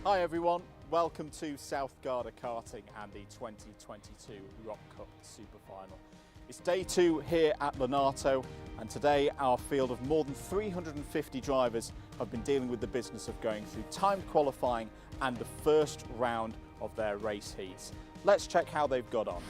Hi everyone, welcome to South Garda Karting and the 2022 ROK Cup Superfinal. It's day 2 here at Lonato, and today our field of more than 350 drivers have been dealing with the business of going through timed qualifying and the first round of their race heats. Let's check how they've got on.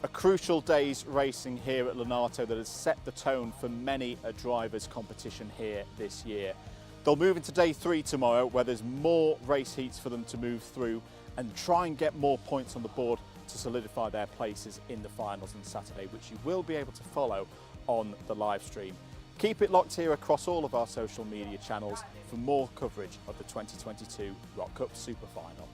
A crucial day's racing here at Lonato that has set the tone for many a driver's competition here this year. They'll move into day 3 tomorrow, where there's more race heats for them to move through and try and get more points on the board to solidify their places in the finals on Saturday, which you will be able to follow on the live stream. Keep it locked here across all of our social media channels for more coverage of the 2022 ROK Cup Superfinal.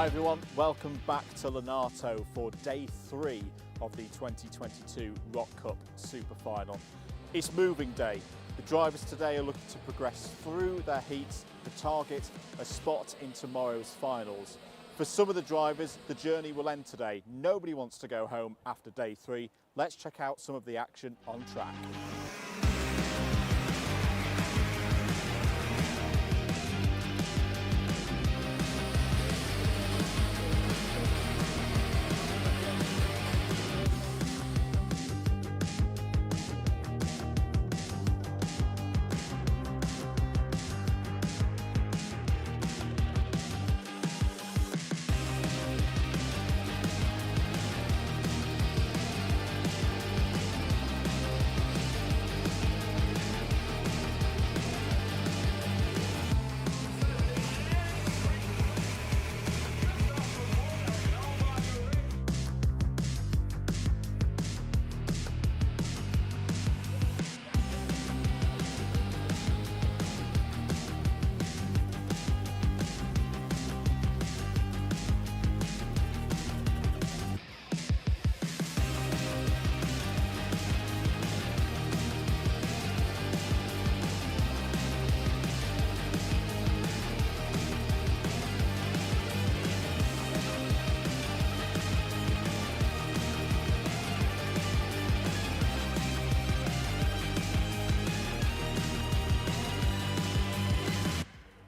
Hi everyone, welcome back to Lonato for day 3 of the 2022 ROK Cup Superfinal. It's moving day. The drivers today are looking to progress through their heats to target a spot in tomorrow's finals. For some of the drivers, the journey will end today. Nobody wants to go home after day 3. Let's check out some of the action on track.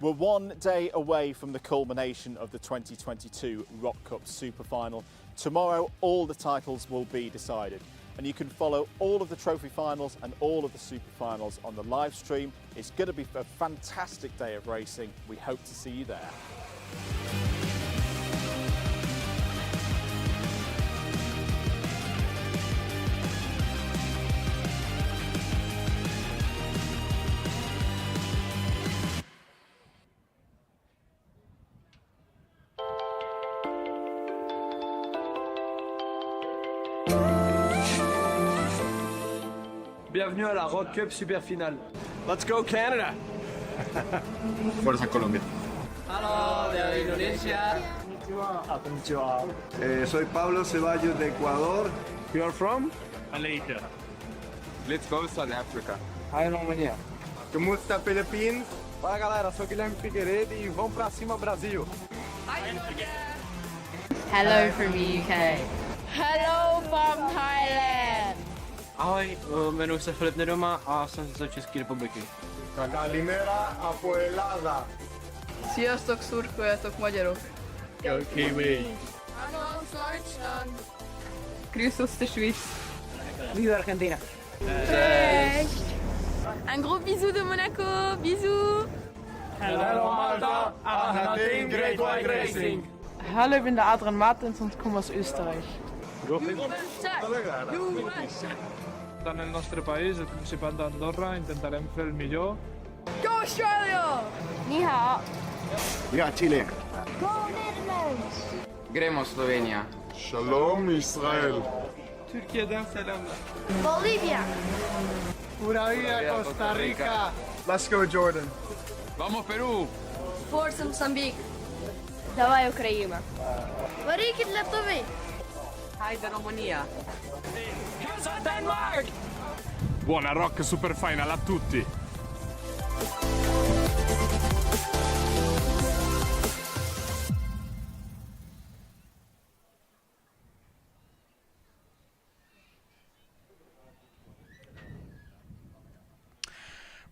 We're one day away from the culmination of the 2022 ROK Cup Superfinal. Tomorrow, all the titles will be decided. And you can follow all of the trophy finals and all of the superfinals on the live stream. It's going to be a fantastic day of racing. We hope to see you there. Bienvenue à la ROK Cup Superfinal. Let's go Canada! Fuerza Colombia. Hello, de Indonesia. Konnichiwa. Soy Pablo Ceballos de Ecuador. You are from? Malaysia. Let's go South Africa. Hi, Romania. Musta Philippines. Fala galera, sou Guilherme Figueiredo e vamos pra cima Brasil. Hello from the UK. Hello from Thailand. Ahoj, jmenuji se Filip Nedoma a jsem ze České republiky. Kalimera apoelada. Sziasztok, szurkoljatok magyarok. Go Kiwi. Hallo Deutschland. Grüß aus der Schweiz. Viva Argentina. Cześć. Un gros bisou de Monaco. Bisous. Hello Malta, Anaheim Great White Racing. Hallo, ich bin der Adrian Martins und komme aus Österreich. Nel nostro paese, il Principato d'Andorra, intentarem fer el millor. Go Australia. Ni hao. Ja, Chile. Go Netherlands! Gremo Slovenia. Shalom Israel. Türkiye'den selamlar. Bolivia! Uraia, Costa Rica. Let's go Jordan. Vamos Peru. Forza Mozambique. Давай Україна! Варіки для Литви! Хайде Romania. Buona ROK Superfinal a tutti!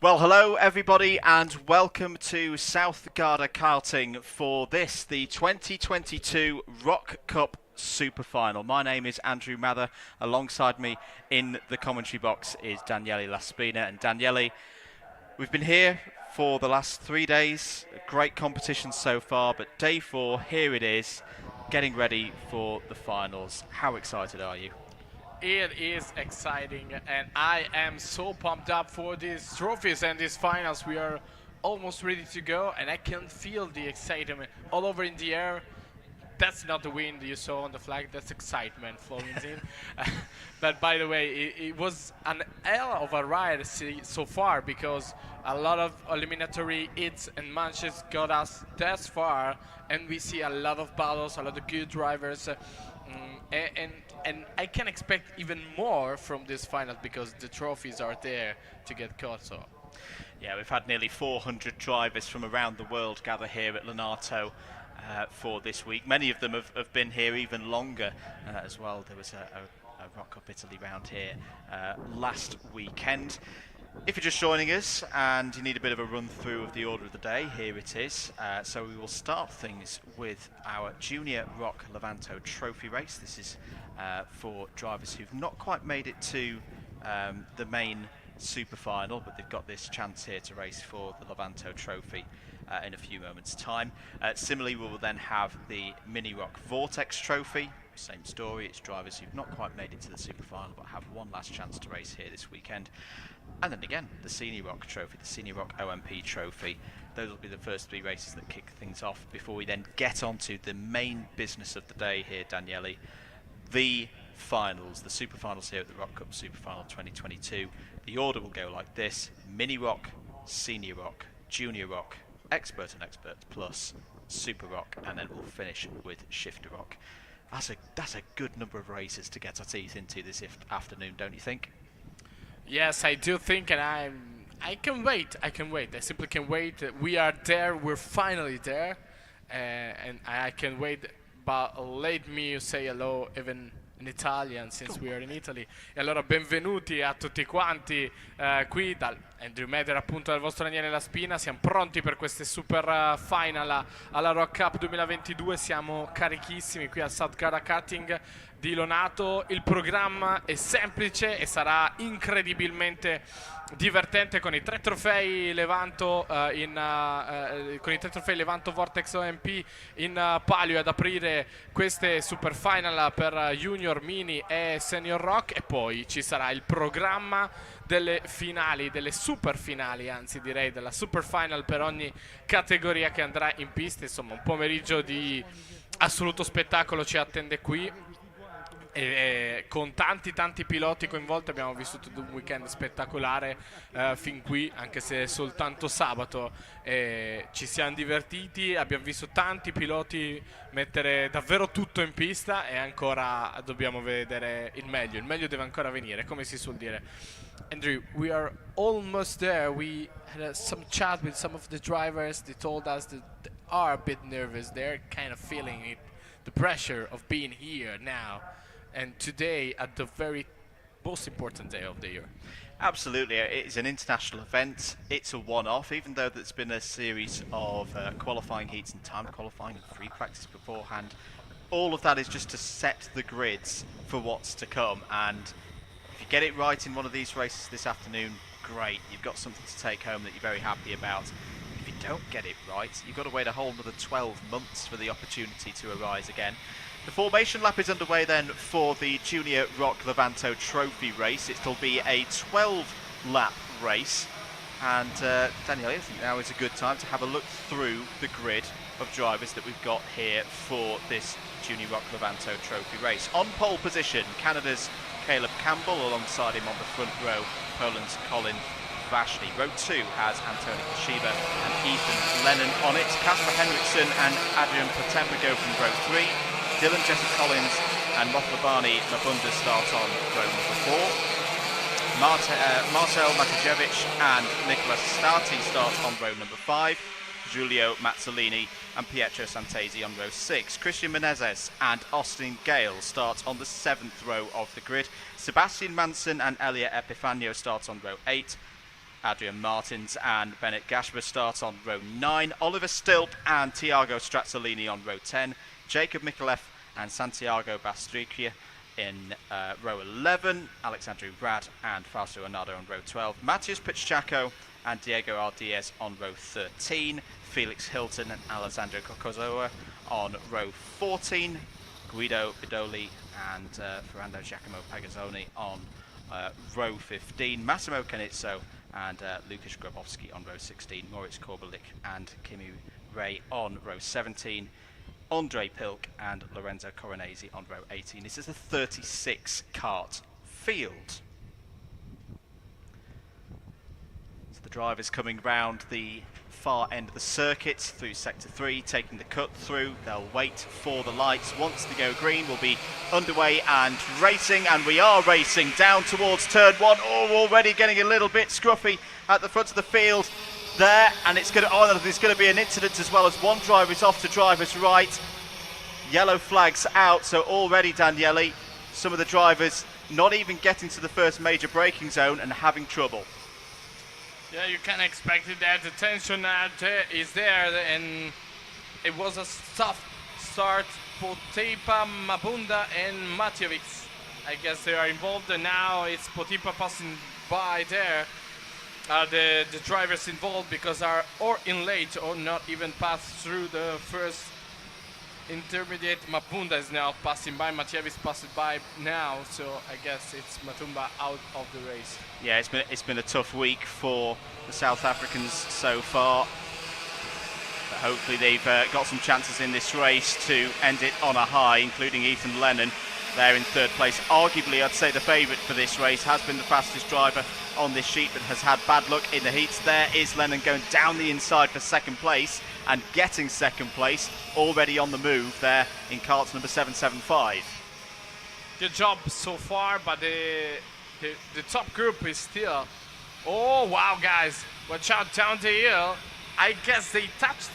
Well, hello everybody and welcome to South Garda Karting for this, the 2022 ROK Cup Superfinal. My name is Andrew Mather. Alongside me in the commentary box is Daniele Laspina. And Daniele, we've been here for the last 3 days. A great competition so far, but day 4, here it is, getting ready for the finals. How excited are you? It is exciting and I am so pumped up for these trophies and these finals. We are almost ready to go and I can feel the excitement all over in the air. That's not the wind you saw on the flag, that's excitement flowing in. But by the way, it was an hell of a ride so far, because a lot of eliminatory hits and matches got us this far, and we see a lot of battles, a lot of good drivers, and I can expect even more from this final, because the trophies are there to get caught. So yeah, we've had nearly 400 drivers from around the world gather here at Lonato for this week. Many of them have been here even longer as well. There was a ROK Cup Italy round here last weekend. If you're just joining us and you need a bit of a run through of the order of the day, here it is. So we will start things with our Junior ROK Levanto Trophy race. This is for drivers who've not quite made it to the main Superfinal, but they've got this chance here to race for the Levanto Trophy in a few moments' time. Similarly, we will then have the Mini ROK Vortex Trophy. Same story, it's drivers who've not quite made it to the Superfinal but have one last chance to race here this weekend. And then again, the Senior ROK Trophy, the Senior ROK OMP Trophy. Those will be the first three races that kick things off before we then get on to the main business of the day here, Daniele. The finals, the Superfinals here at the ROK Cup Superfinal 2022. The order will go like this: Mini ROK, Senior ROK, Junior ROK, Expert and Expert Plus, Super ROK, and then we'll finish with Shifter ROK. That's a good number of races to get our teeth into this afternoon, don't you think? yes, I do think, and I can wait. I simply can wait. We are there. We're finally there, and I can wait. But let me say hello even in Italian, since we are in Italy. E allora benvenuti a tutti quanti qui dal Andrew Meder, appunto, dal vostro Daniele La Spina. Siamo pronti per queste super final alla ROK Cup 2022. Siamo carichissimi qui al South Gara Karting di Lonato. Il programma è semplice e sarà incredibilmente divertente, con i 3 trofei Levanto con i 3 trofei Levanto Vortex OMP in palio ad aprire queste super final per Junior, Mini e Senior ROK, e poi ci sarà il programma delle finali, delle super finali, anzi direi della super final per ogni categoria che andrà in pista. Insomma, un pomeriggio di assoluto spettacolo ci attende qui, e con tanti piloti coinvolti. Abbiamo vissuto un weekend spettacolare fin qui, anche se è soltanto sabato, ci siamo divertiti, abbiamo visto tanti piloti mettere davvero tutto in pista, e ancora dobbiamo vedere il meglio deve ancora venire, come si suol dire. Andrew, we are almost there. We had some chat with some of the drivers. They told us that they are a bit nervous. They're kind of feeling it, the pressure of being here now and today at the very most important day of the year. Absolutely, it's an international event. It's a one-off, even though there's been a series of qualifying heats and time qualifying and free practice beforehand. All of that is just to set the grids for what's to come, and if you get it right in one of these races this afternoon, great, you've got something to take home that you're very happy about. If you don't get it right, you've got to wait a whole another 12 months for the opportunity to arise again. The formation lap is underway then for the Junior ROK Levanto Trophy race. It'll be a 12-lap race, and Daniele, I think now is a good time to have a look through the grid of drivers that we've got here for this Junior ROK Levanto Trophy race. On pole position, Canada's Caleb Campbell, alongside him on the front row, Poland's Colin Vashny. Row 2 has Antoni Kashiba and Ethan Lennon on it. Kasper Henriksen and Adrian Potempa go from row 3. Dylan Jesse Collins and Motlabani Mabunda start on row number 4. Marcel Matijevic and Nicolas Stati start on row number 5. Giulio Mazzolini and Pietro Santesi on row 6. Christian Menezes and Austin Gale start on the 7th row of the grid. Sebastian Manson and Elia Epifanio start on row 8. Adrian Martins and Bennett Gashber start on row 9. Oliver Stilp and Tiago Strazzolini on row 10. Jacob Mikulev and Santiago Bastricia in row 11. Alexandru Brad and Fausto Arnado on row 12. Matthias Pichchaco and Diego R. Diaz on row 13. Felix Hilton and Alessandro Cocozoa on row 14. Guido Bidoli and Fernando Giacomo Pagazzoni on row 15. Massimo Canizzo and Lukasz Grabowski on row 16. Moritz Korbelik and Kimi Ray on row 17. Andre Pilk and Lorenzo Coronesi on row 18. This is a 36 kart field. So the drivers coming round the far end of the circuit through sector 3, taking the cut through. They'll wait for the lights. Once they go green, we'll be underway and racing, and we are racing down towards turn 1. Oh, already getting a little bit scruffy at the front of the field there, and it's going to, oh, there's going to be an incident as well, as one driver is off to driver's right. Yellow flags out, so already, Daniele, some of the drivers not even getting to the first major braking zone and having trouble. Yeah, you can expect it that the tension is there, and it was a tough start for Potipa, Mabunda and Matjevic. I guess they are involved, and now it's Potipa passing by there. The drivers involved because are or in late or not even passed through the first intermediate. Mabunda is now passing by, Matjevic passing by now, so I guess it's Matumba out of the race. Yeah, it's been a tough week for the South Africans so far, but hopefully they've got some chances in this race to end it on a high, including Ethan Lennon there in third place. Arguably, I'd say the favourite for this race, has been the fastest driver on this sheet, but has had bad luck in the heats. There is Lennon going down the inside for second place and getting second place, already on the move there in carts number 775. Good job so far, but the top group is still... Oh, wow, guys. Watch out down the hill. I guess they touched...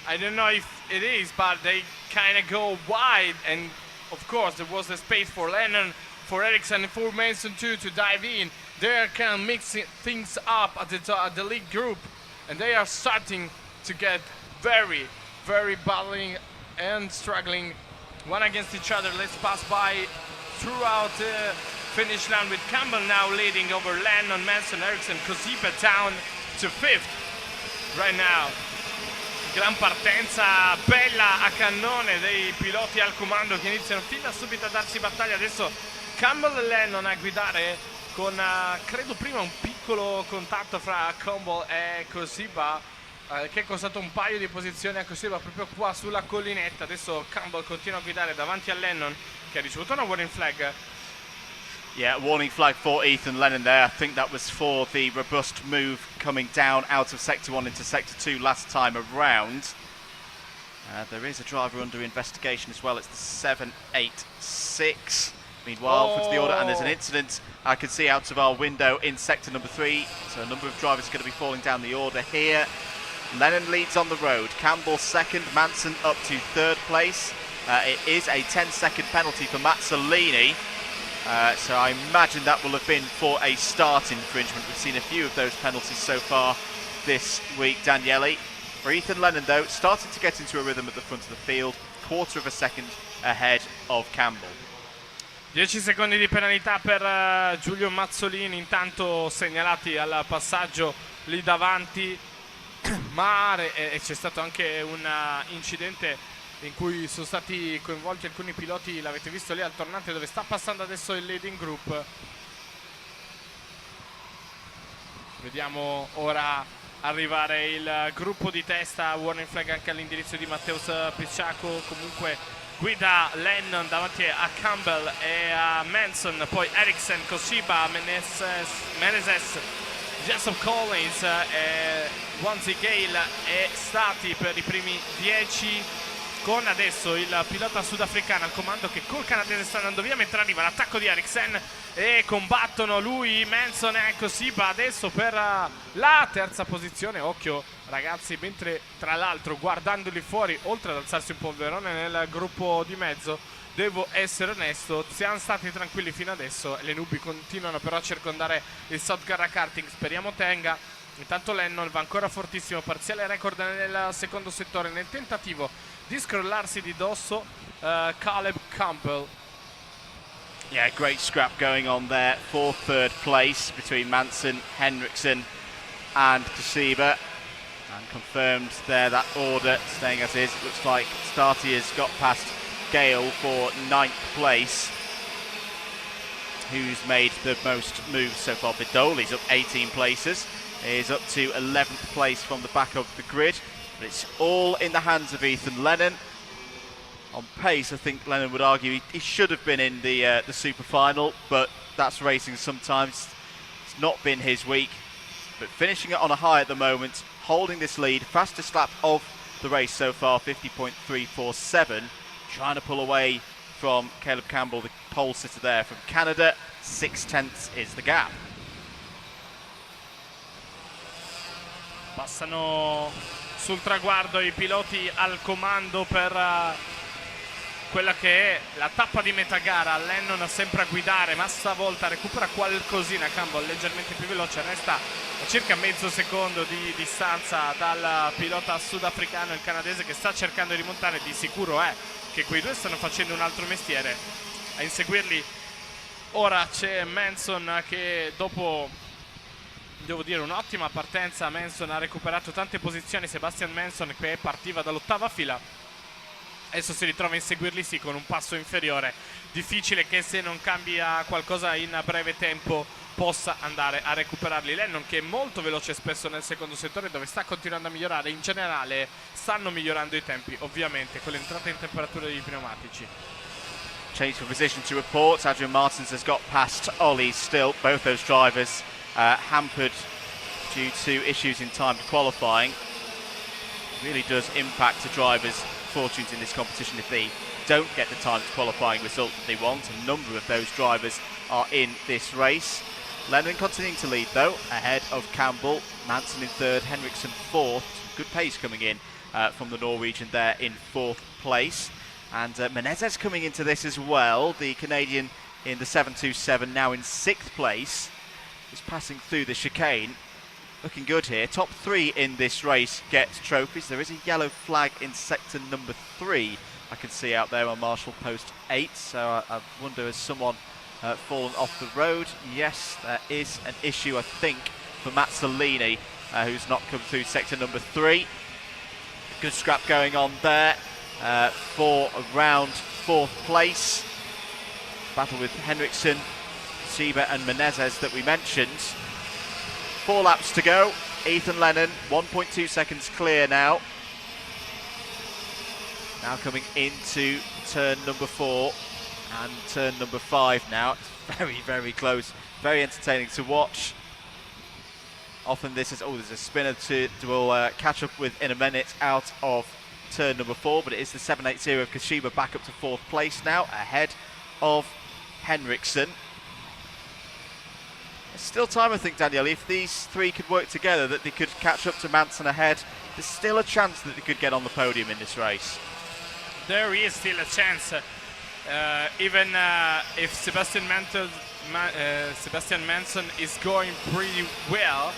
I don't know if it is, but they kind of go wide, and of course there was the space for Lennon, for Ericsson, and for Manson too to dive in. They are kind of mixing things up at the lead group, and they are starting to get very, very battling and struggling one against each other. Let's pass by throughout the finish line with Campbell now leading over Lennon, Manson, Ericsson, Cosipa down to 5th right now. Gran partenza bella a cannone dei piloti al comando che iniziano fin da subito a darsi battaglia. Adesso Campbell e Lennon a guidare con credo prima un piccolo contatto fra Campbell e Cosipa che è costato un paio di posizioni a Cosipa proprio qua sulla collinetta. Adesso Campbell continua a guidare davanti a Lennon che ha ricevuto una warning flag. Yeah, warning flag for Ethan Lennon there. I think that was for the robust move coming down out of Sector 1 into Sector 2 last time around. There is a driver under investigation as well. It's the 786. Meanwhile, for the order, and there's an incident I can see out of our window in Sector number 3. So a number of drivers are going to be falling down the order here. Lennon leads on the road. Campbell second, Manson up to third place. It is a 10-second penalty for Mazzolini. So I imagine that will have been for a start infringement. We've seen a few of those penalties so far this week, Daniele. For Ethan Lennon, though, starting to get into a rhythm at the front of the field, quarter of a second ahead of Campbell. 10 secondi di penalità per Giulio Mazzolini, intanto segnalati al passaggio lì davanti, ma c'è stato anche un incidente in cui sono stati coinvolti alcuni piloti, l'avete visto lì al tornante dove sta passando adesso il leading group. Vediamo ora arrivare il gruppo di testa, warning flag anche all'indirizzo di Matteus Picciacco. Comunque guida Lennon davanti a Campbell e a Manson, poi Ericsson, Cosipa, Menezes, Jessop Collins e Wanzi Gale e stati per i primi 10, con adesso il pilota sudafricano al comando che col canadese sta andando via, mentre arriva l'attacco di Ericsson e combattono lui, Manson e Cosipa adesso per la terza posizione. Occhio ragazzi, mentre tra l'altro guardandoli fuori, oltre ad alzarsi un polverone nel gruppo di mezzo, devo essere onesto, siamo stati tranquilli fino adesso. Le nubi continuano però a circondare il South Garra Karting, speriamo tenga. Intanto Lennon va ancora fortissimo, parziale record nel secondo settore nel tentativo di scrollarsi di dosso Caleb Campbell. Yeah, great scrap going on there for third place between Manson, Henriksen and Cosipa. And confirmed there that order staying as is. It looks like Starty has got past Gale for 9th place. Who's made the most moves so far? Bidoli's up 18 places. Is up to 11th place from the back of the grid. But it's all in the hands of Ethan Lennon. On pace, I think Lennon would argue he should have been in the super final, but that's racing sometimes. It's not been his week, but finishing it on a high at the moment, holding this lead, fastest lap of the race so far, 50.347, trying to pull away from Caleb Campbell, the pole sitter there from Canada. 6/10 is the gap. Passano sul traguardo i piloti al comando per quella che è la tappa di metà gara. Lennon sempre a guidare, ma stavolta recupera qualcosina. Campbell leggermente più veloce, resta a circa mezzo secondo di distanza dal pilota sudafricano, il canadese, che sta cercando di rimontare. Di sicuro è che quei due stanno facendo un altro mestiere. A inseguirli ora c'è Manson, che dopo, devo dire, un'ottima partenza, Manson ha recuperato tante posizioni. Sebastian Manson, che partiva dall'ottava fila, adesso si ritrova a inseguirli, sì, con un passo inferiore. Difficile che, se non cambia qualcosa in breve tempo, possa andare a recuperarli. Lennon, che è molto veloce spesso nel secondo settore, dove sta continuando a migliorare. In generale stanno migliorando i tempi, ovviamente, con l'entrata in temperatura dei pneumatici. Change for position to report. Adrian Martins has got past Ollie Still. Both those drivers hampered due to issues in time qualifying. It really does impact the drivers' fortunes in this competition if they don't get the time qualifying result that they want. A number of those drivers are in this race. Lennon continuing to lead though, ahead of Campbell. Manson in third, Henriksen fourth. Good pace coming in from the Norwegian there in fourth place. And Menezes coming into this as well, the Canadian in the 727, now in sixth place. Just passing through the chicane. Looking good here. Top three in this race get trophies. There is a yellow flag in sector number 3 I can see out there on Marshall Post 8. So I wonder, has someone fallen off the road? Yes, there is an issue, I think, for Matt Salini, who's not come through sector number 3. Good scrap going on there for around fourth place. Battle with Henriksen, Sieba and Menezes that we mentioned. 4 laps to go. Ethan Lennon 1.2 seconds clear now. Now coming into turn number 4 and turn number 5 now. It's very, very close. Very entertaining to watch. Often this is, there's a spinner to we'll catch up with in a minute out of turn number 4, but it is the 780 of Kashiba back up to fourth place now, ahead of Henriksen. There's still time, I think, Danielle, if these three could work together, that they could catch up to Manson ahead. There's still a chance that they could get on the podium in this race. There is still a chance, even if Sebastian Manson is going pretty well,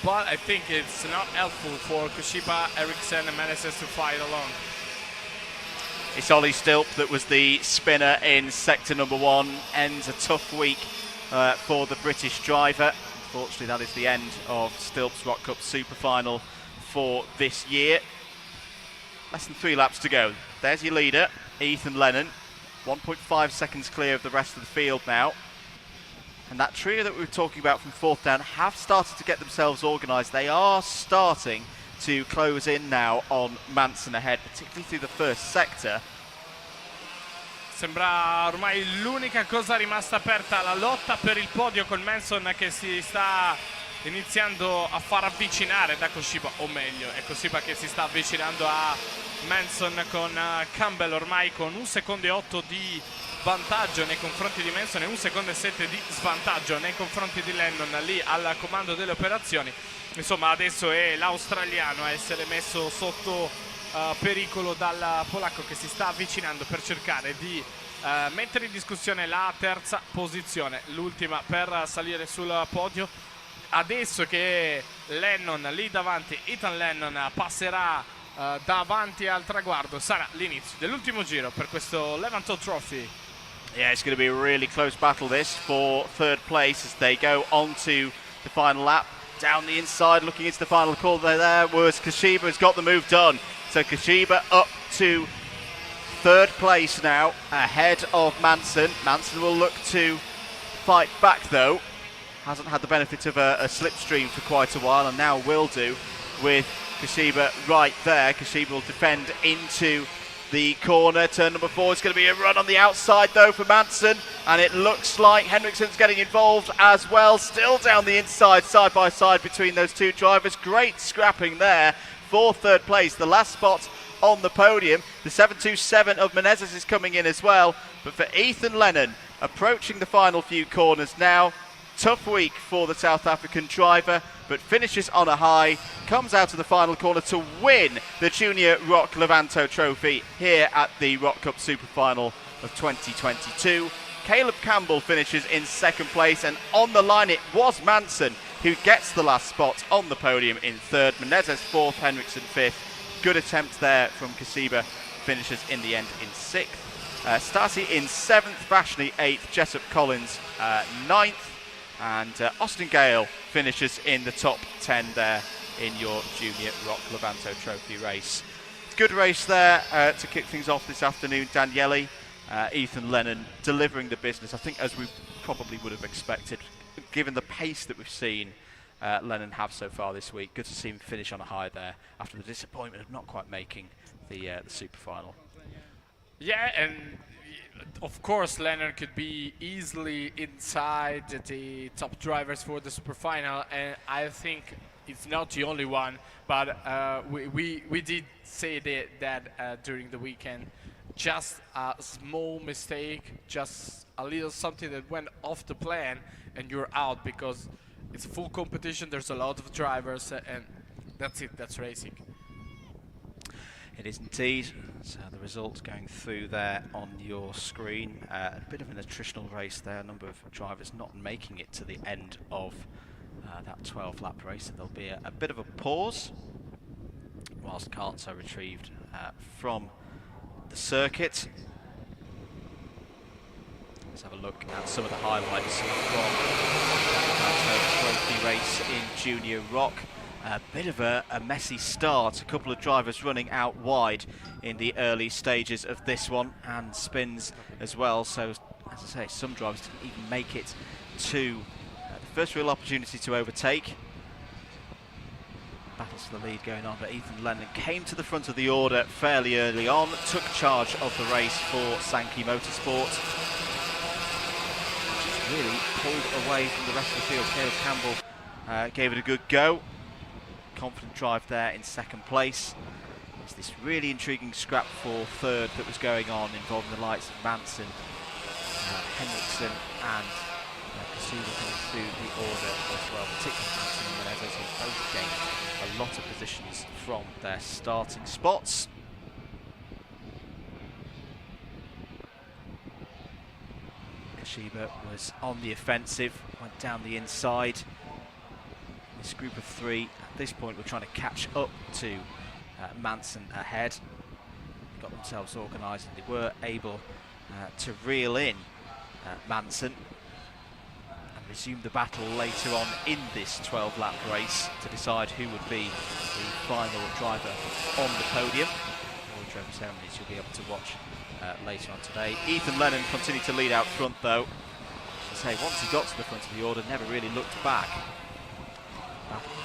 but I think it's not helpful for Kashiba, Eriksen and Menezes to fight along. It's Ollie Stilp that was the spinner in sector number 1. Ends a tough week for the British driver. Unfortunately, that is the end of Stilp's ROK Cup Superfinal for this year. Less than 3 laps to go. There's your leader, Ethan Lennon. 1.5 seconds clear of the rest of the field now. And that trio that we were talking about from fourth down have started to get themselves organised. They are starting to close in now on Manson ahead, particularly through the first sector. Sembra ormai l'unica cosa rimasta aperta, la lotta per il podio, con Manson che si sta iniziando a far avvicinare da Kashiba, o meglio è Kashiba che si sta avvicinando a Manson, con Campbell ormai con 1 secondo e 8 di vantaggio nei confronti di Manson e 1 secondo e 7 di svantaggio nei confronti di Lennon lì al comando delle operazioni. Insomma, adesso è l'australiano a essere messo sotto pericolo dal polacco, che si sta avvicinando per cercare di mettere in discussione la terza posizione, l'ultima per salire sul podio. Adesso che Lennon lì davanti, Ethan Lennon passerà davanti al traguardo, sarà l'inizio dell'ultimo giro per questo Levanto Trophy. Yeah, it's going to be a really close battle this for third place as they go on to the final lap. Down the inside, looking into the final call there was Kashiba, who's got the move done. So Kashiba up to third place now, ahead of Manson. Manson will look to fight back though. Hasn't had the benefit of a slipstream for quite a while, and now will do with Kashiba right there. Kashiba will defend into the corner. Turn number 4 is going to be a run on the outside though for Manson, and it looks like Henriksen's getting involved as well. Still down the inside, side by side between those two drivers. Great scrapping there for third place, the last spot on the podium. The 727 of Menezes is coming in as well, but for Ethan Lennon, approaching the final few corners now. Tough week for the South African driver, but finishes on a high, comes out of the final corner to win the Junior ROK Levanto Trophy here at the ROK Cup Superfinal of 2022. Caleb Campbell finishes in second place, and on the line it was Manson who gets the last spot on the podium in third. Menezes fourth, Henriksen fifth. Good attempt there from Kasiba, finishes in the end in sixth. Stasi in seventh, Vashni eighth, Jessup Collins ninth. And Austin Gale finishes in the top 10 there in your Junior ROK Levanto Trophy race. Good race there to kick things off this afternoon. Daniele, Ethan Lennon delivering the business, I think, as we probably would have expected, given the pace that we've seen Lennon have so far this week. Good to see him finish on a high there after the disappointment of not quite making the super final. Yeah, and of course Lennon could be easily inside the top drivers for the super final, and I think it's not the only one, but we did say that during the weekend. Just a small mistake, just a little something that went off the plan, and you're out, because it's a full competition, there's a lot of drivers, and that's it, that's racing. It is indeed. So the results going through there on your screen. A bit of an attritional race there, a number of drivers not making it to the end of that 12-lap race. So there'll be a bit of a pause whilst carts are retrieved from the circuit. Let's have a look at some of the highlights from the trophy race in Junior ROK. A bit of a messy start, a couple of drivers running out wide in the early stages of this one, and spins as well, so as I say, some drivers didn't even make it to the first real opportunity to overtake. Battles for the lead going on, but Ethan Lennon came to the front of the order fairly early on, took charge of the race for Sankey Motorsport. Just really pulled away from the rest of the field. Caleb Campbell gave it a good go. Confident drive there in second place. There's this really intriguing scrap for third that was going on, involving the likes of Manson, Henriksen and Kasuga coming through the order as well, particularly Manson and Menezes, who both gained a lot of positions from their starting spots. Kashiba was on the offensive, went down the inside. This group of three, at this point, were trying to catch up to Manson ahead. Got themselves organised, and they were able to reel in Manson and resume the battle later on in this 12-lap race to decide who would be the final driver on the podium. All the trophy ceremonies you'll be able to watch later on today. Ethan Lennon continued to lead out front though. As I say, once he got to the front of the order, never really looked back.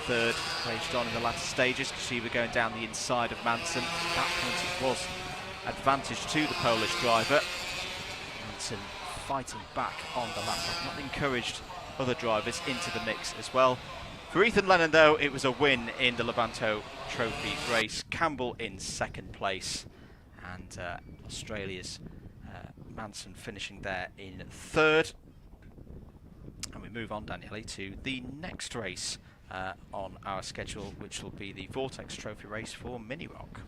Third, raged on in the latter stages. Kashiba going down the inside of Manson. At that point it was advantage to the Polish driver. Manson fighting back on the lap, not encouraged other drivers into the mix as well. For Ethan Lennon though, it was a win in the Levanto Trophy race. Campbell in second place, and Australia's Manson finishing there in third. And we move on, Daniele, to the next race on our schedule, which will be the Vortex Trophy race for Mini ROK.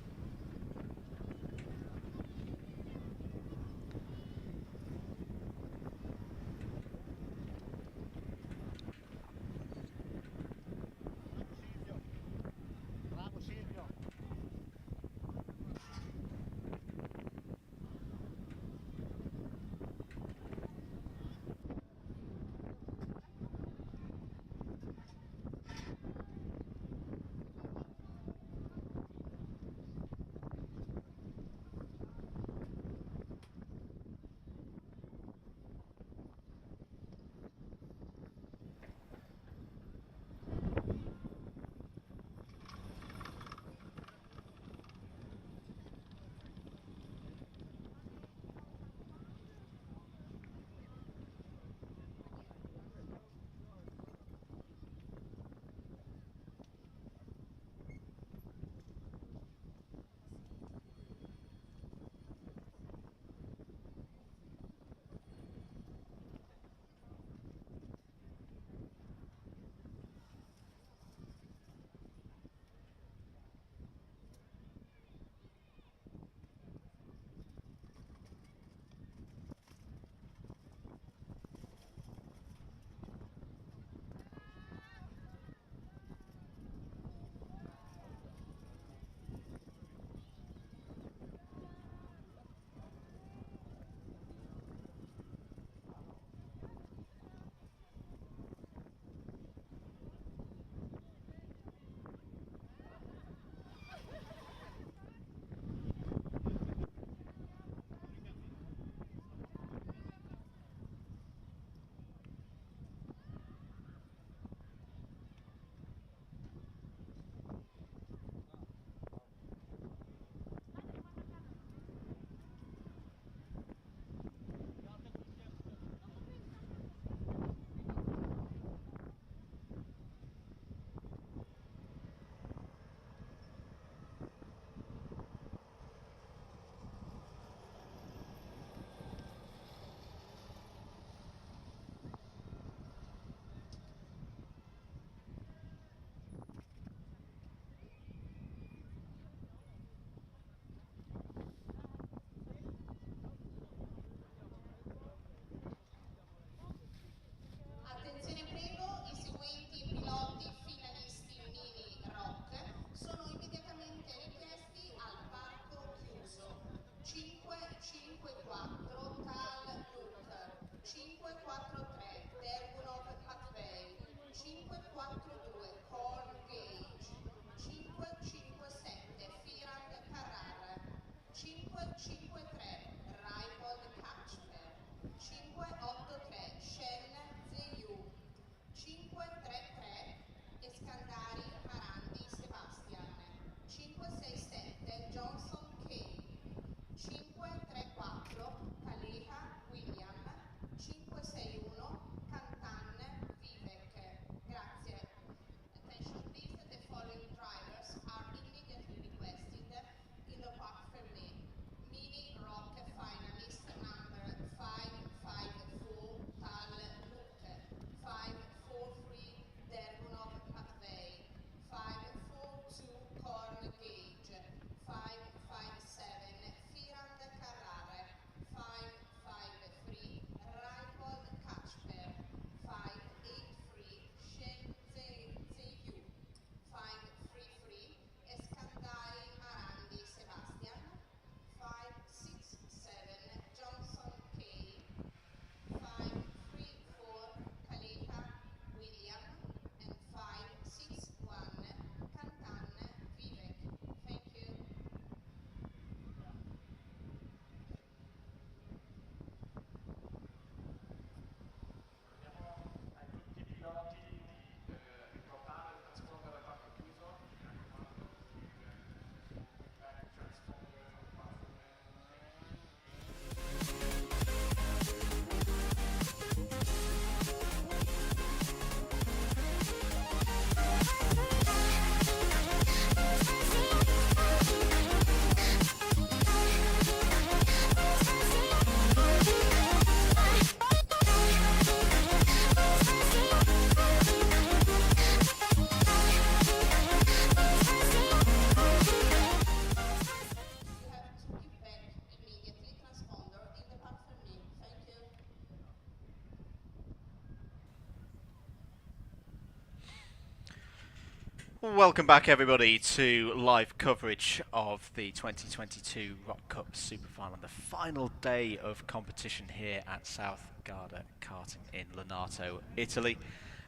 Welcome back, everybody, to live coverage of the 2022 ROK Cup Superfinal, the final day of competition here at South Garda Karting in Lonato, Italy.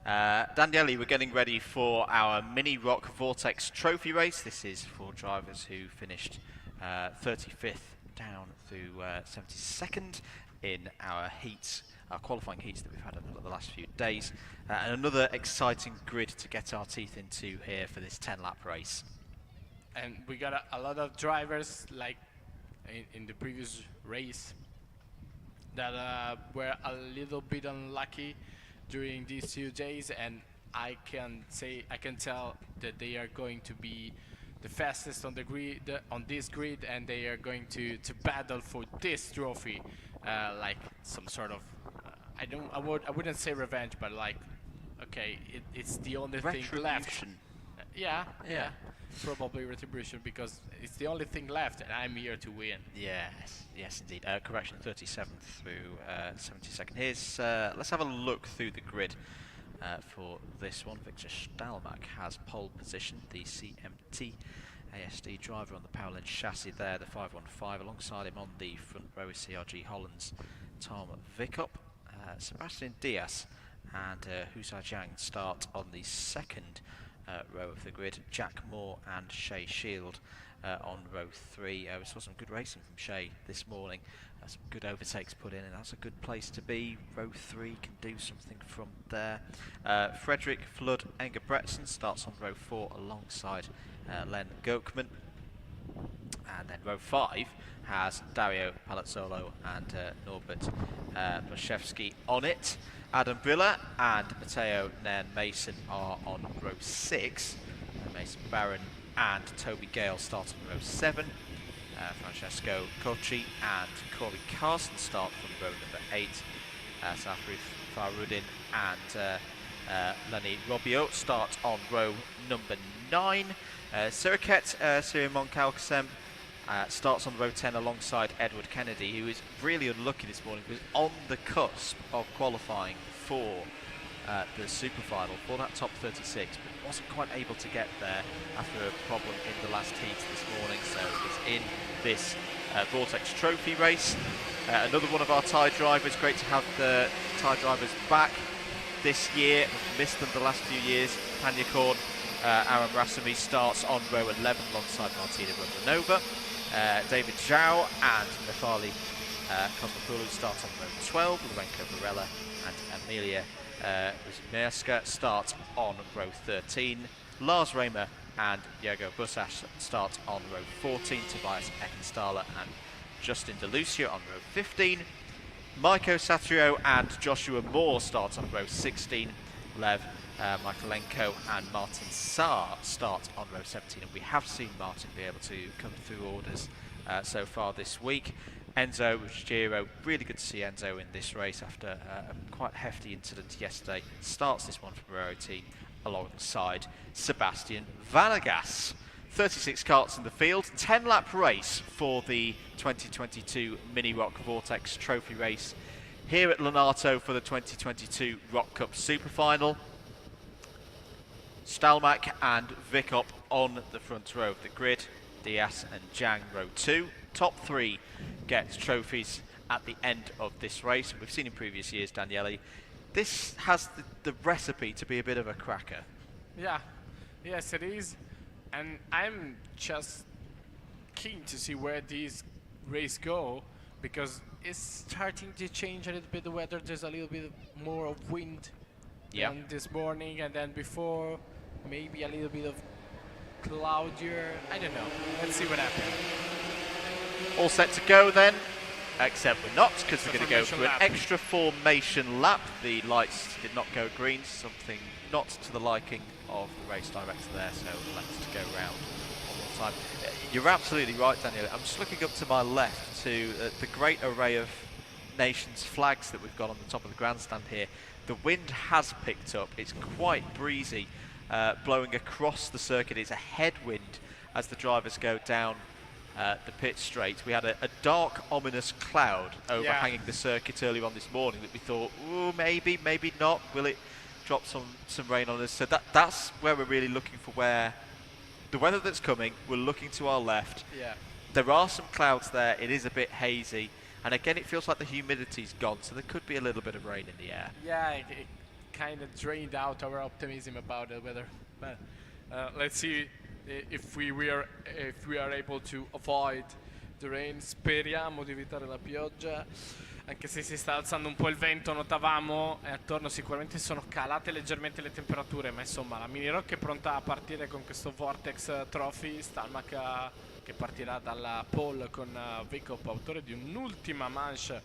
Daniele, we're getting ready for our mini ROK Vortex trophy race. This is for drivers who finished 35th down through 72nd in our heats. Our qualifying heats that we've had over the last few days, and another exciting grid to get our teeth into here for this 10-lap race. And we got a lot of drivers, like in the previous race, that were a little bit unlucky during these 2 days, and I can tell that they are going to be the fastest on the grid, on this grid, and they are going to battle for this trophy, like some sort of I wouldn't say revenge, but like, okay, it's the only thing left. Yeah, probably retribution, because it's the only thing left, and I'm here to win. Yes, indeed. Correction, 37th through 72nd. Here's let's have a look through the grid for this one. Victor Stalmach has pole position, the CMT ASD driver on the Powerland chassis there, the 515. Alongside him on the front row is CRG Holland's Tom Vickup. Sebastian Diaz and Husai Zhang start on the second row of the grid. Jack Moore and Shay Shield on row 3. We saw some good racing from Shay this morning. Some good overtakes put in, and that's a good place to be. Row 3 can do something from there. Frederick Flood Engebretsen starts on row 4 alongside Len Gokman. And then row 5 has Dario Palazzolo and Norbert Blaszewski on it. Adam Brilla and Matteo Nairn Mason are on row 6. Mason Barron and Toby Gale start on row 7. Francesco Cocci and Corey Carson start from row number 8. Safri Farudin and Lenny Robbio start on row number 9. Siriket Sirimon Kalkasem starts on row 10 alongside Edward Kennedy, who is really unlucky this morning, because on the cusp of qualifying for the Superfinal for that top 36, but wasn't quite able to get there after a problem in the last heat this morning, so is in this Vortex Trophy race. Another one of our Thai drivers. Great to have the Thai drivers back this year. We've missed them the last few years. Panyakorn Aram Rasami starts on row 11 alongside Martina Rudranova. David Zhao and Nefali Cosmopoulou start on row 12. Lorenko Varela and Amelia Rizmerska start on row 13. Lars Raymer and Diego Busas start on row 14. Tobias Ekenstaler and Justin DeLucia on row 15. Maiko Satrio and Joshua Moore start on row 16. Lev Michaelenko and Martin Saar start on row 17, and we have seen Martin be able to come through orders so far this week. Enzo Ruggiero, really good to see Enzo in this race after a quite hefty incident yesterday. Starts this one for row 18 alongside Sebastian Vanagas. 36 karts in the field, 10-lap race for the 2022 Mini ROK Vortex Trophy race here at Lonato for the 2022 ROK Cup Superfinal. Stalmach and Vickup on the front row of the grid. Diaz and Zhang row 2. Top 3 get trophies at the end of this race. We've seen in previous years, Daniele, this has the recipe to be a bit of a cracker. Yeah, yes it is. And I'm just keen to see where these races go, because it's starting to change a little bit the weather. There's a little bit more of wind than this morning, and then before maybe a little bit of cloudier. I don't know. Let's see what happens. All set to go then, except we're not, because we're going to go through an extra formation lap. The lights did not go green, something not to the liking of the race director there, so let's go round one more time. You're absolutely right, Daniel. I'm just looking up to my left to the great array of nations' flags that we've got on the top of the grandstand here. The wind has picked up. It's quite breezy, blowing across the circuit. It's a headwind as the drivers go down the pit straight. We had a dark, ominous cloud overhanging the circuit earlier on this morning that we thought, ooh, maybe not. Will it dropped some rain on us. So that's where we're really looking for where the weather that's coming. We're looking to our left. Yeah. There are some clouds there. It is a bit hazy. And again, it feels like the humidity's gone, so there could be a little bit of rain in the air. Yeah, it kind of drained out our optimism about the weather. But let's see if we are able to avoid the rain. Speriamo di evitare la pioggia. Anche se si sta alzando un po' il vento, notavamo, e attorno sicuramente sono calate leggermente le temperature, ma insomma la Mini ROK è pronta a partire con questo Vortex Trophy. Stalmack che partirà dalla pole con Vikop, autore di un'ultima manche,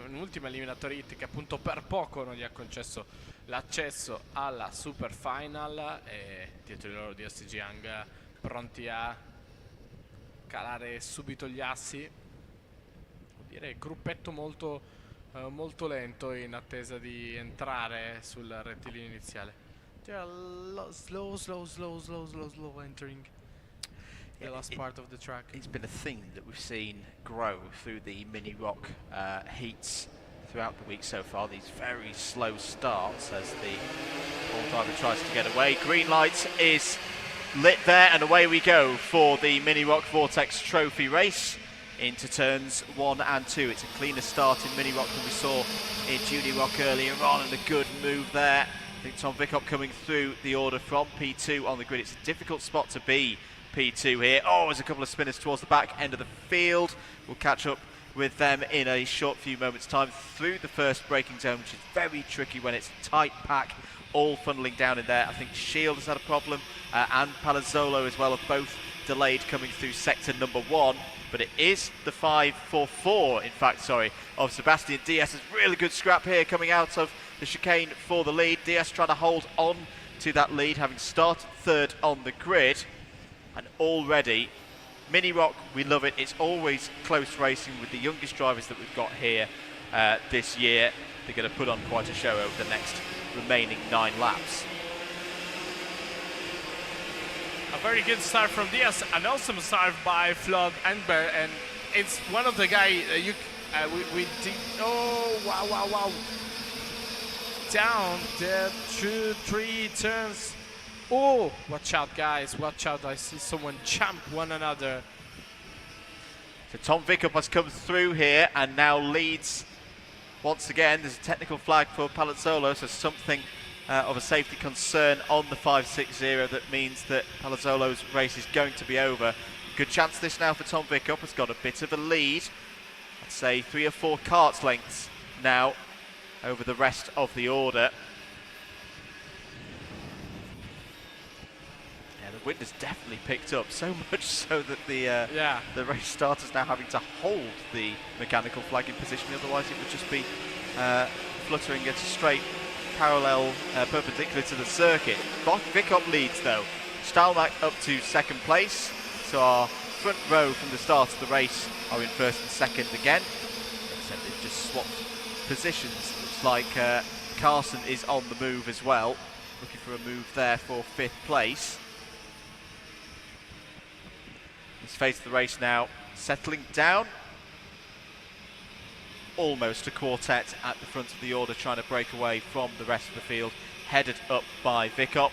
un'ultima eliminatory hit che appunto per poco non gli ha concesso l'accesso alla Superfinal, e dietro di loro di SG Young pronti a calare subito gli assi. Direi gruppetto molto, molto lento in attesa di entrare sul rettilineo iniziale. They are slow entering the last part of the track. It's been a theme that we've seen grow through the Mini ROK heats throughout the week so far. These very slow starts as the pole driver tries to get away. Green light is lit there, and away we go for the Mini ROK Vortex Trophy race into turns 1 and 2. It's a cleaner start in Mini ROK than we saw in Juni ROK earlier on, and a good move there. I think Tom Vikop coming through the order from P2 on the grid. It's a difficult spot to be P2 here. Oh, there's a couple of spinners towards the back end of the field. We'll catch up with them in a short few moments' time through the first braking zone, which is very tricky when it's a tight pack, all funneling down in there. I think Shield has had a problem, and Palazzolo as well have both delayed coming through sector number 1. But it is the 5-4-4, in fact, sorry, of Sebastian Diaz. There's really good scrap here coming out of the chicane for the lead. Diaz trying to hold on to that lead, having started third on the grid. And already, Mini ROK, we love it. It's always close racing with the youngest drivers that we've got here this year. They're going to put on quite a show over the next remaining 9 laps. A very good start from Diaz, an awesome start by Flood Enber, and it's one of the guys we did. Oh, wow. Down the 2-3 turns. Oh, watch out, guys, watch out. I see someone jump one another. So Tom Vikop has come through here and now leads once again. There's a technical flag for Palazzolo, so something of a safety concern on the 560. That means that Palazzolo's race is going to be over. Good chance this now for Tom Vikop. Has got a bit of a lead. I'd say 3 or 4 carts lengths now over the rest of the order. Yeah, the wind has definitely picked up, so much so that the race starters now having to hold the mechanical flag in position, otherwise it would just be fluttering at a straight parallel perpendicular to the circuit. Vikop leads though. Stalmack up to second place, so our front row from the start of the race are in first and second again, except they've just swapped positions. Looks like Carson is on the move as well, looking for a move there for 5th place. He's faced the race now, settling down. Almost a quartet at the front of the order, trying to break away from the rest of the field, headed up by Vikop.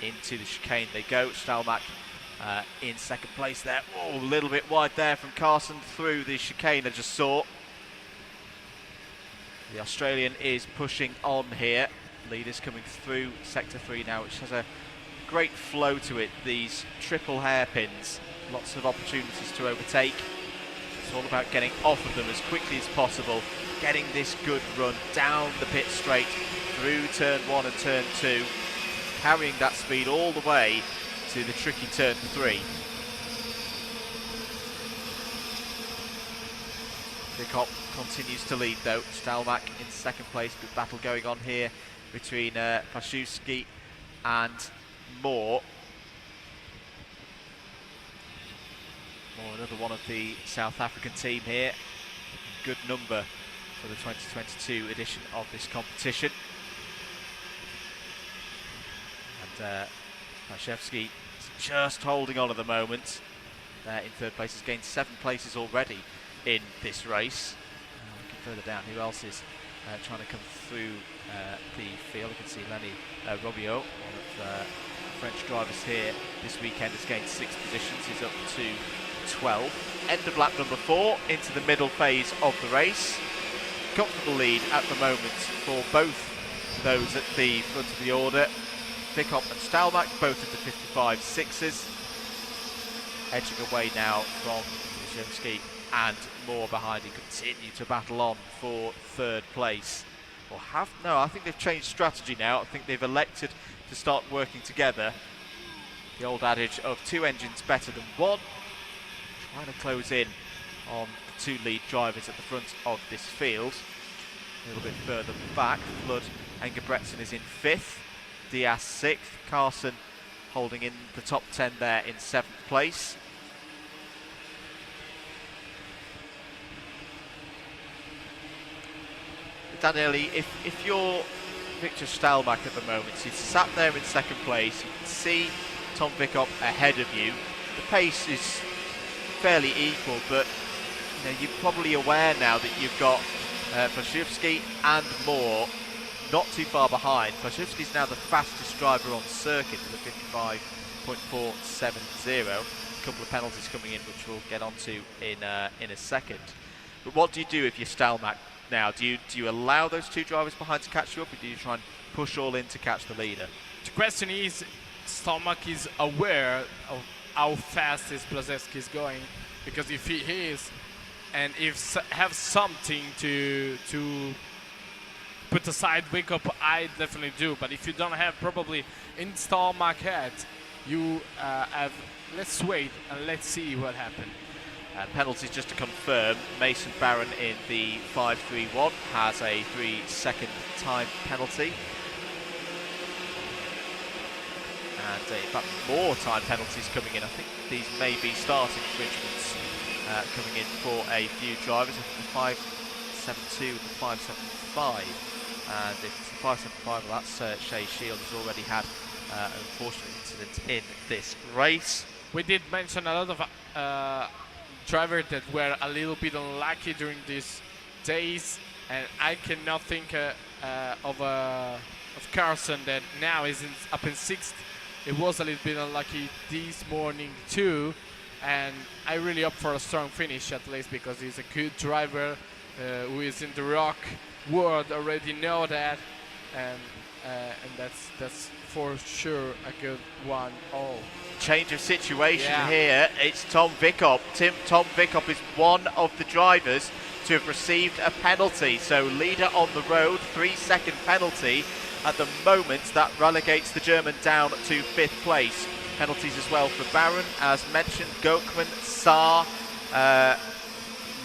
Into the chicane they go. Stalmack in second place there. Oh, a little bit wide there from Carson through the chicane I just saw. The Australian is pushing on here. Leaders coming through sector 3 now, which has a great flow to it. These triple hairpins, lots of opportunities to overtake. It's all about getting off of them as quickly as possible, getting this good run down the pit straight through turn 1 and turn 2, carrying that speed all the way to the tricky turn 3. Vikop continues to lead though. Stalmack in second place. Good battle going on here between Paszewski and Moore. Another one of the South African team here. Good number for the 2022 edition of this competition. And Paszewski is just holding on at the moment. In third place, has gained 7 places already in this race. Looking further down, who else is trying to come through the field. You can see Lenny Robio, one of the French drivers here this weekend, has gained 6 positions. He's up to 12. End of lap number 4 into the middle phase of the race. Comfortable lead at the moment for both those at the front of the order. Vikop and Stalmack both into 55.6s. Edging away now from Brzezinski and Moore behind. He continue to battle on for 3rd place. Or no, I think they've changed strategy now. I think they've elected to start working together. The old adage of 2 engines better than 1. Trying to close in on the 2 lead drivers at the front of this field. A little bit further back, Flood and Gebretson is in 5th. Diaz 6th. Carson holding in the top 10 there in 7th place. Daniele, if you're Victor Stalmack at the moment, he's sat there in 2nd place, you can see Tom Vikop ahead of you. The pace is fairly equal, but you know, you're probably aware now that you've got Brzezinski and Moore not too far behind. Brzezinski's now the fastest driver on circuit with a 55.470. A couple of penalties coming in, which we'll get onto in a second. But what do you do if you're Stalmack now? Do you allow those 2 drivers behind to catch you up, or do you try and push all in to catch the leader? The question is, Stalmack is aware of how fast his Blazewski is going, because if he is, and if have something to put aside Vikop, I definitely do. But if you don't have, probably in Stalmack head, you have. Let's wait and let's see what happens. Penalties just to confirm. Mason Barron in the 5.31 has a 3-second time penalty. And in fact, more time penalties coming in. I think these may be starting infringements coming in for a few drivers. The 5.72 and the 5.75. And if it's the 5.75, well, that's Shea Shield has already had an unfortunate incident in this race. We did mention a lot of drivers that were a little bit unlucky during these days, and I cannot think of Carson that now is up in 6th. It was a little bit unlucky this morning too, and I really hope for a strong finish at least, because he's a good driver who is in the ROK world, already know that, and that's for sure a good one. Change of situation here. It's Tom Vikop. Tom Vikop is one of the drivers to have received a penalty. So leader on the road, 3-second penalty. At the moment, that relegates the German down to 5th place. Penalties as well for Barron, as mentioned. Gokman, Saar,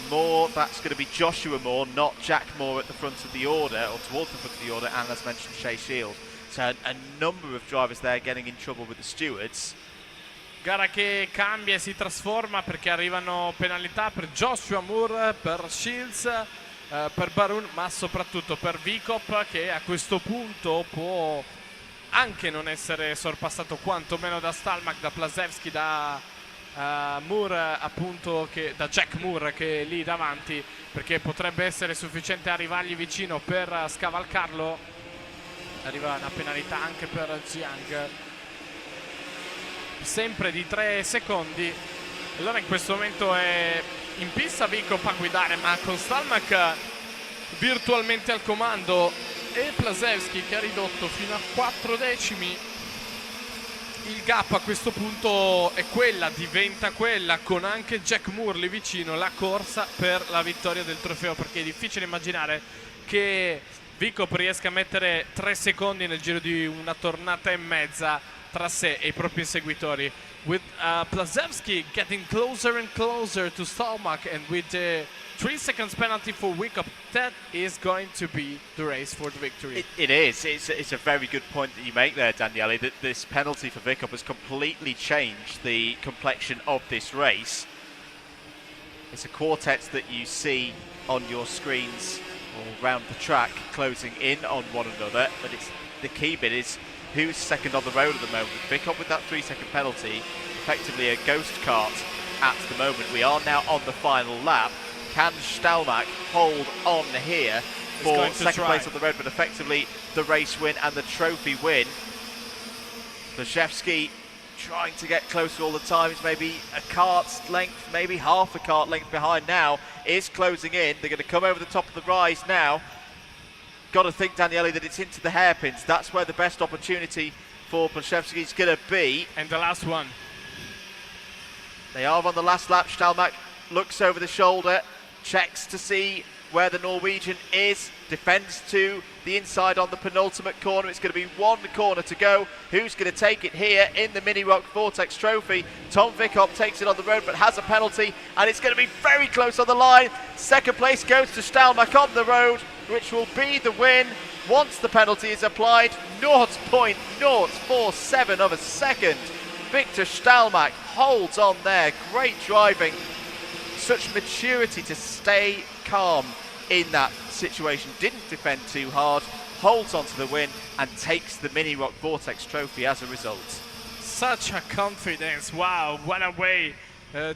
Moore. That's going to be Joshua Moore, not Jack Moore at the front of the order, or towards the front of the order, and as mentioned, Shea Shield. So a number of drivers there getting in trouble with the stewards. Gara che cambia e si trasforma perché arrivano penalità per Joshua Moore, per Shields, per Barun, ma soprattutto per Vikop, che a questo punto può anche non essere sorpassato quantomeno da Stalmack, da Blazewski, da Moore, appunto, da Jack Moore, che è lì davanti, perché potrebbe essere sufficiente arrivargli vicino per scavalcarlo. Arriva una penalità anche per Jiang, sempre di 3 secondi. Allora in questo momento è in pista Vikop a guidare, ma con Stalmack virtualmente al comando, e Blazewski che ha ridotto fino a 4 decimi. Il gap a questo punto è diventa quella, con anche Jack Moore lì vicino, la corsa per la vittoria del trofeo, perché è difficile immaginare che Vikop riesca a mettere 3 secondi nel giro di una tornata e mezza tra sé e i propri inseguitori. With Blazewski getting closer and closer to Stalmack, and with the 3 seconds penalty for Vikop, that is going to be the race for the victory. It is. It's a very good point that you make there, Daniele, that this penalty for Vikop has completely changed the complexion of this race. It's a quartet that you see on your screens all around the track closing in on one another, but it's the key bit is who's second on the road at the moment. Vikop with that 3-second penalty, effectively a ghost cart at the moment. We are now on the final lap. Can Stalmack hold on here going for to second try. place on the road, but effectively the race win and the trophy win. Blaszewski trying to get closer all the time. He's maybe a cart's length, maybe half a cart length behind now. Is closing in. They're going to come over the top of the rise now. Got to think, Daniele, that it's into the hairpins. That's where the best opportunity for Blaszewski is going to be. And the last one. They are on the last lap. Stalmack looks over the shoulder, checks to see where the Norwegian is, defends to the inside on the penultimate corner. It's going to be one corner to go. Who's going to take it here in the Mini ROK Vortex Trophy? Tom Vikop takes it on the road but has a penalty, and it's going to be very close on the line. Second place goes to Stalmack on the road, which will be the win once the penalty is applied. 0.047 of a second. Victor Stalmack holds on there. Great driving. Such maturity to stay calm in that situation. Didn't defend too hard. Holds on to the win and takes the Mini ROK Vortex Trophy as a result. Such a confidence. Wow, what a way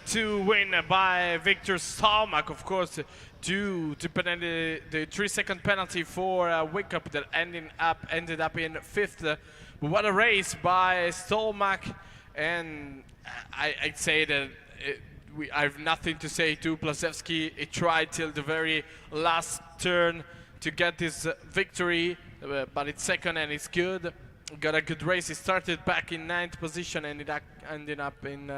to win by Victor Stalmack, of course, due to the 3-second penalty for Vikop that ended up in 5th. But what a race by Stalmack, and I'd say that I have nothing to say to Blaszewski. He tried till the very last turn to get this victory, but it's second and it's good. Got a good race. He started back in 9th position and ended up in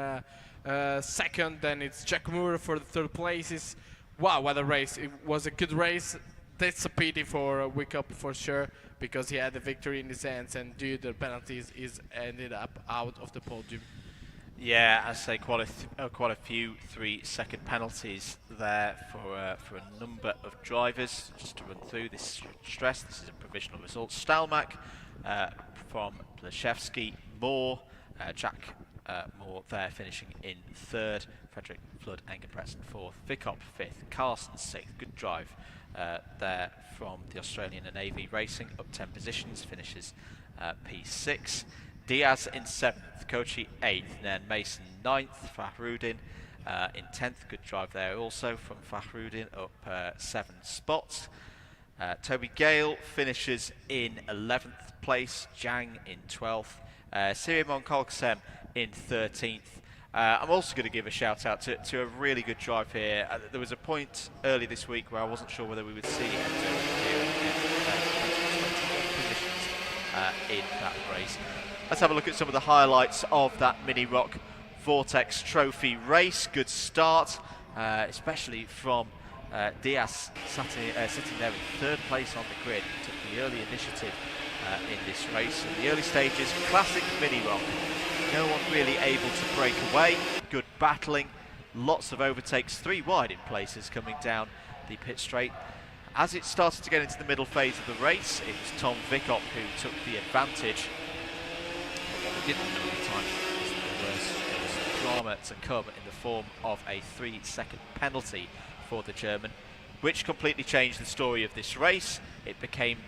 2nd. Then it's Jack Moore for the 3rd places. Wow, what a race. It was a good race. That's a pity for Vikop for sure, because he had the victory in his hands, and due to the penalties, he's ended up out of the podium. Yeah, I say quite a few 3-second penalties there for a number of drivers. Just to run through this stress, this is a provisional result. Stalmack from Blaszewski, Moore, Jack Moore there finishing in 3rd, Frederick Flood Engelbretsen 4th, Vikop 5th, Carson 6th. Good drive there from the Australian and AV Racing, up 10 positions, finishes P6. Diaz in 7th, Kochi 8th, then Mason 9th, Fahrudin in 10th. Good drive there also from Fahrudin, up 7 spots. Toby Gale finishes in 11th place, Zhang in 12th, Sirimon Kolksem in 13th. I'm also going to give a shout out to a really good drive here. There was a point early this week where I wasn't sure whether we would see Enzo positions in that race. Let's have a look at some of the highlights of that Mini ROK Vortex Trophy race. Good start, especially from Diaz sitting there in 3rd place on the grid. Took the early initiative in this race. In the early stages, classic Mini ROK. No one really able to break away. Good battling, lots of overtakes, 3 wide in places coming down the pit straight. As it started to get into the middle phase of the race, it was Tom Vikop who took the advantage. What we didn't know at the time was there was drama to come in the form of a 3-second penalty for the German, which completely changed the story of this race. It became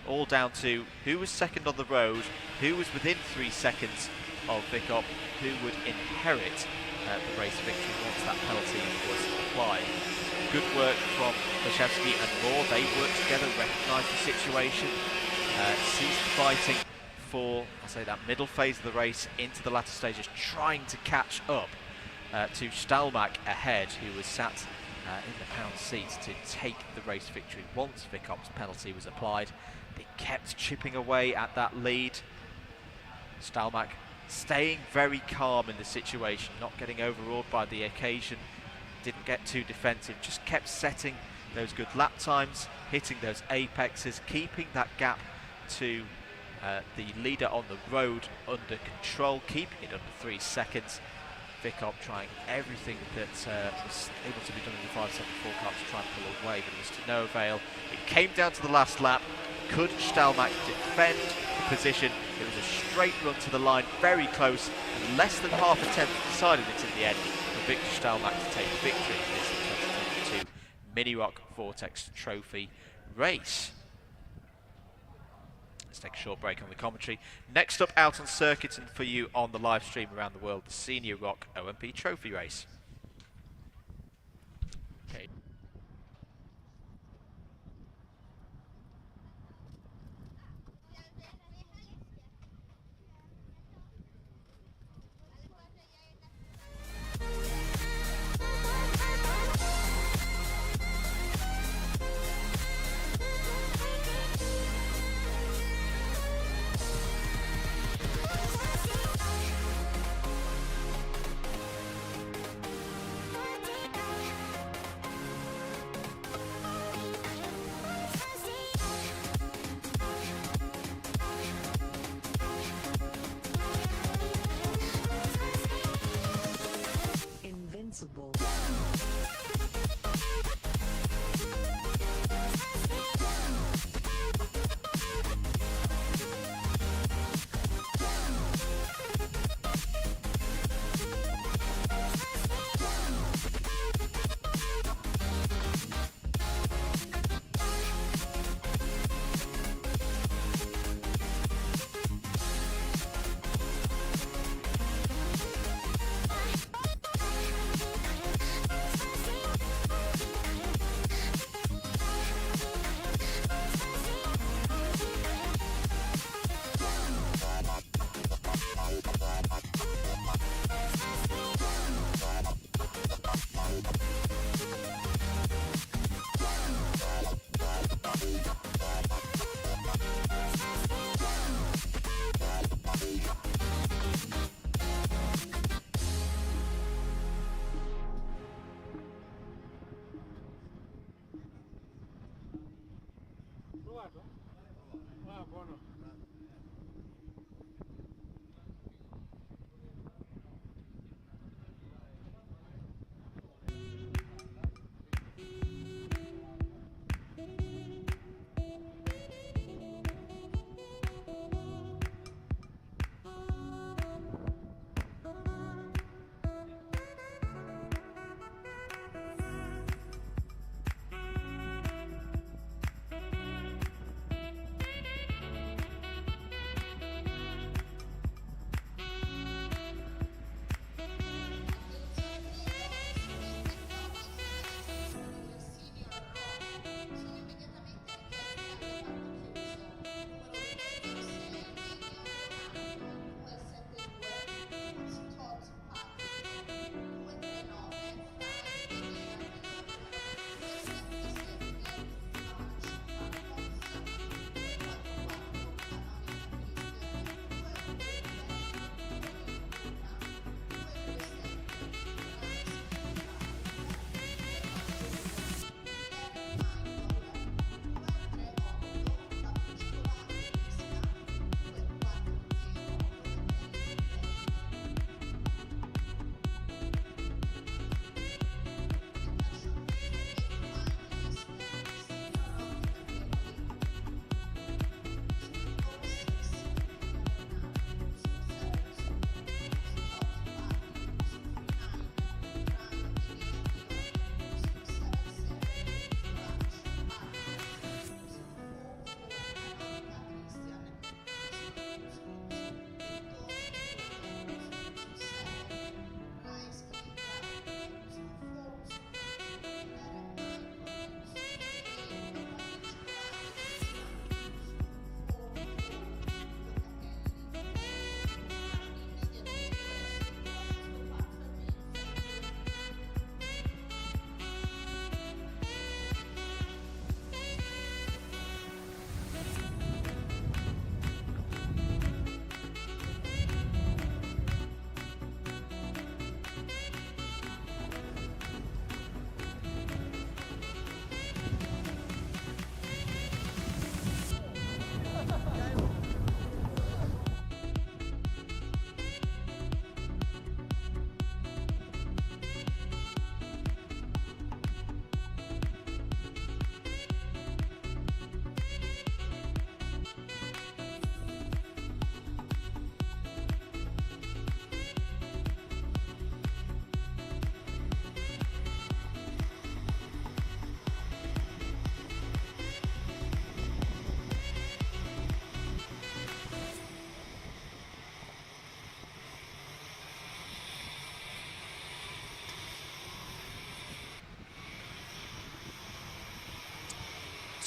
all down to who was second on the road, who was within 3 seconds of Vikop, who would inherit the race victory once that penalty was applied. Good work from Blaszewski and Moore. They worked together, recognised the situation, ceased fighting for, I say, that middle phase of the race into the latter stages, trying to catch up to Stalmack ahead, who was sat in the pound seat to take the race victory once Vikop's penalty was applied. They kept chipping away at that lead. Stalmack staying very calm in the situation, not getting overawed by the occasion, didn't get too defensive, just kept setting those good lap times, hitting those apexes, keeping that gap to the leader on the road under control, keeping it under 3 seconds. Vikop trying everything that was able to be done in the 574 car to try and pull away, but it was to no avail. It came down to the last lap. Could Stalmack defend the position? It was a straight run to the line, very close, and less than half a tenth decided it in the end for Victor Stalmack to take the victory in this 2022 Mini ROK Vortex Trophy race. Let's take a short break on the commentary. Next up out on circuit and for you on the live stream around the world, the Senior ROK OMP Trophy race. Okay.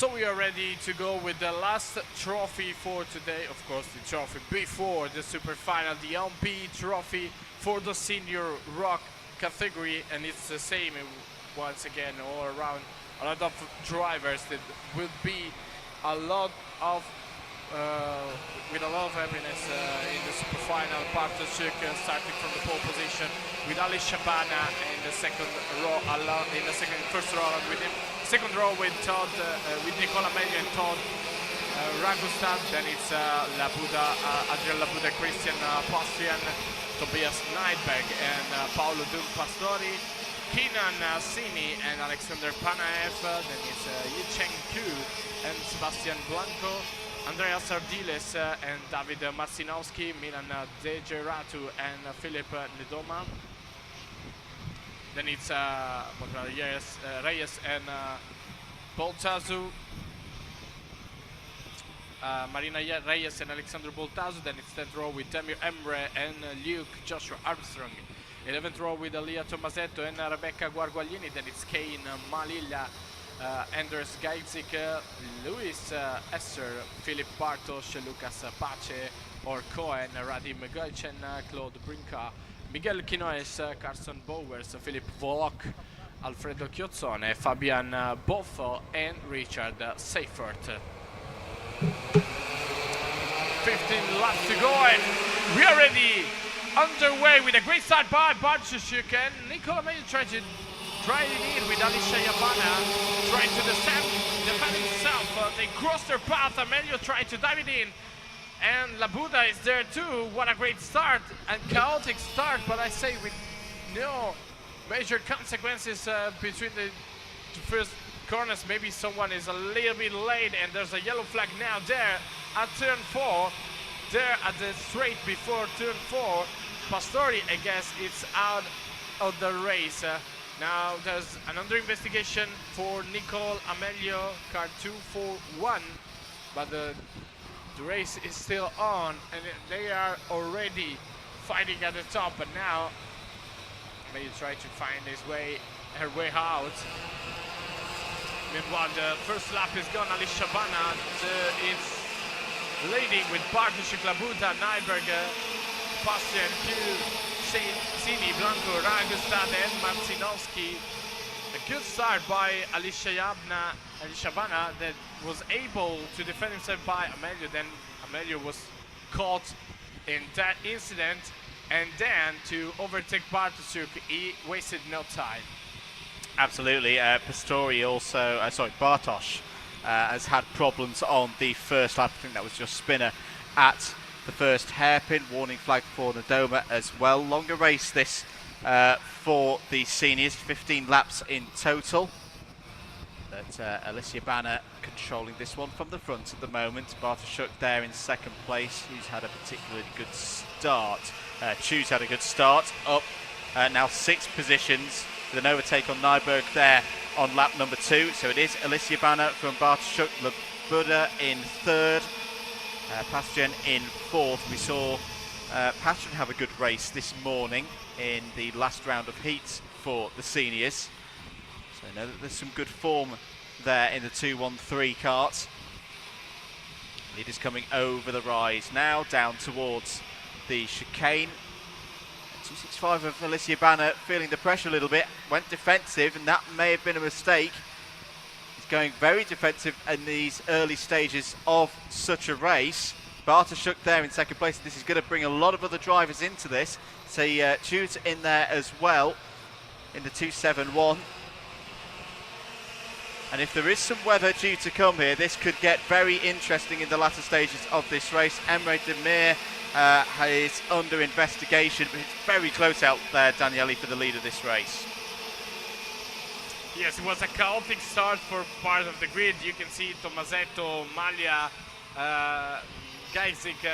So we are ready to go with the last trophy for today. Of course, the trophy before the Superfinal, the LP trophy for the senior ROK category, and it's the same once again all around. A lot of drivers that will be a lot of with a lot of happiness in the Superfinal. Bartoszek starting from the pole position with Ali Shabana in the second row, in the first row along with him. Second row with Todd, with Nicola Meglio and Todd Ragustad. Then it's Adrian Labuda, Christian Postrian, Tobias Neidberg and Paolo Dun Pastori, Keenan Sini and Alexander Panaev. Then it's Yi Cheng Ku and Sebastian Blanco, Andreas Ardiles and David Marcinowski, Milan De Geratu and Philip Nedoma. Then it's Reyes and Boltazu, Marina Reyes and Alexander Boltazu. Then it's 10th row with Tamir Emre and Luke Joshua Armstrong. 11th row with Alia Tomasetto and Rebecca Guarguaglini. Then it's Kane Malilla, Anders Gaitzik, Luis Esser, Philip Bartosz, Lucas Pace, or Cohen, Radim Gojchen, Claude Brinca, Miguel Quinoes, Carson Bowers, Philip Volok, Alfredo Chiozzone, Fabian Boffo and Richard Seifert. 15 laps to go and we are ready, underway with a great start by Bartoszek and Nicola Meglio trying in with Alicia Yabana, trying to defend himself They cross their path. Amelio tried to dive it in. And Labuda is there too. What a great start and chaotic start, but I say with no major consequences between the first corners. Maybe someone is a little bit late, and there's a yellow flag now there at turn 4. There at the straight before turn 4. Pastori, I guess, it's out of the race. Now there's an under investigation for Nicole Amelio, car 241, but the race is still on, and they are already fighting at the top. But now Amelio try to find her way out. Meanwhile, the first lap is gone. Alicia Bana is leading with Bartoszek, Labuda, Nyberg, Bastian, Sini, Blanco, Ragustad, and Marcinowski. A good start by Alicia Bana that was able to defend himself by Amelio. Then Amelio was caught in that incident, and then to overtake Bartoszek, he wasted no time. Absolutely. Pastori also, Bartosz has had problems on the first lap. I think that was just Spinner at the first hairpin. Warning flag for Nadoma as well. Longer race this for the seniors, 15 laps in total. But Alicia Bana controlling this one from the front at the moment. Bartoszek there in second place, who's had a particularly good start. Chu's had a good start, up now 6 positions with an overtake on Nyberg there on lap number 2. So it is Alicia Bana from Bartoszek, Labuda in 3rd, Pastian in 4th. We saw Pastian have a good race this morning in the last round of heats for the seniors. So I know that there's some good form there in the 213 kart. Leaders coming over the rise now, down towards the chicane. 265 of Alicia Bana feeling the pressure a little bit, went defensive, and that may have been a mistake. He's going very defensive in these early stages of such a race. Bartoszek there in second place. This is going to bring a lot of other drivers into this. So Chu's in there as well in the 271. And if there is some weather due to come here, this could get very interesting in the latter stages of this race. Emre Demir is under investigation, but it's very close out there, Daniele, for the lead of this race. Yes, it was a chaotic start for part of the grid. You can see Tomasetto, Maglia, Geisig,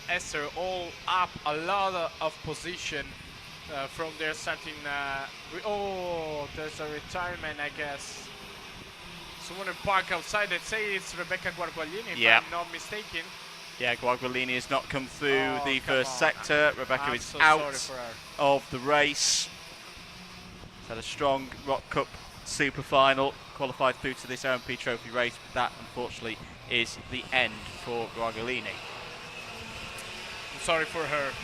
Esser all up a lot of position from their starting. Oh, there's a retirement, I guess. Someone in park outside. I'd say it's Rebecca Guarguaglini, if I'm not mistaken. Yeah, Guarguaglini has not come through the first sector. Rebecca is so out of the race. She's had a strong ROK Cup Superfinal, qualified through to this OMP Trophy race, but that unfortunately is the end for Guarguaglini. I'm sorry for her.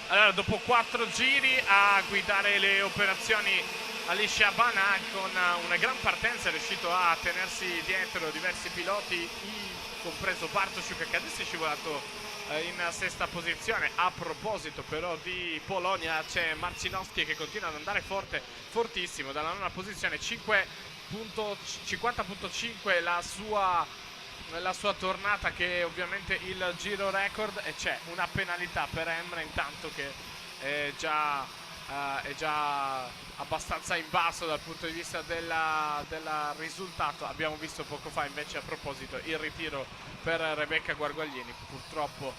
Allora, dopo 4 giri a guidare le operazioni, Alicia Bana con una gran partenza è riuscito a tenersi dietro diversi piloti, compreso Bartoszek, che adesso è scivolato in sesta posizione. A proposito però di Polonia, c'è Marcinowski che continua ad andare forte, fortissimo, dalla nona posizione, 50.5 la sua tornata, che è ovviamente il giro record, e c'è una penalità per Emre intanto che è già abbastanza in basso dal punto di vista del risultato. Abbiamo visto poco fa invece, a proposito, il ritiro per Rebecca Guarguaglini, purtroppo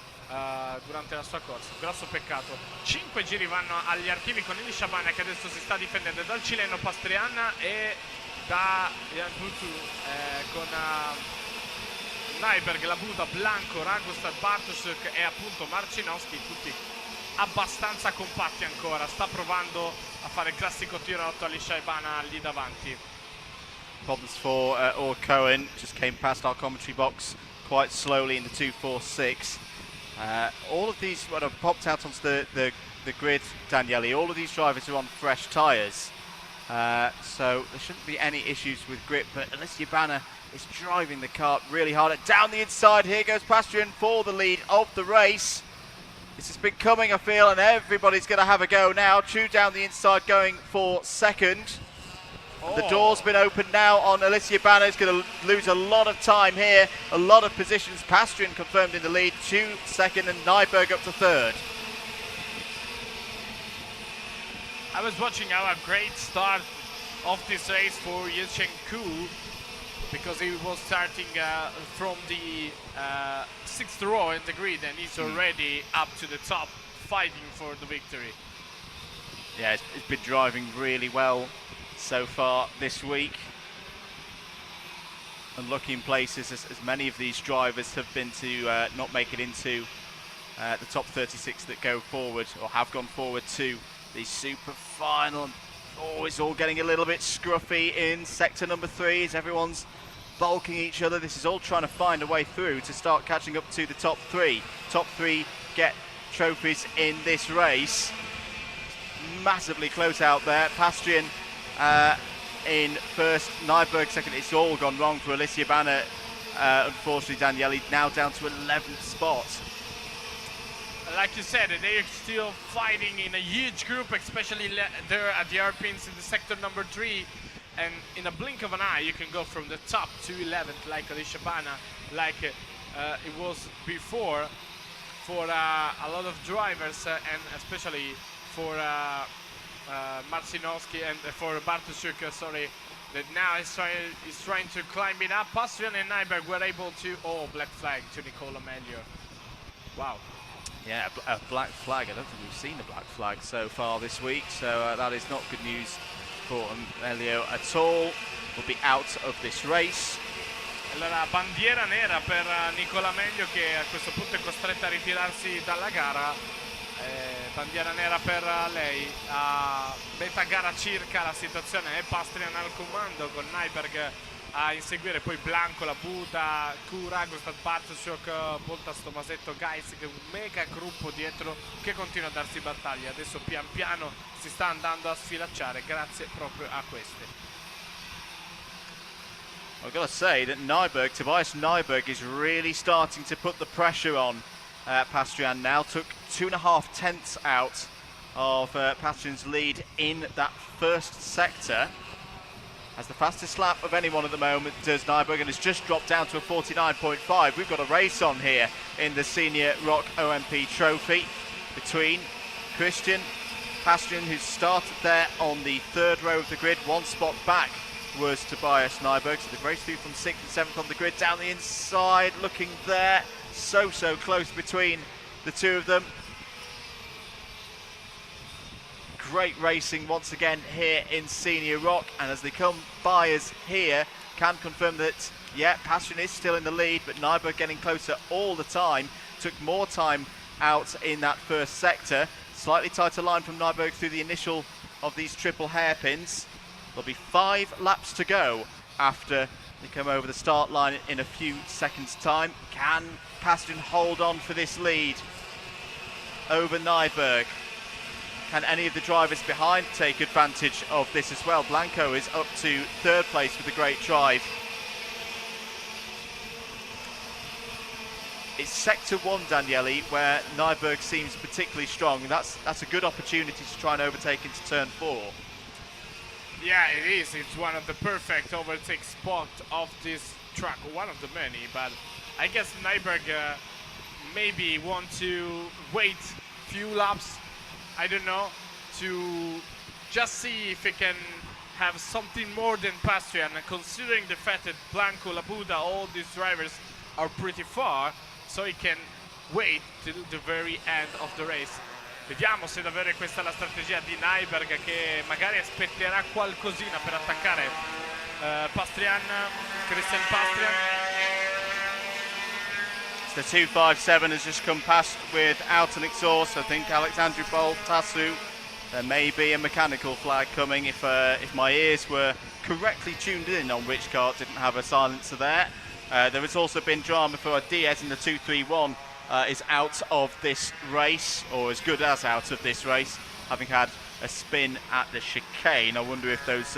durante la sua corsa. Grosso peccato. 5 giri vanno agli archivi con Alicia Bana, che adesso si sta difendendo dal cileno Pastriana e da Jan Butu, con Nyberg, Labuda, Blanco, Ragustad, Bartoszek e appunto Marcinowski, tutti abbastanza compatti ancora. Sta provando a fare il classico tirotto Alicia Bana lì davanti. Problems for Or Cohen, just came past our commentary box quite slowly in the 246. All of these have popped out onto the grid, Daniele. All of these drivers are on fresh tyres, so there shouldn't be any issues with grip, but Alicia Bana is driving the kart really hard. Down the inside, here goes Pastrian for the lead of the race. This has been coming, I feel, and everybody's going to have a go now. Chu down the inside going for second. The door's been opened now on Alicia Banner. Is going to lose a lot of time here, a lot of positions. Pastrian confirmed in the lead, 2 second, and Nyberg up to 3rd. I was watching our great start of this race for Yelchen Ku, because he was starting from the 6th row in the grid, and he's already up to the top, fighting for the victory. Yeah, it's been driving really well so far this week. Unlucky in places, as many of these drivers have been to not make it into the top 36 that go forward, or have gone forward to the super final. Oh, it's all getting a little bit scruffy in sector number 3 as everyone's bulking each other. This is all trying to find a way through to start catching up to the top 3. Top 3 get trophies in this race. Massively close out there. Pastrian in first, Nyberg second. It's all gone wrong for Alicia Banner. Unfortunately, Daniele now down to 11th spot. Like you said, they're still fighting in a huge group, especially there at the Alpines in the sector number 3. And in a blink of an eye, you can go from the top to 11th, like Alicia Banner, like it was before, for a lot of drivers, and especially for Marcinowski and for Bartoszuk, sorry, that now is trying to climb it up. Pastrian and Nyberg were able to, black flag to Nicola Meglio. Wow. Yeah, a black flag. I don't think we've seen a black flag so far this week, so that is not good news for Meglio at all. Will be out of this race. Allora, bandiera nera per Nicola Meglio, che a questo punto è costretta a ritirarsi dalla gara. Bandiera nera per lei. A metà gara circa la situazione è Pastrian al comando, con Nyberg a inseguire poi Blanco, la Buda, Cura, Gustav Bartoszuk, Boltas, Tomasetto, Gais, che è un mega gruppo dietro che continua a darsi battaglia. Adesso pian piano si sta andando a sfilacciare grazie proprio a queste. I've got to say that Tobias Nyberg is really starting to put the pressure on Pastrian now. Took 2.5 tenths out of Pastrian's lead in that first sector. Has the fastest lap of anyone at the moment, does Nyberg, and has just dropped down to a 49.5. We've got a race on here in the Senior ROK OMP Trophy between Christian Pastrian, who started there on the 3rd row of the grid. 1 spot back was Tobias Nyberg, so they've raced through from 6th and 7th on the grid. Down the inside, looking there, so close between the two of them. Great racing once again here in Senior ROK, and as they come by us here, can confirm that, yeah, Pastrian is still in the lead, but Nyberg getting closer all the time. Took more time out in that first sector. Slightly tighter line from Nyberg through the initial of these triple hairpins. There'll be 5 laps to go after they come over the start line in a few seconds' time. Can Pastrian hold on for this lead over Nyberg? Can any of the drivers behind take advantage of this as well? Blanco is up to 3rd place with a great drive. It's sector 1, Daniele, where Nyberg seems particularly strong. That's a good opportunity to try and overtake into turn 4. Yeah, it is. It's one of the perfect overtake spots of this track. One of the many, but I guess Nyberg maybe want to wait few laps, I don't know, to just see if he can have something more than Pastrian, considering the fact that Blanco, Labuda, all these drivers are pretty far, so he can wait till the very end of the race. Vediamo se davvero questa è la strategia di Nyberg, che magari aspetterà qualcosina per attaccare Christian Pastrian. The 257 has just come past without an exhaust. I think Alexandru Boltasu, there may be a mechanical flag coming if my ears were correctly tuned in on which car didn't have a silencer there. There has also been drama for Diaz in the 231 is out of this race, or as good as out of this race, having had a spin at the chicane. I wonder if those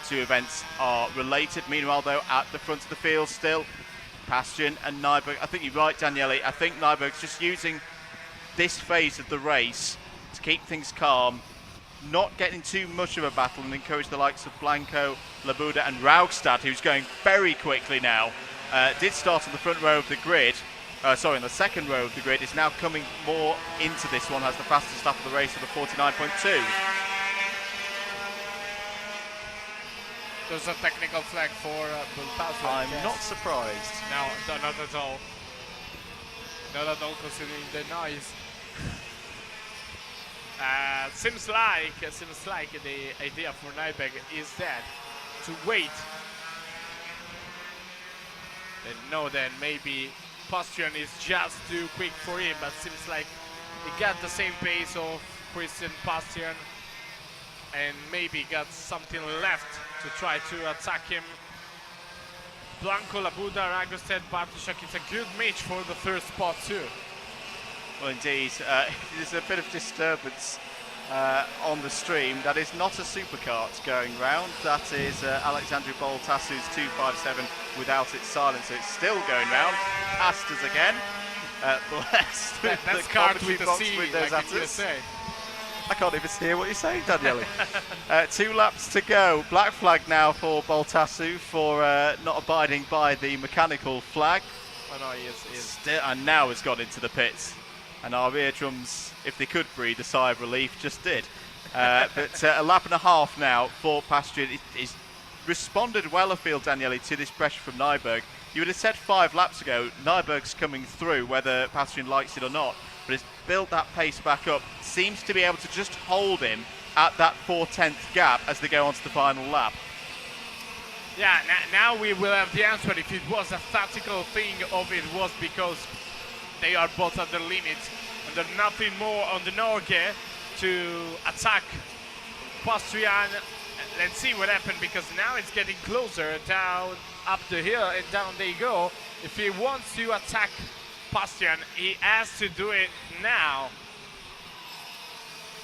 2 events are related. Meanwhile, though, at the front of the field still, Pastrian and Nyberg. I think you're right, Daniele. I think Nyberg's just using this phase of the race to keep things calm, not getting too much of a battle and encourage the likes of Blanco, Labuda and Raugstad, who's going very quickly now. Did start on the front row of the grid, on the second row of the grid, is now coming more into this one, has the fastest lap of the race with a 49.2. There's a technical flag for Bultazo. I'm not surprised. No, not at all. Not at all, considering the noise. Seems like the idea for Nyberg is that to wait. And know that maybe Pastrian is just too quick for him, but seems like he got the same pace of Christian Pastrian and maybe got something left to try to attack him. Blanco, Labuda, Ragosted, Bartoszek, it's a good match for the third spot too. Well, indeed, there's a bit of disturbance on the stream. That is not a supercart going round. That is Alexandru Boltasu's 257 without its silencer. It's still going round. Past us again. Blessed. That's cart with the C, like you say. I can't even hear what you're saying, Daniele. 2 laps to go. Black flag now for Boltasu for not abiding by the mechanical flag. Oh no, he is. And now has got into the pits. And our eardrums, if they could breathe a sigh of relief, just did. But a lap and a half now for Pastrian. He's responded well afield, Daniele, to this pressure from Nyberg. You would have said 5 laps ago, Nyberg's coming through, whether Pastrian likes it or not. But it's built that pace back up. Seems to be able to just hold him at that 4/10 gap as they go on to the final lap. Yeah, now we will have the answer. If it was a tactical thing of it was because they are both at the limit and there's nothing more on the Norge to attack Pastrian. Let's see what happened, because now it's getting closer down up the hill and down they go. If he wants to attack Pastrian, he has to do it now.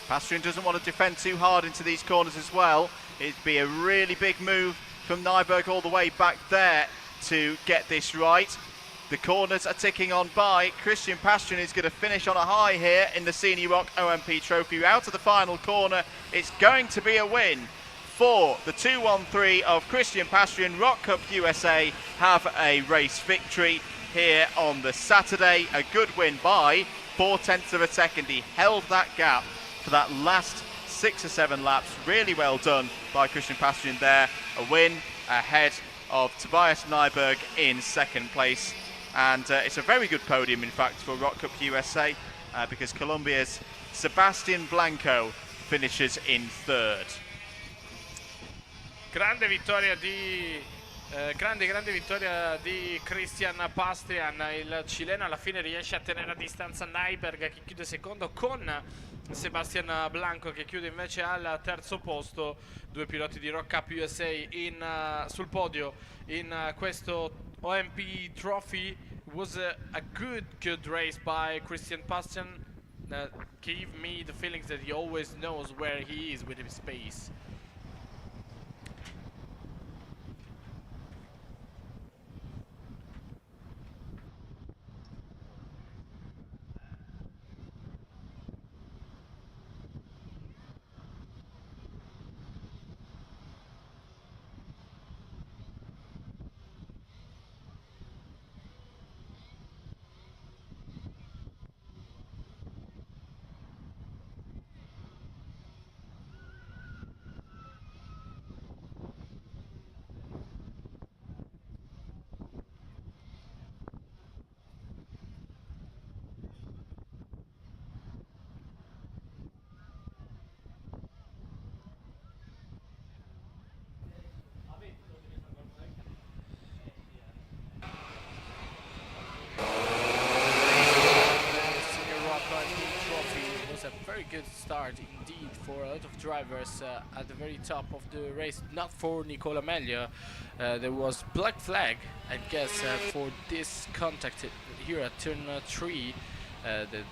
Pastrian doesn't want to defend too hard into these corners as well. It'd be a really big move from Nyberg all the way back there to get this right. The corners are ticking on by. Christian Pastrian is going to finish on a high here in the Senior ROK OMP Trophy. Out of the final corner, it's going to be a win for the 2-1-3 of Christian Pastrian. ROK Cup USA have a race victory here on the Saturday. A good win by 4/10 of a second. He held that gap for that last 6 or 7 laps. Really well done by Christian Pastrian there. A win ahead of Tobias Nyberg in second place. And it's a very good podium, in fact, for ROK Cup USA because Colombia's Sebastian Blanco finishes in third. Grande vittoria di grande vittoria di Christian Pastrian. Il cileno alla fine riesce a tenere a distanza Nyberg, che chiude secondo, con Sebastian Blanco che chiude invece al terzo posto. 2 piloti di ROK Cup USA sul podio in questo OMP Trophy. It was a good race by Christian Pastrian. Gave me the feelings that he always knows where he is with his pace. Good start indeed for a lot of drivers at the very top of the race. Not for Nicola Meglio. There was black flag, I guess, for this contact here at turn 3. That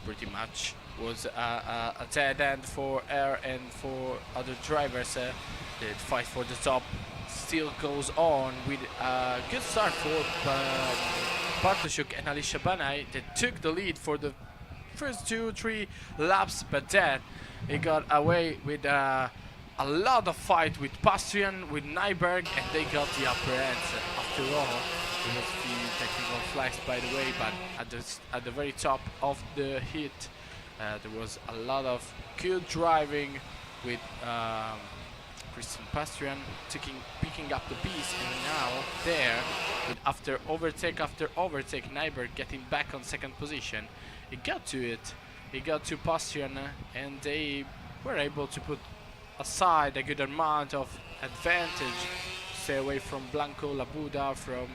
pretty much was a dead end for Air and for other drivers. The fight for the top still goes on with a good start for Bartoszek and Ali Shabanai that took the lead for the first 2-3 laps, but then he got away with a lot of fight with Pastrian, with Nyberg, and they got the upper end. After all, there was a few technical flags, by the way, but at the very top of the heat, there was a lot of good driving with Christian Pastrian picking up the pace, and now there, with after overtake, Nyberg getting back on second position, he got to it. He got to Pastrian, and they were able to put aside a good amount of advantage, stay away from Blanco, Labuda, from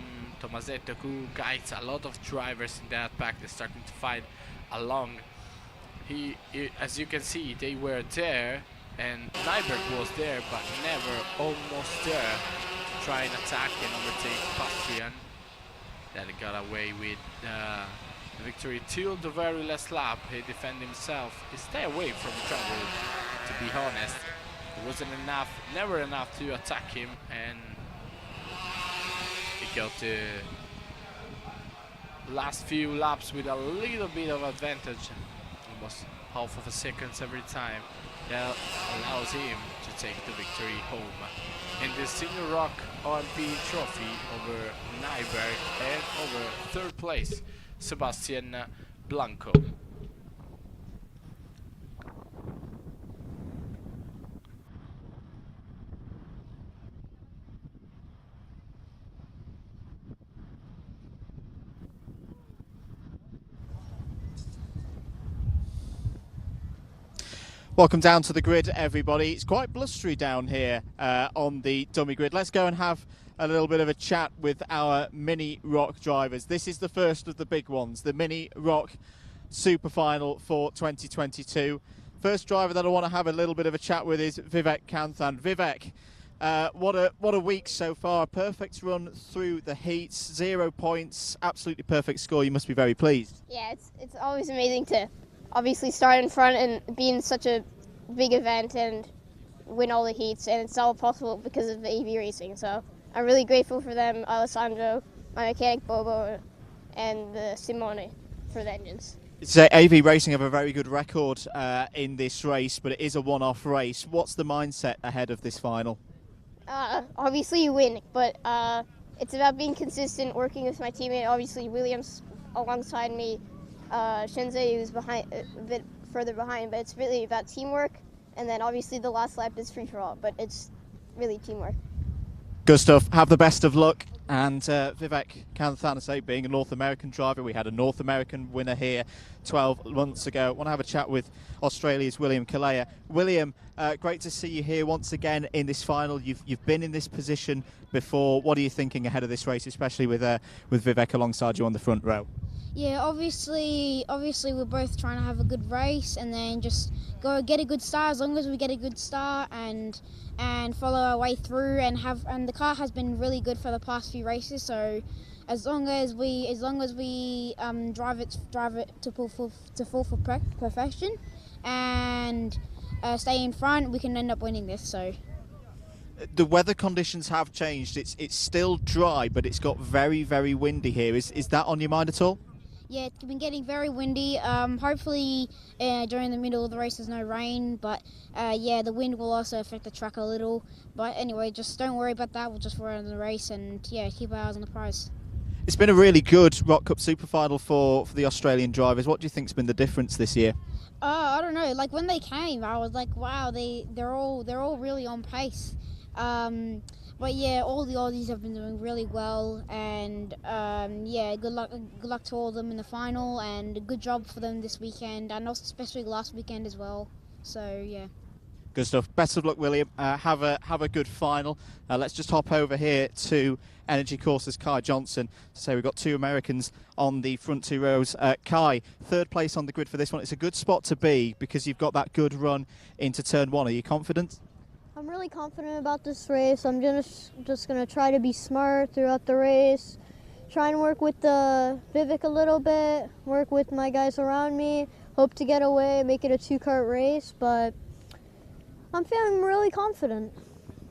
Tomasetto, who guides a lot of drivers in that pack. They're starting to fight along. As you can see, they were there, and Nyberg was there, but never almost there to try and attack and overtake Pastrian. Then he got away with the victory till the very last lap. He defended himself. He stayed away from trouble, to be honest. It wasn't enough, never enough to attack him, and he got the last few laps with a little bit of advantage, almost half of a second every time. That allows him to take the victory home in the Senior ROK OMP trophy over Nyberg, and over third place Sebastian Blanco. Welcome down to the grid, everybody. It's quite blustery down here on the dummy grid. Let's go and have a little bit of a chat with our Mini ROK drivers. This is the first of the big ones, the Mini ROK Superfinal for 2022. First driver that I want to have a little bit of a chat with is Vivek Kanthan. Vivek, what a week so far. Perfect run through the heats, 0 points, absolutely perfect score. You must be very pleased. Yeah, it's always amazing to obviously start in front and be in such a big event and win all the heats, and it's all possible because of the AV racing. So I'm really grateful for them, Alessandro, my mechanic Bobo, and Simone for the engines. So AV Racing have a very good record in this race, but it is a one-off race. What's the mindset ahead of this final? Obviously you win, but it's about being consistent, working with my teammate, obviously Williams alongside me, Shinzei, who's behind, a bit further behind, but it's really about teamwork. And then obviously the last lap is free for all, but it's really teamwork. Good stuff. Have the best of luck. And Vivek Kanthan, being a North American driver, we had a North American winner here 12 months ago. I want to have a chat with Australia's William Kalea. William, great to see you here once again in this final. You've been in this position before. What are you thinking ahead of this race, especially with Vivek alongside you on the front row? Yeah, obviously we're both trying to have a good race and then just go get a good start. As long as we get a good start and follow our way through, and the car has been really good for the past few races. So as long as we drive it to full perfection and stay in front, we can end up winning this. So the weather conditions have changed. It's still dry, but it's got very, very windy here. Is that on your mind at all? Yeah, it's been getting very windy. Hopefully during the middle of the race there's no rain, but yeah, the wind will also affect the track a little. But anyway, just don't worry about that. We'll just run on the race and yeah, keep our eyes on the prize. It's been a really good ROK Cup Superfinal for the Australian drivers. What do you think's been the difference this year? I don't know. Like when they came, I was like, wow, they're all really on pace. But yeah, all the Aussies have been doing really well, and yeah, good luck to all of them in the final, and a good job for them this weekend, and also especially last weekend as well. So yeah. Good stuff. Best of luck, William. Have a good final. Let's just hop over here to Energy Courses Kai Johnson. So we've got two Americans on the front two rows. Kai, third place on the grid for this one. It's a good spot to be because you've got that good run into turn one. Are you confident? I'm really confident about this race. I'm just gonna try to be smart throughout the race, try and work with Vivek a little bit, work with my guys around me, hope to get away, make it a two-kart race, but I'm feeling really confident.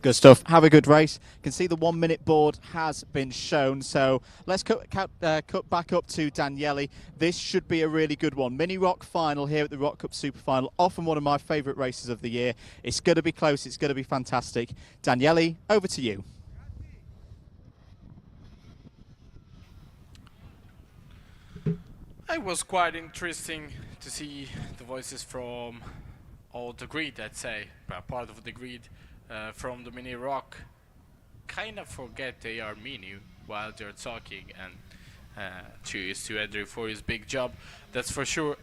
Good stuff. Have a good race. You can see the 1 minute board has been shown. So let's cut back up to Daniele. This should be a really good one. Mini ROK final here at the ROK Cup Superfinal. Often one of my favourite races of the year. It's going to be close. It's going to be fantastic. Daniele, over to you. It was quite interesting to see the voices from all the grid, I'd say, part of the grid. From the mini ROK, kind of forget they are mini while they're talking, and cheers to Andrew for his big job, that's for sure.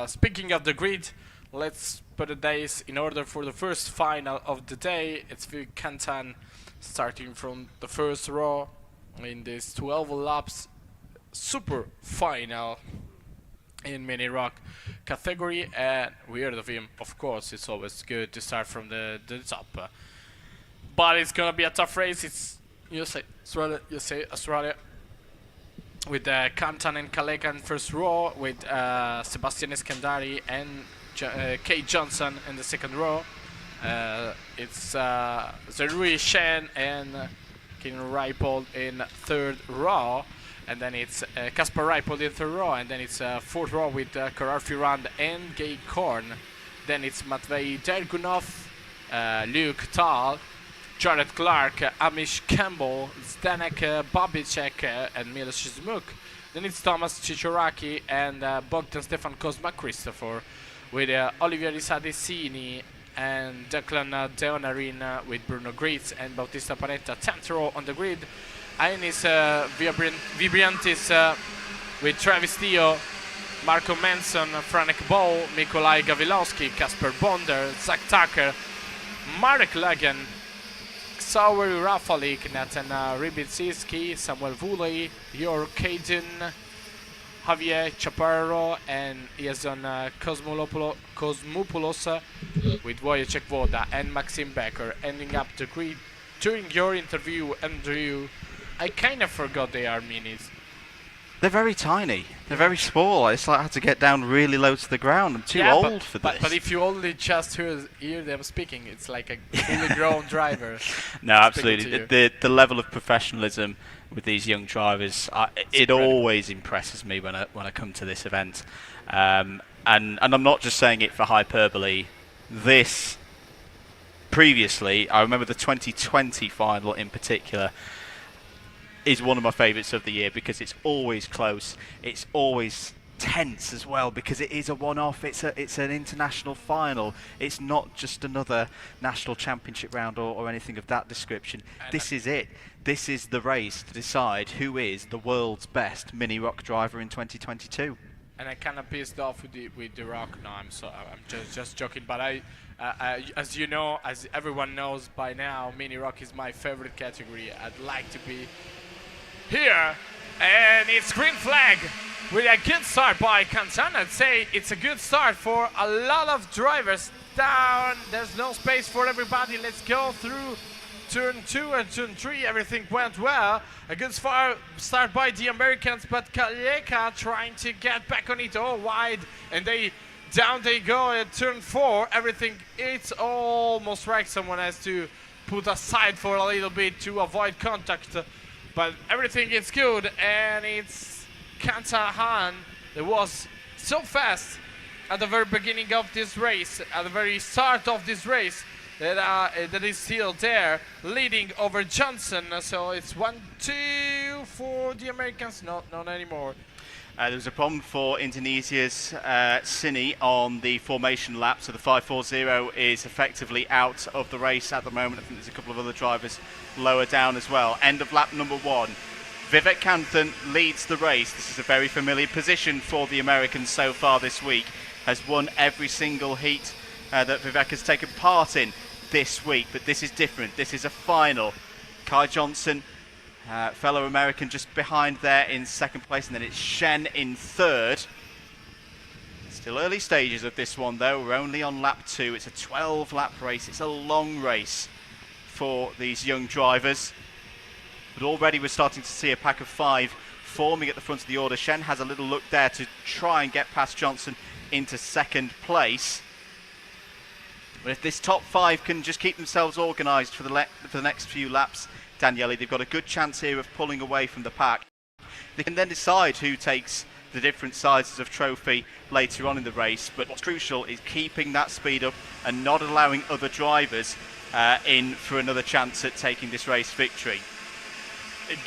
Speaking of the grid, let's put the days in order for the first final of the day. It's Kantan starting from the first row in this 12 laps super final in mini ROK category, and we heard of him. Of course, it's always good to start from the top. But it's gonna be a tough race. It's USA, Australia, with Kantan and Kaleka in first row, with Sebastian Eskandari and Kate Johnson in the second row. It's Zerui Shen and Ken Reipold in third row, and then it's Kasper Reipold in third row, and then it's fourth row with Karar Firand and Gay Korn. Then it's Matvei Dergunov, Luke Tal, Jared Clark, Amish Campbell, Zdenek Babicek, and Milos Shizmuk. Then it's Thomas Chichoraki and Bogdan Stefan Kozma Christopher, with Olivier Isadesini and Declan Deonarin with Bruno Gritz and Bautista Panetta 10th row on the grid. Ionis Vibriantis with Travis Tio, Marco Manson, Franek Bow, Mikolaj Gavilowski, Kasper Bonder, Zach Tucker, Marek Lagan, Sauer Rafalik, Nathan Rybicki, Samuel Vuley, Yor Kaden, Javier Chaparro, and Iazon Kosmopoulos with Wojciech Woda and Maxim Becker. Ending up the grid. During your interview, Andrew, I kind of forgot they are minis. They're very tiny. They're very small. It's like I had to get down really low to the ground. I'm too old for this. But if you only just hear them speaking, it's like a fully grown driver. No, absolutely. The level of professionalism with these young drivers, it always impresses me when I come to this event. And I'm not just saying it for hyperbole. This, previously, I remember the 2020 final in particular, is one of my favourites of the year because it's always close. It's always tense as well because it is a one-off. It's an international final. It's not just another national championship round or anything of that description. This is it. This is the race to decide who is the world's best mini ROK driver in 2022. And I kind of pissed off with the ROK. No, I'm just joking. But as you know, as everyone knows by now, mini ROK is my favorite category. I'd like to be here, and it's green flag with a good start by Kantan. I'd say it's a good start for a lot of drivers. Down, there's no space for everybody. Let's go through turn 2 and turn 3. Everything went well. A good start by the Americans, but Kaleka trying to get back on it all wide, and down they go at turn 4. Everything, it's almost right. Someone has to put aside for a little bit to avoid contact. But everything is good, and it's Kantan that was so fast at the very beginning of this race, at the very start of this race, that is still there, leading over Johnson. So it's 1-2 for the Americans. Not anymore. There was a problem for Indonesia's Sini on the formation lap, so the 540 is effectively out of the race at the moment. I think there's a couple of other drivers lower down as well. End of lap number 1. Vivek Kantan leads the race. This is a very familiar position for the Americans so far this week. Has won every single heat that Vivek has taken part in this week, but this is different. This is a final. Kai Johnson, fellow American, just behind there in second place, and then it's Shen in third. Still early stages of this one though. We're only on lap 2. It's a 12 lap race. It's a long race for these young drivers, but already we're starting to see a pack of 5 forming at the front of the order. Shen has a little look there to try and get past Johnson into second place. But if this top 5 can just keep themselves organised for the next few laps, Daniele, they've got a good chance here of pulling away from the pack. They can then decide who takes the different sizes of trophy later on in the race, but what's crucial is keeping that speed up and not allowing other drivers in for another chance at taking this race victory.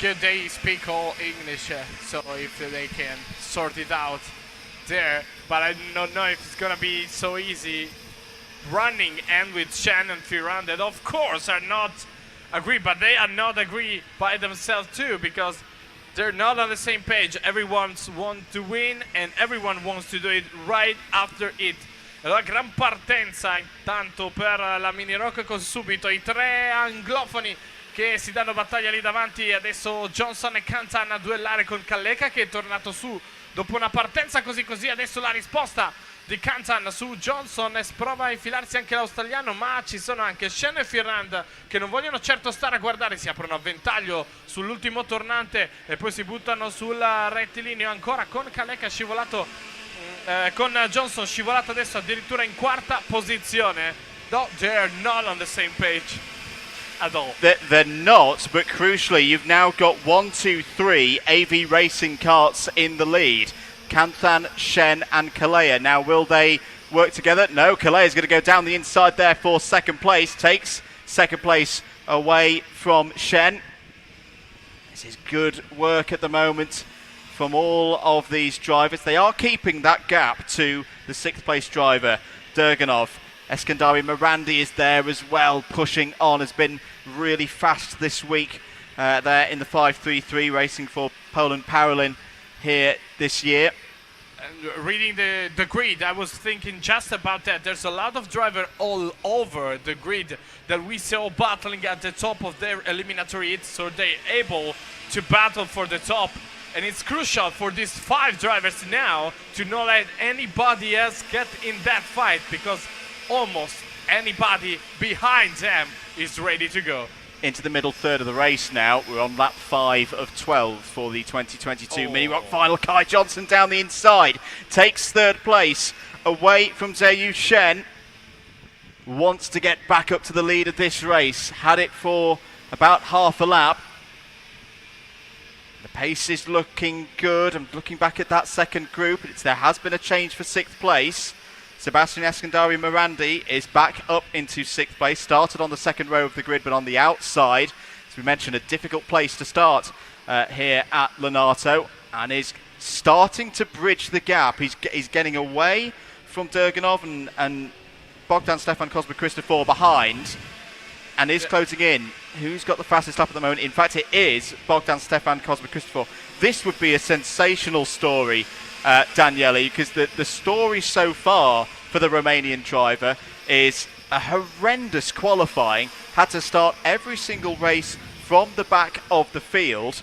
Good, they speak all English, so if they can sort it out there, but I don't know if it's gonna be so easy running and with Shen and Ferrand that of course are not agree, but they are not agree by themselves too, because they're not on the same page. Everyone wants to win and everyone wants to do it right after it. La gran partenza intanto per la Mini ROK, con subito i 3 anglofoni che si danno battaglia lì davanti. Adesso Johnson e Kantan a duellare con Kaleka, che è tornato su dopo una partenza così. Adesso la risposta di Kantan su Johnson, e prova a infilarsi anche l'australiano, ma ci sono anche Shen e Ferrand che non vogliono certo stare a guardare, si aprono a ventaglio sull'ultimo tornante e poi si buttano sul rettilineo ancora con Kaleka scivolato, con Johnson scivolato adesso addirittura in quarta posizione. No, they're not on the same page at all. They're not, but crucially you've now got 1, 2, 3 AV Racing karts in the lead. Kanthan, Shen and Kalea. Now will they work together? No, Kalea's going to go down the inside there for second place. Takes second place away from Shen. This is good work at the moment from all of these drivers. They are keeping that gap to the 6th place driver, Durganov. Eskandari Morandi is there as well, pushing on, has been really fast this week there in the 533, racing for Poland Paralin here this year. Reading the grid, I was thinking just about that. There's a lot of drivers all over the grid that we saw battling at the top of their eliminatory hits, so they're able to battle for the top. And it's crucial for these 5 drivers now to not let anybody else get in that fight, because almost anybody behind them is ready to go. Into the middle third of the race now. We're on lap 5 of 12 for the 2022 Mini ROK final. Kai Johnson down the inside takes 3rd place away from Zheyu Shen. Wants to get back up to the lead of this race. Had it for about half a lap. The pace is looking good. I'm looking back at that second group. There has been a change for 6th place. Sebastian Eskandari Morandi is back up into 6th place. Started on the second row of the grid, but on the outside. As we mentioned, a difficult place to start here at Lonato, and is starting to bridge the gap. He's getting away from Durganov and Bogdan Stefan Kozma Christofor behind, and is closing in. Who's got the fastest lap at the moment? In fact, it is Bogdan Stefan Kozma Christofor. This would be a sensational story, Daniele, because the story so far for the Romanian driver is a horrendous qualifying. Had to start every single race from the back of the field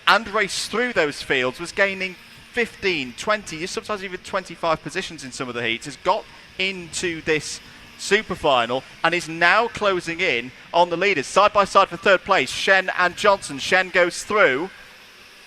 and race through those fields. Was gaining 15, 20, sometimes even 25 positions in some of the heats. Has got into this Superfinal and is now closing in on the leaders. Side by side for 3rd place, Shen and Johnson. Shen goes through,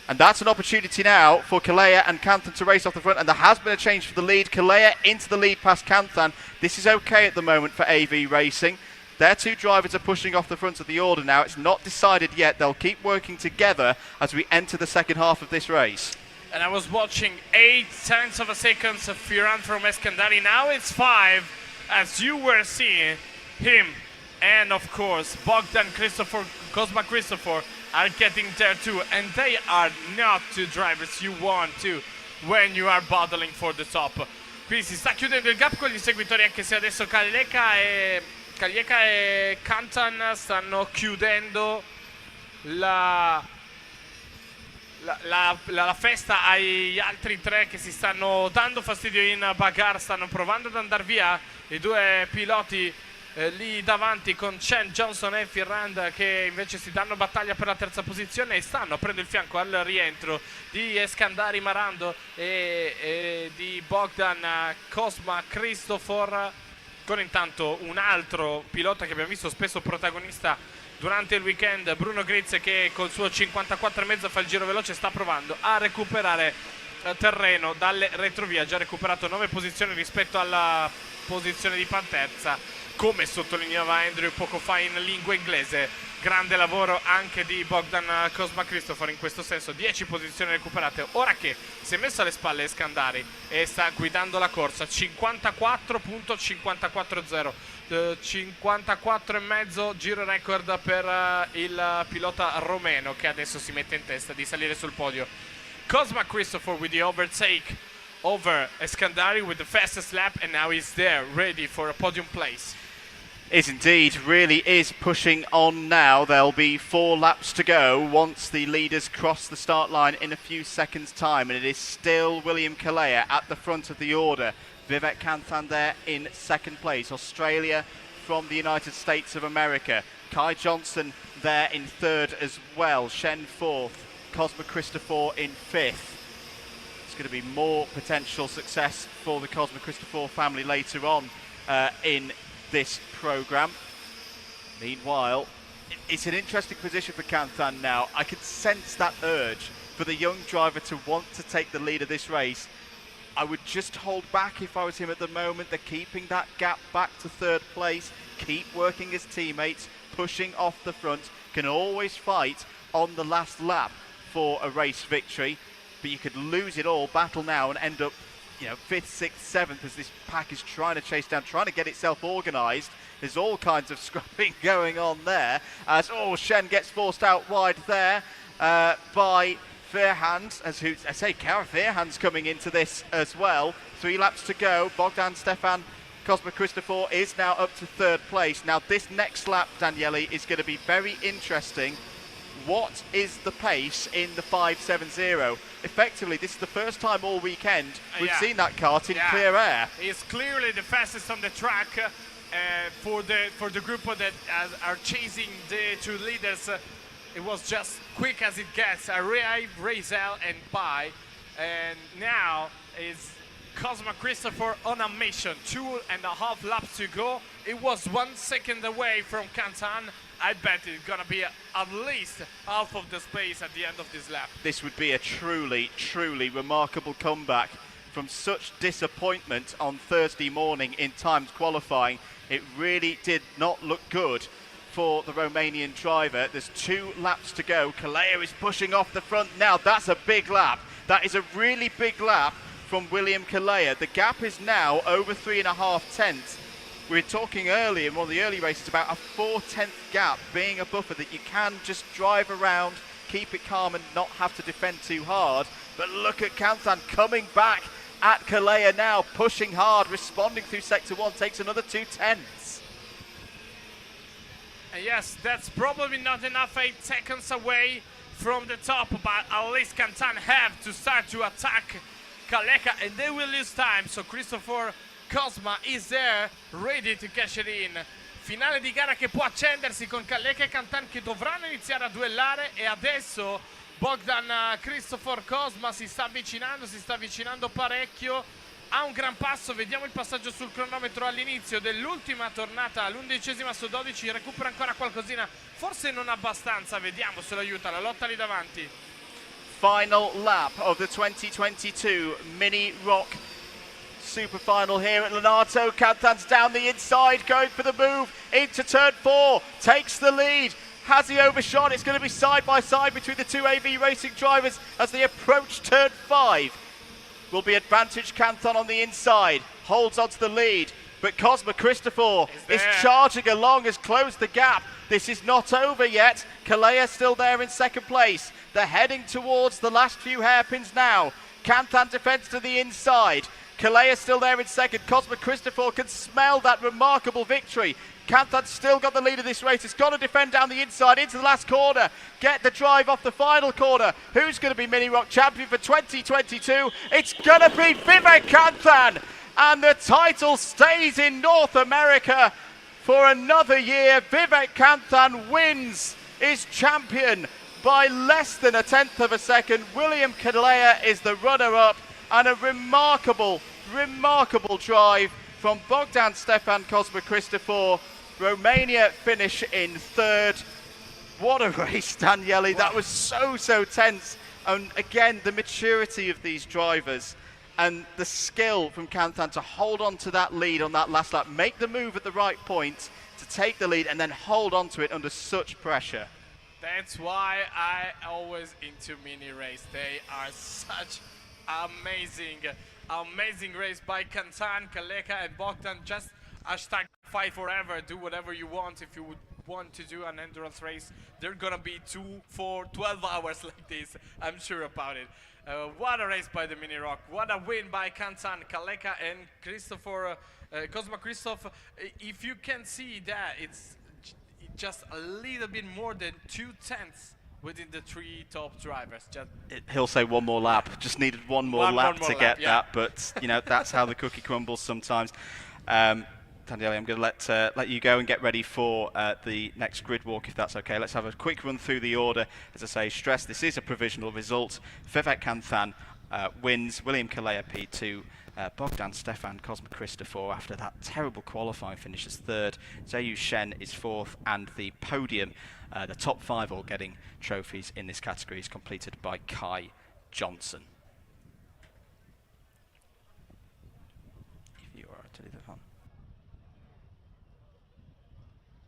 and that's an opportunity now for Kalea and Kanthan to race off the front, and there has been a change for the lead. Kalea into the lead past Kanthan. This is okay at the moment for AV Racing. Their 2 drivers are pushing off the front of the order now. It's not decided yet. They'll keep working together as we enter the second half of this race. And I was watching 8/10 of a second of Ferrand from Eskandari. Now it's 5, as you were seeing him, and of course Bogdan Christofor, Kozma Christofor are getting there too, and they are not 2 drivers you want to when you are battling for the top. Qui si sta chiudendo il gap con gli inseguitori, anche se adesso Kaleka e Kantan stanno chiudendo la festa agli altri 3 che si stanno dando fastidio in bagarre. Stanno provando ad andare via i 2 piloti lì davanti, con Shen, Johnson e Ferrand che invece si danno battaglia per la 3ª posizione, e stanno aprendo il fianco al rientro di Eskandari Marando e di Bogdan Kozma Christofor, con intanto un altro pilota che abbiamo visto spesso protagonista durante il weekend, Bruno Grizze, che col suo 54,5 fa il giro veloce, sta provando a recuperare terreno dalle retrovie. Ha già recuperato 9 posizioni rispetto alla posizione di partenza, come sottolineava Andrew poco fa in lingua inglese. Grande lavoro anche di Bogdan Cosma Christopher in questo senso, 10 posizioni recuperate. Ora che si è messo alle spalle Eskandari e sta guidando la corsa, 54.540, 54,5 giro record per il pilota romeno, che adesso si mette in testa di salire sul podio. Cosma Christopher with the overtake over Eskandari with the fastest lap, and now he's there ready for a podium place. Is indeed, really is pushing on now. There'll be 4 laps to go once the leaders cross the start line in a few seconds' time, and it is still William Kalea at the front of the order. Vivek Kanthan there in second place. Australia from the United States of America. Kai Johnson there in third as well. Shen fourth. Cosma Christopher in fifth. It's going to be more potential success for the Cosma Christopher family later on in this programme. Meanwhile, it's an interesting position for Kanthan now. I can sense that urge for the young driver to want to take the lead of this race. I would just hold back if I was him at the moment. They're keeping that gap back to third place. Keep working his teammates, pushing off the front. Can always fight on the last lap for a race victory, but you could lose it all, battle now, and end up 5th, 6th, 7th as this pack is trying to chase down, trying to get itself organised. There's all kinds of scrapping going on there as Shen gets forced out wide there by Fairhand, as I say, Cara Fairhand's coming into this as well. 3 laps to go. Bogdan Stefan Cosma Christopher is now up to third place. Now this next lap, Daniele, is going to be very interesting. What is the pace in the 5.70? Effectively, this is the first time all weekend we've seen that kart in clear air. It's clearly the fastest on the track for the group that are chasing the 2 leaders. It was just quick as it gets. Arrive, Razel and Pai. And now is Cosma Christopher on a mission. 2.5 laps to go. It was 1 second away from Kanthan. I bet it's gonna be at least half of the space at the end of this lap. This would be a truly, truly remarkable comeback from such disappointment on Thursday morning in timed qualifying. It really did not look good for the Romanian driver. There's 2 laps to go. Kalea is pushing off the front now. That's a big lap. That is a really big lap from William Kalea. The gap is now over 3.5 tenths. We were talking earlier in one of the early races about a 4-tenth gap being a buffer that you can just drive around, keep it calm and not have to defend too hard. But look at Kanthan coming back at Kalea now, pushing hard, responding through sector 1, takes another 2 tenths. Yes, that's probably not enough, 8 seconds away from the top, but at least Kanthan have to start to attack Kaleka and they will lose time, so Christopher Cosma is there, ready to cash it in. Finale di gara che può accendersi con Kaleka e Kanthan che dovranno iniziare a duellare, e adesso Bogdan Christopher Cosma si sta avvicinando parecchio. Ha un gran passo, vediamo il passaggio sul cronometro all'inizio dell'ultima tornata, all'11ª su 12, recupera ancora qualcosina, forse non abbastanza, vediamo se lo aiuta, la lotta lì davanti. Final lap of the 2022 Mini ROK Superfinal here at Lonato. Kanthan's down the inside, going for the move into turn 4, takes the lead. Has he overshot? It's going to be side by side between the 2 AV Racing drivers as they approach turn 5. Will be advantage Kanthan on the inside, holds onto the lead, but Cosma Christopher is charging along, has closed the gap. This is not over yet. Kalea still there in second place. They're heading towards the last few hairpins now. Kanthan defends to the inside. Kalea still there in second. Cosma Christopher can smell that remarkable victory. Kanthan's still got the lead of this race. It's got to defend down the inside into the last corner. Get the drive off the final corner. Who's going to be Mini ROK champion for 2022? It's going to be Vivek Kanthan. And the title stays in North America for another year. Vivek Kanthan wins, is champion by less than 1/10 of a second. William Kalea is the runner-up, and a remarkable drive from Bogdan Stefan Cosma Christopher. Romania finish in third. What a race, Daniele. That was so tense. And again, the maturity of these drivers. and the skill from Kanthan to hold on to that lead on that last lap, make the move at the right point to take the lead and then hold on to it under such pressure. That's why I always into mini race. They are such amazing race by Kanthan, Kaleka and Bogdan. Just hashtag fight forever, do whatever you want. If you would want to do an endurance race, they're gonna be 2 for 12 hours like this, I'm sure about it. What a race by the Mini ROK, what a win by Kanthan, Kaleka and Christopher, Cosma Christoph. If you can see that, it's just a little bit more than 2/10 within the 3 top drivers. He'll say one more lap, just needed one more lap to get that, but you know, that's how the cookie crumbles sometimes. Daniele, I'm going to let you go and get ready for the next grid walk, if that's okay. Let's have a quick run through the order. As I say, stress, this is a provisional result. Vivek Kanthan wins, William Kalea P2, Bogdan Stefan, Cosma Christopher after that terrible qualifying finish as 3rd, Zayu Shen is 4th, and the podium, the top 5 all getting trophies in this category, is completed by Kai Johnson. If you are to leave the fun.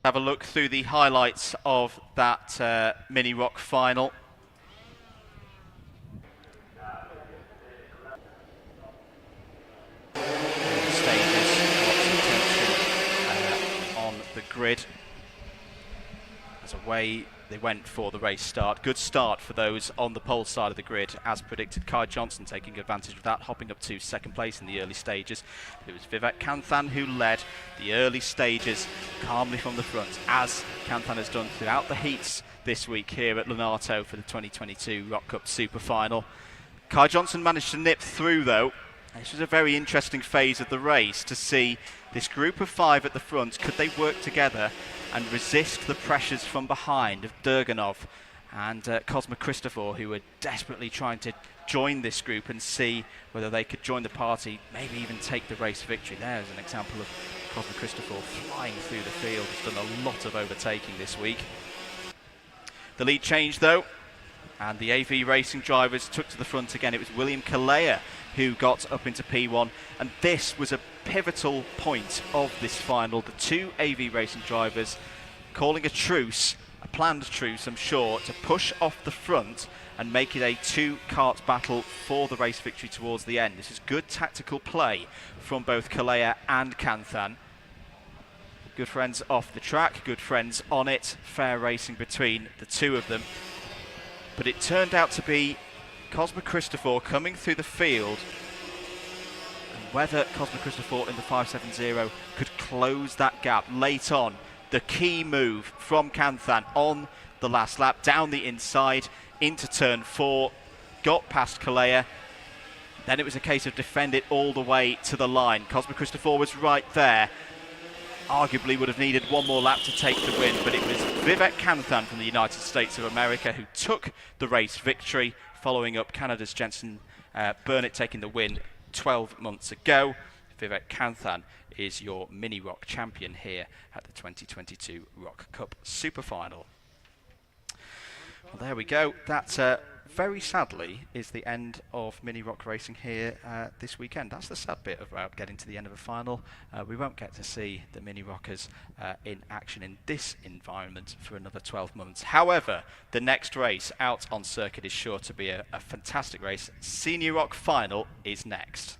Have a look through the highlights of that Mini ROK final. On the grid as away they went for the race start. Good start for those on the pole side of the grid, as predicted. Kai Johnson taking advantage of that, hopping up to 2nd place in the early stages. It was Vivek Kanthan who led the early stages calmly from the front, as Kanthan has done throughout the heats this week here at Lonato for the 2022 ROK Cup Super Final. Kai Johnson managed to nip through though. This was a very interesting phase of the race to see this group of 5 at the front. Could they work together and resist the pressures from behind of Durganov and Cosma Christopher, who were desperately trying to join this group and see whether they could join the party, maybe even take the race victory. There's an example of Cosma Christopher flying through the field. He's done a lot of overtaking this week. The lead changed though, and the AV Racing drivers took to the front again. It was William Kalea who got up into P1, and this was a pivotal point of this final. The 2 AV Racing drivers calling a truce, a planned truce I'm sure, to push off the front and make it a 2-kart battle for the race victory towards the end. This is good tactical play from both Kalea and Kanthan. Good friends off the track, good friends on it, fair racing between the 2 of them. But it turned out to be Cosma Christopher coming through the field, and whether Cosma Christopher in the 570 could close that gap late on. The key move from Kanthan on the last lap, down the inside into turn 4, got past Kalea. Then it was a case of defend it all the way to the line. Cosma Christopher was right there. Arguably would have needed one more lap to take the win, but it was Vivek Kanthan from the United States of America who took the race victory, following up Canada's Jensen Burnett taking the win 12 months ago. Vivek Kanthan is your Mini ROK champion here at the 2022 ROK Cup Super Final. Well, there we go. That very sadly is the end of Mini ROK racing here this weekend. That's the sad bit about getting to the end of a final. We won't get to see the Mini ROKers in action in this environment for another 12 months. However, the next race out on circuit is sure to be a fantastic race. Senior ROK Final is next.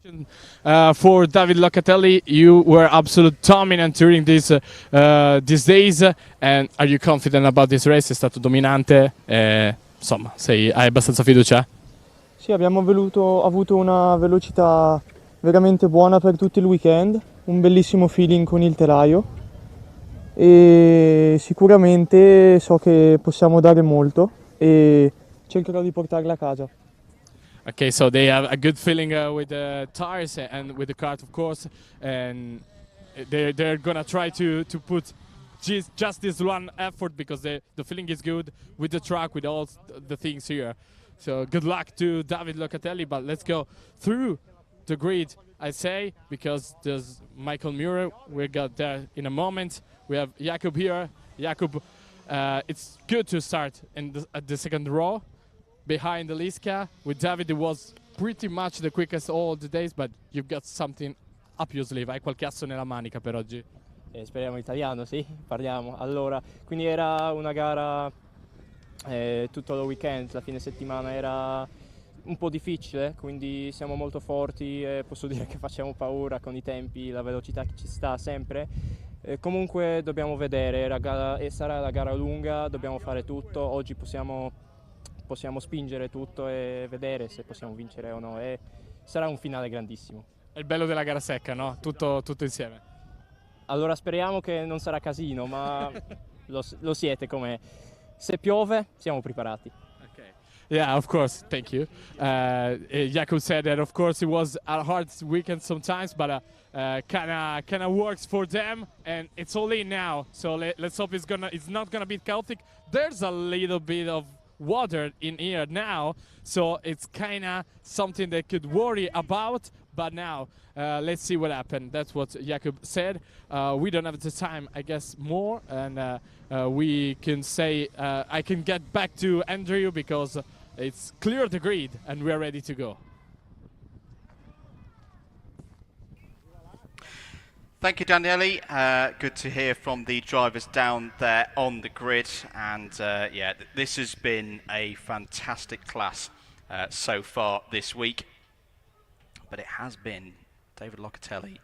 For David Locatelli, you were absolute dominant during these days, and are you confident about this race? È stato dominante, insomma, hai abbastanza fiducia? Sì, abbiamo avuto una velocità veramente buona per tutto il weekend, un bellissimo feeling con il telaio e sicuramente so che possiamo dare molto e cercherò di portarla a casa. Okay, so they have a good feeling with the tires and with the kart, of course, and they're gonna try to put just this one effort because the feeling is good with the track, with all the things here. So good luck to David Locatelli, but let's go through the grid, I say, because there's Michael Muir. We got there in a moment. We have Jakub here. Jakub, it's good to start at the second row behind Eliska. With David, it was pretty much the quickest all the days, but you've got something up your sleeve. Hai qualche asso nella manica per oggi? Speriamo italiano, sì, parliamo. Allora, quindi era una gara tutto il weekend, la fine settimana era un po' difficile, quindi siamo molto forti e posso dire che facciamo paura con i tempi, la velocità che ci sta sempre. Comunque dobbiamo vedere, sarà la gara lunga, dobbiamo fare tutto, oggi possiamo spingere tutto e vedere se possiamo vincere o no, e sarà un finale grandissimo. È il bello della gara secca, no? Tutto insieme. Allora speriamo che non sarà casino, ma lo siete com'è. Se piove siamo preparati. Yeah, of course. Thank you. Jakub said that, of course, it was a hard weekend sometimes, but kind of works for them, and it's all in now. So let's hope it's not gonna be chaotic. There's a little bit of water in here now, so it's kind of something they could worry about. But now, let's see what happened. That's what Jakub said. We don't have the time, I guess, more, and we can say I can get back to Andrew because it's clear the grid and we're ready to go. Thank you, Daniele. Good to hear from the drivers down there on the grid. And yeah, this has been a fantastic class so far this week. But it has been David Locatelli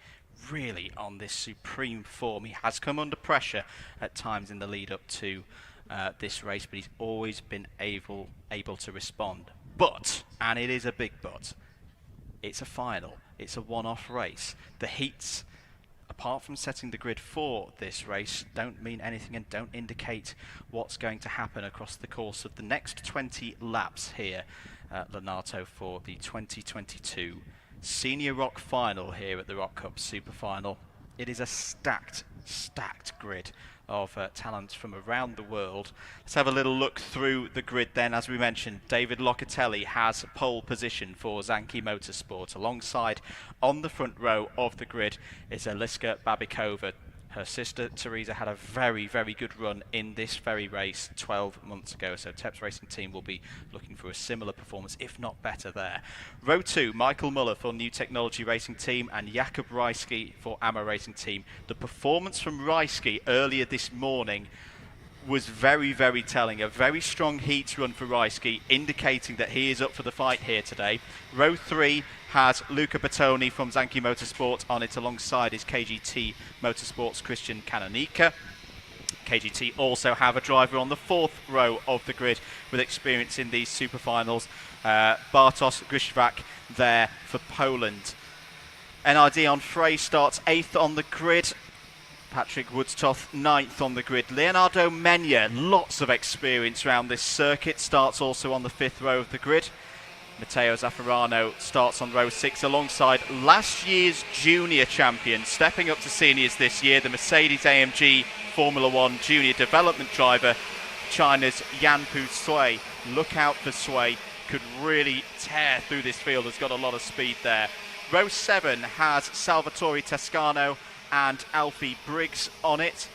really on this supreme form. He has come under pressure at times in the lead up to this race, but he's always been able to respond. But, and it is a big but, it's a final. It's a one-off race. The heats, apart from setting the grid for this race, don't mean anything and don't indicate what's going to happen across the course of the next 20 laps here at Lenato for the 2022 Senior ROK Final here at the ROK Cup Superfinal. It is a stacked grid of talent from around the world. Let's have a little look through the grid then. As we mentioned, David Locatelli has pole position for Zanki Motorsport. Alongside, on the front row of the grid, is Eliska Babikova. Her sister Teresa had a very, very good run in this very race 12 months ago, so TEP's racing team will be looking for a similar performance, if not better there. Row 2, Michael Muller for New Technology Racing Team and Jakub Rajski for AMA Racing Team. The performance from Rajski earlier this morning was very, very telling. A very strong heat run for Rajski, indicating that he is up for the fight here today. Row 3 has Luca Bertoni from Zanki Motorsport on it alongside his KGT Motorsports Christian Kanonika. KGT also have a driver on the 4th row of the grid with experience in these superfinals. Bartosz Grishwak there for Poland. NRD on Frey starts 8th on the grid. Patrick Woodstoth 9th on the grid. Leonardo Menya, lots of experience around this circuit, starts also on the 5th row of the grid. Matteo Zaffarano starts on row 6 alongside last year's junior champion, stepping up to seniors this year, the Mercedes-AMG Formula 1 junior development driver, China's Yanpu Sui. Look out for Sui, could really tear through this field, has got a lot of speed there. Row 7 has Salvatore Toscano and Alfie Briggs on it.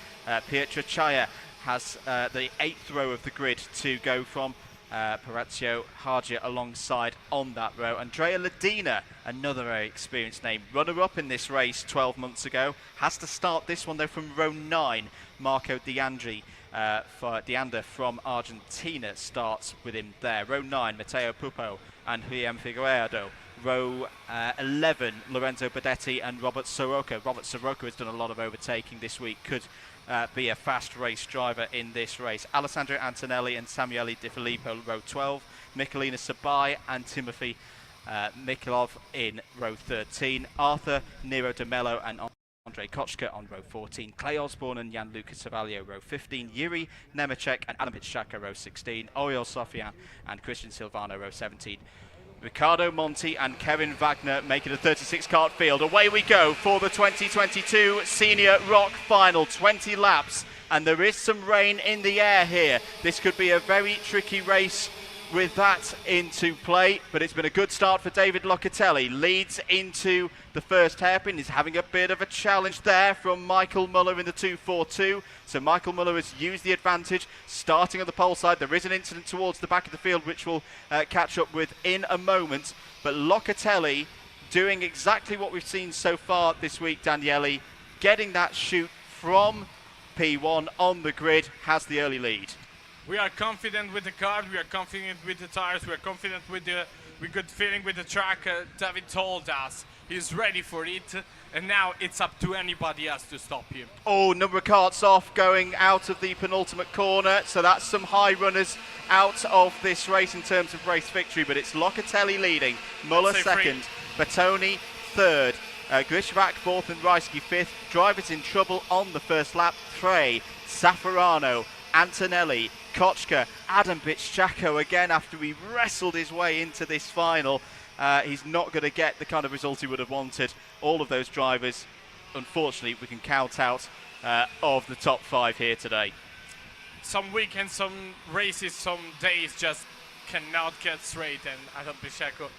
Pietro Chaya has the 8th row of the grid to go from. Parazio Hargia alongside on that row. Andrea Ledina, another very experienced name, runner-up in this race 12 months ago, has to start this one though from row 9. Marco Deander from Argentina starts with him there. Row 9, Matteo Pupo and Julian Figueiredo. row 11, Lorenzo Bedetti and Robert Soroka. Robert Soroka has done a lot of overtaking this week, could be a fast race driver in this race. Alessandro Antonelli and Samuele Di Filippo, row 12. Michelina Sabai and Timothy Mikhailov in row 13. Arthur Nero de Mello and Andrei Kochka on row 14. Clay Osborne and Jan-Luca Savaglio, row 15. Yuri Nemechek and Adam Pitschaka, row 16. Oriol Sofian and Christian Silvano, row 17. Ricardo Monti and Kevin Wagner making a 36-kart field. Away we go for the 2022 Senior ROK Final. 20 laps, and there is some rain in the air here. This could be a very tricky race with that into play, but it's been a good start for David Locatelli. Leads into the first hairpin. He's having a bit of a challenge there from Michael Muller in the 2.42. So Michael Muller has used the advantage, starting on the pole side. There is an incident towards the back of the field, which we'll catch up with in a moment. But Locatelli doing exactly what we've seen so far this week, Daniele, getting that shoot from P1 on the grid, has the early lead. We are confident with the car, we are confident with the tires, we are confident with good feeling with the track. David told us he's ready for it, and now it's up to anybody else to stop him. Oh, number of karts off, going out of the penultimate corner, so that's some high runners out of this race in terms of race victory, but it's Locatelli leading, Muller second, Bertoni third, Grishvac fourth and Reisky fifth. Drivers in trouble on the first lap: Frey, Zaffarano, Antonelli, Kochka, Adam Pitschaka again after he wrestled his way into this final. He's not going to get the kind of result he would have wanted. All of those drivers, unfortunately, we can count out of the top 5 here today. Some weekends, some races, some days just cannot get straight, and Adam Pitschaka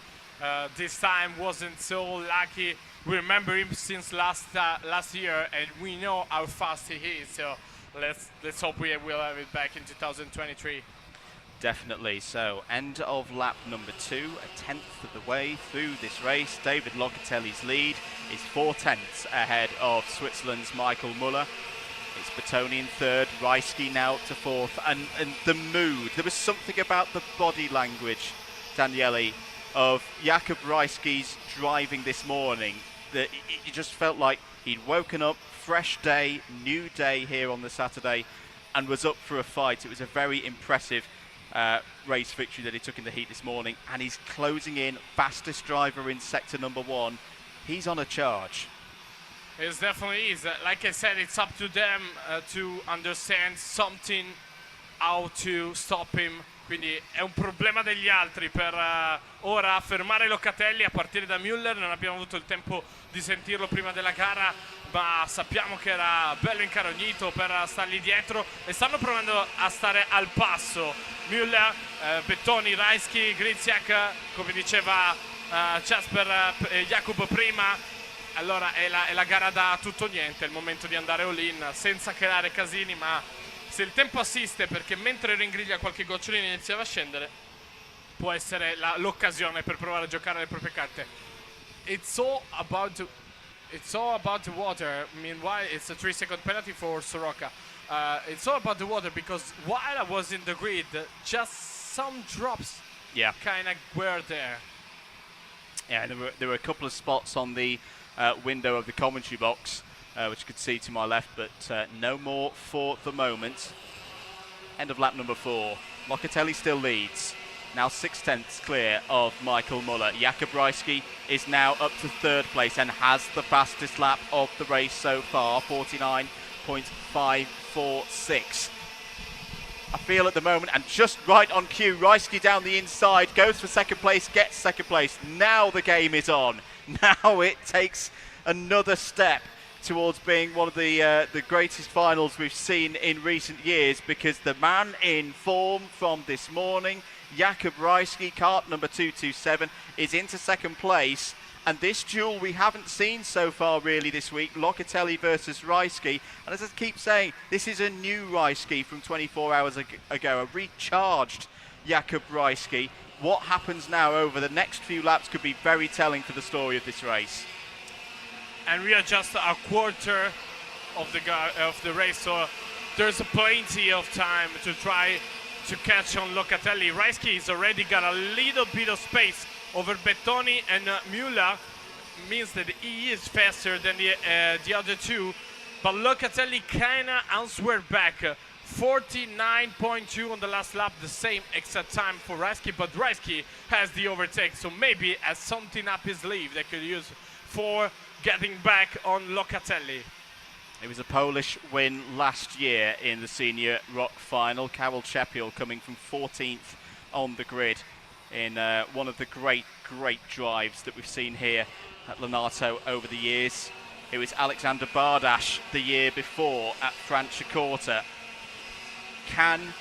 this time wasn't so lucky. We remember him since last year, and we know how fast he is. So let's hope we will have it back in 2023. Definitely. So end of lap number 2, a tenth of the way through this race. David Locatelli's lead is 4/10 ahead of Switzerland's Michael Muller. It's Bertoni in third, Reisky now to fourth, and the mood. There was something about the body language, Daniele, of Jakub Reisky's driving this morning that it just felt like he'd woken up, fresh day, new day here on the Saturday, and was up for a fight. It was a very impressive race victory that he took in the heat this morning, and he's closing in, fastest driver in sector number 1. He's on a charge. It definitely is. Like I said, it's up to them to understand something, how to stop him. Quindi è un problema degli altri per ora fermare Locatelli a partire da Müller. Non abbiamo avuto il tempo di sentirlo prima della gara, ma sappiamo che era bello incarognito per stargli dietro e stanno provando a stare al passo. Müller, Bertoni, Reisky, Griziak, come diceva Jasper Jakub prima. Allora è la gara da tutto o niente, è il momento di andare all-in senza creare casini, ma se il tempo assiste, perché mentre ringriglia qualche gocciolino iniziava a scendere, può essere l'occasione per provare a giocare le proprie carte. It's all about the water. Meanwhile, it's a 3-second penalty for Soroka. It's all about the water because while I was in the grid, just some drops kind of were there. Yeah, there were a couple of spots on the window of the commentary box, which you could see to my left, but no more for the moment. End of lap number 4. Locatelli still leads. Now 6/10 clear of Michael Muller. Jakub Reisky is now up to 3rd place and has the fastest lap of the race so far, 49.546. I feel at the moment, and just right on cue, Reisky down the inside, goes for 2nd place, gets 2nd place. Now the game is on. Now it takes another step towards being one of the greatest finals we've seen in recent years, because the man in form from this morning, Jakub Reisky, kart number 227, is into 2nd place. And this duel we haven't seen so far really this week, Locatelli versus Reisky. And as I keep saying, this is a new Reisky from 24 hours ago, a recharged Jakub Reisky. What happens now over the next few laps could be very telling for the story of this race. And we are just a quarter of the race, so there's plenty of time to try to catch on Locatelli. Reisky has already got a little bit of space over Bettoni and Müller means that he is faster than the other two. But Locatelli kinda answered back. 49.2 on the last lap, the same exact time for Rajski, but Rajski has the overtake, so maybe has something up his sleeve they could use for getting back on Locatelli. It was a Polish win last year in the senior ROK final. Karol Czepiel coming from 14th on the grid in one of the great drives that we've seen here at Lonato over the years. It was Alexander Bardash the year before at Franciacorta. Can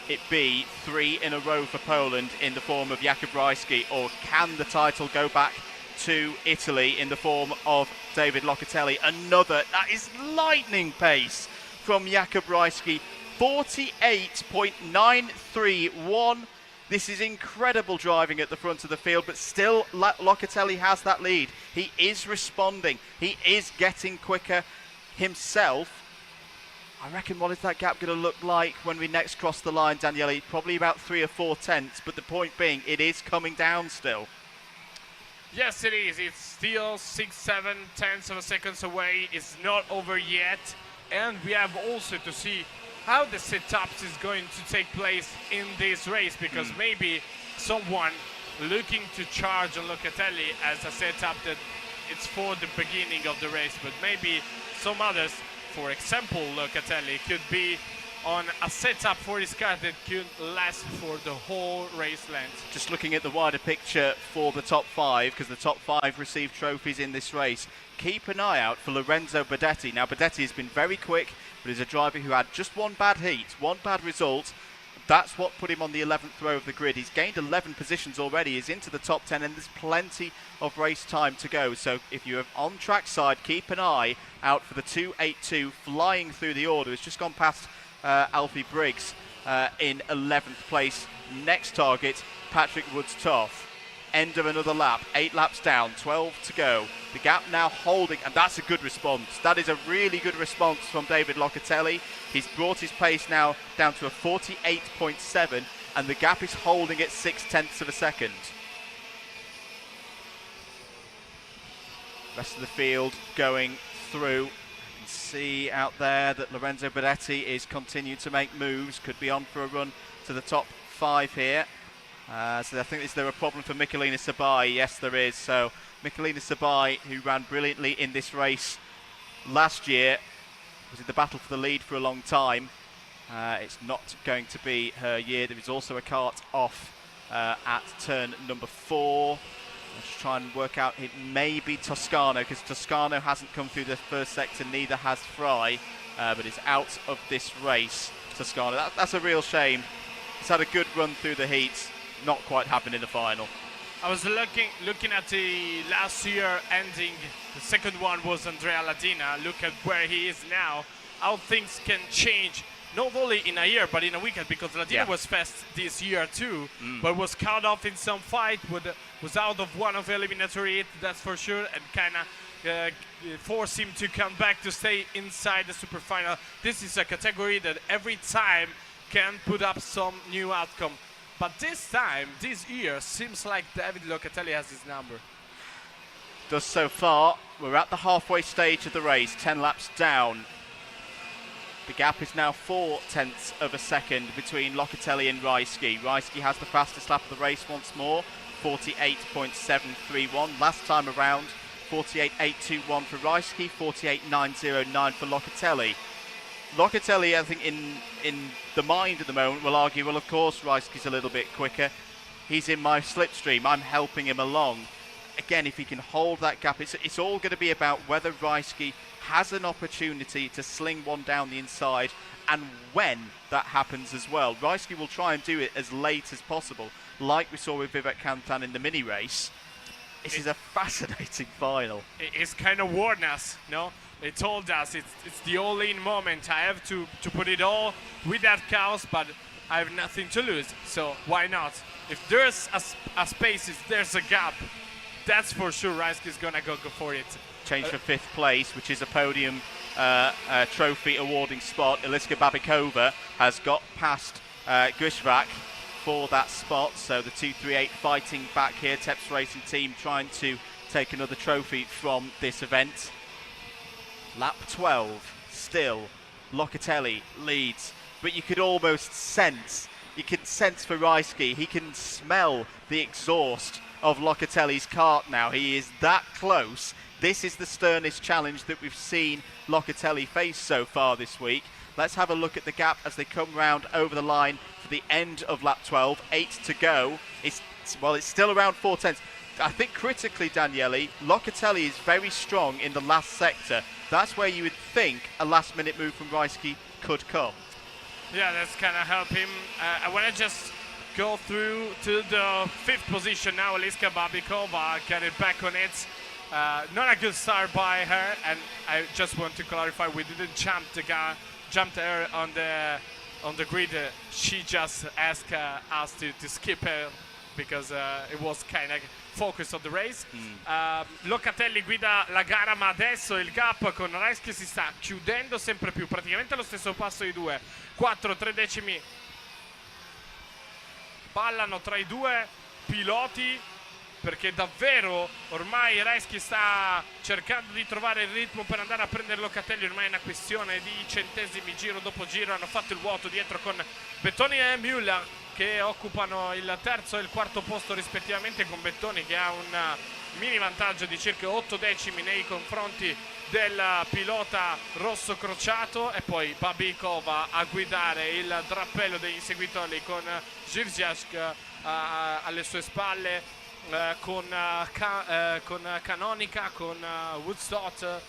it be 3 in a row for Poland in the form of Jakub Rajski, or can the title go back to Italy in the form of David Locatelli? That is lightning pace from Jakub Rajski, 48.931. This is incredible driving at the front of the field, but still Locatelli has that lead. He is responding. He is getting quicker himself. I reckon what is that gap going to look like when we next cross the line, Daniele? Probably about 3 or 4 tenths, but the point being, it is coming down still. Yes, it is. It's still 6-7 tenths of a second away. It's not over yet. And we have also to see how the setups is going to take place in this race, because maybe someone looking to charge on Locatelli as a setup that it's for the beginning of the race, but maybe some others, for example Locatelli, could be on a setup for his car that could last for the whole race length. Just looking at the wider picture for the top 5, because the top 5 received trophies in this race, keep an eye out for Lorenzo Bedetti. Now, Bedetti has been very quick, but is a driver who had just one bad heat, one bad result. That's what put him on the 11th row of the grid. He's gained 11 positions already. He's into the top 10, and there's plenty of race time to go. So if you're on track side, keep an eye out for the 282 flying through the order. It's just gone past Alfie Briggs in 11th place. Next target, Patrick Woods-Toff. End of another lap, 8 laps down, 12 to go. The gap now holding, and that's a good response. That is a really good response from David Locatelli. He's brought his pace now down to a 48.7, and the gap is holding at 6 tenths of a second. Rest of the field going through. You can see out there that Lorenzo Bedetti is continuing to make moves, could be on for a run to the top 5 here. So I think, is there a problem for Michelina Sabai? Yes, there is. So Michelina Sabai, who ran brilliantly in this race last year, was in the battle for the lead for a long time. It's not going to be her year. There is also a kart off at turn number 4. Let's try and work out, it may be Toscano, because Toscano hasn't come through the first sector, neither has Fry, but is out of this race, Toscano. That's a real shame. He's had a good run through the heats. Not quite happened in the final. I was looking at the last year ending. The second one was Andrea Ladina. Look at where he is now. How things can change, not only in a year, but in a weekend, because Ladina was fast this year too, but was cut off in some fight, was out of one of the eliminatory hit, that's for sure, and kind of forced him to come back to stay inside the Superfinal. This is a category that every time can put up some new outcome. But this time, this year, seems like David Locatelli has his number. Does so far. We're at the halfway stage of the race, 10 laps down. The gap is now 4 tenths of a second between Locatelli and Rajski. Rajski has the fastest lap of the race once more, 48.731. Last time around, 48.821 for Rajski, 48.909 for Locatelli. Locatelli, I think, in the mind at the moment, will argue, well, of course, Rajski's a little bit quicker. He's in my slipstream. I'm helping him along. Again, if he can hold that gap, it's all going to be about whether Rajski has an opportunity to sling one down the inside, and when that happens as well. Rajski will try and do it as late as possible, like we saw with Vivek Kantan in the mini race. This is a fascinating final. It's kind of warned us, no? They told us it's the all-in moment. I have to put it all with that chaos, but I have nothing to lose. So why not? If there's a space, if there's a gap, that's for sure Rajski's gonna go for it. Change for 5th place, which is a podium trophy awarding spot. Eliska Babikova has got past Grishvak for that spot. So the 238 fighting back here. Teps Racing team trying to take another trophy from this event. Lap 12, still Locatelli leads, but you could almost sense, you can sense Veryski, he can smell the exhaust of Locatelli's kart now. He is that close. This is the sternest challenge that we've seen Locatelli face so far this week. Let's have a look at the gap as they come round over the line for the end of lap 12. 8 to go. It's still around 4 tenths. I think critically, Daniele, Locatelli is very strong in the last sector. That's where you would think a last-minute move from Veryski could come. Yeah, that's kind of help him. I want to just go through to the 5th position now. Eliska Babikova got it back on it. Not a good start by her, and I just want to clarify, we didn't jump her on the grid. She just asked us to skip her because it was kind of focused on the race. Locatelli guida la gara, ma adesso il gap con Reski si sta chiudendo sempre più, praticamente allo stesso passo i due. 4-3 decimi ballano tra i due piloti, perché davvero ormai Reski sta cercando di trovare il ritmo per andare a prendere Locatelli. Ormai è una questione di centesimi, giro dopo giro. Hanno fatto il vuoto dietro con Bettoni e Müller, che occupano il terzo e il quarto posto rispettivamente, con Bettoni che ha un mini vantaggio di circa 8 decimi nei confronti del pilota rosso crociato, e poi Babikova a guidare il drappello degli inseguitori con Zivziask alle sue spalle, con Canonica, con Woodstock,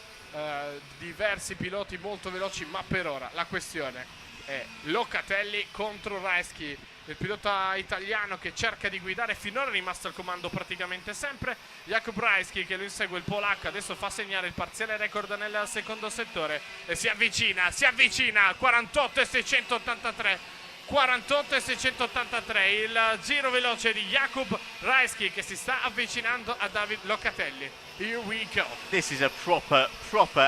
diversi piloti molto veloci, ma per ora la questione è Locatelli contro Reski, il pilota italiano che cerca di guidare. Finora è rimasto al comando praticamente sempre. Jakub Reski, che lo insegue il polacco, adesso fa segnare il parziale record nel secondo settore e si avvicina 48,683, il giro veloce di Jakub Reski che si sta avvicinando a David Locatelli. Here we go. This is a proper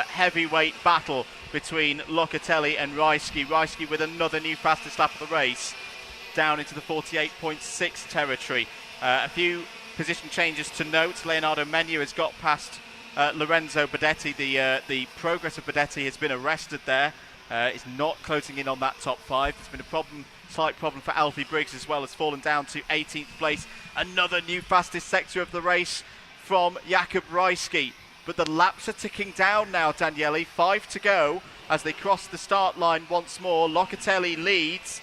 heavyweight battle between Locatelli and Reski. Reski with another new fastest lap of the race, down into the 48.6 territory. A few position changes to note. Leonardo Menu has got past Lorenzo Bedetti. The progress of Bedetti has been arrested there. Is not closing in on that top 5. There's been a slight problem for Alfie Briggs as well, has fallen down to 18th place. Another new fastest sector of the race from Jakub Reski. But the laps are ticking down now, Daniele. 5 to go as they cross the start line once more. Locatelli leads.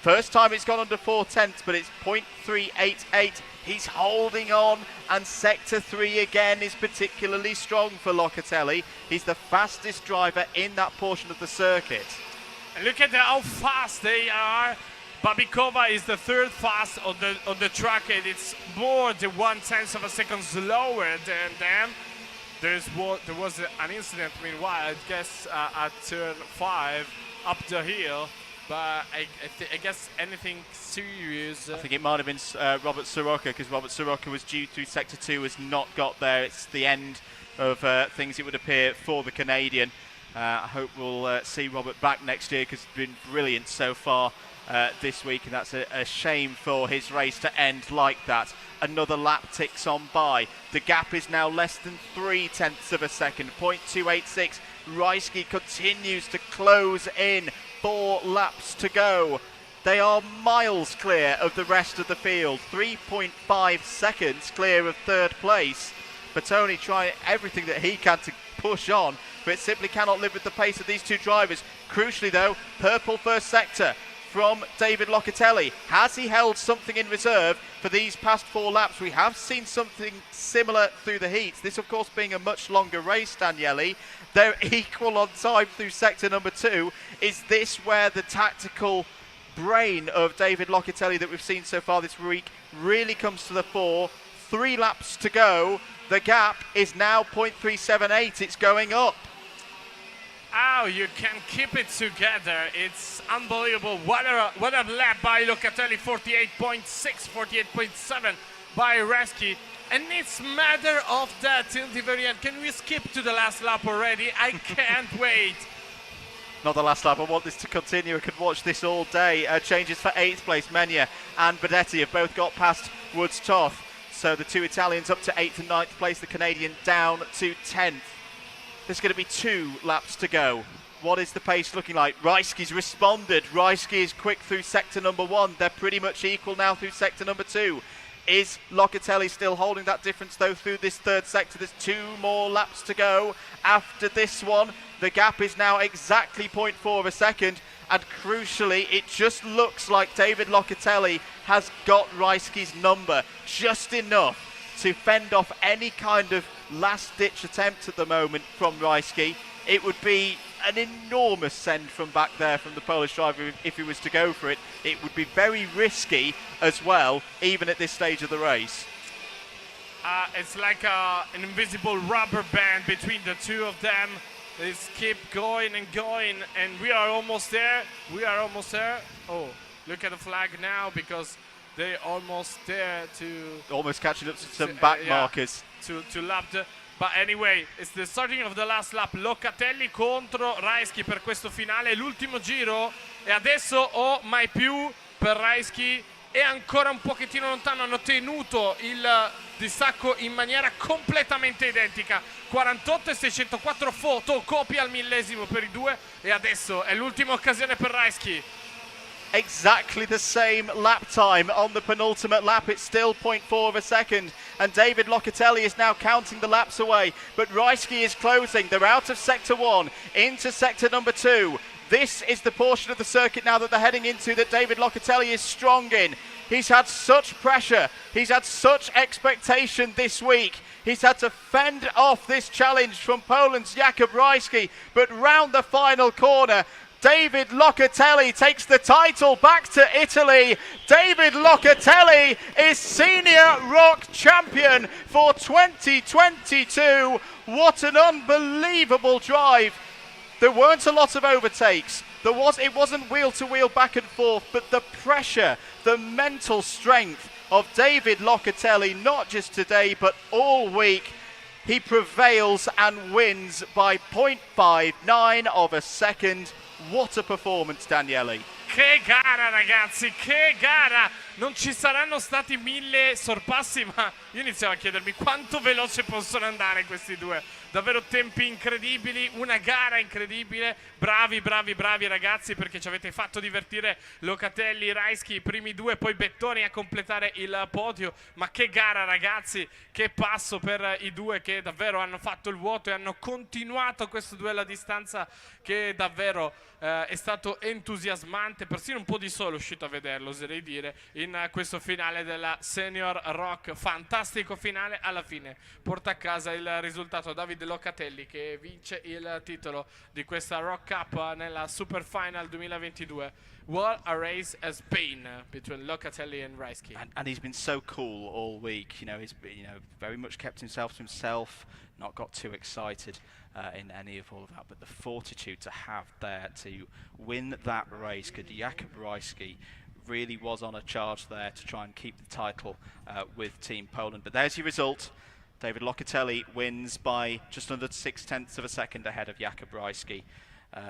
First time it's gone under 4 tenths, but it's 0.388. He's holding on, and sector 3 again is particularly strong for Locatelli. He's the fastest driver in that portion of the circuit. And look at how fast they are. Babikova is the 3rd fast on the track, and it's more than 1/10 of a second slower than them. There was an incident meanwhile, I guess, at turn 5 up the hill. But I guess anything serious. I think it might have been Robert Soroka, because Robert Soroka was due through sector 2, has not got there. It's the end of things, it would appear, for the Canadian. I hope we'll see Robert back next year, because he's been brilliant so far this week, and that's a shame for his race to end like that. Another lap ticks on by. The gap is now less than 3 tenths of a second, 0.286. Reski continues to close in. 4 laps to go. They are miles clear of the rest of the field. 3.5 seconds clear of 3rd place. Bettoni trying everything that he can to push on, but it simply cannot live with the pace of these two drivers. Crucially though, purple first sector from David Locatelli. Has he held something in reserve for these past 4 laps? We have seen something similar through the heats. This of course being a much longer race, Daniele. They're equal on time through sector number 2. Is this where the tactical brain of David Locatelli that we've seen so far this week really comes to the fore? 3 laps to go. The gap is now 0.378. It's going up. How you can keep it together. It's unbelievable. What a lap by Locatelli. 48.6, 48.7 by Reski. And it's matter of that till the very end. Can we skip to the last lap already? I can't wait. not the last lap. I want this to continue. I could watch this all day. Changes for 8th place. Menia and Bedetti have both got past Woods Toth. So the two Italians up to 8th and 9th place. The Canadian down to 10th. There's going to be 2 laps to go. What is the pace looking like? Rajski's responded. Rajski is quick through sector number 1. They're pretty much equal now through sector number 2. Is Locatelli still holding that difference though through this 3rd sector? There's 2 more laps to go after this one. The gap is now exactly 0.4 of a second, and crucially it just looks like David Locatelli has got Rajski's number just enough to fend off any kind of last ditch attempt at the moment from Rajski. It would be an enormous send from back there from the Polish driver if he was to go for it. It would be very risky as well, even at this stage of the race. It's like an invisible rubber band between the two of them. They keep going and going, and we are almost there. We are almost there. Oh, look at the flag now, because they're almost there to... Almost catching up to some back markers. To lap the... But anyway, it's the starting of the last lap. Locatelli contro Rajski per questo finale, l'ultimo giro, e adesso mai più per Rajski, è ancora un pochettino lontano. Hanno tenuto il distacco in maniera completamente identica, 48 e 604 fotocopie al millesimo per i due, e adesso è l'ultima occasione per Rajski. Exactly the same lap time on the penultimate lap. It's still 0.4 of a second, and David Locatelli is now counting the laps away, but Rajski is closing. They're out of sector 1 into sector number 2. This is the portion of the circuit now that they're heading into that David Locatelli is strong in. He's had such pressure, he's had such expectation this week. He's had to fend off this challenge from Poland's Jakub Rajski, but round the final corner, David Locatelli takes the title back to Italy. David Locatelli is Senior ROK Champion for 2022. What an unbelievable drive. There weren't a lot of overtakes. It wasn't wheel to wheel back and forth, but the pressure, the mental strength of David Locatelli, not just today, but all week. He prevails and wins by 0.59 of a second. What a performance, Daniele. Che gara, ragazzi, che gara! Non ci saranno stati 1000 sorpassi, ma io iniziavo a chiedermi quanto veloce possono andare questi due. Davvero tempi incredibili, una gara incredibile. Bravi, bravi, bravi ragazzi, perché ci avete fatto divertire Locatelli, Rajski, i primi due, poi Bettoni a completare il podio. Ma che gara, ragazzi, che passo per i due che davvero hanno fatto il vuoto e hanno continuato questo duello a distanza che davvero è stato entusiasmante. Persino un po' di sole è uscito a vederlo, oserei dire, in questo finale della Senior ROK. Fantastico finale, alla fine porta a casa il risultato Davide Locatelli, che vince il titolo di questa ROK Cup nella Superfinal 2022. What a race has been between Locatelli and Rajski. And he's been so cool all week. You know, he's very much kept himself to himself, not got too excited in any of all of that. But the fortitude to have there to win that race, because Jakub Rajski really was on a charge there to try and keep the title with Team Poland. But there's your result. David Locatelli wins by just under 0.6 of a second ahead of Jakub Rajski.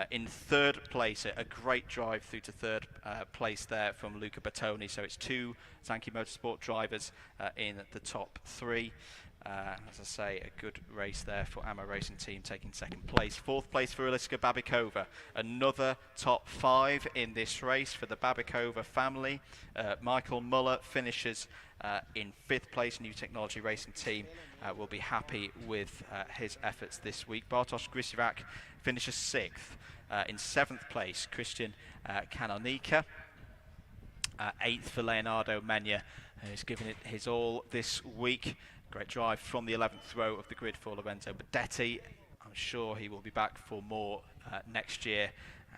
In 3rd place, a great drive through to 3rd place there from Luca Bettoni. So it's 2 Zanchi Motorsport drivers in the top 3. As I say, a good race there for Ammo Racing Team, taking 2nd place. 4th place for Eliska Babikova. Another top 5 in this race for the Babikova family. Michael Muller finishes in 5th place. New Technology Racing Team will be happy with his efforts this week. Bartosz Grysiewicz finishes 6th. In 7th place, Christian Kanonika. 8th for Leonardo Menia, who's given it his all this week. Great drive from the 11th row of the grid for Lorenzo Bedetti. I'm sure he will be back for more next year,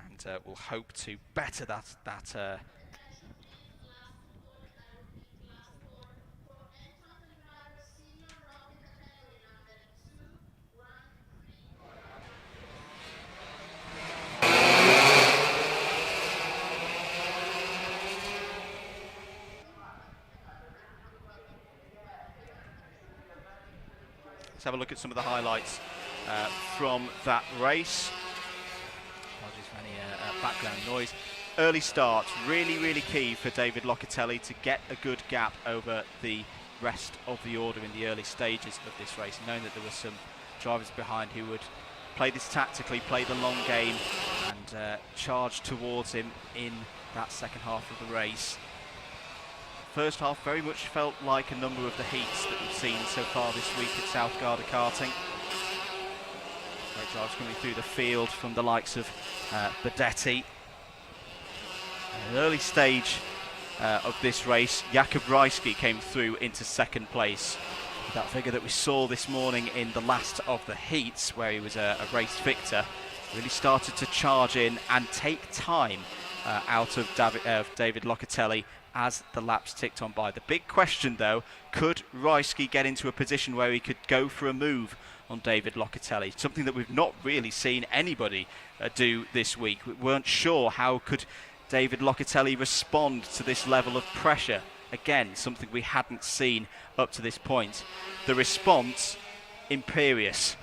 and we'll hope to better that Let's have a look at some of the highlights from that race. Apologies Any background noise. Early start, really key for David Locatelli to get a good gap over the rest of the order in the early stages of this race, knowing that there were some drivers behind who would play this tactically, play the long game, and charge towards him in that second half of the race. First half very much felt like a number of the heats that we've seen so far this week at South Garda Karting. Great drives coming through the field from the likes of Bedetti. An early stage of this race, Jakub Rajski came through into second place. That figure that we saw this morning in the last of the heats, where he was a race victor, really started to charge in and take time out of David Locatelli as the laps ticked on by. The big question, though, could Rajski get into a position where he could go for a move on David Locatelli? Something that we've not really seen anybody do this week. We weren't sure how could David Locatelli respond to this level of pressure. Again, something we hadn't seen up to this point. The response, imperious.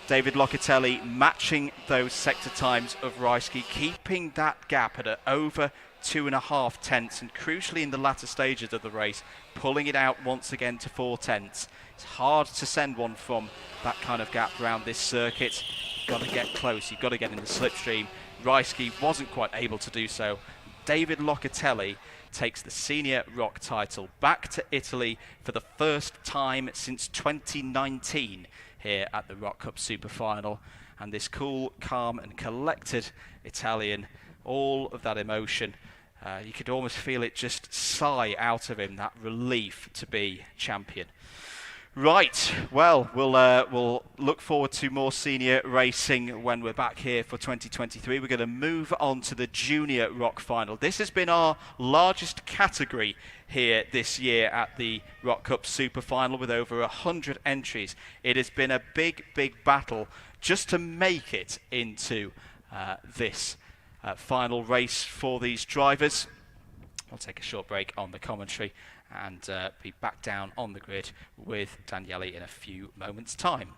David Locatelli matching those sector times of Rajski, keeping that gap at over 2.5 tenths, and crucially in the latter stages of the race, pulling it out once again to 4 tenths. It's hard to send one from that kind of gap around this circuit. You've got to get close, you've got to get in the slipstream. Rajski wasn't quite able to do so. David Locatelli takes the senior ROK title back to Italy for the first time since 2019 here at the ROK Cup Superfinal. And this cool, calm and collected Italian, all of that emotion, you could almost feel it just sigh out of him, that relief to be champion. Right, well, we'll look forward to more senior racing when we're back here for 2023. We're going to move on to the junior ROK final. This has been our largest category here this year at the ROK Cup Super Final with over 100 entries. It has been a big battle just to make it into this final race for these drivers. I'll take a short break on the commentary and be back down on the grid with Daniele in a few moments' time.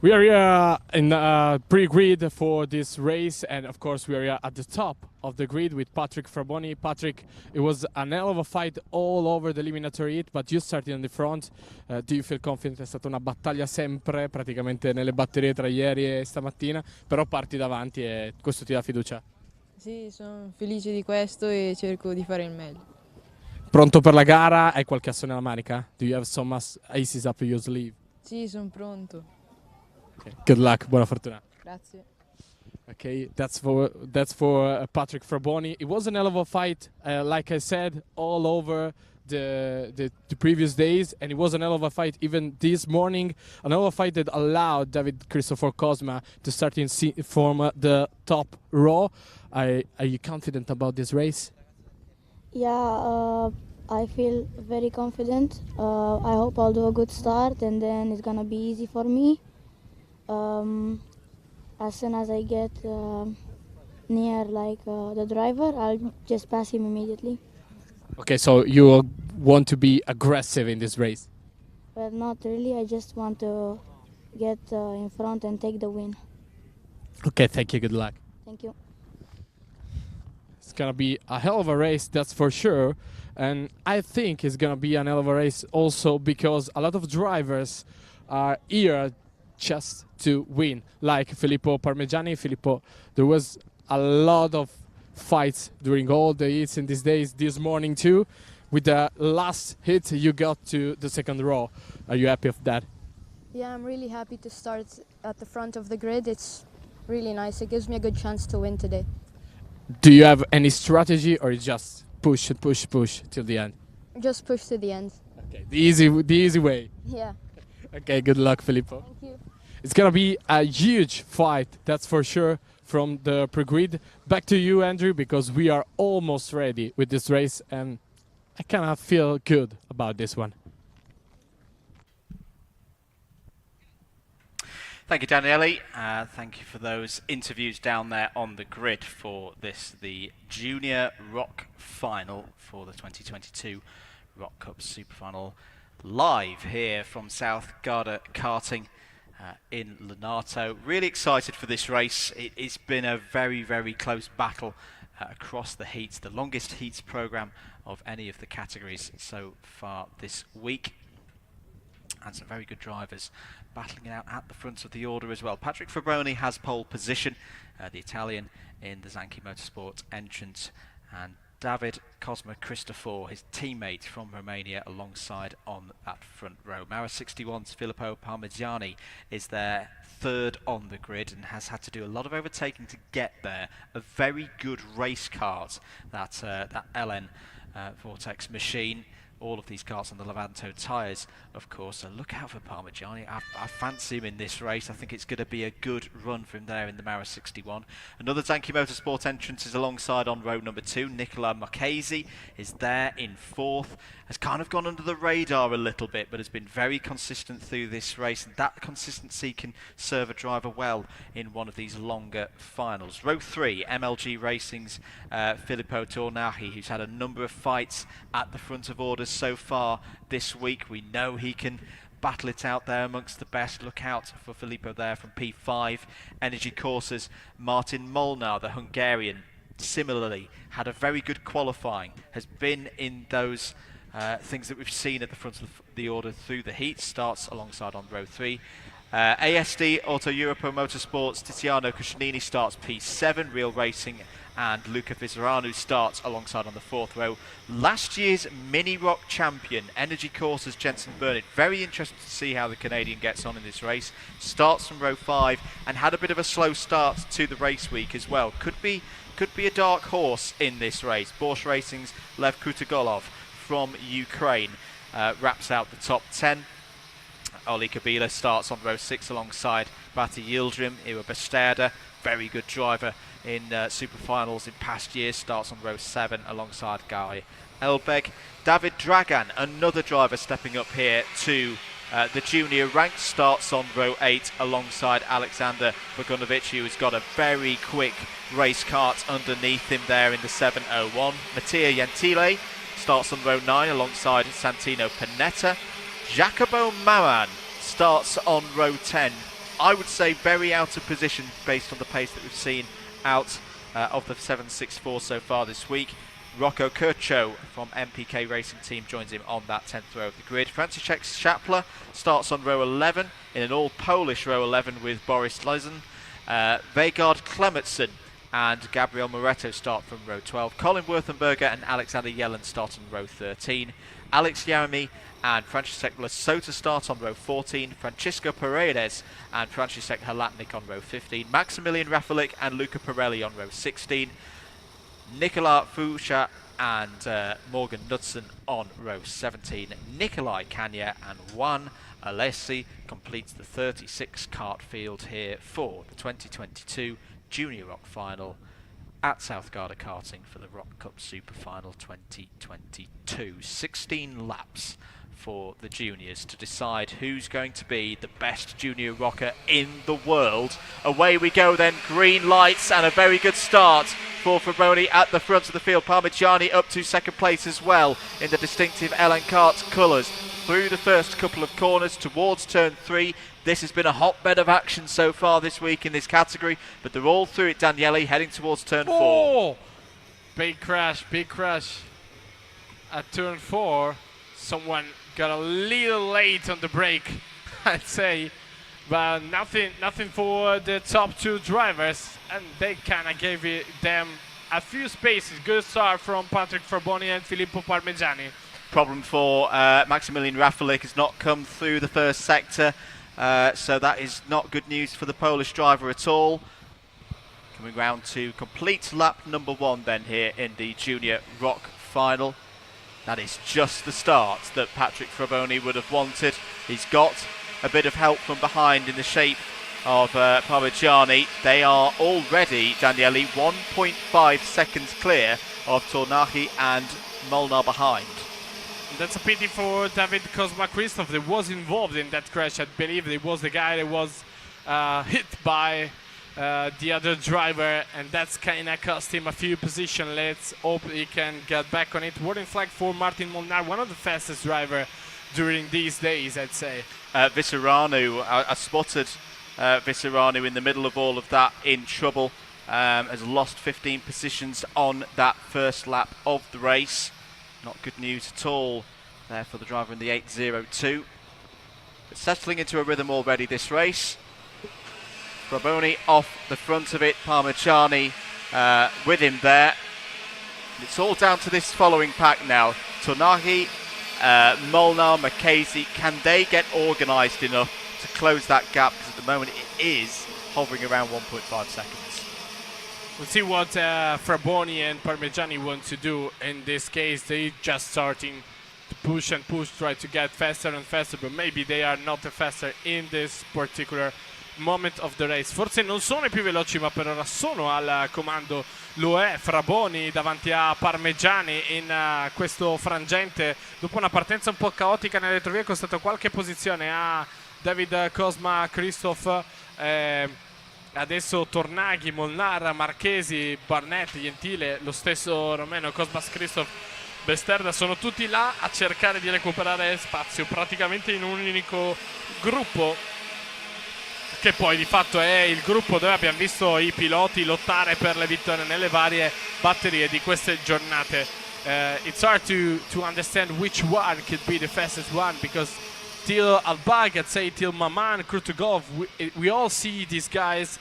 We are here in pre-grid for this race, and of course we are here at the top of the grid with Patrick Fraboni. Patrick, it was an hell of a fight all over the eliminatory heat, but you started on the front. Do you feel confident? È stata una battaglia sempre, praticamente nelle batterie tra ieri e stamattina, però parti davanti e questo ti dà fiducia. Sì, sono felice di questo e cerco di fare il meglio. Pronto per la gara? Hai qualche asso nella manica? Do you have some aces up your sleeve? Sì, sono pronto. Okay. Good luck, buona fortuna. Grazie. Okay, that's for Patrick Fraboni. It was an hell of a fight, like I said, all over the previous days, and it was an hell of a fight even this morning. An hell of a fight that allowed David Christopher Cosma to start in from the top row. Are you confident about this race? Yeah, I feel very confident. I hope I'll do a good start, and then it's gonna be easy for me. As soon as I get near the driver, I'll just pass him immediately. Okay, so you want to be aggressive in this race? But not really, I just want to get in front and take the win. Okay, thank you, good luck. Thank you. It's gonna be a hell of a race, that's for sure. And I think it's gonna be an hell of a race also because a lot of drivers are here just to win, like Filippo Parmigiani. Filippo, there was a lot of fights during all the heats in these days, this morning too. With the last hit, you got to the second row. Are you happy with that? Yeah, I'm really happy to start at the front of the grid. It's really nice. It gives me a good chance to win today. Do you have any strategy, or just push and push till the end? Just push to the end. Okay, the easy way. Yeah. Okay, good luck, Filippo. Thank you. It's gonna be a huge fight, that's for sure, from the pre-grid. Back to you, Andrew, because we are almost ready with this race, and I kind of feel good about this one. Thank you, Daniele. Thank you for those interviews down there on the grid for the Junior ROK Final for the 2022 ROK Cup Superfinal, live here from South Garda Karting in Lonato. Really excited for this race. It's been a very, very close battle across the heats, the longest heats program of any of the categories so far this week. And some very good drivers battling it out at the front of the order as well. Patrick Fraboni has pole position, the Italian in the Zanchi Motorsport entrance, and David Cosma Christofor, his teammate from Romania, alongside on that front row. Mara 61's Filippo Parmigiani is there third on the grid and has had to do a lot of overtaking to get there. A very good race cart, that LN Vortex machine. All of these carts on the Levanto tyres, of course, so look out for Parmigiani. I fancy him in this race. I think it's going to be a good run for him there in the Mara 61. Another Zanchi Motorsport entrance is alongside on row number 2. Nicola Marchesi is there in fourth. Has kind of gone under the radar a little bit, but has been very consistent through this race, and that consistency can serve a driver well in one of these longer finals. Row 3, MLG Racing's Filippo Tornahi, who's had a number of fights at the front of orders so far this week. We know he can battle it out there amongst the best. Look out for Filippo there from P5. Energy Courses, Martin Molnar, the Hungarian, similarly had a very good qualifying, has been in those things that we've seen at the front of the order through the heat. Starts alongside on row 3. ASD Auto Europa Motorsports, Tiziano Cuscinini starts P7. Real Racing and Luca Vizaranu starts alongside on the fourth row. Last year's Mini ROK champion, Energy Courses Jensen Burnett. Very interested to see how the Canadian gets on in this race. Starts from row 5 and had a bit of a slow start to the race week as well. Could be a dark horse in this race. Bosch Racing's Lev Kutagolov from Ukraine wraps out the top 10. Oli Kabila starts on row 6 alongside Bati Yildirim. Iwa Besteda, very good driver in Superfinals in past years, starts on row 7 alongside Guy Elbeg. David Dragan, another driver stepping up here to the junior rank, starts on row 8 alongside Alexander Bogunovic, who's got a very quick race cart underneath him there in the 701. Mattia Gentile starts on row 9 alongside Santino Panetta. Jacopo Maran starts on row 10 I would say very out of position based on the pace that we've seen out of the 764 so far this week. Rocco Curcio from MPK Racing Team joins him on that 10th row of the grid. Franciszek Szapler starts on row 11 in an all-Polish row 11 with Boris Lezen. Vegard Klemetsen and Gabriel Moretto start from row 12. Colin Württemberger and Alexander Yellen start on row 13. Alex Yaremy and Franciszek Lesota start on row 14. Francisco Paredes and Franciszek Halatnik on row 15. Maximilian Rafalik and Luca Pirelli on row 16. Nicola Fusha and Morgan Knudsen on row 17. Nikolai Kanya and Juan Alessi completes the 36 kart field here for the 2022 Junior ROK Final at South Garda Karting for the ROK Cup Superfinal 2022. 16 laps for the juniors to decide who's going to be the best junior rocker in the world. Away we go then, green lights and a very good start for Fraboni at the front of the field. Parmigiani up to second place as well in the distinctive Ellen Kart colours through the first couple of corners towards turn 3. This has been a hotbed of action so far this week in this category, but they're all through it. Daniele heading towards turn 4. Big crash at turn 4. Someone got a little late on the brake, I'd say, but nothing for the top 2 drivers, and they kind of gave them a few spaces. Good start from Patrick Fraboni and Filippo Parmigiani. Problem for Maximilian Rafalik has not come through the first sector, so that is not good news for the Polish driver at all. Coming round to complete lap number 1 then here in the Junior ROK Final. That is just the start that Patrick Fraboni would have wanted. He's got a bit of help from behind in the shape of Parmigiani. They are already, Daniele, 1.5 seconds clear of Tornahi and Molnar behind. That's a pity for David Kozma-Christoph that was involved in that crash. I believe it was the guy that was hit by the other driver, and that's kind of cost him a few positions. Let's hope he can get back on it. Warning flag for Martin Molnar, one of the fastest drivers during these days, I'd say. Visseranu, I spotted Visseranu in the middle of all of that in trouble. Has lost 15 positions on that first lap of the race. Not good news at all there for the driver in the 8.02. But settling into a rhythm already this race. Fraboni off the front of it, Parmigiani with him there. It's all down to this following pack now. Tornahi, Molnar, Marchesi, can they get organised enough to close that gap? Because at the moment it is hovering around 1.5 seconds. We'll see what Fraboni and Parmigiani want to do in this case. They're just starting to push and push, try to get faster and faster, but maybe they are not the faster in this particular moment of the race. Forse non sono I più veloci, ma per ora sono al comando. Lo è Fraboni davanti a Parmigiani in questo frangente. Dopo una partenza un po' caotica nelle retrovie, è costato qualche posizione a David Kozma-Christoph. Adesso Tornaghi, Molnar, Marchesi, Barnett, Gentile, lo stesso Romeno, Kozma-Christoph, Besterda, sono tutti là a cercare di recuperare spazio praticamente in un unico gruppo, che poi di fatto è il gruppo dove abbiamo visto i piloti lottare per le vittorie nelle varie batterie di queste giornate. It's hard to understand which one could be the fastest one, because till Albag, I'd say till Maman, Krutugov, we all see these guys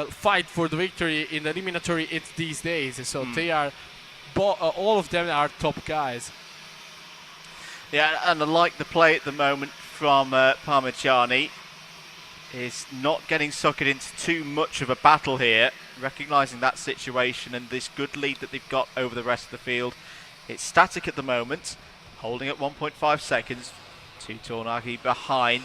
fight for the victory in the eliminatory these days. So they are, all of them are top guys. Yeah, and I like the play at the moment from Parmigiani. Is not getting suckered into too much of a battle here, recognising that situation and this good lead that they've got over the rest of the field. It's static at the moment, holding at 1.5 seconds. To Tornaghi behind.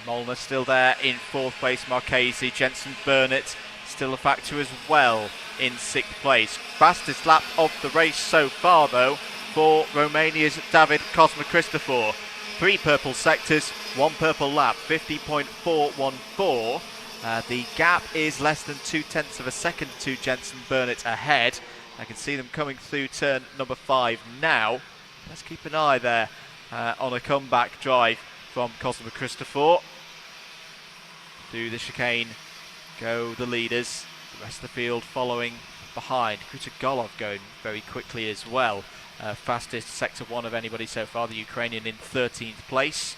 Molnar still there in 4th place. Marchesi, Jensen Burnett still a factor as well in 6th place. Fastest lap of the race so far though for Romania's David Kozma-Christoph. 3 purple sectors, 1 purple lap, 50.414. The gap is less than 0.2 of a second to Jensen Burnett ahead. I can see them coming through turn number 5 now. Let's keep an eye there on a comeback drive from Kozma-Christoph. Through the chicane go the leaders, the rest of the field following behind. Krutogolov going very quickly as well. Fastest Sector 1 of anybody so far, the Ukrainian in 13th place.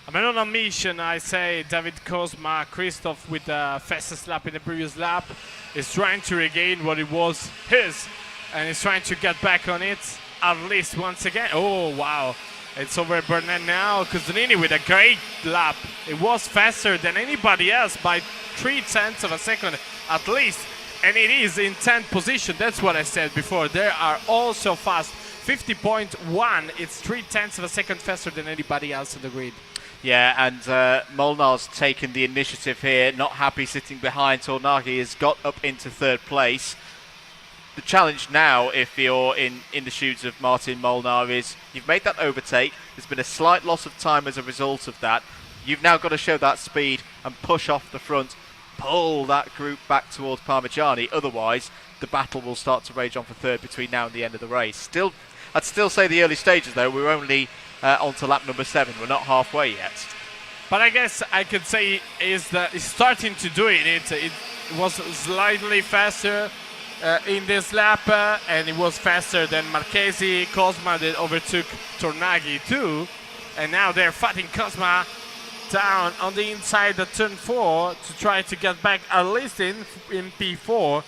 I mean, on a mission, I say David Kozma Christoph with the fastest lap in the previous lap is trying to regain what it was his, and is trying to get back on it at least once again. Oh, wow. It's over Burnett now. Kuzunini with a great lap. It was faster than anybody else by 0.3 of a second at least. And it is in 10th position. That's what I said before. They are all so fast. 50.1. It's 0.3 of a second faster than anybody else on the grid. Yeah, and Molnar's taken the initiative here. Not happy sitting behind. Tornaghi has got up into 3rd place. The challenge now, if you're in the shoes of Martin Molnar, is you've made that overtake. There's been a slight loss of time as a result of that. You've now got to show that speed and push off the front, pull that group back towards Parmigiani. Otherwise, the battle will start to rage on for 3rd between now and the end of the race. I'd still say the early stages, though. We're only on to lap number 7. We're not halfway yet. But I guess I could say is that it's starting to do it. It was slightly faster in this lap, and it was faster than Marchesi. Cosma that overtook Tornaghi too, and now they're fighting Cosma down on the inside of turn 4 to try to get back at least in P4.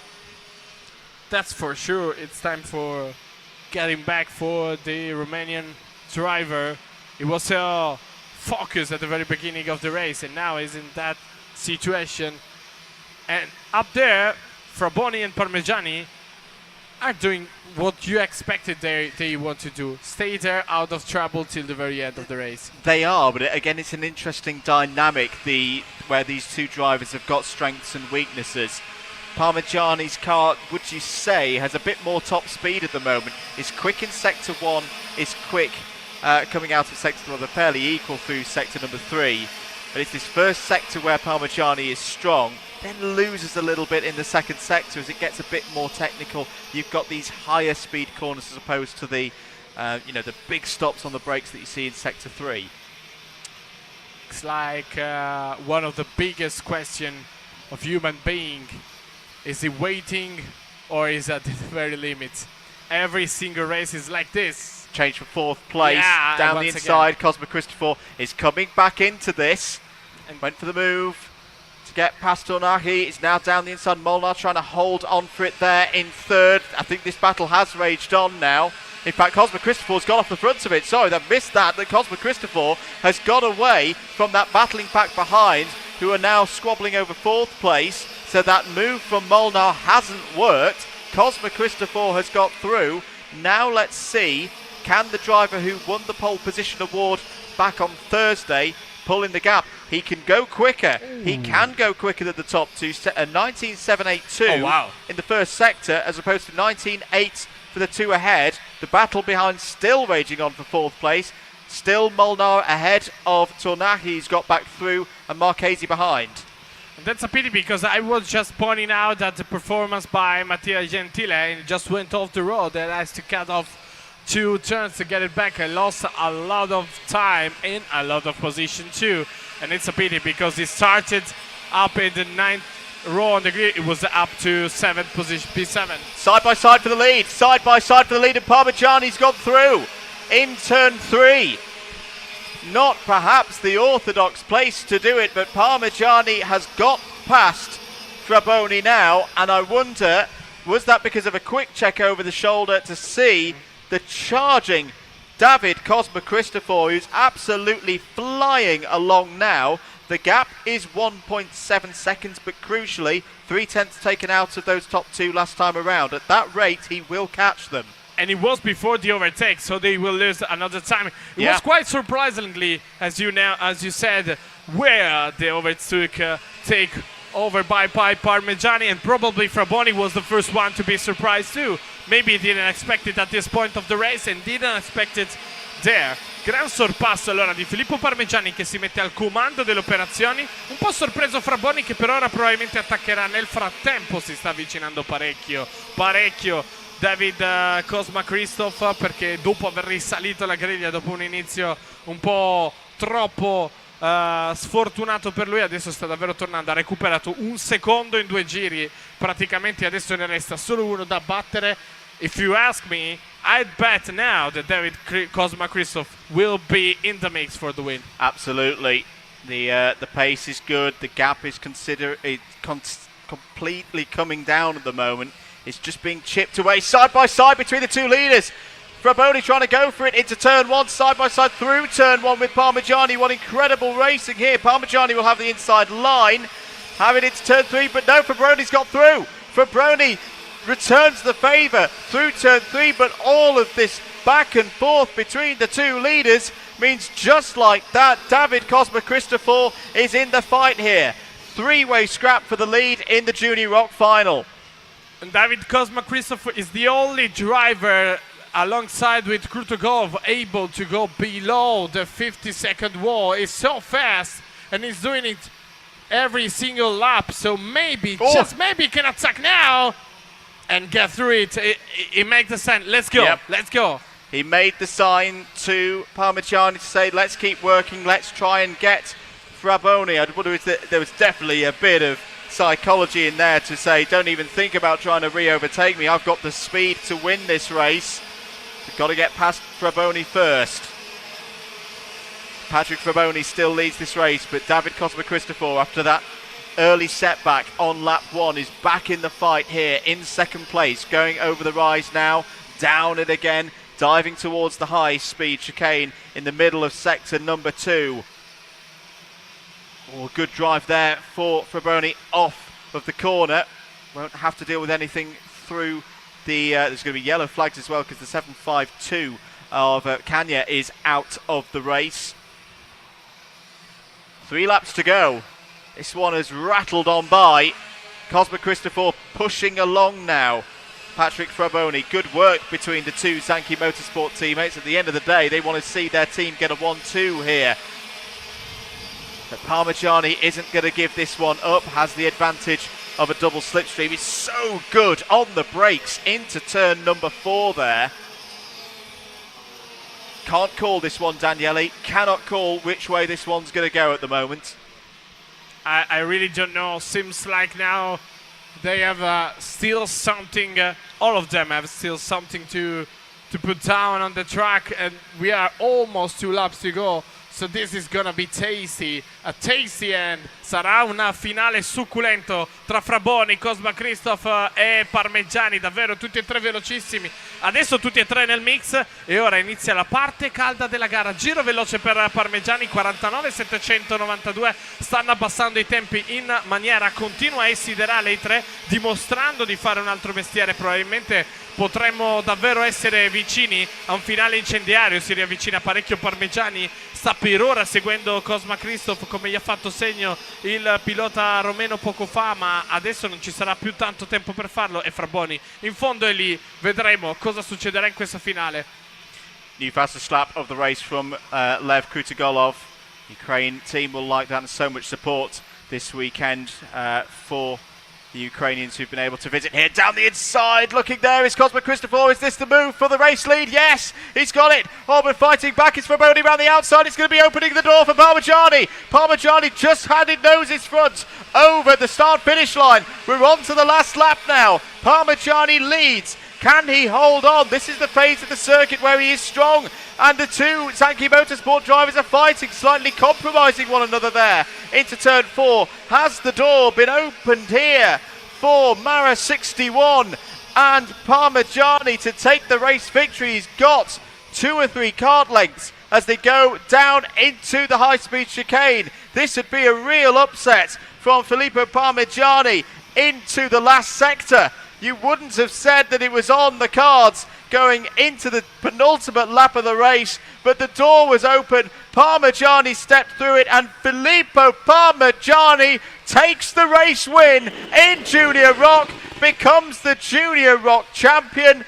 That's for sure. It's time for getting back for the Romanian driver. It was a focus at the very beginning of the race, and now is in that situation. And up there, Fraboni and Parmigiani are doing what you expected they want to do. Stay there out of trouble till the very end of the race. They are, but again, it's an interesting dynamic where these two drivers have got strengths and weaknesses. Parmigiani's car, would you say, has a bit more top speed at the moment. Is quick in Sector 1, is quick coming out of Sector 1. They're fairly equal through Sector number 3. But it's this first sector where Parmigiani is strong, then loses a little bit in the second sector as it gets a bit more technical. You've got these higher speed corners as opposed to the the big stops on the brakes that you see in Sector 3. It's like one of the biggest question of human being. Is he waiting or is at the very limit? Every single race is like this. Change for 4th place, yeah, down the inside. Cosma Christopher is coming back into this and went for the move to get past Tornaghi. It's now down the inside. Molnar trying to hold on for it there in 3rd. I think this battle has raged on now. In fact, Cosma Christopher's got off the front of it. Sorry, they've missed that Cosma Christopher has got away from that battling pack behind, who are now squabbling over 4th place. So that move from Molnar hasn't worked. Cosma Christopher has got through. Now let's see, can the driver who won the pole position award back on Thursday pull in the gap? He can go quicker. He can go quicker than the top two. 19.782 in the first sector as opposed to 19.8 for the two ahead. The battle behind still raging on for 4th place. Still Molnar ahead of Tornaghi. He's got back through and Marchesi behind. And that's a pity because I was just pointing out that the performance by Mattia Gentile just went off the road and has to cut off 2 turns to get it back. I lost a lot of time in a lot of position too, and it's a pity because it started up in the 9th row on the grid. It was up to 7th position, P7. Side by side for the lead, side by side for the lead, and Parmigiani's got through in turn 3. Not perhaps the orthodox place to do it, but Parmigiani has got past Fraboni now, and I wonder, was that because of a quick check over the shoulder to see the charging David Cosma Christopher, who's absolutely flying along now. The gap is 1.7 seconds, but crucially, 0.3 taken out of those top 2 last time around. At that rate, he will catch them. And it was before the overtake, so they will lose another time. It was quite surprisingly, as you said, where they overtook take over by Parmigiani, and probably Fraboni was the first one to be surprised too. Maybe didn't expect it at this point of the race and didn't expect it there. Gran sorpasso allora di Filippo Parmigiani che si mette al comando delle operazioni. Un po' sorpreso Fraboni che per ora probabilmente attaccherà. Nel frattempo si sta avvicinando parecchio David Cosma Christoph, perché dopo aver risalito la griglia dopo un inizio un po' troppo sfortunato per lui, adesso sta davvero tornando, ha recuperato 1 secondo in 2 giri, praticamente adesso ne resta solo uno da battere. If you ask me, I'd bet now that David Cosma Christoph will be in the mix for the win. Absolutely. The pace is good, the gap is completely coming down at the moment. It's just being chipped away side by side between the two leaders. Fraboni trying to go for it into turn 1, side by side through turn 1 with Parmigiani. What incredible racing here. Parmigiani will have the inside line, have it into turn 3, but no, Fraboni's got through. Fraboni returns the favour through turn 3, but all of this back and forth between the two leaders means just like that, David Cosma Christopher is in the fight here. 3-way scrap for the lead in the Junior ROK final. And David Cosma Christopher is the only driver alongside with Krutogov able to go below the 50-second wall. He's so fast and he's doing it every single lap, so maybe, just maybe he can attack now and get through it. He makes the sign, let's go, let's go. He made the sign to Parmigiani to say, let's keep working, let's try and get Fraboni. I wonder if there was definitely a bit of psychology in there to say, don't even think about trying to re-overtake me. I've got the speed to win this race. We've got to get past Fraboni first. Patrick Fraboni still leads this race, but David Cosma Christopher, after that early setback on lap 1, is back in the fight here in second place, going over the rise now, down it again, diving towards the high-speed chicane in the middle of sector number 2. Oh, good drive there for Fraboni off of the corner. Won't have to deal with anything through the... there's going to be yellow flags as well because the 752 of Kanya is out of the race. 3 laps to go. This one has rattled on by. Cosma Christopher pushing along now. Patrick Fraboni, good work between the two Zanchi Motorsport teammates. At the end of the day, they want to see their team get a 1-2 here. But Parmigiani isn't going to give this one up, has the advantage of a double slipstream. He's so good on the brakes into turn number 4 there. Can't call this one, Daniele. Cannot call which way this one's going to go at the moment. I really don't know. Seems like now they have still something, all of them have still something to put down on the track, and we are almost 2 laps to go. So this is gonna be tasty, a tasty end. Sarà una finale succulento tra Fraboni, Cosma Christoph e Parmigiani, davvero tutti e 3 velocissimi. Adesso tutti e 3 nel mix e ora inizia la parte calda della gara. Giro veloce per Parmigiani, 49,792. Stanno abbassando i tempi in maniera continua e siderale i 3, dimostrando di fare un altro mestiere. Probabilmente potremmo davvero essere vicini a un finale incendiario. Si riavvicina parecchio Parmigiani, sta per ora seguendo Cosma Christoph come gli ha fatto segno il pilota romeno poco fa, ma adesso non ci sarà più tanto tempo per farlo e Fraboni in fondo è lì. Vedremo cosa succederà in questa finale. New fastest lap of the race from Lev Krutogolov. Ukraine team will like that, and so much support this weekend for the Ukrainians who've been able to visit here. Down the inside, looking there is Cosma Christopher. Is this the move for the race lead? Yes, he's got it. Orban fighting back. It's Fraboni around the outside. It's going to be opening the door for Parmigiani. Parmigiani just had it noses front over the start-finish line. We're on to the last lap now. Parmigiani leads. Can he hold on? This is the phase of the circuit where he is strong, and the two Zanchi Motorsport drivers are fighting, slightly compromising one another there. Into turn 4. Has the door been opened here for Mara 61 and Parmigiani to take the race victory? He's got 2 or 3 card lengths as they go down into the high-speed chicane. This would be a real upset from Filippo Parmigiani into the last sector. You wouldn't have said that it was on the cards going into the penultimate lap of the race, but the door was open. Parmigiani stepped through it, and Filippo Parmigiani takes the race win in Junior ROK, becomes the Junior ROK champion.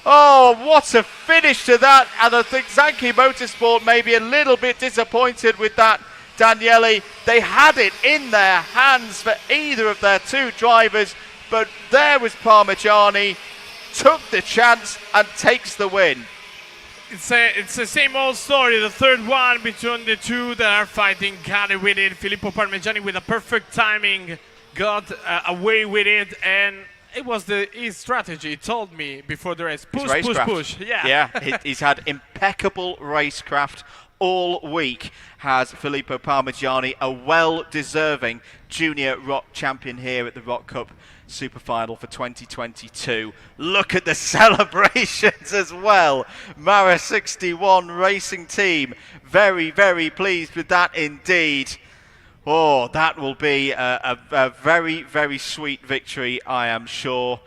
Oh, what a finish to that, and I think Zanchi Motorsport may be a little bit disappointed with that, Daniele. They had it in their hands for either of their 2 drivers, but there was Parmigiani, took the chance and takes the win. it's the same old story. The third one between the two that are fighting. Got it with it. Filippo Parmigiani with a perfect timing got away with it, and it was his strategy. He told me before the race, push, push, push. Yeah, he's had impeccable racecraft all week. Has Filippo Parmigiani, a well-deserving junior ROK champion here at the ROK Cup Superfinal for 2022. Look at the celebrations as well. Mara 61 Racing Team, very, very pleased with that indeed. Oh, that will be a very, very sweet victory, I am sure.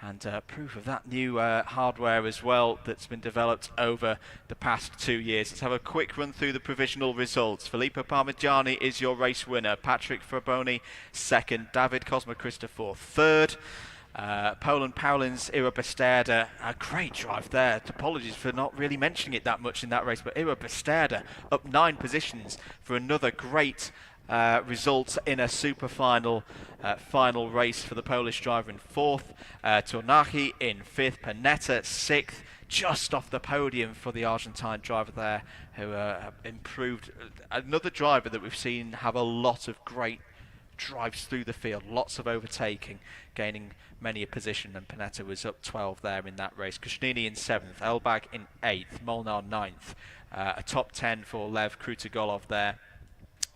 And proof of that new hardware as well that's been developed over the past 2 years. Let's have a quick run through the provisional results. Filippo Parmigiani is your race winner. Patrick Fraboni second. David Cosma-Christa third. Poland Paulin's Ira Besterda, a great drive there. Apologies for not really mentioning it that much in that race, but Ira Besterda up 9 positions for another great results in a super final race for the Polish driver in 4th, Tornachi in 5th, Panetta 6th, just off the podium for the Argentine driver there, who improved. Another driver that we've seen have a lot of great drives through the field, lots of overtaking, gaining many a position, and Panetta was up 12 there in that race. Kushnini in 7th, Elbag in 8th, Molnar 9th, a top 10 for Lev Krutogolov there.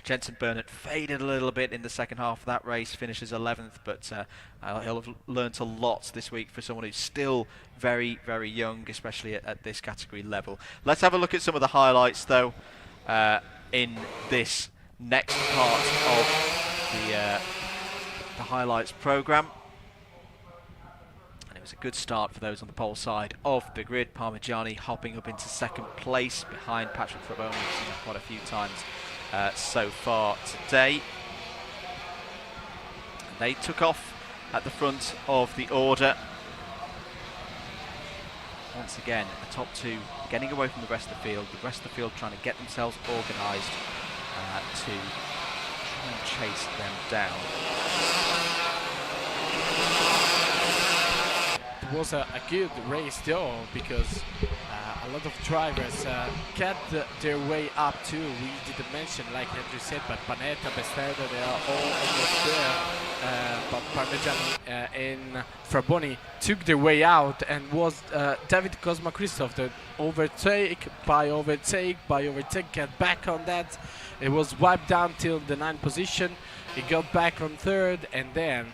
Jensen Burnett faded a little bit in the second half of that race, finishes 11th, but he'll have learnt a lot this week for someone who's still very, very young, especially at this category level. Let's have a look at some of the highlights, though, in this next part of the highlights programme. And it was a good start for those on the pole side of the grid. Parmigiani hopping up into 2nd place behind Patrick Fraboni. We've seen that quite a few times so far today. They took off at the front of the order. Once again, the top 2 getting away from the rest of the field. The rest of the field trying to get themselves organised to try and chase them down. It was a good race though, because a lot of drivers got their way up too. We didn't mention, like Andrew said, but Panetta, Besterda, they are all almost there. But Parmigiani and Fraboni took their way out, and was David Cosma-Christoph that overtake by overtake, get back on that. It was wiped down till the 9th position. He got back on 3rd, and then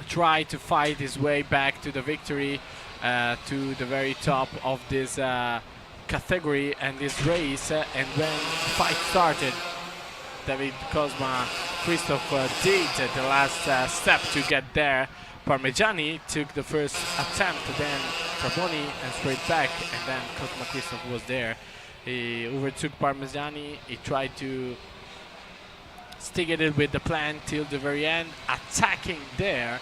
tried to fight his way back to the victory, to the very top of this category and this race. And when the fight started, David Cosma-Christoph did the last step to get there. Parmigiani took the first attempt, then Fraboni and straight back, and then Cosma-Christoph was there. He overtook Parmigiani. He tried to stick it with the plan till the very end, attacking there.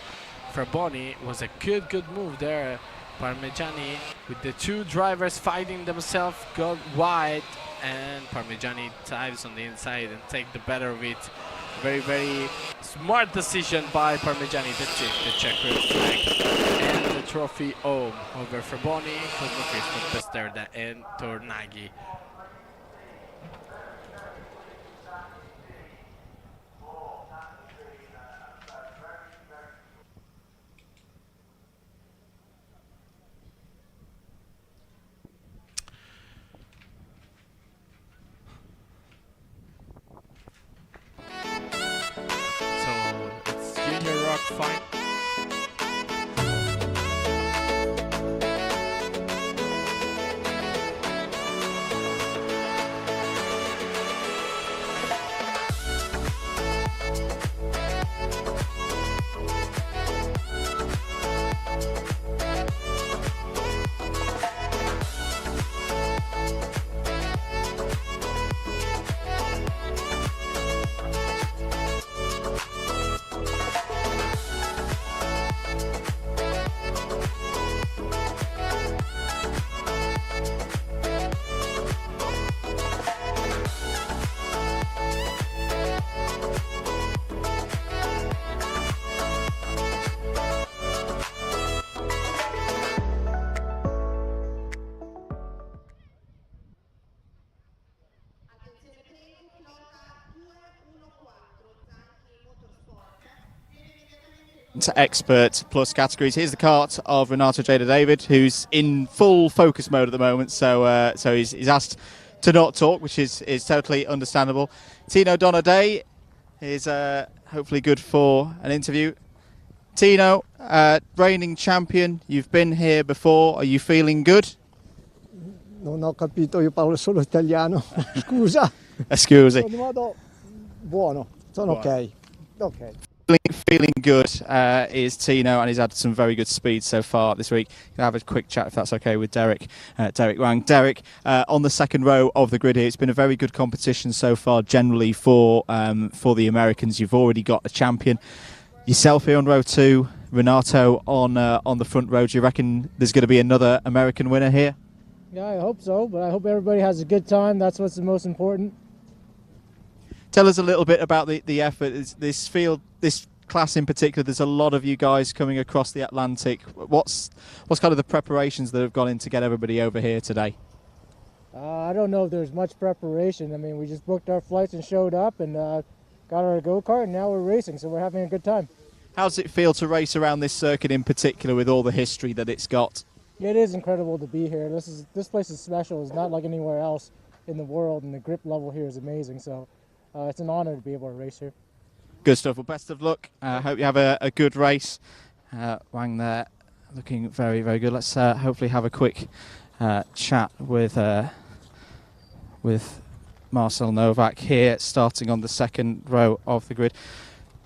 Fraboni was a good move there. Parmigiani with the 2 drivers fighting themselves got wide, and Parmigiani dives on the inside and take the better of it. Very, very smart decision by Parmigiani to take the checkered flag and the trophy home over Fraboni, Cosma-Christoph, Besterda and Tornaghi. Fine. to Expert Plus categories. Here's the kart of Renato Jada David, who's in full focus mode at the moment, so he's asked to not talk, which is totally understandable. Tino Donaday is hopefully good for an interview. Tino, reigning champion, you've been here before. Are you feeling good? Non ho capito, io parlo solo italiano. Scusa. Scusi. Sono in modo buono. Sono ok. Okay. Feeling good is Tino, and he's had some very good speed so far this week. Can have a quick chat if that's okay with Derek Wang. Derek, on the second row of the grid here, it's been a very good competition so far generally for the Americans. You've already got a champion. Yourself here on row 2, Renato on the front row. Do you reckon there's going to be another American winner here? Yeah, I hope so, but I hope everybody has a good time. That's what's the most important. Tell us a little bit about the effort. This field, this class in particular, there's a lot of you guys coming across the Atlantic. What's kind of the preparations that have gone in to get everybody over here today? I don't know if there's much preparation. I mean, we just booked our flights and showed up and got our go-kart, and now we're racing, so we're having a good time. How does it feel to race around this circuit in particular with all the history that it's got? It is incredible to be here. This place is special. It's not like anywhere else in the world, and the grip level here is amazing. So it's an honor to be able to race here. Good stuff. Well, best of luck. Hope you have a good race. Wang there, looking very, very good. Let's hopefully have a quick chat with Marcel Novak here, starting on the second row of the grid.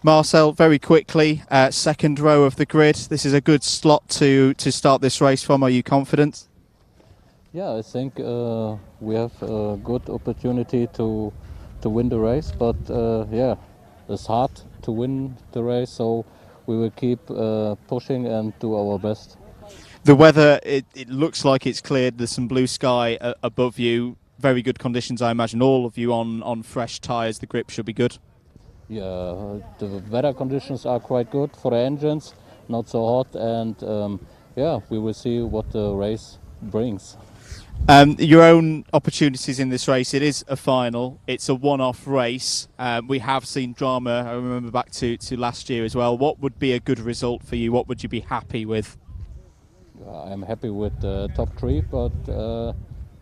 Marcel, very quickly, second row of the grid. This is a good slot to start this race from. Are you confident? Yeah, I think we have a good opportunity to win the race, but yeah, it's hard to win the race, so we will keep pushing and do our best. The weather, it looks like it's cleared. There's some blue sky above you. Very good conditions, I imagine. All of you on fresh tyres. The grip should be good. Yeah, the weather conditions are quite good for the engines, not so hot, and yeah, we will see what the race brings. Your own opportunities in this race, it is a final, it's a one-off race. We have seen drama, I remember back to last year as well. What would be a good result for you? What would you be happy with? I'm happy with the top 3, but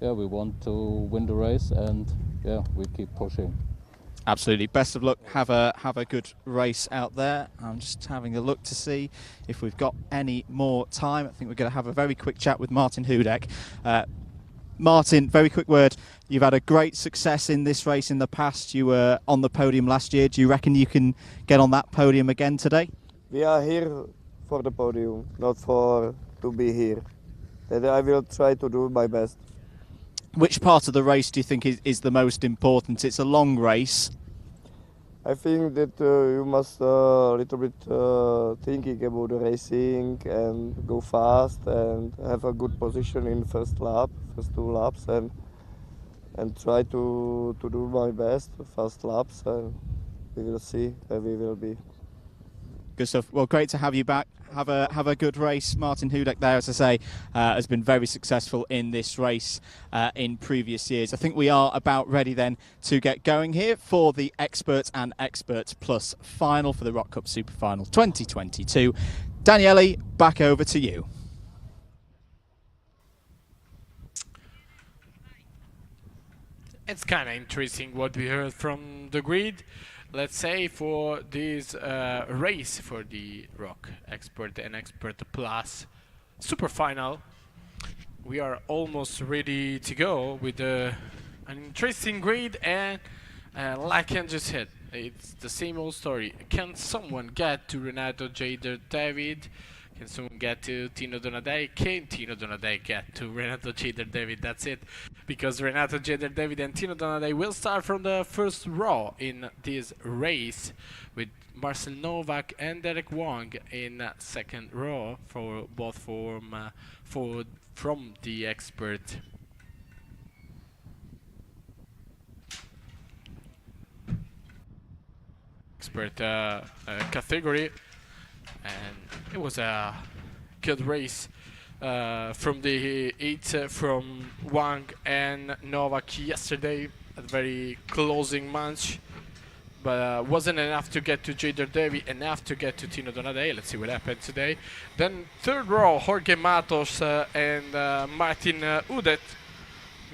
yeah, we want to win the race, and yeah, we keep pushing. Absolutely. Best of luck. Have a good race out there. I'm just having a look to see if we've got any more time. I think we're going to have a very quick chat with Martin Hudek. Martin, very quick word. You've had a great success in this race in the past. You were on the podium last year. Do you reckon you can get on that podium again today? We are here for the podium, not for to be here. And I will try to do my best. Which part of the race do you think is the most important? It's a long race. I think that you must a little bit thinking about the racing and go fast and have a good position in first 2 laps, and try to do my best first laps, and we will see where we will be. Good stuff. Well, great to have you back. Have a good race. Martin Hudek there, as I say, has been very successful in this race in previous years. I think we are about ready then to get going here for the Expert and Expert Plus final for the ROK Cup Superfinal 2022. Daniele, back over to you. It's kind of interesting what we heard from the grid. Let's say for this race for the ROK Expert and Expert Plus Superfinal, we are almost ready to go with an interesting grid, and like I just said, it's the same old story. Can someone get to Renato Jada David? Can someone get to Tino Donaday? Can Tino Donaday get to Renato Jada David? That's it. Because Renato Jada David and Tino Donaday will start from the first row in this race, with Marcel Novak and Derek Wang in second row, for both from the Expert category. And it was a good race from the heat from Wang and Novak yesterday, a very closing match. but wasn't enough to get to Jader David, enough to get to Tino Donadei. Let's see what happened today. Then third row, Jorge Matos and Martin Udet,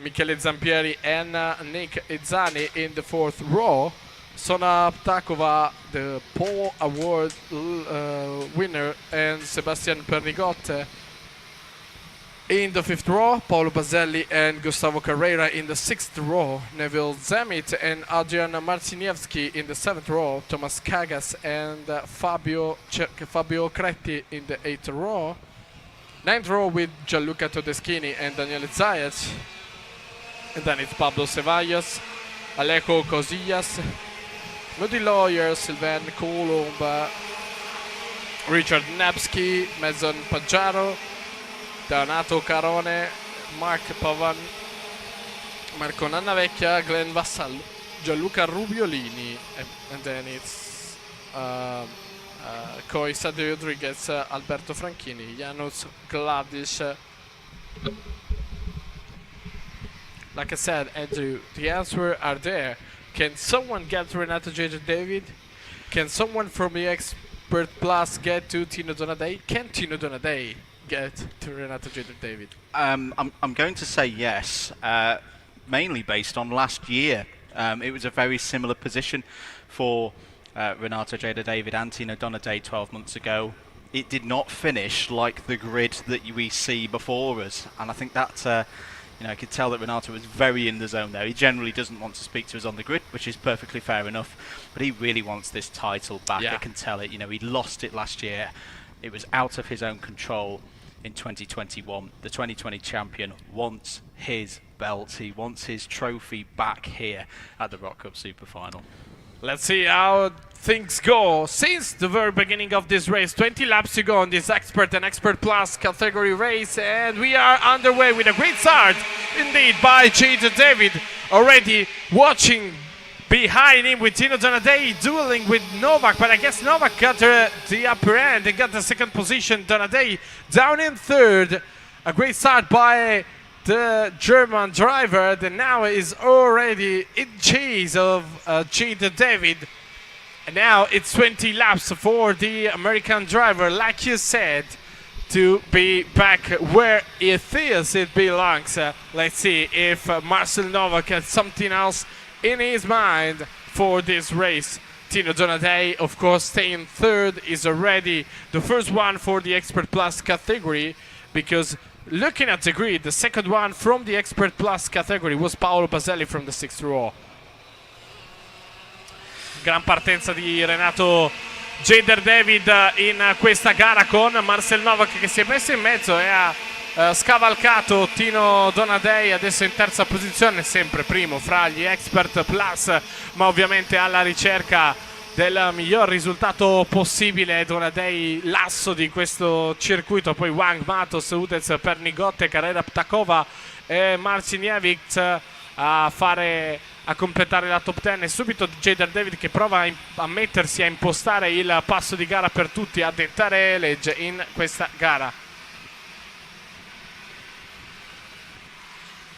Michele Zampieri and Nick Izzani in the fourth row. Sona Ptakova, the Pole Award winner, and Sebastian Pernigotte in the fifth row. Paolo Baselli and Gustavo Carrera in the sixth row. Neville Zemit and Adrian Marciniewski in the seventh row. Thomas Kagas and Fabio Cretti in the eighth row. Ninth row with Gianluca Todeschini and Daniele Zayas. And then it's Pablo Ceballos, Alejo Cosillas, Moody Lawyer, Sylvain Coulomb, Richard Nebsky, Mezon Paggiaro, Donato Carone, Mark Pavan, Marco Nannavecchia, Glenn Vassallo, Gianluca Rubiolini, and then it's Coy Sade Rodriguez, Alberto Franchini, Janusz Gladish. Like I said, Andrew, the answers are there. Can someone get to Renato Jader David? Can someone from the Expert Plus get to Tino Donadei? Can Tino Donadei get to Renato Jader David? I'm going to say yes, mainly based on last year. It was a very similar position for Renato Jader David and Tino Donadei 12 months ago. It did not finish like the grid that we see before us, and I think that I could tell that Renato was very in the zone there. He generally doesn't want to speak to us on the grid, which is perfectly fair enough, but he really wants this title back. I can tell it. He lost it last year. It was out of his own control in 2021. The 2020 champion wants his belt. He wants his trophy back here at the ROK Cup Superfinal. Let's see how things go since the very beginning of this race. 20 laps to go on this Expert and Expert Plus category race, and we are underway with a great start indeed by Jader David, already watching behind him with Tino Donadei dueling with Novak, but I guess Novak got the upper hand and got the second position. Donadei down in third. A great start by the German driver that now is already in chase of Jader David. And now it's 20 laps for the American driver, like you said, to be back where it feels it belongs. Let's see if Marcel Novak has something else in his mind for this race. Tino Donadei, of course, staying third, is already the first one for the Expert Plus category, because looking at the grid, the second one from the Expert Plus category was Paolo Baselli from the sixth row. Gran partenza di Renato Jader David in questa gara, con Marcel Novak che si è messo in mezzo e ha scavalcato Tino Donadei, adesso in terza posizione, sempre primo fra gli Expert Plus, ma ovviamente alla ricerca del miglior risultato possibile. Donadei l'asso di questo circuito, poi Wang, Matos, Udez, Pernigotte, Carrera, Ptakova e Marciniewicz a completare la top 10. E subito Jader David che prova a mettersi a impostare il passo di gara per tutti, a dettare legge in questa gara.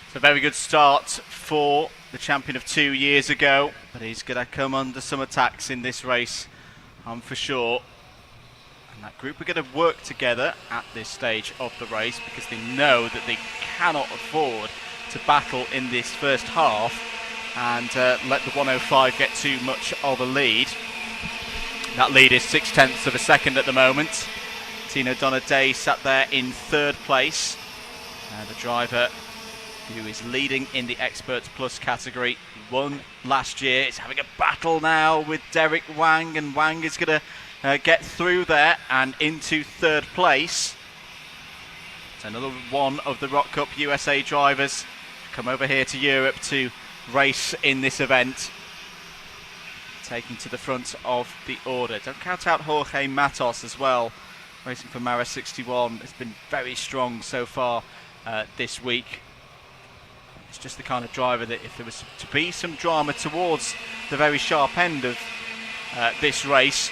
It's a very good start for the champion of 2 years ago, but he's going to come under some attacks in this race, I'm for sure. And that group are going to work together at this stage of the race, because they know that they cannot afford to battle in this first half and let the 105 get too much of a lead. That lead is 0.6 of a second at the moment. Tino Donadei sat there in third place. The driver who is leading in the Experts Plus category, won last year. He's having a battle now with Derek Wang, and Wang is going to get through there and into third place. It's another one of the ROK Cup USA drivers come over here to Europe to race in this event, taking to the front of the order. Don't count out Jorge Matos as well, racing for Mara 61. It's been very strong so far this week. It's just the kind of driver that if there was to be some drama towards the very sharp end of this race,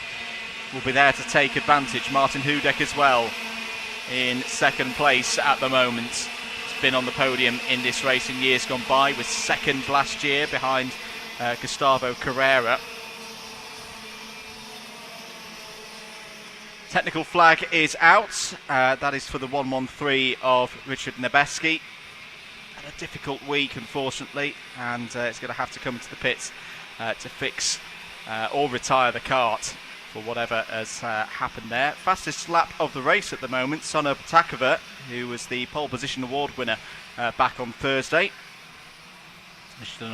will be there to take advantage. Martin Hudek as well in second place at the moment. He's been on the podium in this race in years gone by, was second last year behind Gustavo Carrera. Technical flag is out. That is for the 113 of Richard Nebeski. Had a difficult week, unfortunately, and it's going to have to come into the pits to fix or retire the kart for whatever has happened there. Fastest lap of the race at the moment, Sona Patakova, who was the pole position award winner back on Thursday.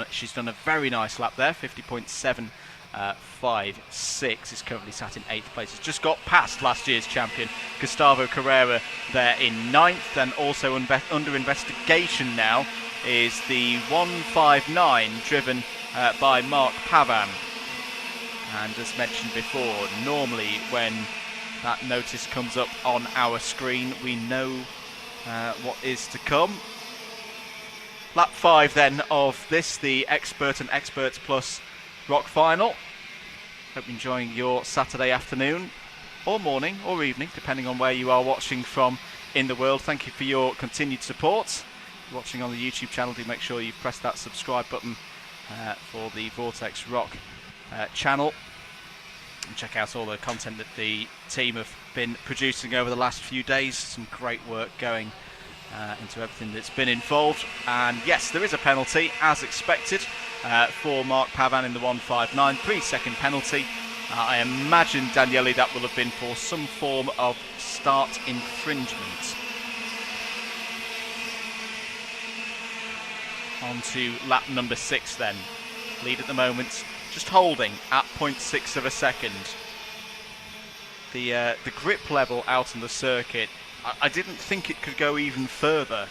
She's done a very nice lap there, 50.756, is currently sat in 8th place. Has just got past last year's champion Gustavo Carrera there in 9th, and also under investigation now is the 159 driven by Mark Pavan. And as mentioned before, normally when that notice comes up on our screen, we know what is to come. Lap 5 then of this, the Expert and Experts Plus ROK Final. Hope you're enjoying your Saturday afternoon, or morning, or evening, depending on where you are watching from in the world. Thank you for your continued support. If you're watching on the YouTube channel, do make sure you've pressed that subscribe button for the Vortex ROK channel, and check out all the content that the team have been producing over the last few days. Some great work going into everything that's been involved. And yes, there is a penalty as expected for Mark Pavan in the 159, 3-second penalty. I imagine, Daniele, that will have been for some form of start infringement. On to lap number 6 then. Lead at the moment, just holding at 0.6 of a second. The grip level out on the circuit, I didn't think it could go even further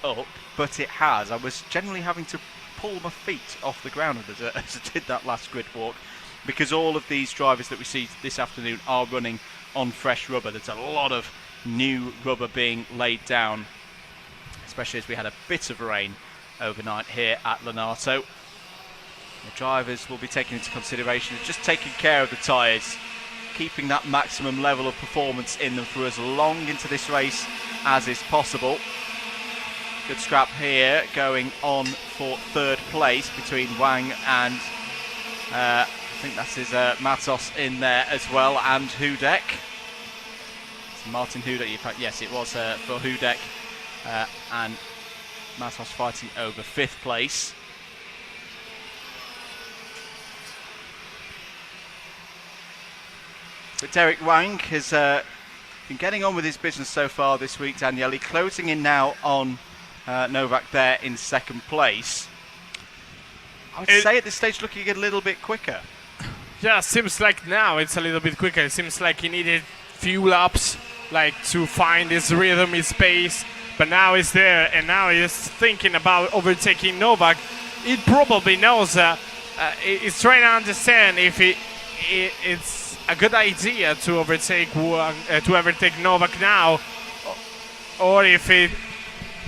up, but it has. I was generally having to pull my feet off the ground as I did that last grid walk, because all of these drivers that we see this afternoon are running on fresh rubber. There's a lot of new rubber being laid down, especially as we had a bit of rain overnight here at Lonato. The drivers will be taking into consideration just taking care of the tyres, keeping that maximum level of performance in them for as long into this race as is possible. Good scrap here going on for 3rd place between Wang and I think that is Matos in there as well, and Hudek. It's Martin Hudek, in fact, yes, it was for Hudek and Matos fighting over 5th place. But Derek Wang has been getting on with his business so far this week, Daniele, closing in now on Novak there in 2nd place. I would say at this stage looking a little bit quicker. Yeah, seems like now it's a little bit quicker. It seems like he needed few laps to find his rhythm, his pace, but now he's there, and now he's thinking about overtaking Novak. He probably knows, he's trying to understand if it's a good idea to overtake Novak now, or if it's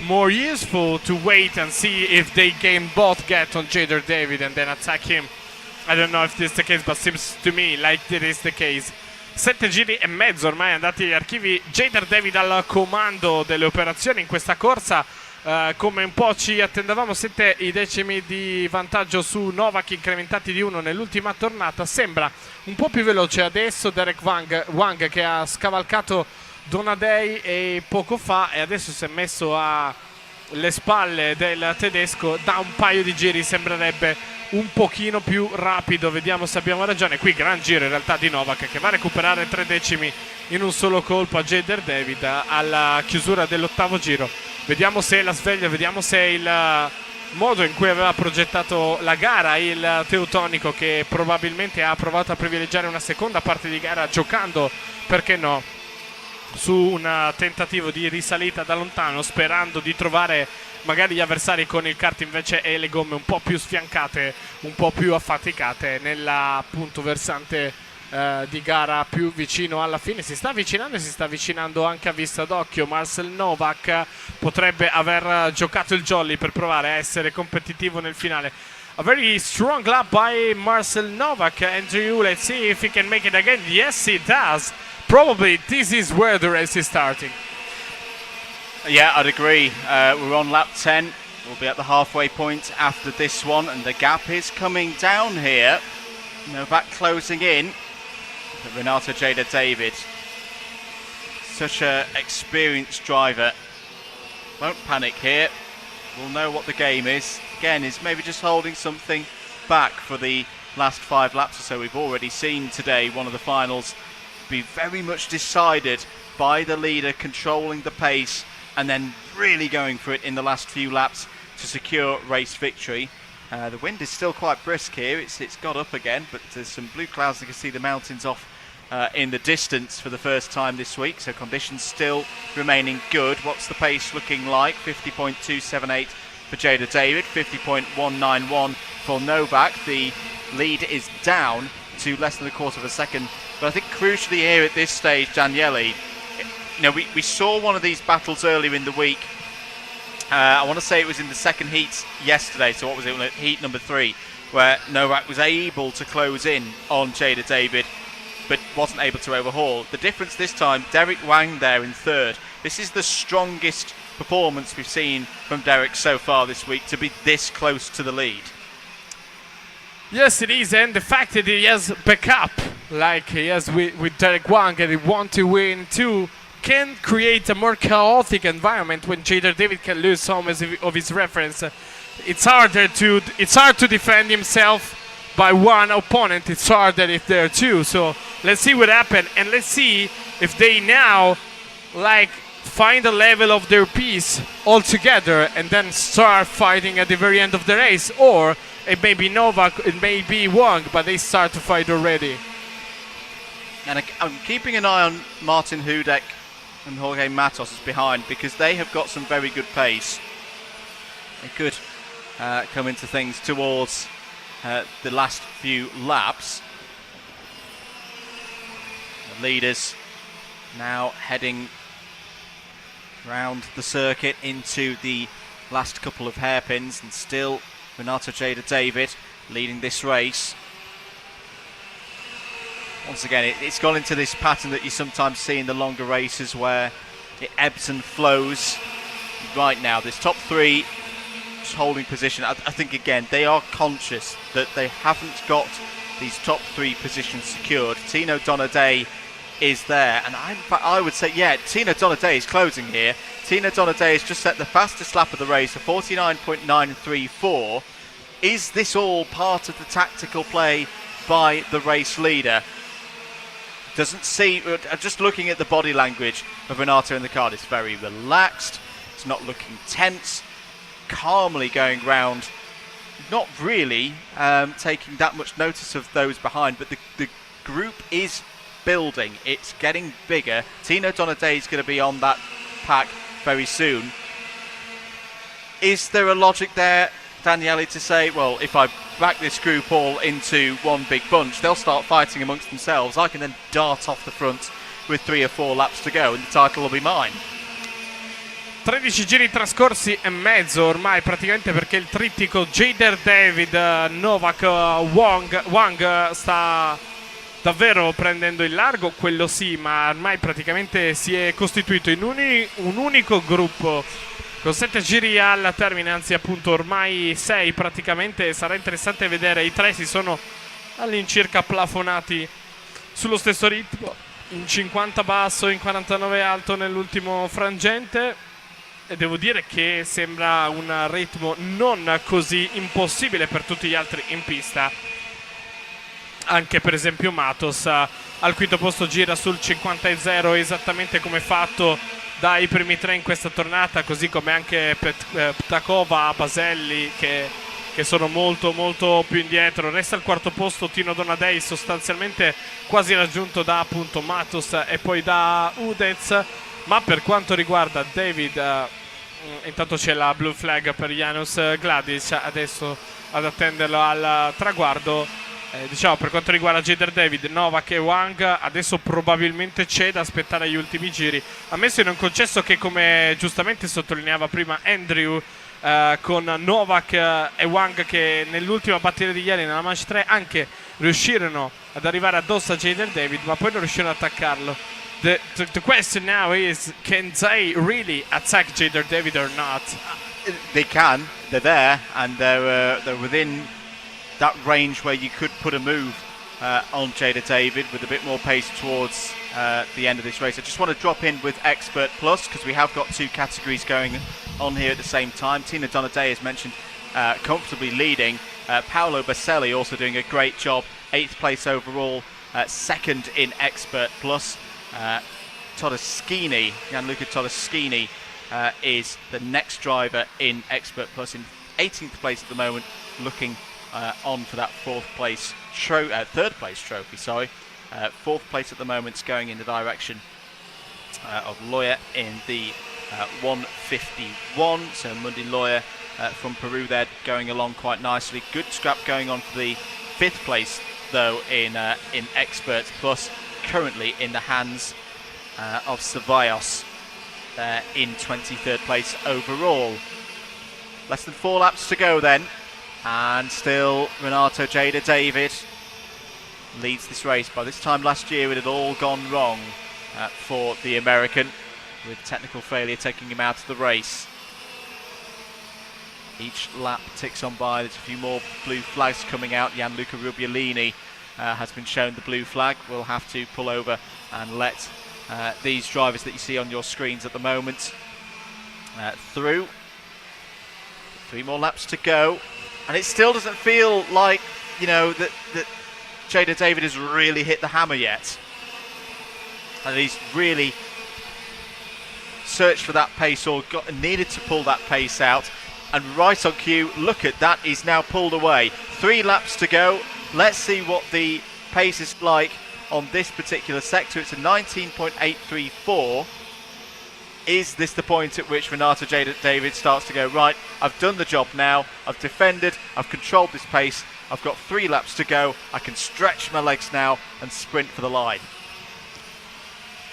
more useful to wait and see if they can both get on Jader David and then attack him. I don't know if this is the case, but seems to me like that is the case. 7 giri e mezzo ormai andati agli archivi. Jader David al comando delle operazioni in questa corsa. Come un po' ci attendavamo, 7 i decimi di vantaggio su Novak, incrementati di 1 nell'ultima tornata. Sembra un po' più veloce adesso Derek Wang, che ha scavalcato Donadei e poco fa, e adesso si è messo alle spalle del tedesco. Da un paio di giri sembrerebbe un pochino più rapido, vediamo se abbiamo ragione. Qui gran giro in realtà di Novak, che va a recuperare 3 decimi in un solo colpo a Jader David alla chiusura dell'8º giro. Vediamo se la sveglia, vediamo se il modo in cui aveva progettato la gara il teutonico, che probabilmente ha provato a privilegiare una seconda parte di gara giocando, perché no, su un tentativo di risalita da lontano, sperando di trovare magari gli avversari con il kart invece e le gomme un po' più sfiancate, un po' più affaticate nella appunto versante di gara più vicino alla fine. Si sta avvicinando, e si sta avvicinando anche a vista d'occhio. Marcel Novak potrebbe aver giocato il jolly per provare a essere competitivo nel finale. A very strong lap by Marcel Novak. Andrew, let's see if he can make it again. Yes, he does. Probably this is where the race is starting. Yeah, I'd agree. We're on lap 10. We'll be at the halfway point after this one, and the gap is coming down here. Novak closing in. But Renato Jader David such an experienced driver. Won't panic here. We'll know what the game is. Again, is maybe just holding something back for the last 5 laps or so. We've already seen today one of the finals be very much decided by the leader controlling the pace and then really going for it in the last few laps to secure race victory. The wind is still quite brisk here. It's got up again, but there's some blue clouds. You can see the mountains off in the distance for the first time this week, so conditions still remaining good. What's the pace looking like? 50.278 for Jada David, 50.191 for Novak. The lead is down to less than a quarter of a second, but I think crucially here at this stage, Daniele, you know, we saw one of these battles earlier in the week. I want to say it was in the second heat yesterday, so what was it, heat number 3, where Novak was able to close in on Jada David, but wasn't able to overhaul. The difference this time, Derek Wang there in 3rd. This is the strongest performance we've seen from Derek so far this week, to be this close to the lead. Yes, it is, and the fact that he has backup, like he has with Derek Wang, and he wants to win too, can create a more chaotic environment when Jada David can lose some of his reference. It's hard to defend himself by one opponent. It's harder if there are two. So let's see what happens, and let's see if they now find a level of their peace all together and then start fighting at the very end of the race, or it may be Novak, it may be Wang, but they start to fight already. And I'm keeping an eye on Martin Hudek and Jorge Matos is behind, because they have got some very good pace. They could come into things towards the last few laps. The leaders now heading round the circuit into the last couple of hairpins, and still Renato Jada David leading this race. Once again, it's gone into this pattern that you sometimes see in the longer races where it ebbs and flows. Right now, this top 3 just holding position. I think, again, they are conscious that they haven't got these top 3 positions secured. Tino Donadei is there, and I would say, yeah, Tino Donadei is closing here. Tino Donadei has just set the fastest lap of the race, a 49.934. Is this all part of the tactical play by the race leader? Doesn't see, just looking at the body language of Renato in the car, it's very relaxed, it's not looking tense, calmly going round, not really taking that much notice of those behind, but the group is building, it's getting bigger. Tino Donadei is going to be on that pack very soon. Is there a logic there, Daniele, to say, well, if I back this group all into one big bunch, they'll start fighting amongst themselves, I can then dart off the front with 3 or 4 laps to go and the title will be mine? 13 giri trascorsi e mezzo ormai praticamente, perché il trittico Jada David, Novak, Wang sta davvero prendendo il largo, quello sì, ma ormai praticamente si è costituito in un unico gruppo con 7 giri al termine, anzi appunto ormai 6 praticamente. Sarà interessante vedere, i 3 si sono all'incirca plafonati sullo stesso ritmo, in 50 basso, in 49 alto nell'ultimo frangente, e devo dire che sembra un ritmo non così impossibile per tutti gli altri in pista. Anche per esempio Matos al quinto posto gira sul 50,0, esattamente come fatto dai primi 3 in questa tornata, così come anche Ptakova, Baselli che sono molto molto più indietro. Resta al quarto posto Tino Donadei, sostanzialmente quasi raggiunto da appunto Matos e poi da Udez. Ma per quanto riguarda David, intanto c'è la blue flag per Janusz Gladys adesso ad attenderlo al traguardo. Diciamo, per quanto riguarda Jada David, Novak e Wang, adesso probabilmente c'è da aspettare gli ultimi giri, ammesso e non concesso che, come giustamente sottolineava prima Andrew, con Novak e Wang che nell'ultima batteria di ieri nella manche 3 anche riuscirono ad arrivare addosso a Jada David, ma poi non riuscirono ad attaccarlo. The question now is, can they really attack Jada David or not? They can, they're there, and they're within that range where you could put a move on Jada David with a bit more pace towards the end of this race. I just want to drop in with Expert Plus because we have got two categories going on here at the same time. Tina Donadei, as mentioned, comfortably leading. Paolo Baselli also doing a great job, 8th place overall, 2nd in Expert Plus. Todeschini, Gianluca Todeschini, is the next driver in Expert Plus in 18th place at the moment, looking on for that third place trophy. Sorry, 4th place at the moment is going in the direction of Loya in the 151. So Mundi Loya from Peru there going along quite nicely. Good scrap going on for the 5th place though in Expert Plus, currently in the hands of Ceballos in 23rd place overall. Less than 4 laps to go then, and still Renato Jada David leads this race. By this time last year it had all gone wrong for the American, with technical failure taking him out of the race. Each lap ticks on by. There's a few more blue flags coming out. Gianluca Rubiolini has been shown the blue flag. We'll have to pull over and let these drivers that you see on your screens at the moment through. 3 more laps to go, and it still doesn't feel like, you know, that Jada David has really hit the hammer yet, and he's really searched for that pace or needed to pull that pace out. And right on cue, look at that, he's now pulled away. 3 laps to go. Let's see what the pace is like on this particular sector. It's a 19.834. Is this the point at which Renato Jada David starts to go, right, I've done the job now, I've defended, I've controlled this pace, I've got 3 laps to go, I can stretch my legs now and sprint for the line?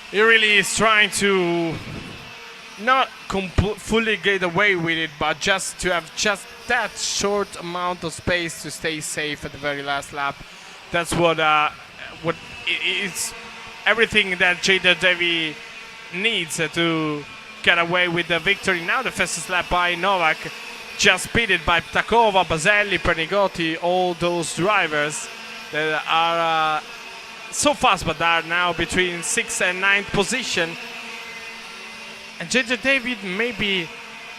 He really is trying to not fully get away with it, but just to have just that short amount of space to stay safe at the very last lap. That's what it's everything that Jada David needs to get away with the victory. Now the fastest lap by Novak, just beaten by Ptakova, Baselli, Pernigotti, all those drivers that are so fast, but are now between 6th and 9th position. And Jada David maybe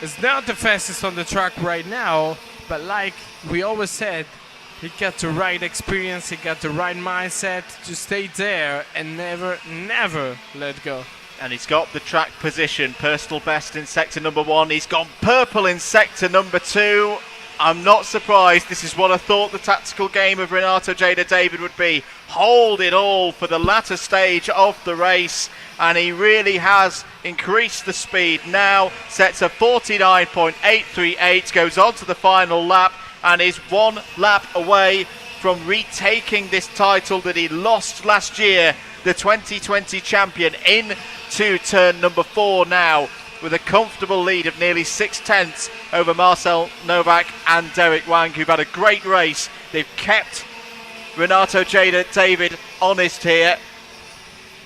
is not the fastest on the track right now, but like we always said, he got the right experience, he got the right mindset to stay there and never let go. And he's got the track position, personal best in sector number 1. He's gone purple in sector number 2. I'm not surprised. This is what I thought the tactical game of Renato Jada David would be. Hold it all for the latter stage of the race. And he really has increased the speed now. Sets a 49.838, goes on to the final lap, and is 1 lap away from retaking this title that he lost last year. The 2020 champion into turn number 4 now, with a comfortable lead of nearly 6/10 over Marcel Novak and Derek Wang, who've had a great race. They've kept Renato Jada David honest here.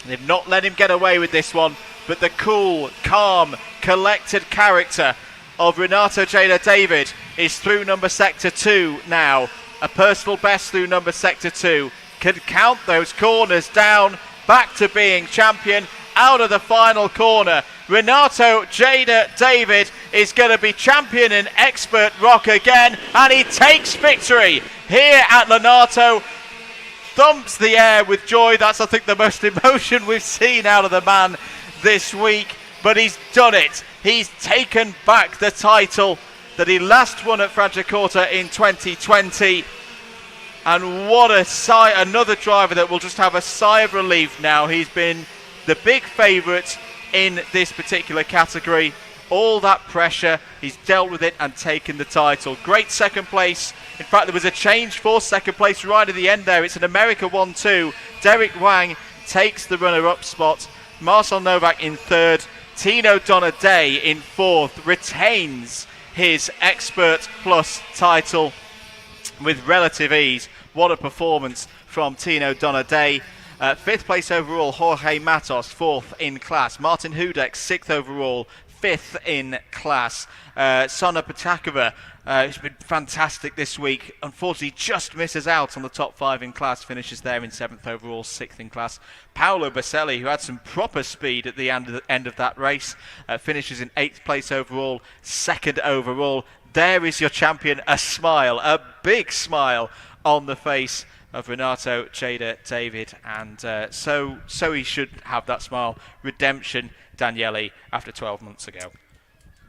They've not let him get away with this one, but the cool, calm, collected character of Renato Jada David is through number sector 2 now. A personal best through number sector 2. Can count those corners down, back to being champion. Out of the final corner, Renato Jada David is going to be champion in Expert ROK again, and he takes victory here at Lonato. Thumps the air with joy. That's, I think, the most emotion we've seen out of the man this week, but he's done it. He's taken back the title that he last won at Franciacorta in 2020. And what a sigh, another driver that will just have a sigh of relief now. He's been the big favourite in this particular category. All that pressure, he's dealt with it and taken the title. Great second place. In fact, there was a change for second place right at the end there. It's an America 1-2. Derek Wang takes the runner-up spot. Marcel Novak in 3rd. Tino Donadei in 4th. Retains his Expert Plus title with relative ease. What a performance from Tino Donadei. 5th place overall, Jorge Matos, 4th in class. Martin Hudek, 6th overall. 5th in class. Sona Patakova, who's been fantastic this week, unfortunately just misses out on the top 5 in class, finishes there in 7th overall, 6th in class. Paolo Baselli, who had some proper speed at the end of that race, finishes in 8th place overall, 2nd overall. There is your champion, a smile, a big smile on the face of Renato Jada David, and so he should have that smile. Redemption, Daniele, after 12 months ago.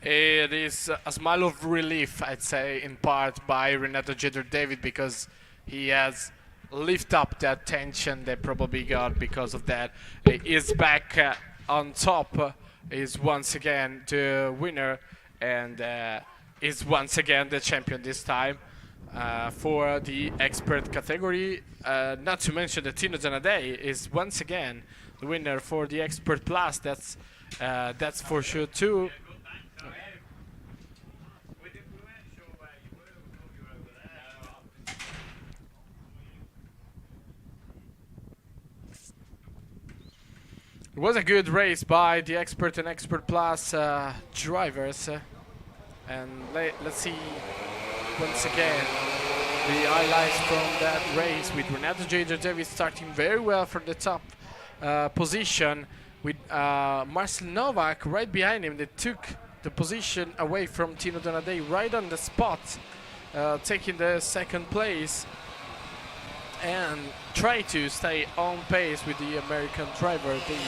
It is a smile of relief, I'd say, in part by Renato Jada David, because he has lifted up that tension they probably got because of that. He is back on top, is once again the winner, and is once again the champion this time. For the expert category, not to mention that Tino Donadei is once again the winner for the expert plus. That's for sure too. It was a good race by the expert and expert plus drivers, and let's see once again the highlights from that race, with Renato Jada David starting very well from the top position, with Marcel Novak right behind him. They took the position away from Tino Donadei right on the spot, taking the 2nd place, and try to stay on pace with the American driver. They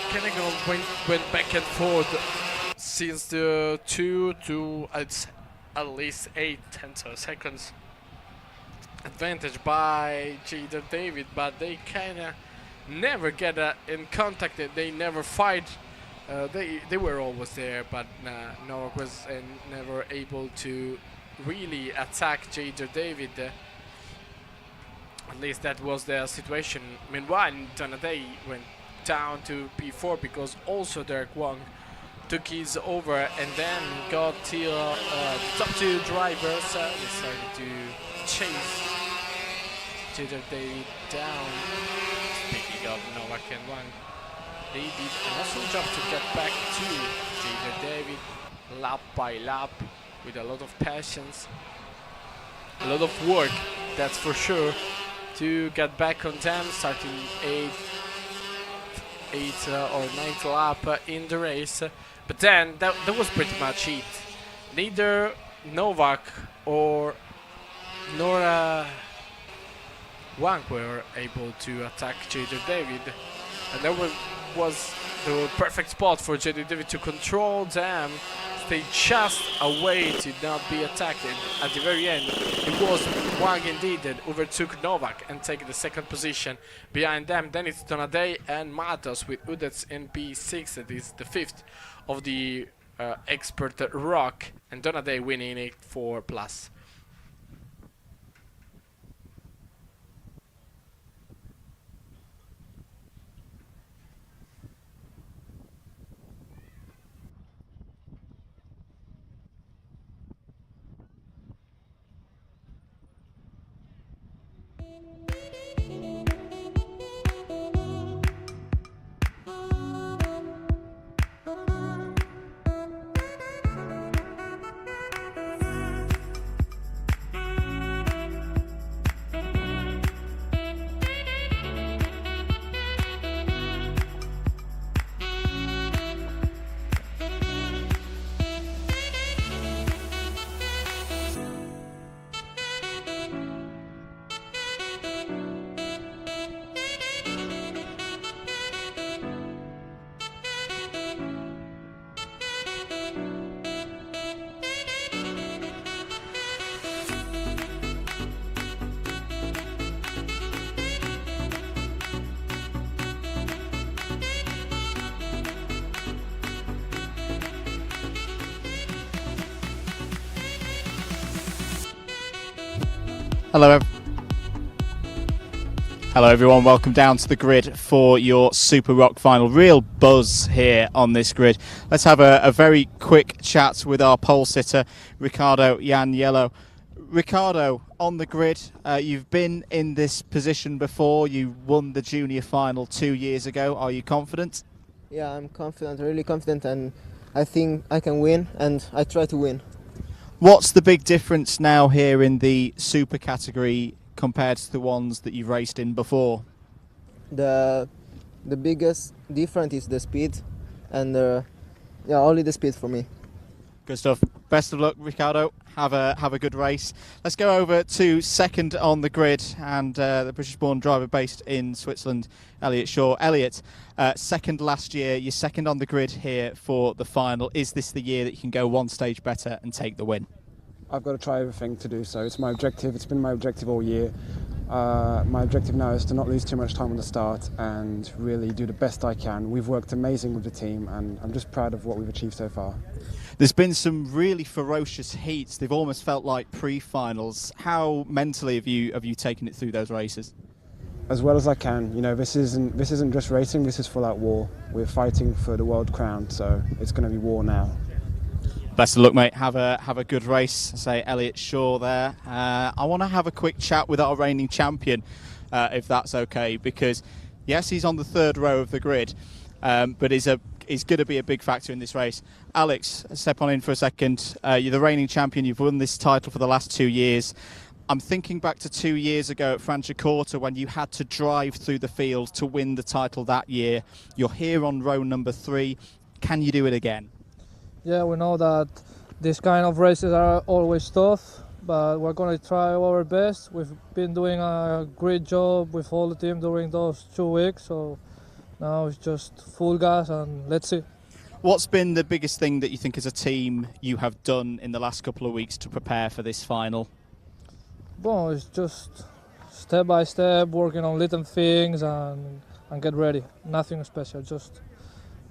kind of went back and forth since the 2 to at least 8/10 seconds advantage by Jada David, but they kind of never get in contact. They never fight. They were always there, but Novak was never able to really attack Jada David. At least that was the situation. Meanwhile, Donadei went down to P4 because also Derek Wong took his over, and then got till the top 2 drivers decided to chase Jada David down. Speaking of Novak and Wang, they did an awesome job to get back to Jada David lap by lap with a lot of patience, a lot of work, that's for sure, to get back on them, starting 8th or 9th lap in the race. But then that was pretty much it. Neither Novak or nor Wang were able to attack Jada David, and that was the perfect spot for Jada David to control them, stay just away to not be attacked. And at the very end, it was Wang indeed that overtook Novak and taking the 2nd position. Behind them, then it's Donadei and Matos with Udets in P6. That is the 5th of the expert ROK, and Donadei winning it for plus. Hello everyone, welcome down to the grid for your Super ROK final. Real buzz here on this grid. Let's have a very quick chat with our pole sitter, Riccardo Ianiello. Riccardo, on the grid, you've been in this position before. You won the junior final 2 years ago. Are you confident? Yeah, I'm confident, really confident, and I think I can win, and I try to win. What's the big difference now here in the super category compared to the ones that you've raced in before? The biggest difference is the speed, and yeah, only the speed for me. Good stuff. Best of luck, Ricardo. Have a good race. Let's go over to second on the grid, and the British-born driver based in Switzerland, Elliot Shaw. Elliot, second last year. You're second on the grid here for the final. Is this the year that you can go one stage better and take the win? I've got to try everything to do so. It's my objective. It's been my objective all year. My objective now is to not lose too much time on the start and really do the best I can. We've worked amazing with the team, and I'm just proud of what we've achieved so far. There's been some really ferocious heats. They've almost felt like pre-finals. How mentally have you taken it through those races? As well as I can. You know, this isn't just racing. This is full-out war. We're fighting for the world crown, so it's going to be war now. Best of luck, mate. Have a good race. Say Elliot Shaw there. I want to have a quick chat with our reigning champion, if that's okay, because yes, he's on the third row of the grid, but he's going to be a big factor in this race. Alex, step on in for a second. You're the reigning champion. You've won this title for the last 2 years. I'm thinking back to 2 years ago at Franciacorta when you had to drive through the field to win the title that year. You're here on row number 3. Can you do it again? Yeah, we know that these kind of races are always tough, but we're going to try our best. We've been doing a great job with all the team during those 2 weeks, so now it's just full gas and let's see. What's been the biggest thing that you think as a team you have done in the last couple of weeks to prepare for this final? Well, it's just step by step, working on little things and get ready. Nothing special, just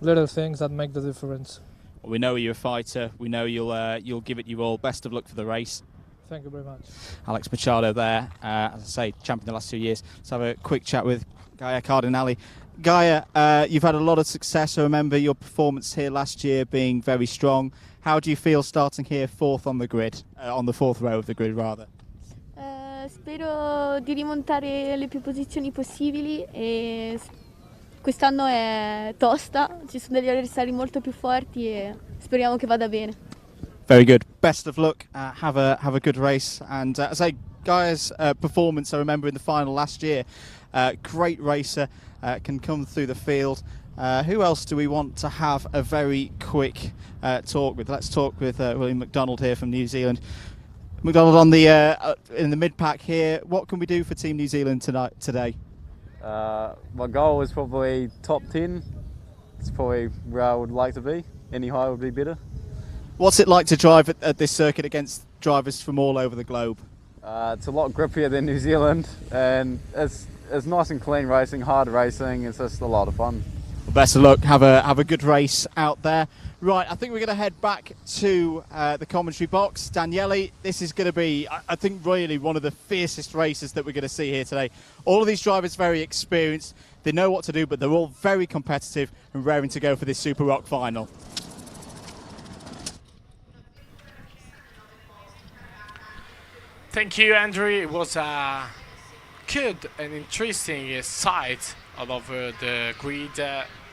little things that make the difference. We know you're a fighter. We know you'll give it your all. Best of luck for the race. Thank you very much. Alex Machado there, as I say, champion the last 2 years. Let's have a quick chat with Gaia Cardinali. Gaia, you've had a lot of success. I remember your performance here last year being very strong. How do you feel starting here fourth on the grid, on the fourth row of the grid rather? Spero di rimontare le più posizioni possibili e quest'anno è tosta, ci sono degli avversari molto più forti e speriamo che vada bene. Very good. Best of luck. Have a good race. And as I say, Gaia's performance, I remember in the final last year, great racer, can come through the field. Who else do we want to have a very quick talk with? Let's talk with William McDonald here from New Zealand. McDonald on the in the mid pack here. What can we do for Team New Zealand today? My goal is probably top 10. It's probably where I would like to be. Any higher would be better. What's it like to drive at this circuit against drivers from all over the globe? It's a lot grippier than New Zealand, and it's nice and clean racing, hard racing. It's just a lot of fun. Well, best of luck. Have a good race out there. Right, I think we're going to head back to the commentary box. Daniele, this is going to be, I think, really one of the fiercest races that we're going to see here today. All of these drivers very experienced. They know what to do, but they're all very competitive and raring to go for this Super ROK final. Thank you, Andrew. It was a good and interesting sight all over the grid.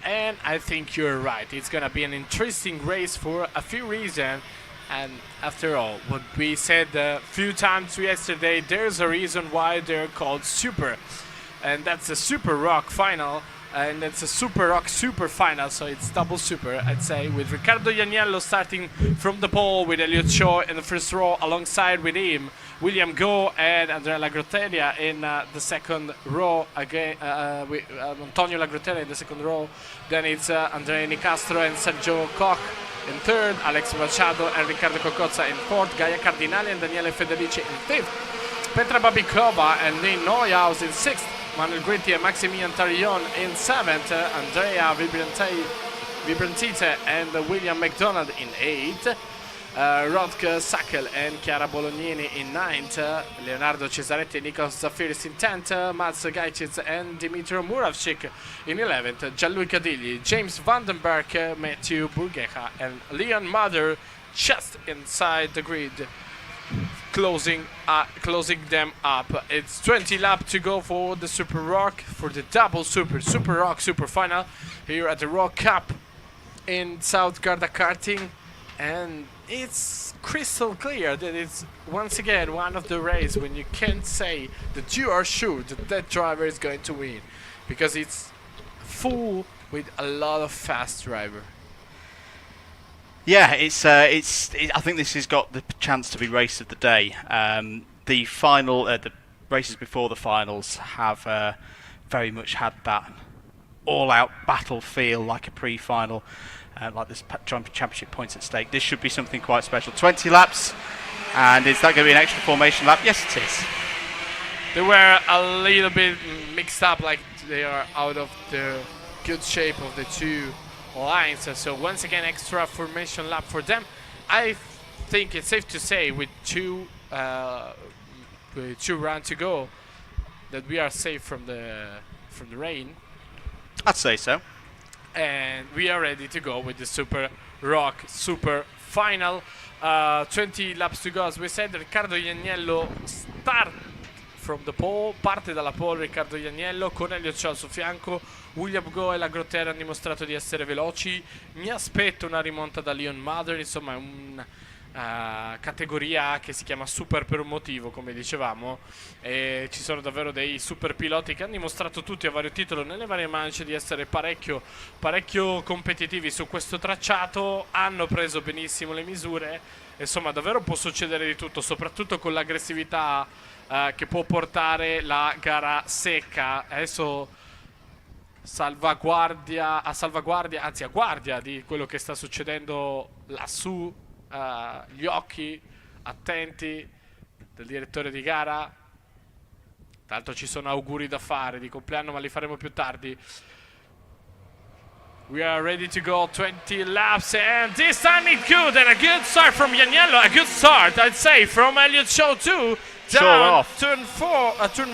And I think you're right. It's going to be an interesting race for a few reasons. And after all, what we said a few times yesterday, there's a reason why they're called Super. And that's the Super ROK final. And it's a Super ROK Super final, so it's double super, I'd say, with Riccardo Ianiello starting from the pole with Elliot Shaw in the first row, alongside with him William Go and Andrea Lagroteria in the second row, again with Antonio Lagroteria in the second row. Then it's Andrea Nicastro and Sergio Koch in third, Alex Machado and Riccardo Cocozza in fourth, Gaia Cardinali and Daniele Federici in fifth, Petra Babikova and Lynn Neuhaus in sixth, Manuel Gritti and Maximilian Tarillon in seventh, Andrea Vibrantite and William McDonald in eighth, Rodke Sackel and Chiara Bolognini in ninth, Leonardo Cesaretti and Nikos Zafiris in 10th, Mats Gaicic and Dimitro Muravchik in 11th, Gianluca Digli, James Vandenberg, Matthew Burgeja and Leon Mother just inside the grid, closing them up. It's 20 laps to go for the Super ROK, for the double Super ROK Super Final here at the ROK Cup in South Garda karting, and it's crystal clear that it's once again one of the races when you can't say that you are sure that that driver is going to win, because it's full with a lot of fast driver. Yeah, I think this has got the chance to be race of the day. The final, the races before the finals have very much had that all-out battle feel, like a pre-final, like there's championship points at stake. This should be something quite special. 20 laps, and is that going to be an extra formation lap? Yes, it is. They were a little bit mixed up, like they are out of the good shape of the two lines. So once again, extra formation lap for them. I think it's safe to say with two rounds to go that we are safe from the rain. I'd say so. And we are ready to go with the Super ROK Super Final. 20 laps to go, as we said. Riccardo Ianiello start from the pole, parte dalla pole Riccardo Ianiello, Cornelio Ciao al suo fianco, William Go e la Grottera hanno dimostrato di essere veloci. Mi aspetto una rimonta da Leon Mother, insomma una categoria A che si chiama Super per un motivo, come dicevamo, e ci sono davvero dei super piloti che hanno dimostrato tutti a vario titolo nelle varie mance di essere parecchio competitivi su questo tracciato, hanno preso benissimo le misure, insomma davvero può succedere di tutto, soprattutto con l'aggressività che può portare la gara secca. Adesso a guardia di quello che sta succedendo lassù, gli occhi attenti del direttore di gara. Tanto ci sono auguri da fare di compleanno, ma li faremo più tardi. We are ready to go, 20 laps, and this time it's good, and a good start from Ianiello, a good start, I'd say, from Elliott Show 2, down turn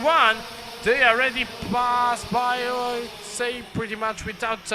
1. They already passed by, I'd say, pretty much without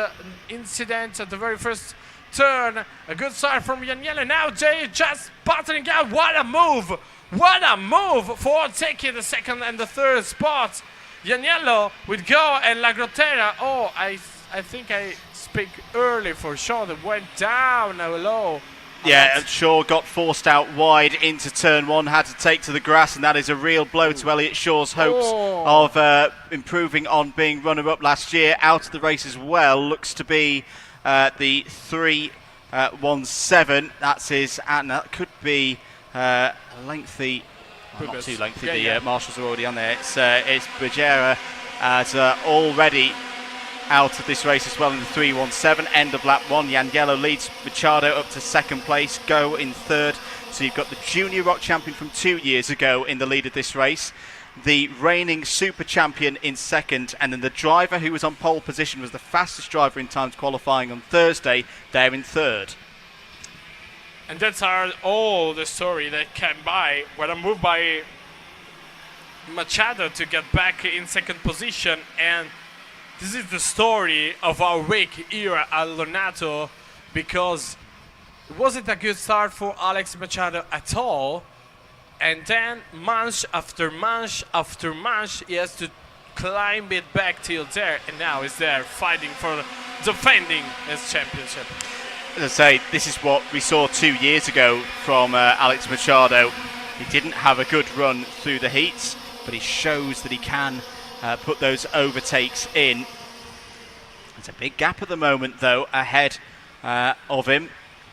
incident at the very first turn. A good start from Ianiello. Now they just battling out. What a move! What a move for taking the second and the third spot. Ianiello with Go and La Grottera. Oh, I think I speak early for Shaw that went down low. Yeah, Shaw got forced out wide into turn 1, had to take to the grass, and that is a real blow to Elliott Shaw's hopes of improving on being runner-up last year. Out of the race as well, looks to be the 3:17. That's his, and that could be a lengthy, well, not too lengthy. The marshals are already on there. It's Bajera as already out of this race as well in the 3:17. End of lap 1. Ianiello leads Machado up to second place. Go in third. So you've got the junior ROK champion from 2 years ago in the lead of this race, the reigning super champion in second, and then the driver who was on pole position, was the fastest driver in times qualifying on Thursday, they're in third. And that's all the story that came by. What a move by Machado to get back in second position, and this is the story of our week here at Lonato, because it wasn't a good start for Alex Machado at all, and then manche after manche after manche he has to climb it back till there, and now he's there fighting for defending his championship. As I say, this is what we saw 2 years ago from Alex Machado. He didn't have a good run through the heats, but he shows that he can put those overtakes in. There's a big gap at the moment, though, ahead of him,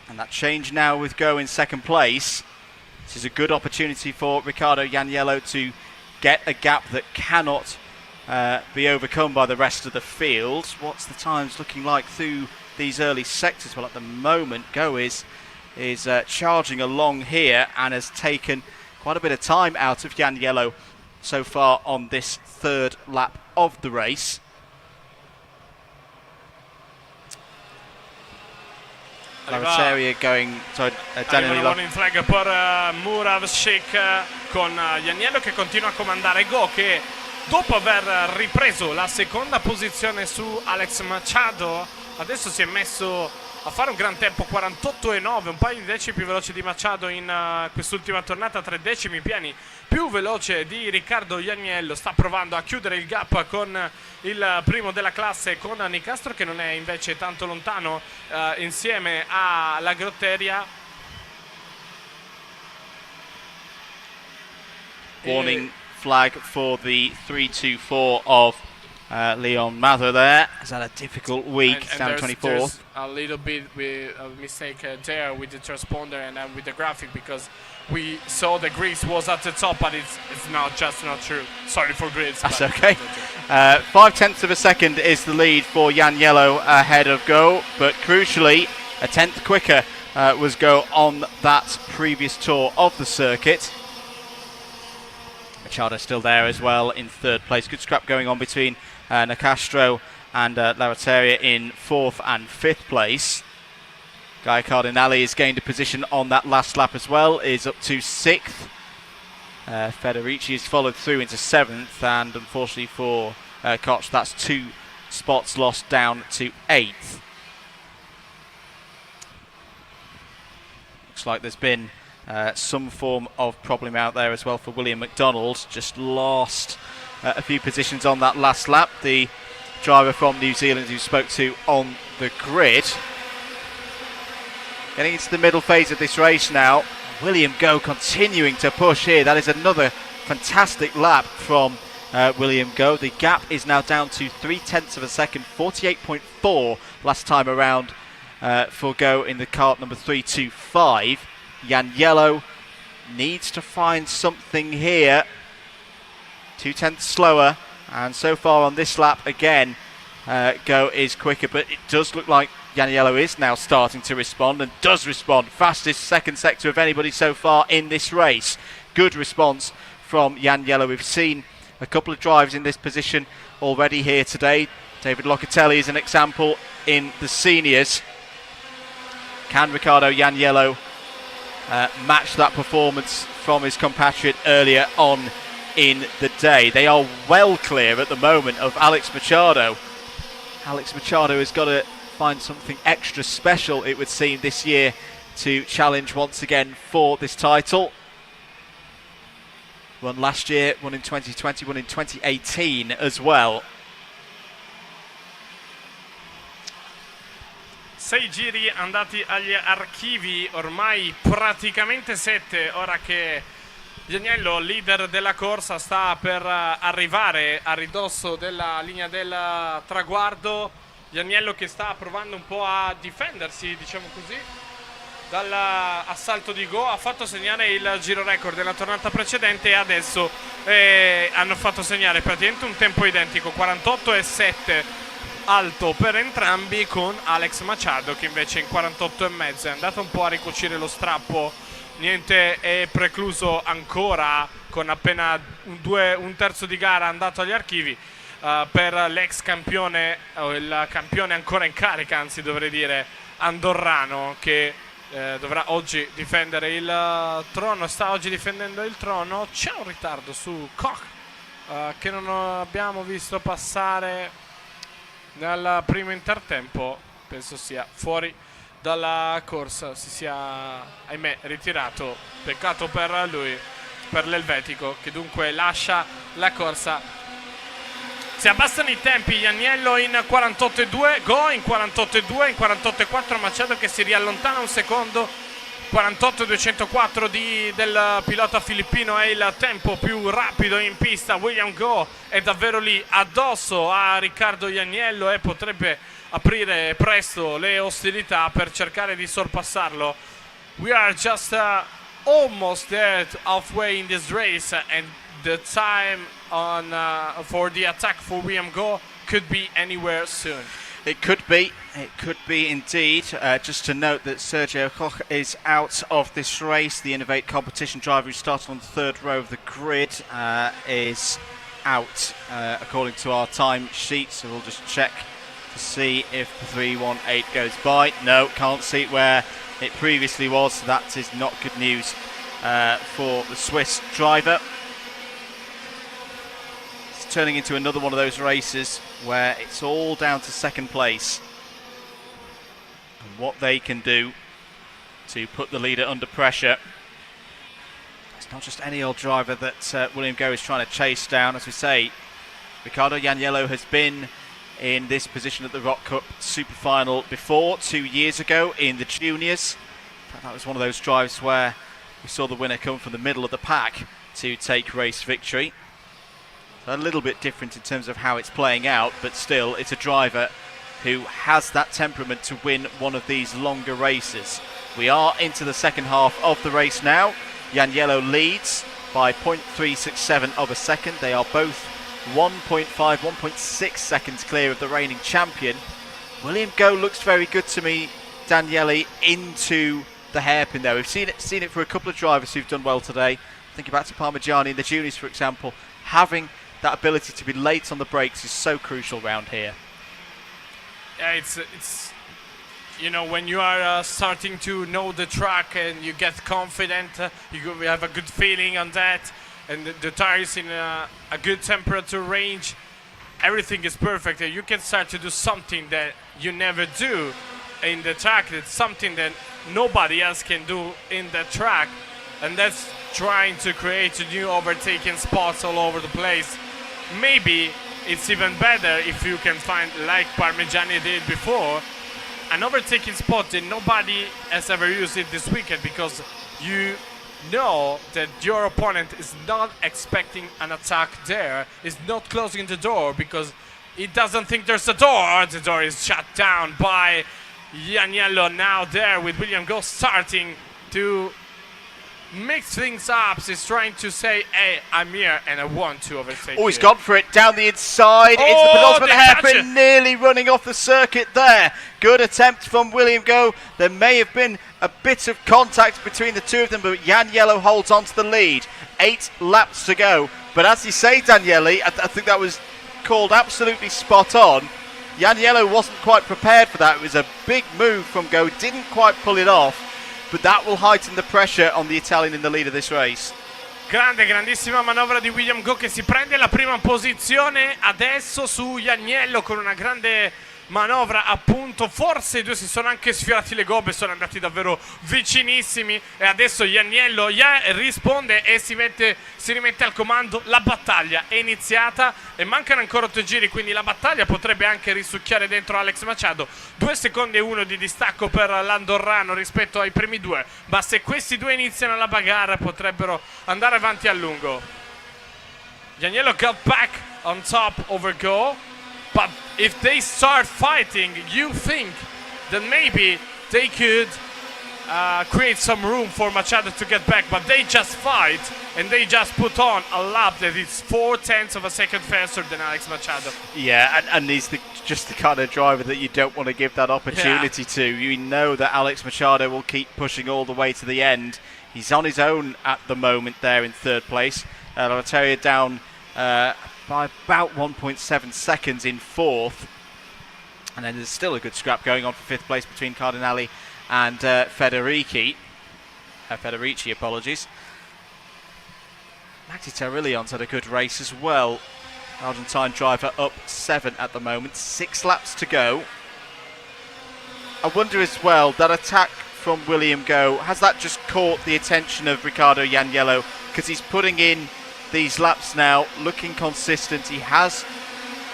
and that change now with Go in second place. This is a good opportunity for Riccardo Ianiello to get a gap that cannot be overcome by the rest of the field. What's the times looking like through these early sectors? Well, at the moment, Go is charging along here and has taken quite a bit of time out of Ianiello so far on this third lap of the race. Lavateria going, arriva una warning flag per Murav Sheikh con Ianiello che continua a comandare Go, che dopo aver ripreso la seconda posizione su Alex Machado adesso si è messo a fare un gran tempo, 48,9, un paio di decimi più veloce di Machado in quest'ultima tornata, 3 decimi pieni più veloce di Riccardo Ianiello. Sta provando a chiudere il gap con il primo della classe, con Nicastro, che non è invece tanto lontano insieme alla Grotteria. Warning flag for the 3-2-4 of Leon Mather there. Has had a difficult week, and down 24. There's a little bit of mistake there with the transponder and with the graphic, because we saw the Greece was at the top, but it's not true. Sorry for grids. That's okay. 0.5 of a second is the lead for Ianiello ahead of Go, but crucially, a tenth quicker was Go on that previous tour of the circuit. Machado still there as well in third place. Good scrap going on between Nicastro and Lavateria in fourth and fifth place. Guy Cardinale has gained a position on that last lap as well, is up to sixth. Federici has followed through into seventh, and unfortunately for Koch, that's 2 spots lost down to eighth. Looks like there's been some form of problem out there as well for William McDonald. Just lost a few positions on that last lap. The driver from New Zealand who spoke to on the grid. Getting into the middle phase of this race now. William Go continuing to push here. That is another fantastic lap from William Go. The gap is now down to 0.3 of a second, 48.4 last time around for Go in the kart number 325. Ianiello needs to find something here. 0.2 slower, and so far on this lap again, Go is quicker, but it does look like Ianiello is now starting to respond, and does respond. Fastest second sector of anybody so far in this race. Good response from Ianiello. We've seen a couple of drives in this position already here today. David Locatelli is an example in the seniors. Can Riccardo Ianiello match that performance from his compatriot earlier on in the day? They are well clear at the moment of Alex Machado. Alex Machado has got to find something extra special, it would seem, this year to challenge once again for this title. Won last year, won in 2020, won in 2018 as well. 6 giri andati agli archivi, ormai praticamente 7, ora che Ianiello, leader della corsa, sta per arrivare a ridosso della linea del traguardo. Ianiello che sta provando un po' a difendersi, diciamo così, dall'assalto di Go. Ha fatto segnare il giro record della tornata precedente e adesso hanno fatto segnare praticamente un tempo identico, 48,7 alto per entrambi, con Alex Machado che invece in 48,5 è andato un po' a ricucire lo strappo. Niente è precluso ancora, con appena un terzo di gara andato agli archivi per l'ex campione, o il campione ancora in carica, anzi dovrei dire, andorrano, che dovrà oggi difendere il trono. Sta oggi difendendo il trono. C'è un ritardo su Koch che non abbiamo visto passare nel primo intertempo, penso sia fuori dalla corsa, si sia ahimè ritirato. Peccato per lui, per l'elvetico, che dunque lascia la corsa. Si abbassano i tempi, Ianiello in 48,2, Go in 48,2, in 48,4 Machado che si riallontana un secondo. 48,204 del pilota filippino è il tempo più rapido in pista. William Go è davvero lì addosso a Riccardo Ianiello e potrebbe aprire presto le ostilità per cercare di sorpassarlo. We are just almost there, halfway in this race, and the time on for the attack for William Go could be anywhere soon. It could be indeed. Just to note that Sergio Koch is out of this race. The Innovate competition driver who started on the third row of the grid is out according to our time sheet. So we'll just check to see if the 318 goes by. No, can't see it where it previously was. So that is not good news for the Swiss driver. Turning into another one of those races where it's all down to second place. and what they can do to put the leader under pressure. It's not just any old driver that William Goh is trying to chase down. As we say, Ricardo Janiello has been in this position at the ROK Cup Superfinal before, 2 years ago in the juniors. In fact, that was one of those drives where we saw the winner come from the middle of the pack to take race victory. A little bit different in terms of how it's playing out, but still it's a driver who has that temperament to win one of these longer races. We are into the second half of the race now. Janiello leads by 0.367 of a second. They are both 1.5, 1.6 seconds clear of the reigning champion. William Goh looks very good to me, Daniele, into the hairpin there. We've seen it for a couple of drivers who've done well today. Think back to Parmigiani in the juniors, for example. Having that ability to be late on the brakes is so crucial round here. Yeah, it's you know, when you are starting to know the track and you get confident, you have a good feeling on that, and the tires in a good temperature range, everything is perfect. You can start to do something that you never do in the track. It's something that nobody else can do in the track, and that's trying to create new overtaking spots all over the place. Maybe it's even better if you can find, like Parmigiani did before, an overtaking spot that nobody has ever used it this weekend, because you know that your opponent is not expecting an attack there, is not closing the door because he doesn't think there's a door. The door is shut down by Janiello now there with William Goh starting to mix things up. He's trying to say, hey, I'm here and I want to overtake Oh, he's you. gone for it down the inside. It's the penultimate hairpin, nearly running off the circuit there. Good attempt from William Goh. There may have been a bit of contact between the two of them, but Janiello holds on to the lead. 8 laps to go. But as you say, Daniele, I think that was called absolutely spot on. Janiello wasn't quite prepared for that. It was a big move from Goh, didn't quite pull it off. But that will heighten the pressure on the Italian in the lead of this race. Grandissima manovra di William Goh che si prende la prima posizione adesso su Janiello con una grande manovra, appunto. Forse i due si sono anche sfiorati le gobbe, sono andati davvero vicinissimi e adesso Janiello risponde e si rimette al comando. La battaglia è iniziata e mancano ancora 8 giri, quindi la battaglia potrebbe anche risucchiare dentro Alex Machado. 2 secondi e 1 di distacco per l'andorrano rispetto ai primi due, ma se questi due iniziano la bagarre potrebbero andare avanti a lungo. Janiello got back on top over Goh, but if they start fighting, you think that maybe they could create some room for Machado to get back, but they just fight and they just put on a lap that is 0.4 of a second faster than Alex Machado. Yeah, and he's just the kind of driver that you don't want to give that opportunity to. You know that Alex Machado will keep pushing all the way to the end. He's on his own at the moment there in third place. Lavateria down by about 1.7 seconds in fourth. And then there's still a good scrap going on for fifth place between Cardinali and Federici. Federici, apologies. Maxi Terillion's had a good race as well. Argentine driver up 7 at the moment. 6 laps to go. I wonder as well, that attack from William Goh, has that just caught the attention of Ricardo Janiello? Because he's putting in these laps now, looking consistent. He has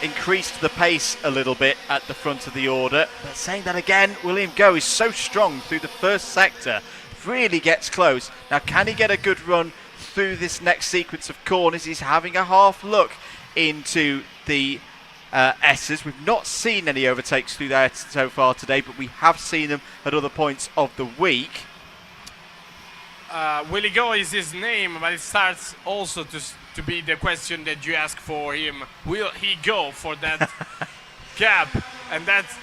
increased the pace a little bit at the front of the order. But saying that again, William Goh is so strong through the first sector. Really gets close. Now, can he get a good run through this next sequence of corners? He's having a half look into the S's. We've not seen any overtakes through there so far today, but we have seen them at other points of the week. Willie Goh is his name, but it starts also to be the question that you ask for him. Will he go for that gap? And that's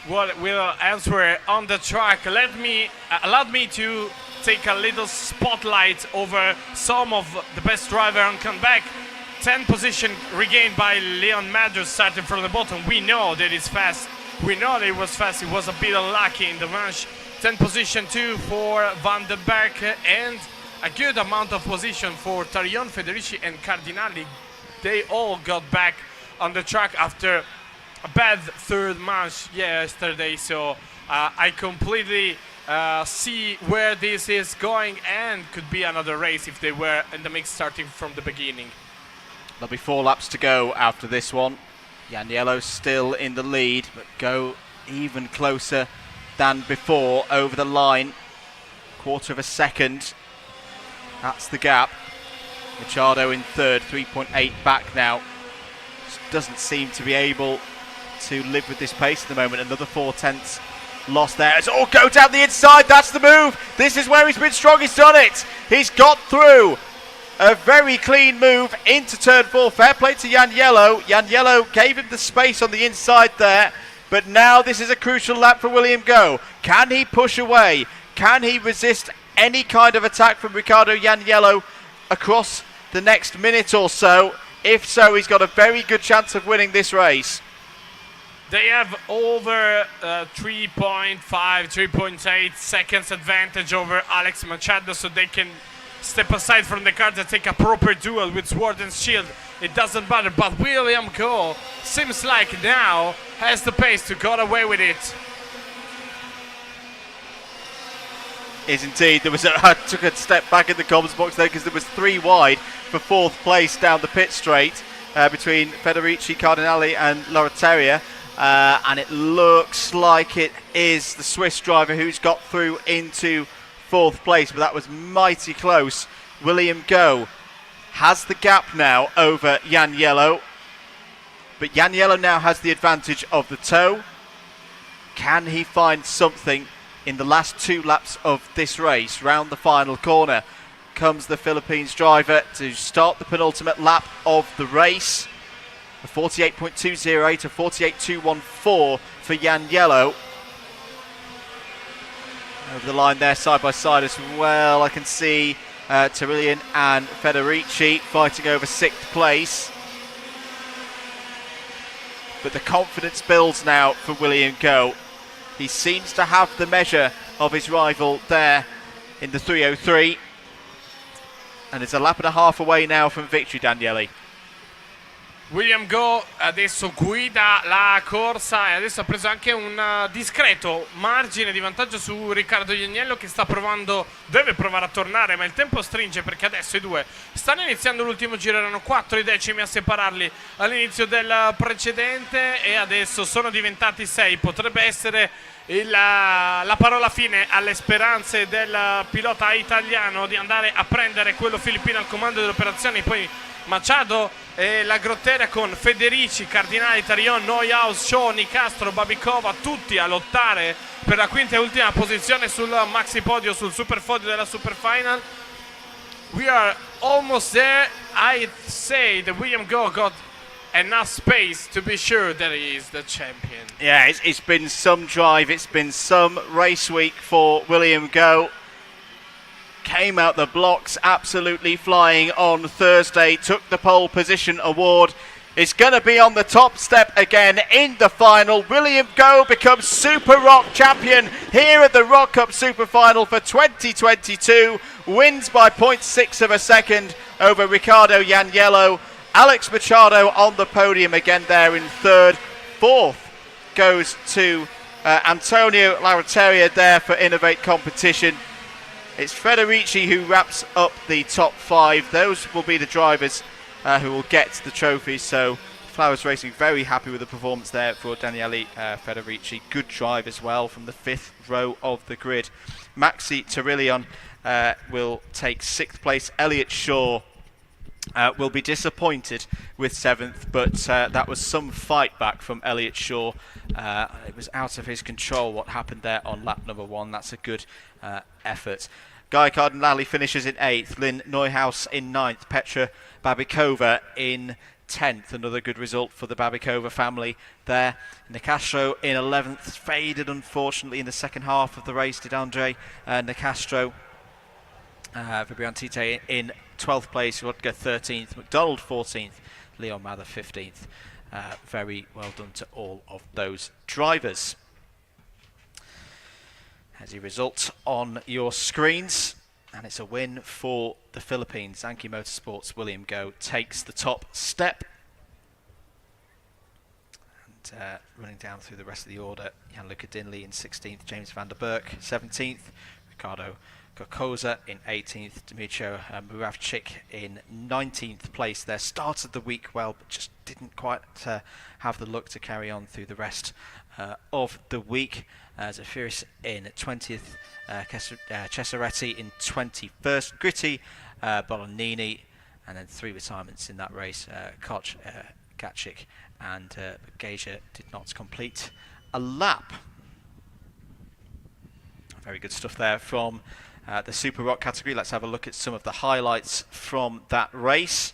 what we'll answer on the track. Allow me to take a little spotlight over some of the best driver on comeback. 10th position regained by Leon Madras, starting from the bottom. We know that it's fast. We know that it was fast. It was a bit unlucky in the manche. 10th position too for Van den Berg, and a good amount of position for Tarion, Federici and Cardinali. They all got back on the track after a bad third manche yesterday, so I completely see where this is going, and could be another race if they were in the mix starting from the beginning. There'll be 4 laps to go after this one. Janiello still in the lead, but Go even closer than before over the line. 1/4 of a second. That's the gap. Machado in third, 3.8 back now. Just doesn't seem to be able to live with this pace at the moment. Another 4/10 lost there. It's all Go down the inside. That's the move. This is where he's been strong. He's done it. He's got through. A very clean move into turn 4. Fair play to Janiello. Janiello gave him the space on the inside there. But now this is a crucial lap for William Go. Can he push away? Can he resist any kind of attack from Riccardo Janiello across the next minute or so? If so, he's got a very good chance of winning this race. They have over 3.5, 3.8 seconds advantage over Alex Machado, so they can step aside from the cars and take a proper duel with Sword and Shield. It doesn't matter, but William Go seems like now has the pace to get away with it. Is indeed. I took a step back in the comms box there because there was 3 wide for 4th place down the pit straight between Federici, Cardinali and Loratelia. And it looks like it is the Swiss driver who's got through into 4th place, but that was mighty close. William Go has the gap now over Janiello, but Janiello now has the advantage of the toe. Can he find something in the last 2 laps of this race? Round the final corner comes the Philippines driver to start the penultimate lap of the race. A 48.208 to 48.214 for Janiello. Over the line there, side by side as well. I can see Tirillian and Federici fighting over 6th place. But the confidence builds now for William Go. He seems to have the measure of his rival there in the 3:03. And it's a lap and a half away now from victory, Daniele. William Go adesso guida la corsa e adesso ha preso anche un discreto margine di vantaggio su Riccardo Janiello, che deve provare a tornare, ma il tempo stringe perché adesso i due stanno iniziando l'ultimo giro. Erano 4 i decimi a separarli all'inizio del precedente e adesso sono diventati 6. Potrebbe essere la parola fine alle speranze del pilota italiano di andare a prendere quello filippino al comando delle operazioni. Poi Machado e la Grottera con Federici, Cardinali, Tarion, Neuhaus, Shaw, Nicastro, Babikova, tutti a lottare per la quinta e ultima posizione sul maxi podio, sul super podio della Superfinal. We are almost there. I say that William Go got enough space to be sure that he is the champion. Yeah, it's been some drive, it's been some race week for William Go. Came out the blocks absolutely flying on Thursday, took the pole position award. Is going to be on the top step again in the final. William Go becomes Super ROK champion here at the ROK Cup Super Final for 2022. Wins by 0.6 of a second over Riccardo Janiello. Alex Machado on the podium again there in third. 4th goes to Antonio Larateria there for Innovate Competition. It's Federici who wraps up the top 5. Those will be the drivers who will get the trophies. So Flowers Racing very happy with the performance there for Daniele Federici. Good drive as well from the 5th row of the grid. Maxi Tirillion will take 6th place. Elliott Shaw will be disappointed with 7th, but that was some fight back from Elliott Shaw. It was out of his control what happened there on lap number 1. That's a good effort. Guy Cardinali finishes in 8th, Lynn Neuhaus in 9th, Petra Babikova in 10th. Another good result for the Babikova family there. Nicastro in 11th, faded unfortunately in the second half of the race, did Andre Nicastro. Fabian Tite in 12th place, Rodger 13th, McDonald 14th, Leon Mather 15th. Very well done to all of those drivers. As a result on your screens, and it's a win for the Philippines. Anki Motorsports' William Go takes the top step. running down through the rest of the order, Jan-Luca Dinley in 16th, James van der Berg 17th, Ricardo Kokoza in 18th, Dmytro Muravchik in 19th place. There started the week well, but just didn't quite have the luck to carry on through the rest of the week. Zafiris in 20th, Cesaretti in 21st, Gritti, Bolognini, and then 3 retirements in that race. Koch, Gatchik and Geja did not complete a lap. Very good stuff there from the Super ROK category. Let's have a look at some of the highlights from that race.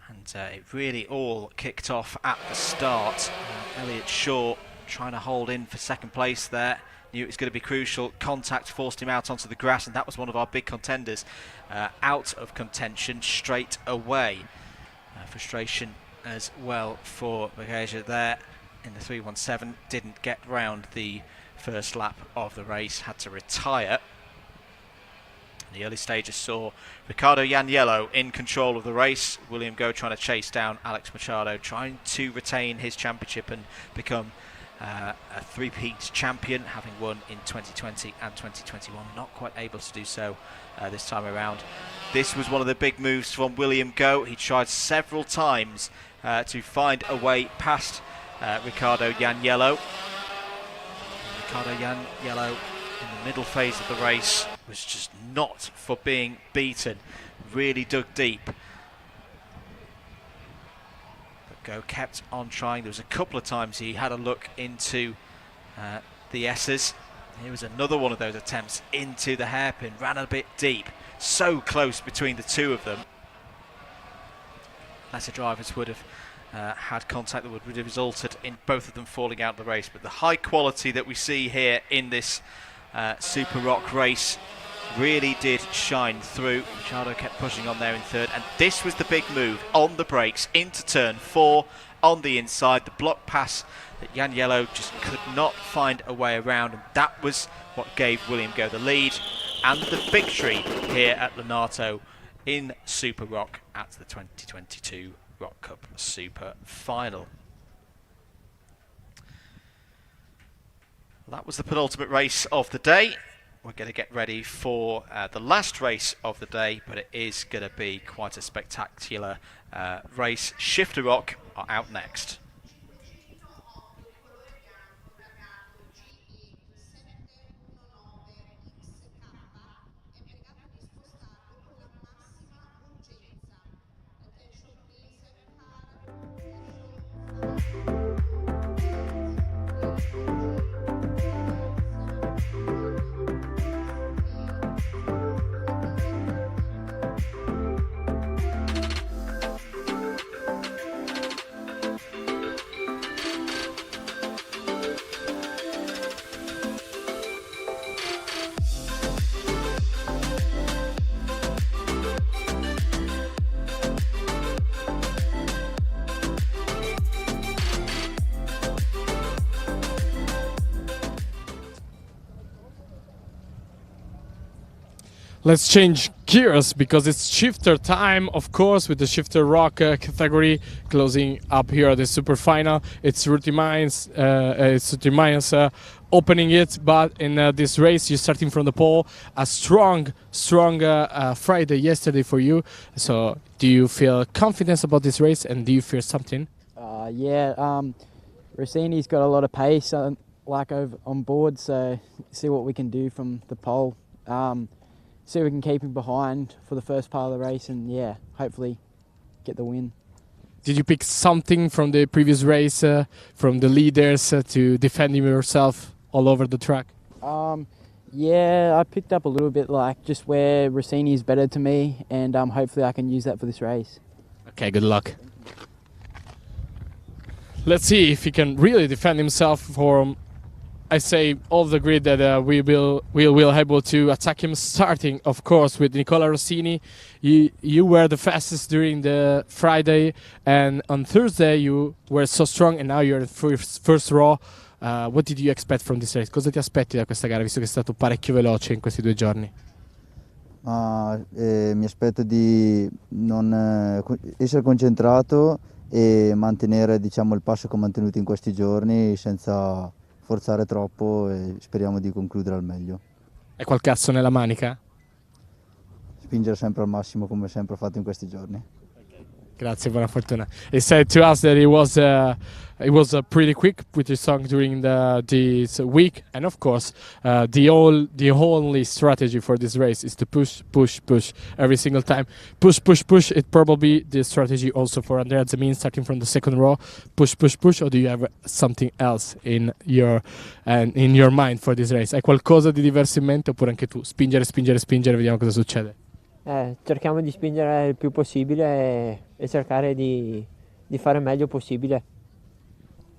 And it really all kicked off at the start. Elliot Shaw trying to hold in for second place there. Knew it was going to be crucial. Contact forced him out onto the grass, and that was one of our big contenders out of contention straight away. Frustration as well for Geja there in the 3:17. Didn't get round the first lap of the race, had to retire. The early stages saw Ricardo Janiello in control of the race. William Goh trying to chase down Alex Machado, trying to retain his championship and become a three-peat champion, having won in 2020 and 2021. Not quite able to do so this time around. This was one of the big moves from William Goh. He tried several times to find a way past Ricardo Janiello. Ricardo Janiello in the middle phase of the race was just not for being beaten. Really dug deep. But Goh kept on trying. There was a couple of times he had a look into the S's. Here was another one of those attempts into the hairpin. Ran a bit deep. So close between the two of them. Lesser drivers would have had contact that would have resulted in both of them falling out of the race. But the high quality that we see here in this Super ROK race really did shine through. Machado kept pushing on there in third, and this was the big move on the brakes into turn 4 on the inside. The block pass that Janiello just could not find a way around, and that was what gave William Goh the lead and the victory here at Lonato in Super ROK at the 2022 ROK Cup Super Final. That was the penultimate race of the day. We're going to get ready for the last race of the day, but it is going to be quite a spectacular race. Shifter ROK are out next. Let's change gears because it's shifter time, of course, with the shifter ROK category closing up here at the Superfinal. It's Ruti Mines, opening it, but in this race you're starting from the pole. A strong Friday yesterday for you. So do you feel confidence about this race, and do you fear something? Rossini's got a lot of pace on board, so see what we can do from the pole. See if we can keep him behind for the first part of the race, and hopefully get the win. Did you pick something from the previous race, from the leaders, to defend yourself all over the track? I picked up a little bit just where Rossini is better to me, and hopefully I can use that for this race. Okay, good luck. Let's see if he can really defend himself from, I say, all the grid that we will able to attack him, starting of course with Nicola Rossini. You were the fastest during the Friday, and on Thursday you were so strong, and now you're in first row. What did you expect from this race? Cosa ti aspetti da questa gara, visto che è stato parecchio veloce in questi 2 giorni? Mi aspetto di non essere concentrato e mantenere diciamo, il passo che ho mantenuto in questi giorni senza forzare troppo e speriamo di concludere al meglio. Hai qualche asso nella manica? Spingere sempre al massimo come sempre ho fatto in questi giorni. Grazie, buona fortuna. He said to us that it was pretty quick, pretty strong during this week, and of course, the only strategy for this race is to push, push, push every single time. Push, push, push. It probably the strategy also for Andrea Zamin starting from the second row. Push, push, push. Or do you have something else in your mind for this race? Hai qualcosa di diverso in mente oppure anche tu spingere, spingere, spingere, vediamo cosa succede? Cerchiamo di spingere il più possibile e cercare di fare il meglio possibile.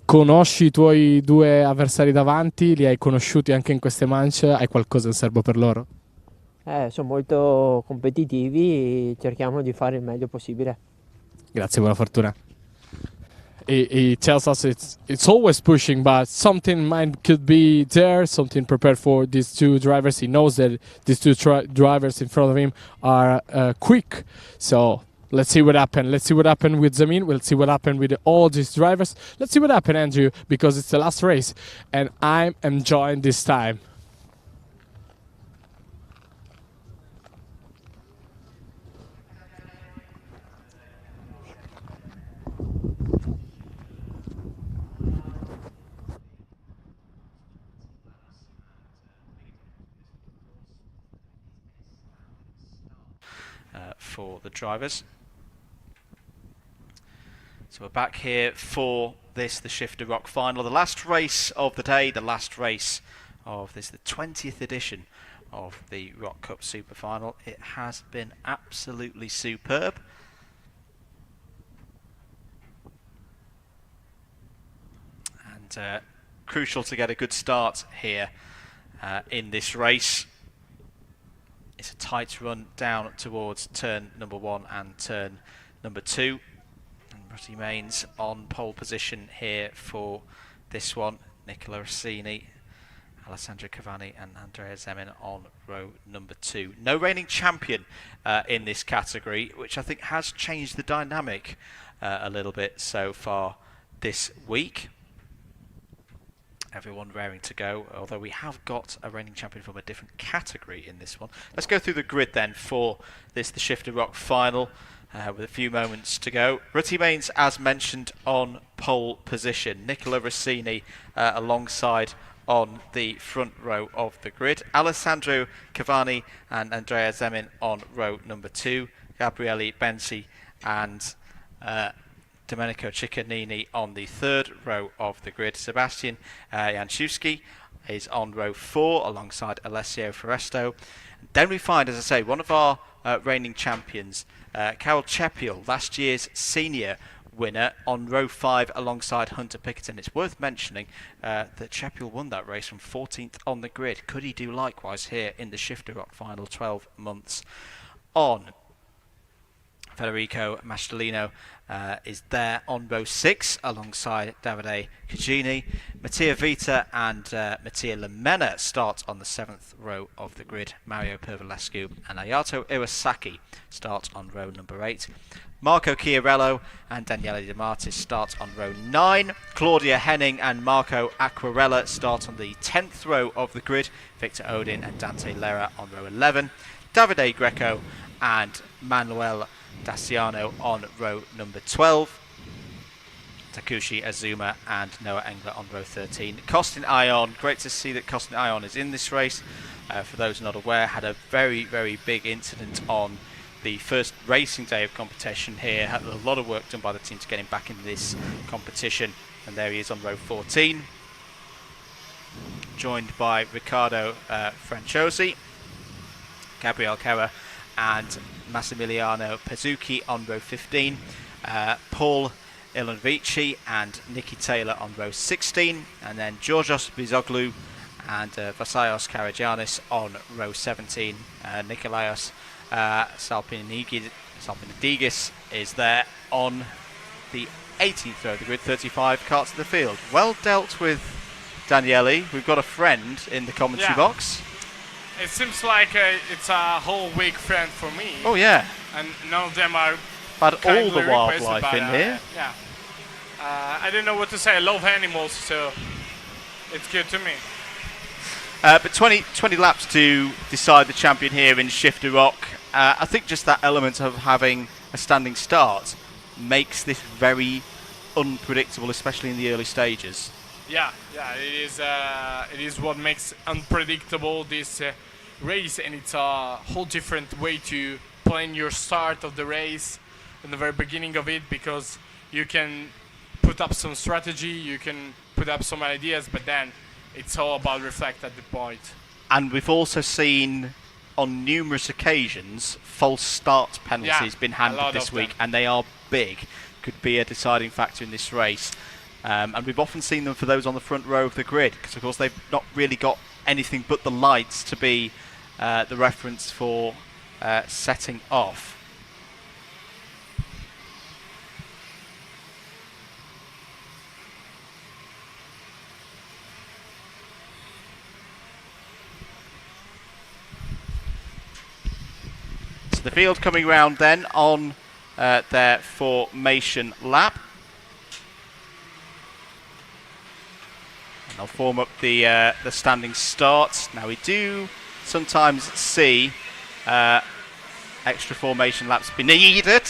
Conosci i tuoi due avversari davanti, li hai conosciuti anche in queste mance, hai qualcosa in serbo per loro? Sono molto competitivi e cerchiamo di fare il meglio possibile. Grazie, buona fortuna. He tells us it's always pushing, but something could be there, something prepared for these two drivers. He knows that these two drivers in front of him are quick, so let's see what happened. Let's see what happened with Zamin. We'll see what happened with all these drivers. Let's see what happened, Andrew, because it's the last race, and I'm enjoying this time. For the drivers. So we're back here for this, the Shifter ROK final, the last race of the day, the last race of this, the 20th edition of the ROK Cup Superfinal. It has been absolutely superb. And crucial to get a good start here in this race. It's a tight run down towards turn number 1 and turn number 2. And Rutty Mains on pole position here for this one. Nicola Rossini, Alessandro Cavani and Andrea Zemin on row number 2. No reigning champion in this category, which I think has changed the dynamic a little bit so far this week. Everyone raring to go, although we have got a reigning champion from a different category in this one. Let's go through the grid then for this, the Shifter ROK final, with a few moments to go. Rutty Mains, as mentioned, on pole position. Nicola Rossini alongside on the front row of the grid. Alessandro Cavani and Andrea Zemin on row number 2. Gabriele Benzi and Domenico Ciccanini on the third row of the grid. Sebastian Janczewski is on row 4 alongside Alessio Foresto. Then we find, as I say, one of our reigning champions, Carol Chepiel, last year's senior winner, on row 5 alongside Hunter Pickerton. It's worth mentioning that Chepiel won that race from 14th on the grid. Could he do likewise here in the Shifter ROK final 12 months on? Federico Mastelino is there on row 6 alongside Davide Cugini. Mattia Vita and Mattia Lamena start on the 7th row of the grid. Mario Pervalescu and Ayato Iwasaki start on row number 8. Marco Chiarello and Daniele De Martis start on row 9. Claudia Henning and Marco Aquarella start on the 10th row of the grid. Victor Odin and Dante Lera on row 11. Davide Greco and Manuel Daciano on row number 12. Takushi Azuma and Noah Engler on row 13. Costin Ion, great to see that Costin Ion is in this race. For those not aware, had a very, very big incident on the first racing day of competition here. Had a lot of work done by the team to get him back into this competition. And there he is on row 14. Joined by Riccardo Franciosi, Gabriel Kerrer and Massimiliano Pezzucchi on row 15, Paul Ilonvici and Nicky Taylor on row 16, and then Georgios Bizoglu and Vasaios Karagiannis on row 17. Nikolaos Salpinidis is there on the 18th row of the grid, 35 carts in the field. Well dealt with, Daniele. We've got a friend in the commentary box. It seems like it's a whole week friend for me. Oh yeah. And none of them are Had all kindly the requested, wildlife but, in here. Yeah. I don't know what to say. I love animals, so it's good to me. But 20 laps to decide the champion here in Shifter Rock. I think just that element of having a standing start makes this very unpredictable, especially in the early stages. Yeah, it is what makes unpredictable this race, and it's a whole different way to plan your start of the race in the very beginning of it, because you can put up some strategy, you can put up some ideas, but then it's all about reflect at the point. And we've also seen on numerous occasions false start penalties been handed this week, and they are big. Could be a deciding factor in this race. And we've often seen them for those on the front row of the grid, because of course they've not really got anything but the lights to be the reference for setting off. So the field coming round then on their formation lap. And they'll form up the standing start. Now we do sometimes see extra formation laps be needed.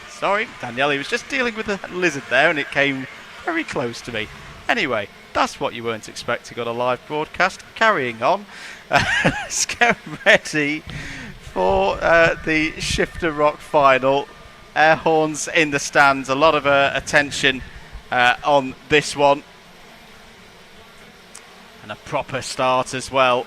Sorry, Daniele was just dealing with a lizard there and it came very close to me. Anyway, that's what you weren't expecting on a live broadcast. Carrying on, let's get ready for the Shifter Rock final. Air horns in the stands, a lot of attention on this one. And a proper start as well.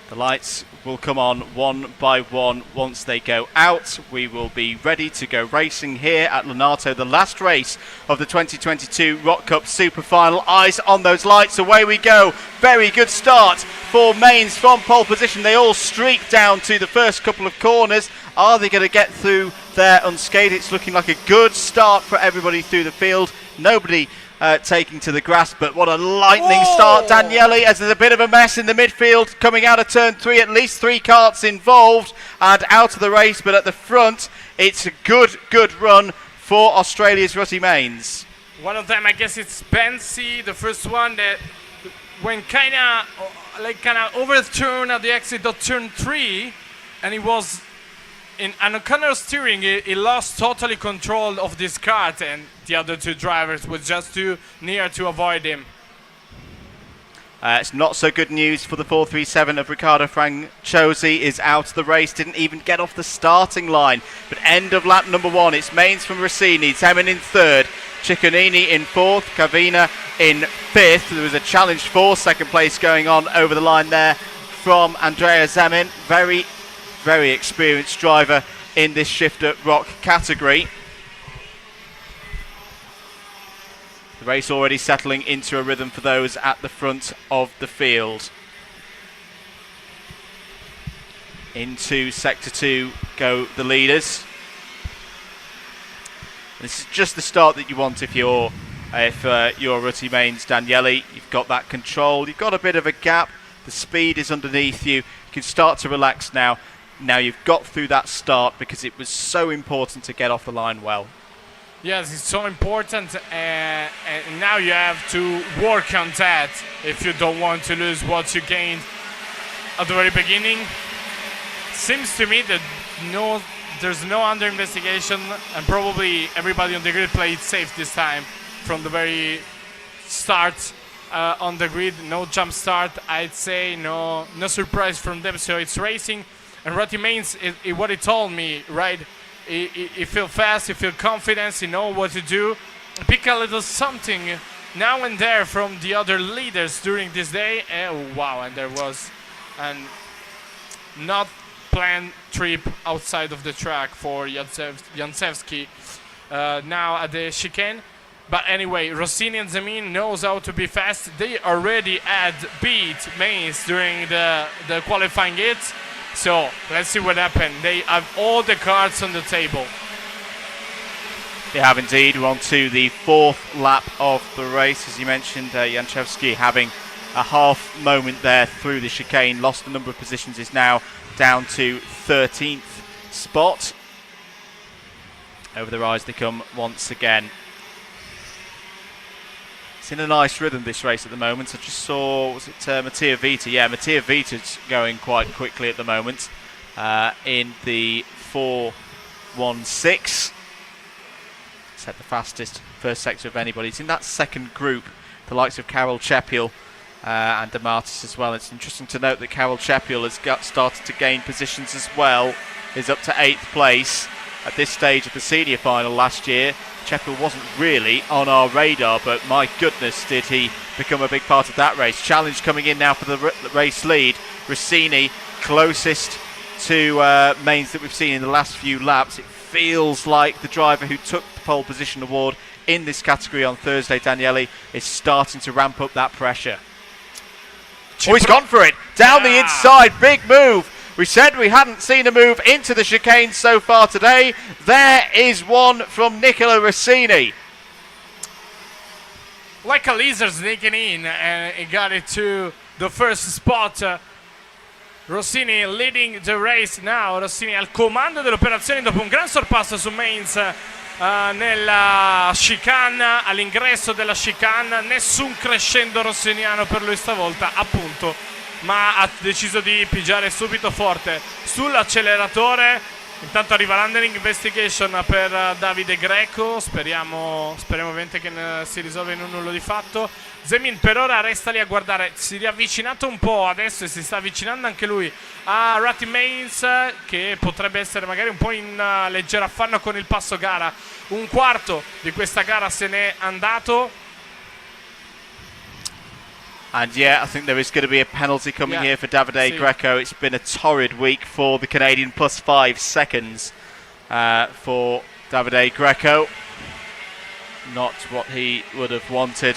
The lights will come on one by one. Once they go out, we will be ready to go racing here at Lonato, the last race of the 2022 ROK Cup Superfinal. Eyes on those lights, away we go. Very good start for Mains from pole position. They all streak down to the first couple of corners. Are they going to get through there unscathed? It's looking like a good start for everybody through the field. Nobody taking to the grass, but what a lightning start, Daniele, as there's a bit of a mess in the midfield coming out of turn 3. At least 3 karts involved and out of the race, but at the front it's a good run for Australia's Rutty Mains. One of them, I guess it's Bensi, the first one that went kind of overturned at the exit of turn 3, and he was in an O'Connor steering. He lost totally control of this kart, and the other 2 drivers were just too near to avoid him. It's not so good news for the 437 of Riccardo Franciosi. Is out of the race, didn't even get off the starting line. But end of lap number 1, it's Mains from Rossini, Zemin in 3rd, Cicconini in 4th, Cavina in 5th. There was a challenge for 2nd place going on over the line there from Andrea Zemin. Very experienced driver in this Shifter Rock category. The race already settling into a rhythm for those at the front of the field. Into Sector 2 go the leaders. This is just the start that you want if you're Rutty Mains, Daniele. You've got that control, you've got a bit of a gap, the speed is underneath you. You can start to relax now. Now you've got through that start, because it was so important to get off the line well. Yes, it's so important, and now you have to work on that if you don't want to lose what you gained at the very beginning. Seems to me that there's no under investigation, and probably everybody on the grid played safe this time from the very start on the grid. No jump start, I'd say, no surprise from them. So it's racing, and Rutty Mains, what he told me, right? He feel fast, he feel confidence, he know what to do. Pick a little something now and there from the other leaders during this day. Wow, and there was a not planned trip outside of the track for Jancewski now at the chicane. But anyway, Rossini and Zemin knows how to be fast. They already had beat Mains during the qualifying hits. So let's see what happened. They have all the cards on the table. They have indeed. We're on to the 4th lap of the race. As you mentioned, Jancewski having a half moment there through the chicane. Lost a number of positions, is now down to 13th spot. Over the rise they come once again. It's in a nice rhythm, this race at the moment. I just saw, was it Mattia Vita? Yeah, Mattia Vita's going quite quickly at the moment in the 4:16. Set the fastest first sector of anybody. It's in that second group, the likes of Carol Chepiel and Dematis as well. It's interesting to note that Carol Chepiel has started to gain positions as well. Is up to 8th place at this stage of the senior final last year. Chepiel wasn't really on our radar, but my goodness did he become a big part of that race. Challenge coming in now for the race lead. Rossini closest to mains that we've seen in the last few laps. It feels like the driver who took the pole position award in this category on Thursday, Daniele, is starting to ramp up that pressure. Oh, he's gone for it. Down the inside. Big move. We said we hadn't seen a move into the chicane so far today. There is one from Nicola Rossini. Like a lizard sneaking in, and he got it to the first spot. Rossini leading the race now. Rossini al comando delle operazioni dopo un gran sorpasso su Mains nella chicane, all'ingresso della chicane. Nessun crescendo rossiniano per lui stavolta, appunto, ma ha deciso di pigiare subito forte sull'acceleratore. Intanto arriva l'Undering Investigation per Davide Greco. Speriamo ovviamente che si risolva in un nullo di fatto. Zemin per ora resta lì a guardare. Si è riavvicinato un po' adesso e si sta avvicinando anche lui a Ratty Mains, che potrebbe essere magari un po' in leggero affanno con il passo gara. Un quarto di questa gara se n'è andato. And yeah, I think there is going to be a penalty coming here for Davide Greco. It's been a torrid week for the Canadian, plus 5 seconds for Davide Greco. Not what he would have wanted.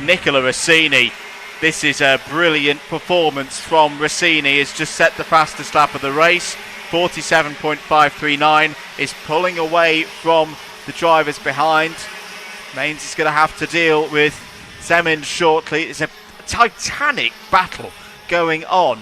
Nicola Rossini, this is a brilliant performance from Rossini. He's just set the fastest lap of the race. 47.539 is pulling away from the drivers behind. Mains is going to have to deal with Zemin shortly. It's a titanic battle going on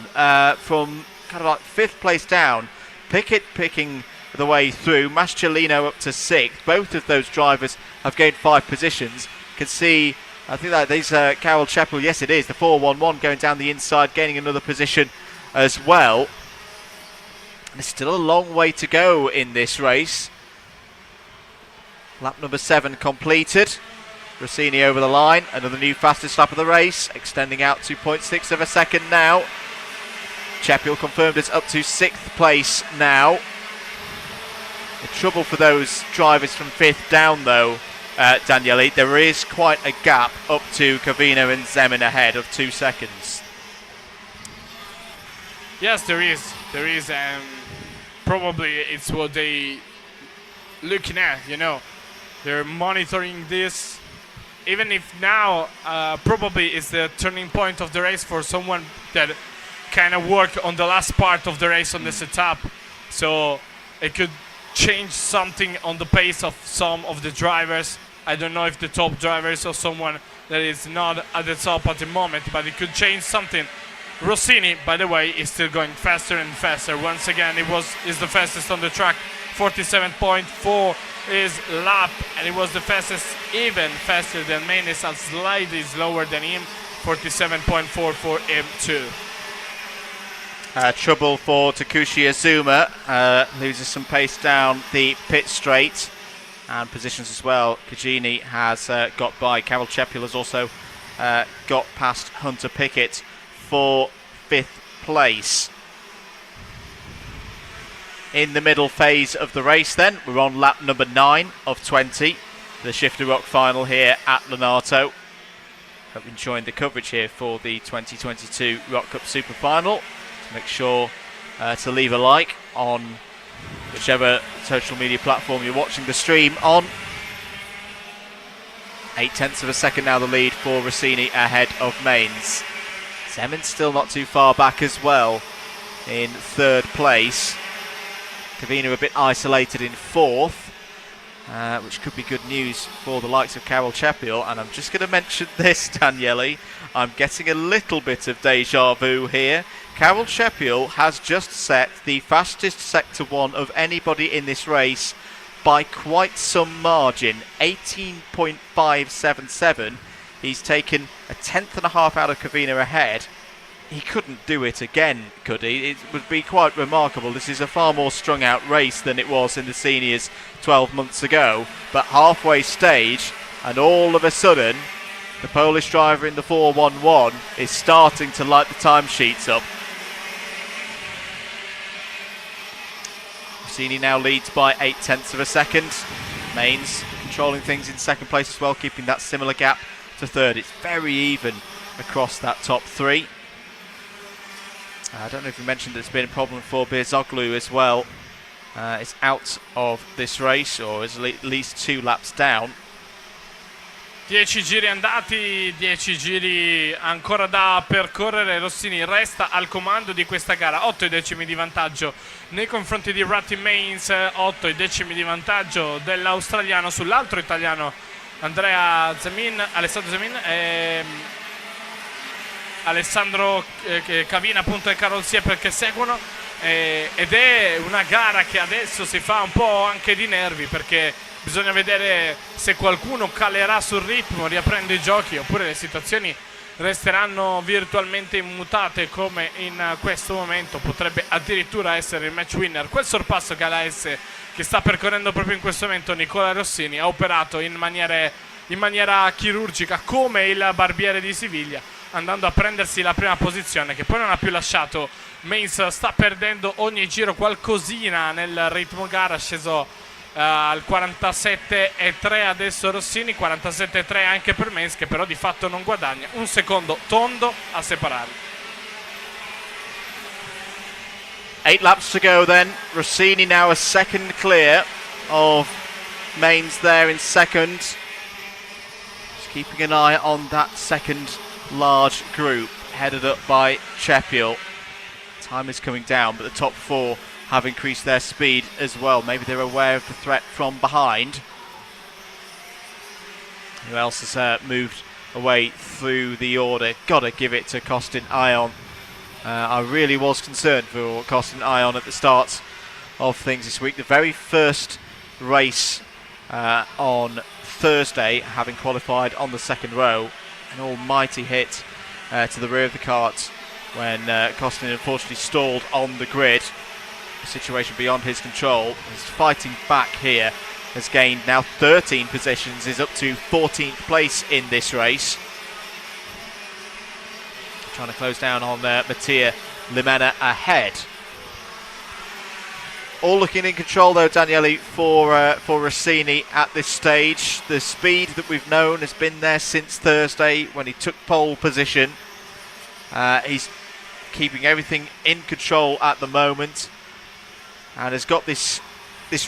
from kind of like 5th place down. Pickett picking the way through. Mascherino up to 6th. Both of those drivers have gained 5 positions. You can see, I think that these Carol Chepiel, yes it is, the 411 going down the inside, gaining another position as well. There's still a long way to go in this race. Lap number 7 completed. Rossini over the line, another new fastest lap of the race, extending out 2.6 of a second now. Chepiel confirmed it's up to 6th place now. The trouble for those drivers from 5th down though, Daniele, there is quite a gap up to Cavino and Zemin ahead of 2 seconds. Yes, there is. There is, and probably it's what they looking at, you know. They're monitoring this. Even if now probably is the turning point of the race for someone that kind of worked on the last part of the race on the setup. So it could change something on the pace of some of the drivers. I don't know if the top drivers or someone that is not at the top at the moment, but it could change something. Rossini, by the way, is still going faster and faster. Once again, is the fastest on the track. 47.4 is lap, and it was the fastest, even faster than Maines, and slightly slower than him. 47.4 for him too. Trouble for Takushi Azuma, loses some pace down the pit straight, and positions as well. Kajini has got by. Carol Chepiel has also got past Hunter Pickett for 5th place. In the middle phase of the race then, we're on lap number 9 of 20, the Shifter Rock final here at Lonato. Hope you're enjoying the coverage here for the 2022 Rock Cup Superfinal. Make sure to leave a like on whichever social media platform you're watching the stream on. 0.8 of a second now the lead for Rossini ahead of Mains. Zemin still not too far back as well in 3rd place. Cavino a bit isolated in 4th. which could be good news for the likes of Carol Chepiel. And I'm just going to mention this, Daniele. I'm getting a little bit of deja vu here. Carol Chepiel has just set the fastest Sector 1 of anybody in this race by quite some margin, 18.577. He's taken a tenth and a half out of Kavina ahead. He couldn't do it again, could he? It would be quite remarkable. This is a far more strung out race than it was in the seniors 12 months ago. But halfway stage, and all of a sudden, the Polish driver in the 411 is starting to light the timesheets up. Rossini now leads by 0.8 of a second. Mains controlling things in second place as well, keeping that similar gap to third. It's very even across that top three. I don't know if you mentioned there's been a problem for Birzoglu as well. It's out of this race, or is at least 2 laps down. 10 giri andati, 10 giri ancora da percorrere. Rossini resta al comando di questa gara, 8 decimi di vantaggio nei confronti di Ratty Mains, 8 decimi di vantaggio dell'australiano sull'altro italiano Alessandro Zemin e Alessandro Kavina appunto e Carol Sieper che seguono, ed è una gara che adesso si fa un po' anche di nervi, perché bisogna vedere se qualcuno calerà sul ritmo, riaprendo i giochi, oppure le situazioni resteranno virtualmente immutate come in questo momento. Potrebbe addirittura essere il match winner quel sorpasso che all'AS, che sta percorrendo proprio in questo momento Nicola Rossini, ha operato in maniera chirurgica come il barbiere di Siviglia, andando a prendersi la prima posizione, che poi non ha più lasciato. Mains sta perdendo ogni giro qualcosina nel ritmo gara, sceso al 47,3 adesso Rossini, 47,3 anche per Mains, che però di fatto non guadagna un secondo tondo a separarli. 8 laps to go then. Rossini now a second clear of Mains there in second. Just keeping an eye on that second large group headed up by Chepiel. Time is coming down, but the top 4 have increased their speed as well. Maybe they're aware of the threat from behind. Who else has moved away through the order? Gotta give it to Costin Ion. I really was concerned for Costin Ion at the start of things this week. The very first race on Thursday, having qualified on the second row, an almighty hit to the rear of the cart when Costin unfortunately stalled on the grid. A situation beyond his control. He's fighting back here. Has gained now 13 positions, is up to 14th place in this race. Trying to close down on Mattia Limena ahead. All looking in control though, Daniele, for Rossini at this stage. The speed that we've known has been there since Thursday when he took pole position. He's keeping everything in control at the moment, and has got this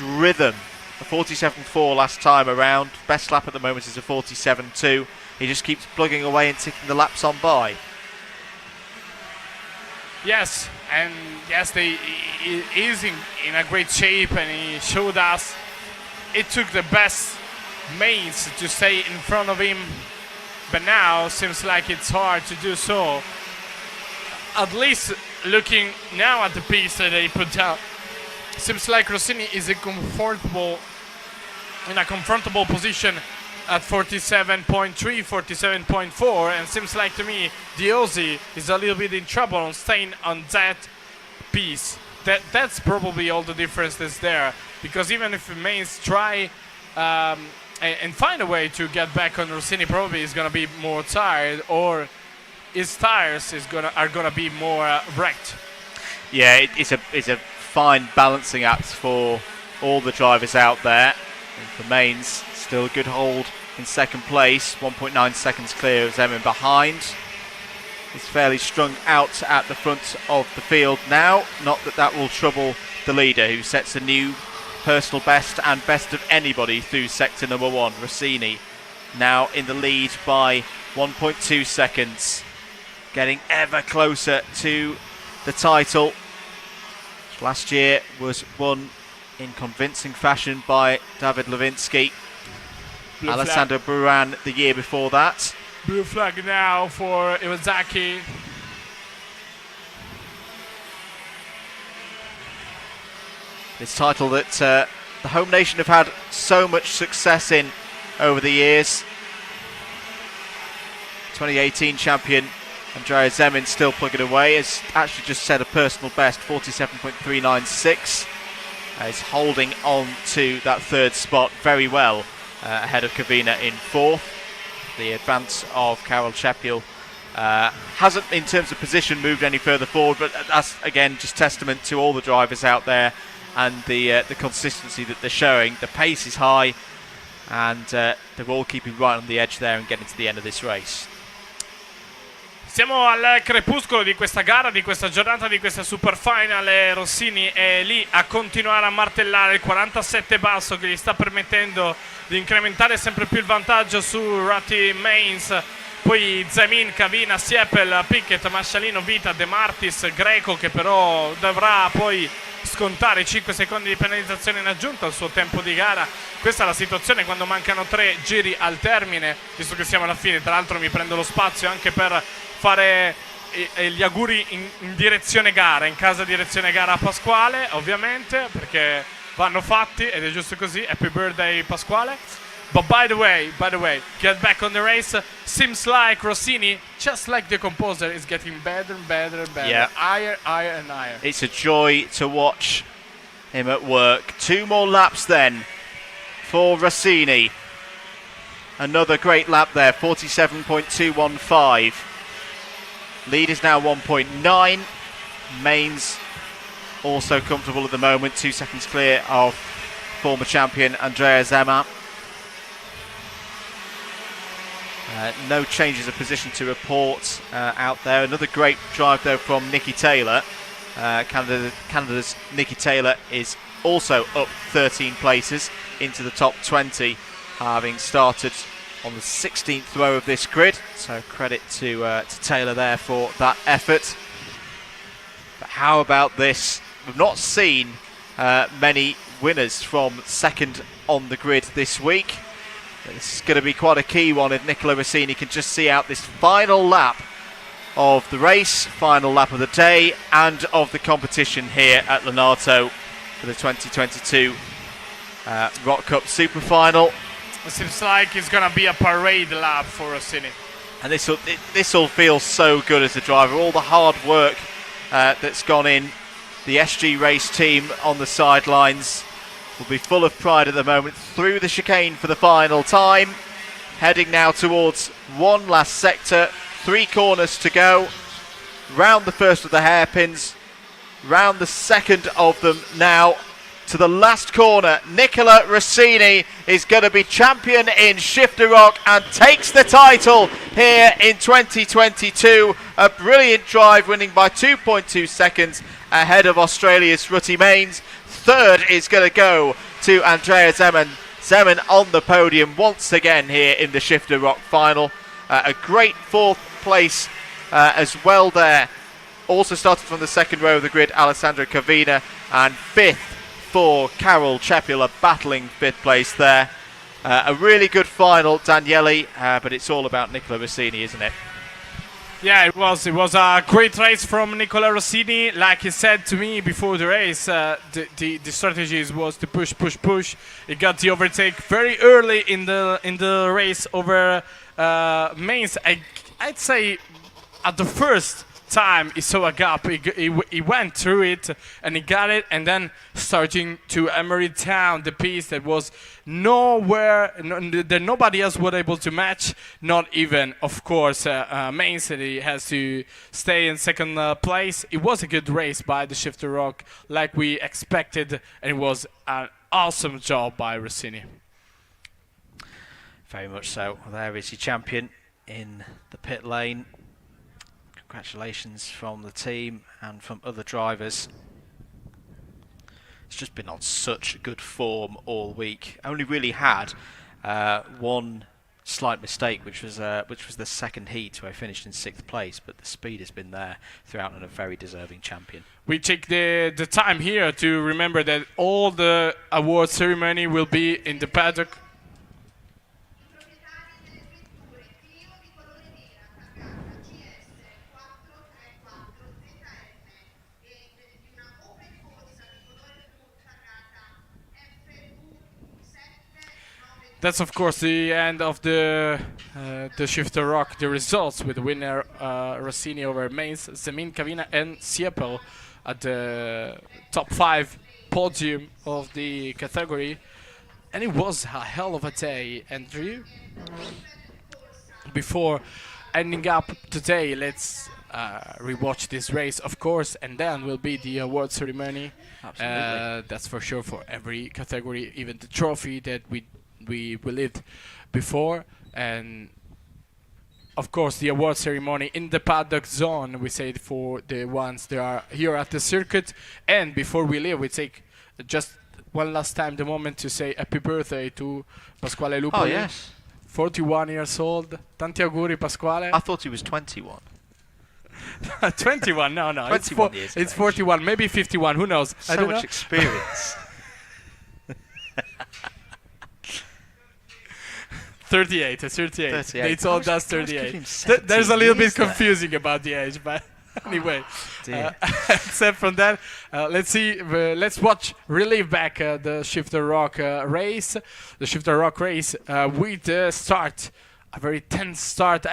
rhythm. A 47.4 last time around. Best lap at the moment is a 47.2. He just keeps plugging away and ticking the laps on by. Yes, and yes, he is in a great shape, and he showed us it took the best Mains to stay in front of him, but now seems like it's hard to do so. At least looking now at the piece that they put down, seems like Rossini is in a comfortable position at 47.3, 47.4, and seems like to me the Aussie is a little bit in trouble on staying on that piece. That's probably all the difference that's there, because even if Mains try and find a way to get back on Rossini, probably is going to be more tired, or his tires are gonna be more wrecked. Yeah, it's a fine balancing act for all the drivers out there. And for Mains, still a good hold in second place, 1.9 seconds clear of Zemin behind. He's fairly strung out at the front of the field now. Not that will trouble the leader, who sets a new personal best and best of anybody through sector number 1. Rossini now in the lead by 1.2 seconds. Getting ever closer to the title. Last year was won in convincing fashion by David Lewinsky. Blue Alessandro Buran the year before that. Blue flag now for Iwazaki. This title that the home nation have had so much success in over the years. 2018 champion Andrea Zemin still plugging away. Has actually just set a personal best, 47.396. Is holding on to that third spot very well, ahead of Kavina in fourth. The advance of Karol Chepiel hasn't, in terms of position, moved any further forward, but that's again just testament to all the drivers out there and the consistency that they're showing. The pace is high, and they're all keeping right on the edge there and getting to the end of this race. Siamo al crepuscolo di questa gara, di questa giornata, di questa Superfinal. Rossini è lì a continuare a martellare il 47 basso che gli sta permettendo di incrementare sempre più il vantaggio su Rati Mains. Poi Zemin, Kavina, Chepiel, Pickett, Mascialino, Vita, De Martis, Greco, che però dovrà poi scontare 5 secondi di penalizzazione in aggiunta al suo tempo di gara. Questa è la situazione quando mancano 3 giri al termine, visto che siamo alla fine. Tra l'altro mi prendo lo spazio anche per fare gli auguri in direzione gara, in casa direzione gara a Pasquale, ovviamente, perché vanno fatti ed è giusto così. Happy birthday Pasquale. But by the way, get back on the race. Seems like Rossini, just like the composer, is getting better and better and better. Yeah. Higher and higher. It's a joy to watch him at work. 2 more laps then for Rossini. Another great lap there, 47.215. Lead is now 1.9. Mains also comfortable at the moment, 2 seconds clear of former champion Andrea Zemin. No changes of position to report out there. Another great drive though from Nicky Taylor. Canada's Nicky Taylor is also up 13 places into the top 20, having started on the 16th row of this grid. So credit to Taylor there for that effort. But how about this? We've not seen many winners from second on the grid this week. This is going to be quite a key one if Nicola Rossini can just see out this final lap of the race, final lap of the day and of the competition here at Lonato for the 2022 ROK Cup Superfinal. It seems like it's going to be a parade lap for Rossini. And this will feel so good as a driver. All the hard work that's gone in. The SG race team on the sidelines will be full of pride at the moment, through the chicane for the final time. Heading now towards one last sector, 3 corners to go. Round the first of the hairpins, round the second of them now. To the last corner, Nicola Rossini is going to be champion in Shifter ROK and takes the title here in 2022. A brilliant drive, winning by 2.2 seconds ahead of Australia's Rutty Mains. Third is going to go to Andrea Zemin. Zemin on the podium once again here in the Shifter ROK final. A great 4th place as well there. Also started from the second row of the grid, Alessandro Kavina, and 5th for Karol Chepiel, battling 5th place there. A really good final, Daniele, but it's all about Nicola Rossini, isn't it? Yeah, it was a great race from Nicola Rossini. Like he said to me before the race, the strategy was to push. He got the overtake very early in the race over Mains. I'd say at the first time he saw a gap, he went through it and he got it, and then starting to Emery Town, the piece that was that nobody else was able to match, not even of course Mains. He has to stay in second place. It was a good race by the Shifter ROK, like we expected, and it was an awesome job by Rossini. Very much so. There is your champion in the pit lane. Congratulations from the team and from other drivers. It's just been on such good form all week. Only really had one slight mistake, which was the second heat where I finished in 6th place, but the speed has been there throughout and a very deserving champion. We take the time here to remember that all the award ceremony will be in the paddock. That's of course the end of the Shifter Rock. The results with the winner Rossini over Mainz, Zemin, Kavina, and Siepo at the top 5 podium of the category, and it was a hell of a day, Andrew. Before ending up today, let's rewatch this race, of course, and then will be the award ceremony. Absolutely. That's for sure for every category, even the trophy that we lived before, and of course the award ceremony in the paddock zone, we say it for the ones that are here at the circuit. And before we leave, we take just one last time the moment to say happy birthday to Pasquale Lupoli. Oh yes, 41 years old. Tanti auguri, Pasquale. I thought he was 21. 21, no, 21 years it's of 41, maybe 51, who knows. I So don't much know. experience. 38. 38. It's all I was does giving 38. him 17 There's a little bit years there. confusing about the age, but anyway. dear. Except from that, let's see. Let's relive back the Shifter Rock race. The Shifter Rock race with the start, a very tense start.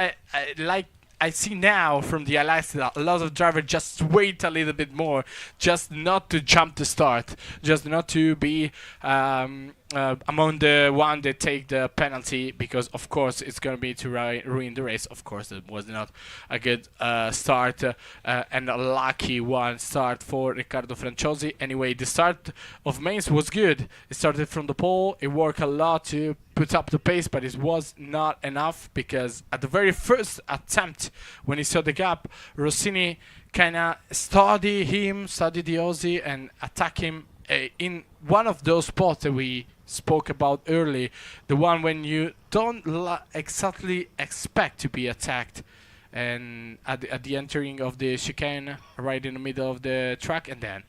I see now from the highlights that a lot of drivers just wait a little bit more, just not to jump the start, just not to be among the one that take the penalty, because of course it's going to be to ruin the race. Of course it was not a good start and a lucky one start for Riccardo Franciosi. Anyway, the start of Mainz was good. It started from the pole, it worked a lot to put up the pace, but it was not enough, because at the very first attempt, when he saw the gap, Rossini kind of studied the Aussie and attack him in one of those spots that we spoke about early, the one when you don't exactly expect to be attacked, and at the entering of the chicane right in the middle of the track, and then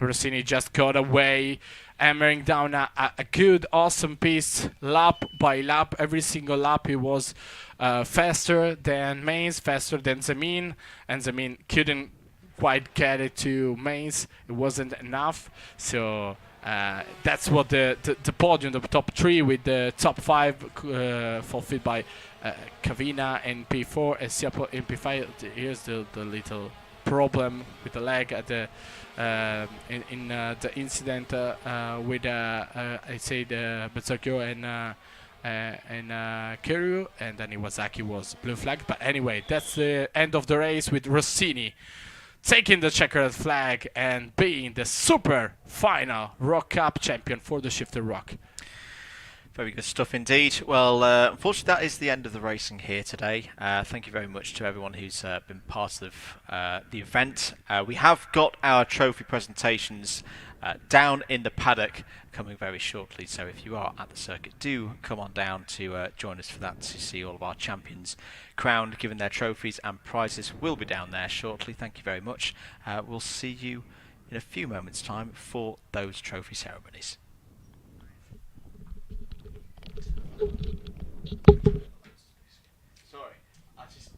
Rossini just got away, hammering down a good, awesome piece, lap by lap. Every single lap he was faster than Mainz, faster than Zemin, and Zemin couldn't quite get it to Mainz. It wasn't enough, so that's what the podium, the top 3 with the top 5 fulfilled by Kavina in P4 and Siepo in P5. Here's the little problem with the leg at the in the incident with I say the Berserkyo and Kiryu, and then Iwasaki was blue flag. But anyway, that's the end of the race with Rossini taking the checkered flag and being the super final Rock Cup champion for the Shifter Rock. Very good stuff indeed. Well, unfortunately, that is the end of the racing here today. Thank you very much to everyone who's been part of the event. We have got our trophy presentations down in the paddock coming very shortly, so if you are at the circuit, do come on down to join us for that, to see all of our champions crowned, given their trophies, and prizes will be down there shortly. Thank you very much. We'll see you in a few moments' time for those trophy ceremonies. Sorry, I just...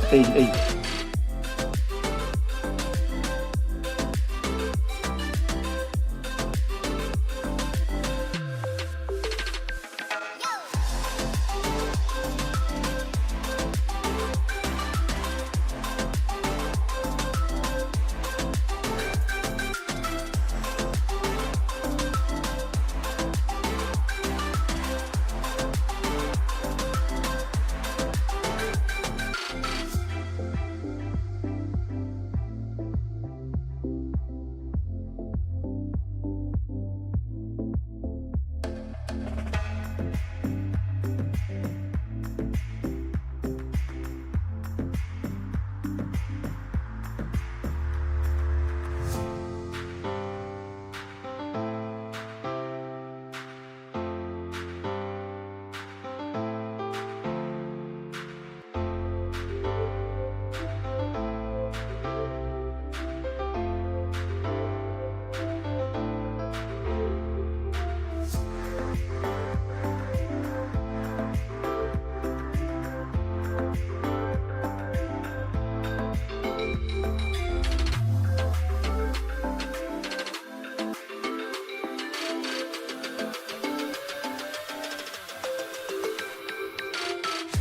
Stage 8.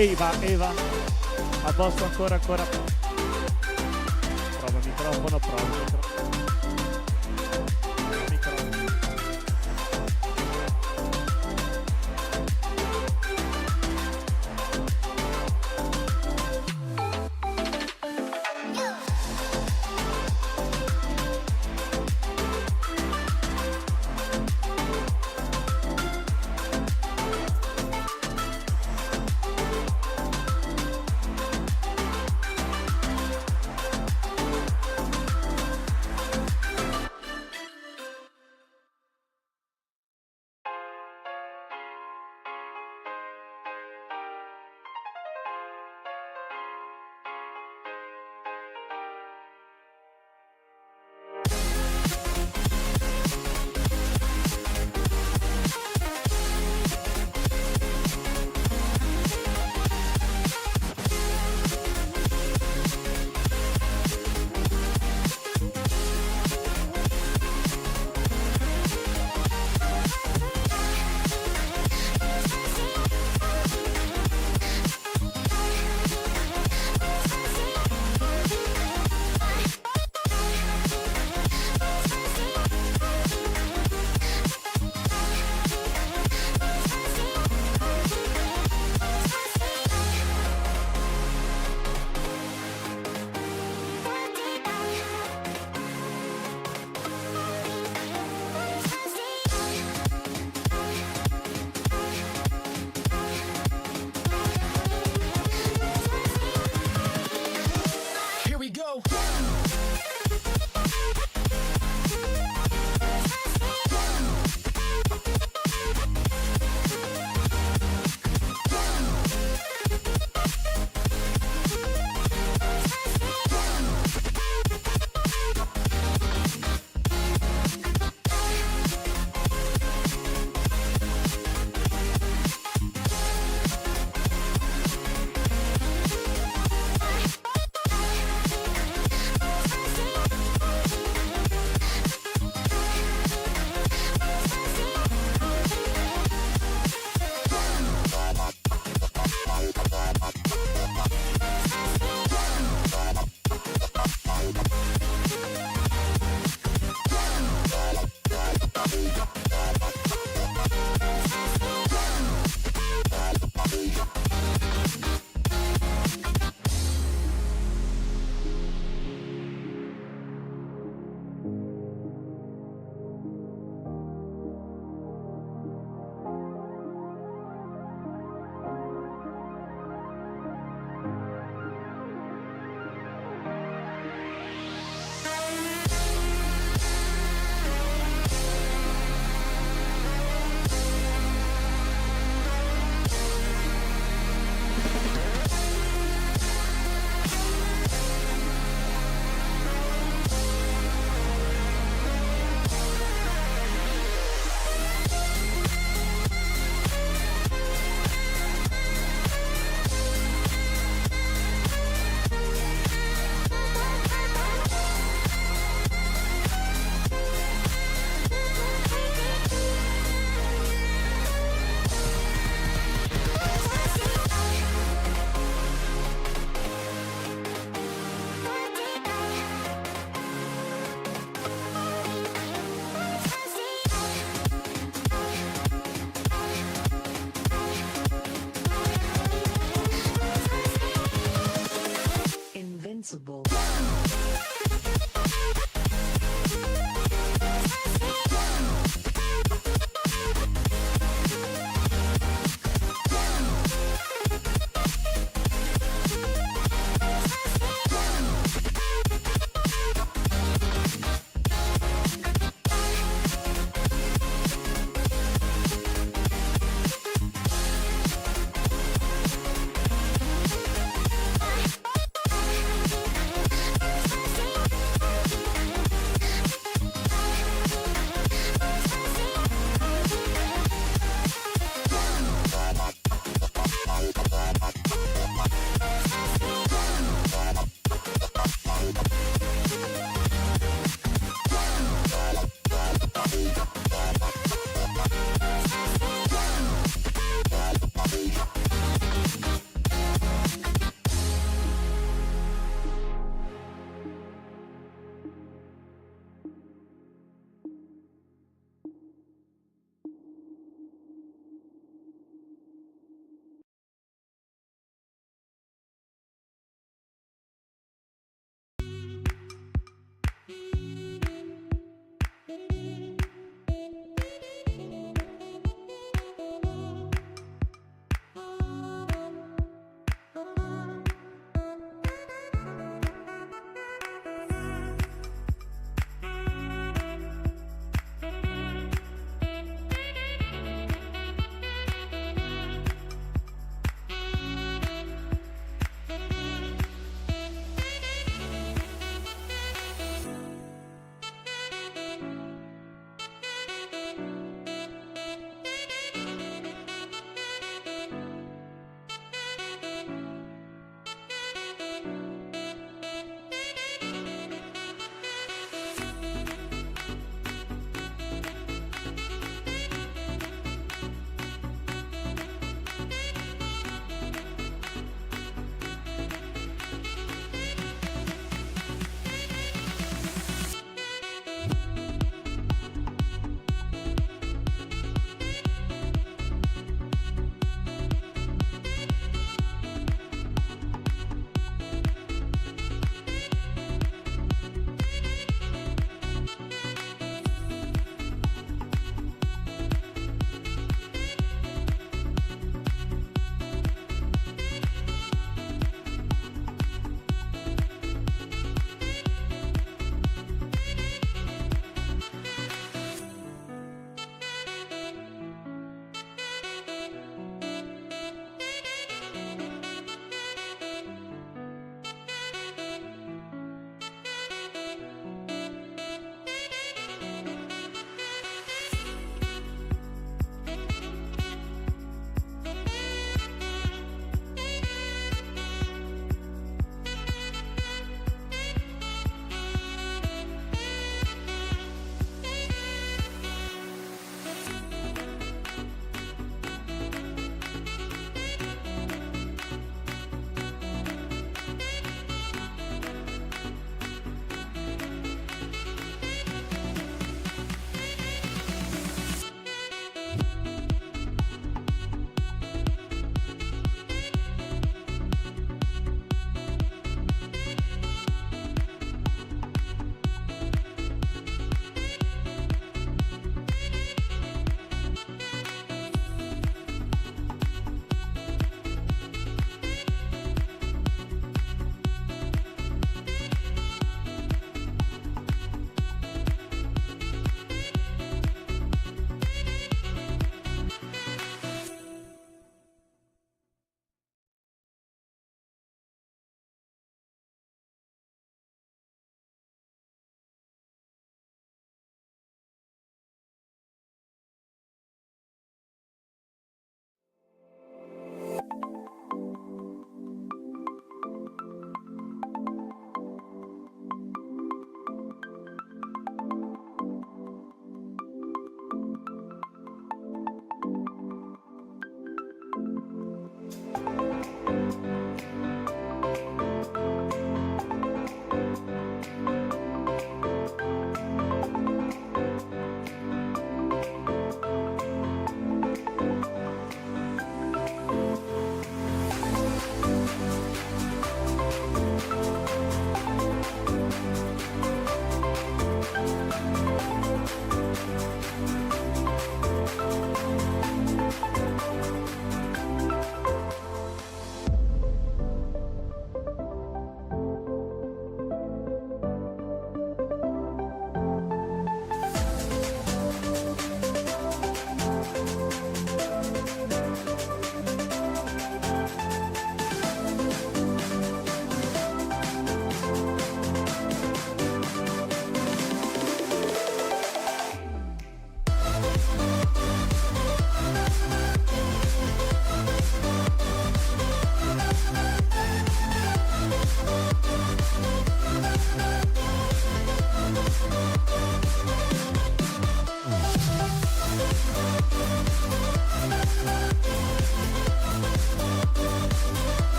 Eva, a posto ancora. Prova microfono, microfono.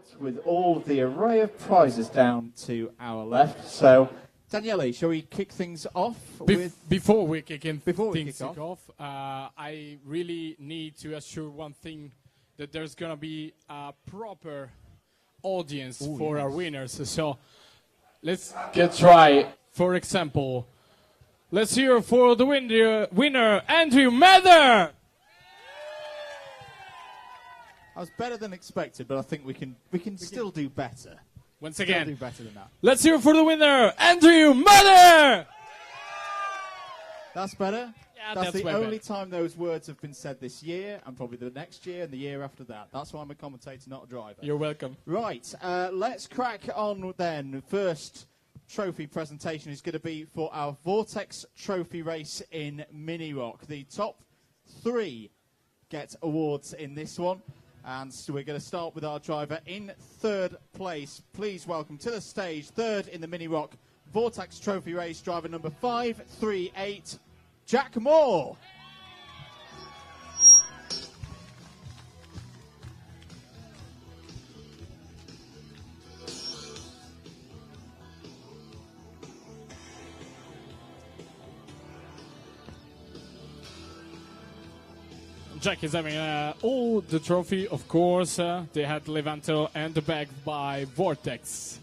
start with all of the array of prizes down to our left. So, Daniele, shall we kick things off? Before we kick things off, I really need to assure one thing, that there's going to be a proper audience for our winners. So let's get try. For example, let's hear for the winner, Andrew Mather. I was better than expected, but I think we can still do better. Once again, do better than that. Let's hear for the winner, Andrew Mather. That's better. Yeah, that's the way only better. time those words have been said this year, and probably the next year and the year after that. That's why I'm a commentator, not a driver. You're welcome. Right, let's crack on then. First trophy presentation is going to be for our Vortex trophy race in Mini Rock. The top 3 get awards in this one. And so we're going to start with our driver in 3rd place. Please welcome to the stage, 3rd in the Mini Rock Vortex trophy race, driver number 538, Jack Moore. Jack is having all the trophy, of course. They had Levanto and the bag by Vortex.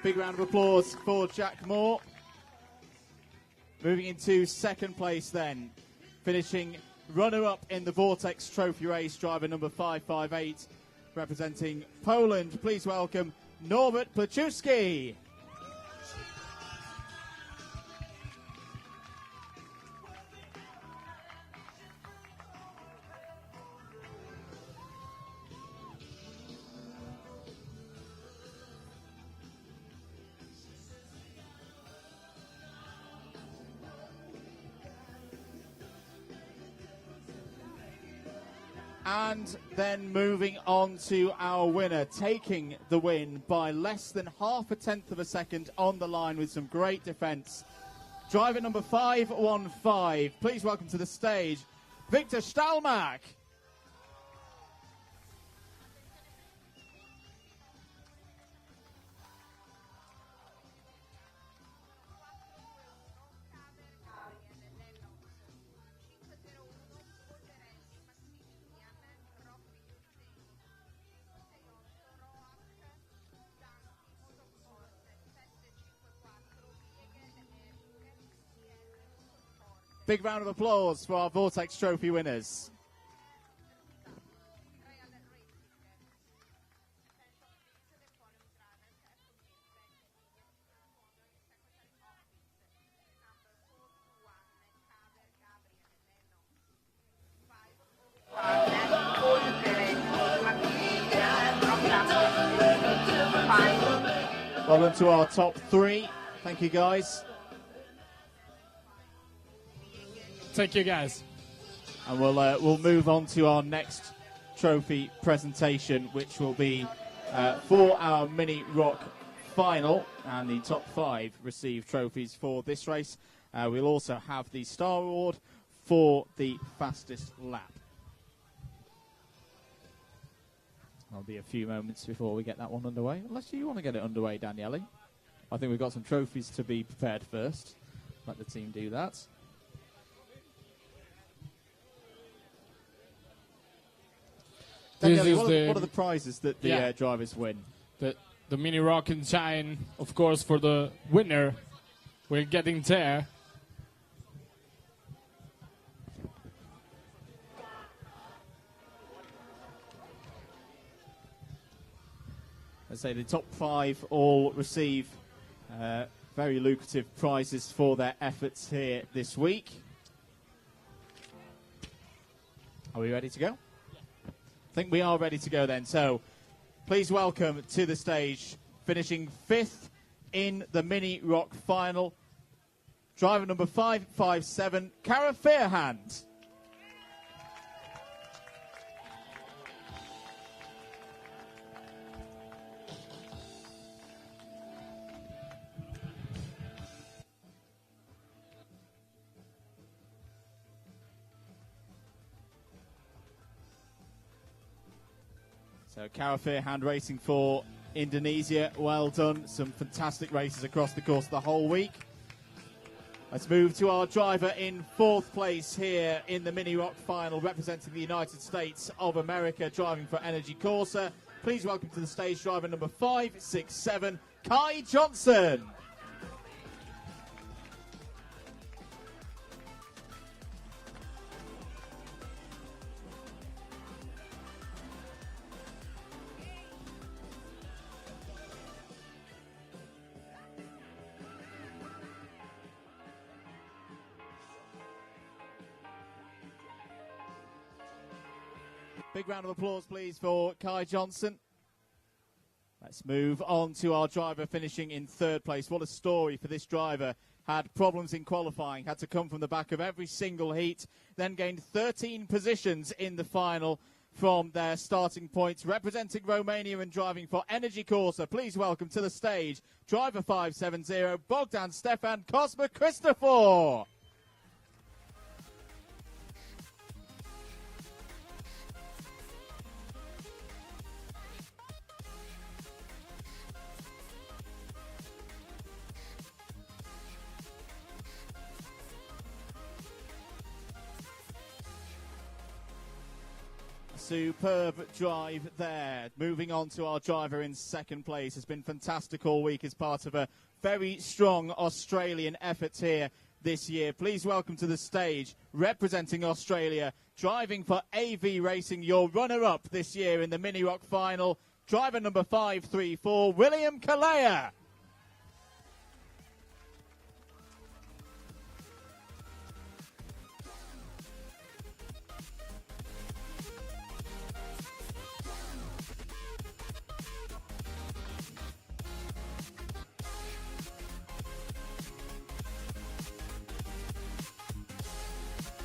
Big round of applause for Jack Moore. Moving into 2nd place then. Finishing runner-up in the Vortex trophy race, driver number 558, representing Poland. Please welcome Norbert Placzewski. And then moving on to our winner, taking the win by less than 0.5 of a second on the line with some great defence. Driver number 515, please welcome to the stage, Victor Stalmach. Big round of applause for our Vortex Trophy winners. Well done to our top 3. Thank you, guys. Thank you, guys. And we'll move on to our next trophy presentation, which will be for our Mini Rock final. And the top 5 receive trophies for this race. We'll also have the Star Award for the fastest lap. There'll be a few moments before we get that one underway. Unless you want to get it underway, Daniele. I think we've got some trophies to be prepared first. Let the team do that. Daniele, what are the prizes that the drivers win? The Mini Rock and Shine, of course, for the winner. We're getting there. Let's say the top 5 all receive very lucrative prizes for their efforts here this week. Are we ready to go? I think we are ready to go then. So please welcome to the stage, finishing 5th in the Mini Rock final, driver number 557, Cara Fairhand. So Karafir hand racing for Indonesia. Well done. Some fantastic races across the course of the whole week. Let's move to our driver in 4th place here in the Mini ROK final, representing the United States of America, driving for Energy Corsa. Please welcome to the stage driver number 567, Kai Johnson. Big round of applause, please, for Kai Johnson. Let's move on to our driver finishing in 3rd place. What a story for this driver. Had problems in qualifying, had to come from the back of every single heat, then gained 13 positions in the final from their starting points. Representing Romania and driving for Energy Corsa, please welcome to the stage driver 570, Bogdan Stefan Cosma Christopher. Superb drive there. Moving on to our driver in 2nd place. Has been fantastic all week as part of a very strong Australian effort here this year. Please welcome to the stage, representing Australia, driving for AV Racing, your runner-up this year in the Mini ROK final, driver number 534, William Kalea.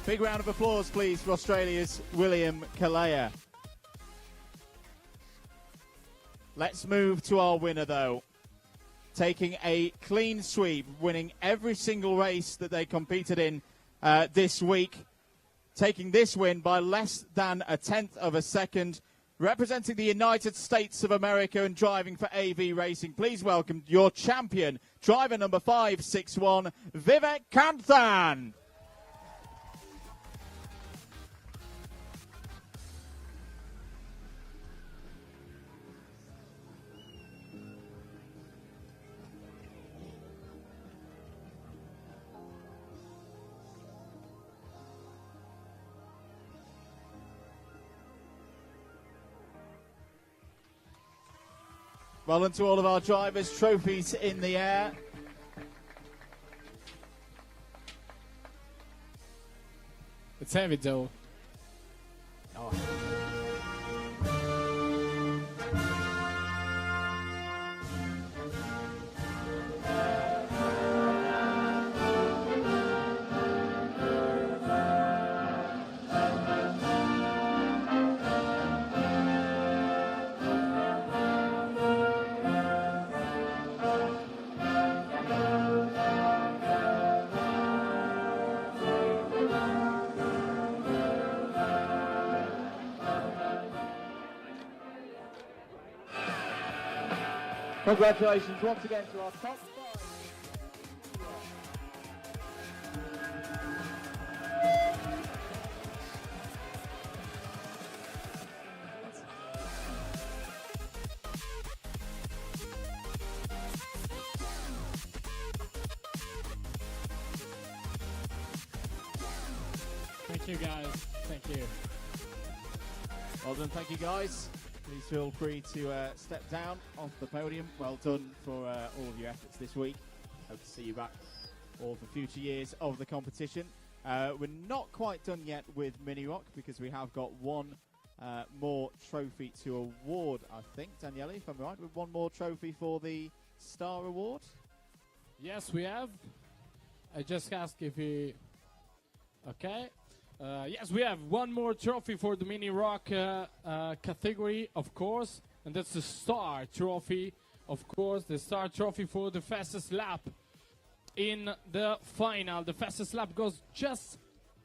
Big round of applause, please, for Australia's William Kalea. Let's move to our winner, though. Taking a clean sweep, winning every single race that they competed in this week. Taking this win by less than 1/10 of a second. Representing the United States of America and driving for AV Racing, please welcome your champion, driver number 561, Vivek Kanthan. Well done to all of our drivers. Trophies in the air. It's heavy, Joe. Oh. Congratulations once again to our top 5. Thank you, guys. Thank you. Well done, thank you, guys. Please feel free to step down off the podium. Well done for all of your efforts this week. Hope to see you back all for future years of the competition. We're not quite done yet with Mini ROK because we have got one more trophy to award, I think. Daniele, if I'm right, with one more trophy for the Star Award. Yes, we have. I just asked if he... Okay. Yes, we have one more trophy for the Mini ROK category, of course, and that's the Star Trophy, of course, the Star Trophy for the fastest lap in the final. The fastest lap goes just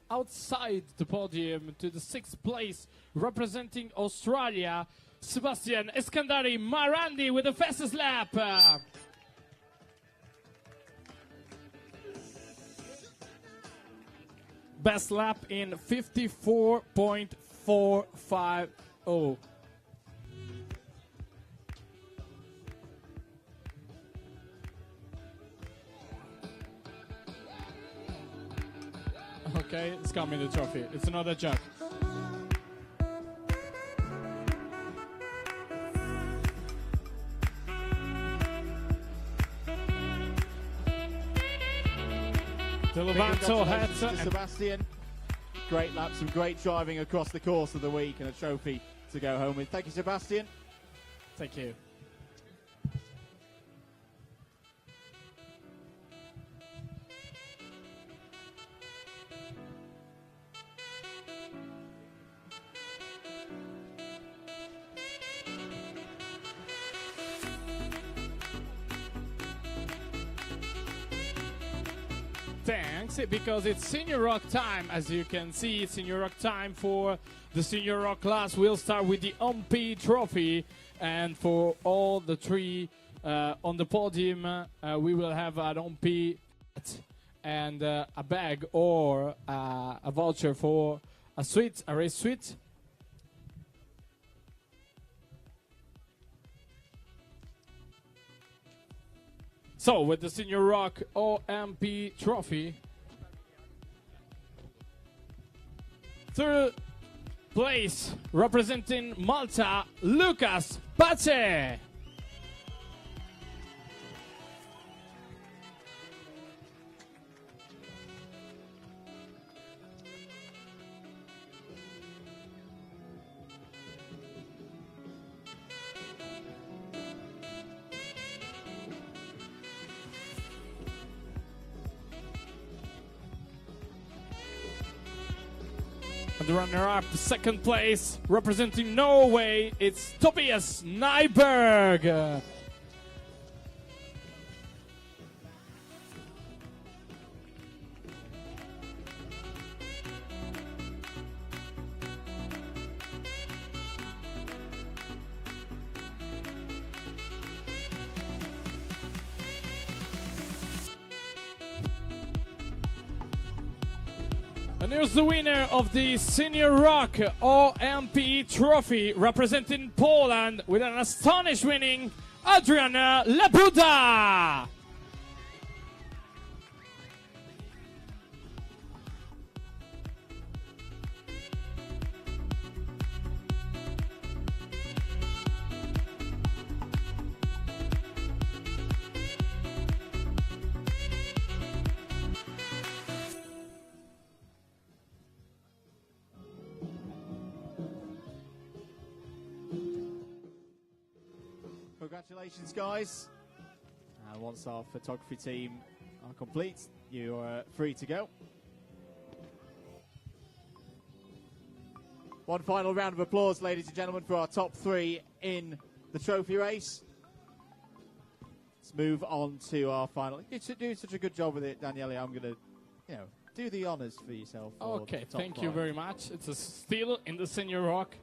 outside the podium to the 6th place, representing Australia, Sebastian Eskandari Marandi with the fastest lap. Best lap in 54.450. Okay, it's coming, the trophy. It's another jug. Levanto Congratulations hat to Sebastian. Great lap, some great driving across the course of the week, and a trophy to go home with. Thank you, Sebastian. Thank you. Thanks, because it's Senior Rock time. As you can see, it's Senior Rock time for the Senior Rock class. We'll start with the OMP trophy, and for all the three on the podium, we will have an OMP and a bag or a voucher for a suite, a race suite. So, with the Senior Rock OMP trophy, third place representing Malta, Lucas Pace. And the runner-up, second place, representing Norway, it's Tobias Nyberg. And here's the winner of the Senior Rock OMP trophy, representing Poland with an astonishing winning, Adriana Labuda. Congratulations, guys. And once our photography team are complete, you are free to go. One final round of applause, ladies and gentlemen, for our top three in the trophy race. Let's move on to our final. You do such a good job with it, Daniele. I'm going to, do the honors for yourself. Okay, thank you very much. It's still in the Senior Rock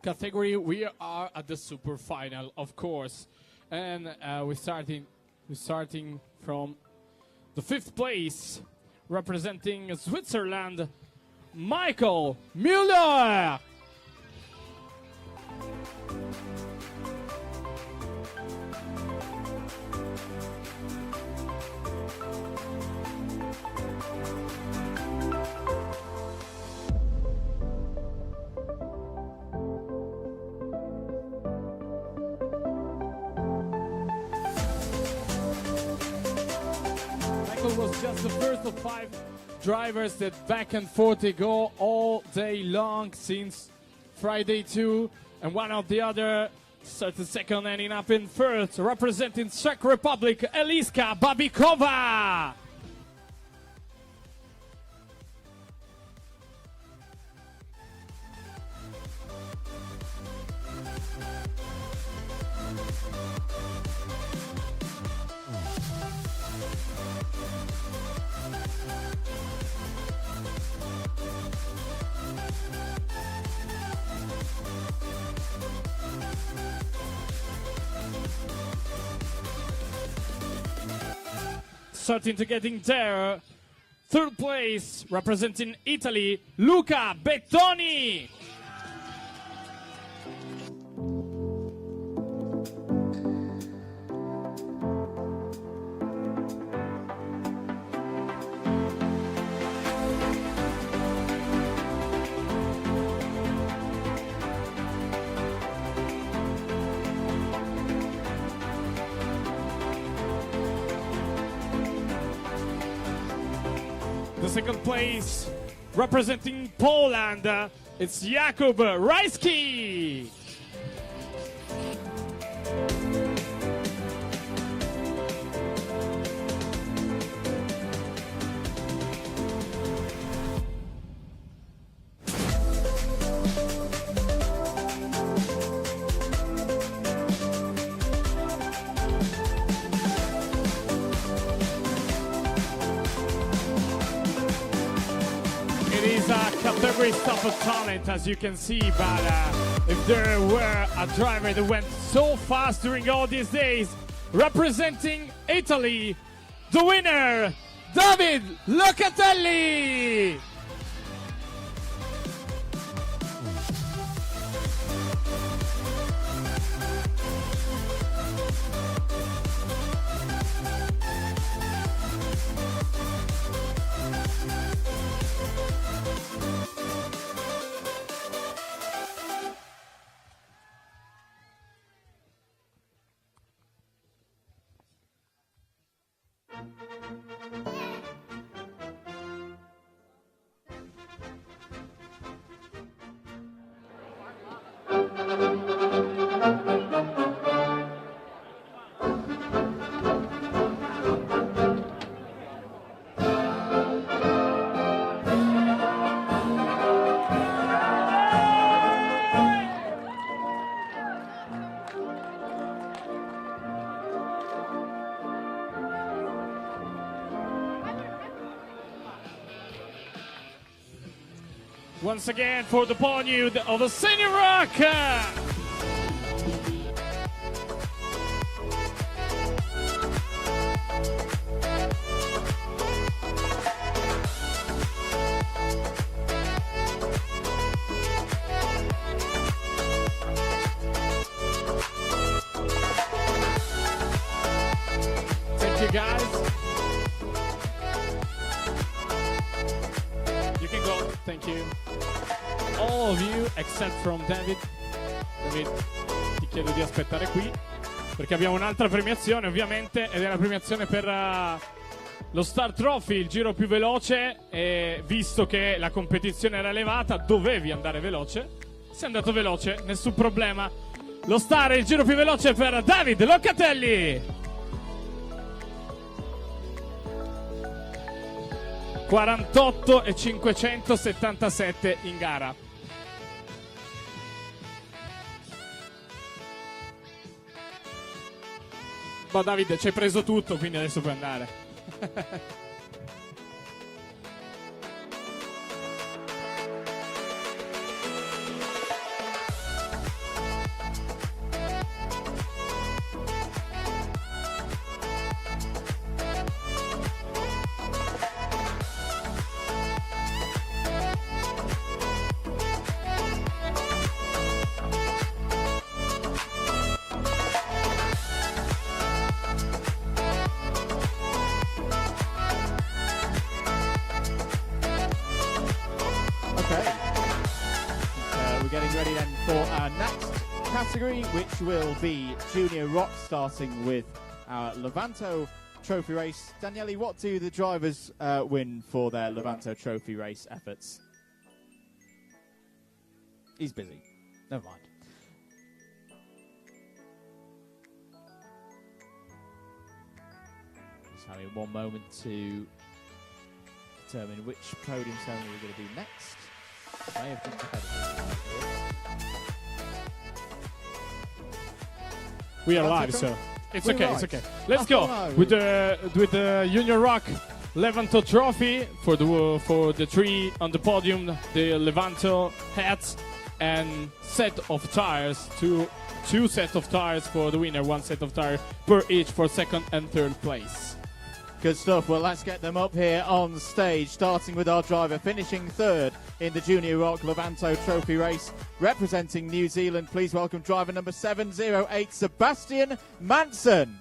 category. We are at the Superfinal, of course, and we're starting from the fifth place, representing Switzerland, Michael Müller. Was just the first of 5 drivers that back and forth they go all day long since Friday 2, and one of the other started second, ending up in first, representing Czech Republic, Eliska Babikova. starting to getting there. Third place, representing Italy, Luca Bettoni. The second place, representing Poland, it's Jakub Rajski. Category stuff of talent, as you can see, but if there were a driver that went so fast during all these days, representing Italy, the winner, David Locatelli. Once again for the podium of the Senior Rock. Thank you, guys. You can go. Thank you. All of you except from David. David, ti chiedo di aspettare qui perché abbiamo un'altra premiazione ovviamente, ed è la premiazione per lo Star Trophy, il giro più veloce, e visto che la competizione era elevata dovevi andare veloce, sei andato veloce, nessun problema. Lo Star è il giro più veloce per David Locatelli. 48,577 in gara. Ma Davide, ci hai preso tutto, quindi adesso puoi andare. Which will be Junior ROK, starting with our Levanto Trophy race. Daniele, what do the drivers win for their Levanto Trophy race efforts? He's busy. Never mind. Just having one moment to determine which podium ceremony we're going to do next. May have been competitive. We are live, so it's okay. It's okay. Let's go with the Junior ROK Levanto Trophy for the three on the podium, the Levanto hats and set of tires. Two sets of tires for the winner. One set of tires per each for second and third place. Good stuff. Well, let's get them up here on stage, starting with our driver finishing third in the Junior ROK Levanto Trophy race. Representing New Zealand, please welcome driver number 708, Sebastian Manson.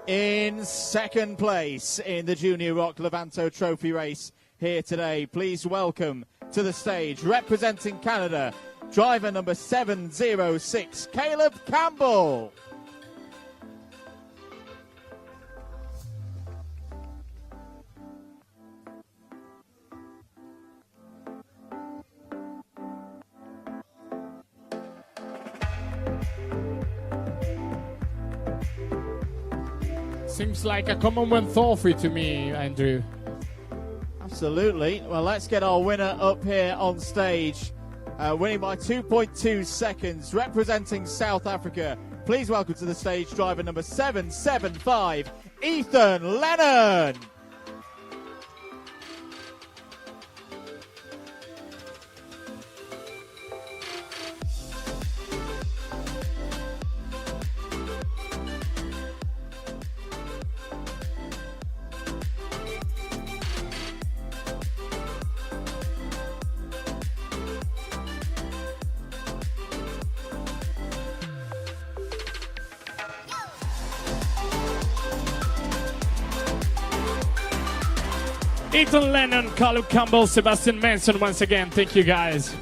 In second place in the Junior ROK Levanto Trophy race here today, please welcome to the stage, representing Canada, driver number 706, Caleb Campbell. Seems like a Commonwealth trophy to me, Andrew. Absolutely. Well, let's get our winner up here on stage. Winning by 2.2 seconds, representing South Africa. Please welcome to the stage driver number 775, Ethan Lennon. Ethan Lennon, Caleb Campbell, Sebastian Manson once again. Thank you, guys.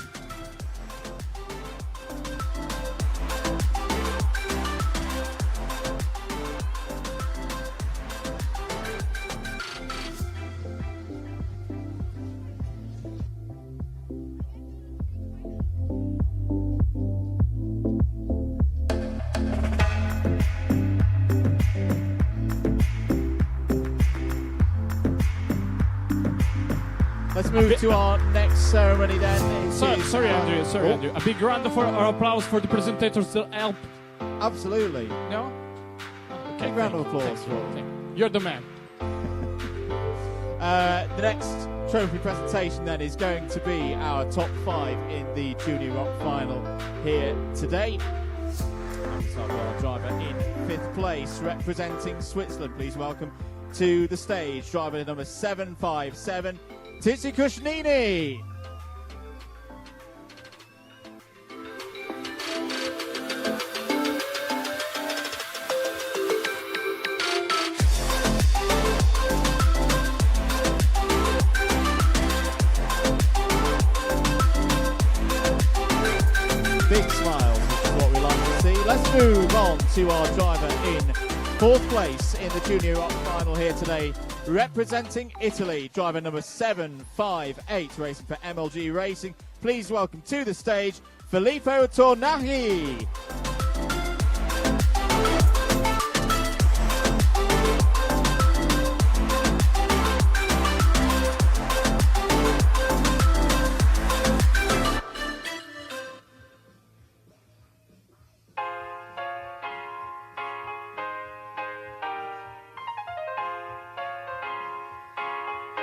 Let's move to our next ceremony then. Sorry, Andrew. A big round of applause for the presentators to help. Absolutely. No? Okay, big round of applause. You're the man. The next trophy presentation then is going to be our top 5 in the Junior ROK final here today. And we start with our driver in 5th place, representing Switzerland. Please welcome to the stage driver number 757, Tizzi Kushnini. Big smiles, which is what we like to see. Let's move on to our driver in 4th place in the Junior ROK final here today, representing Italy, driver number 758, racing for MLG Racing. Please welcome to the stage, Filippo Tornahi.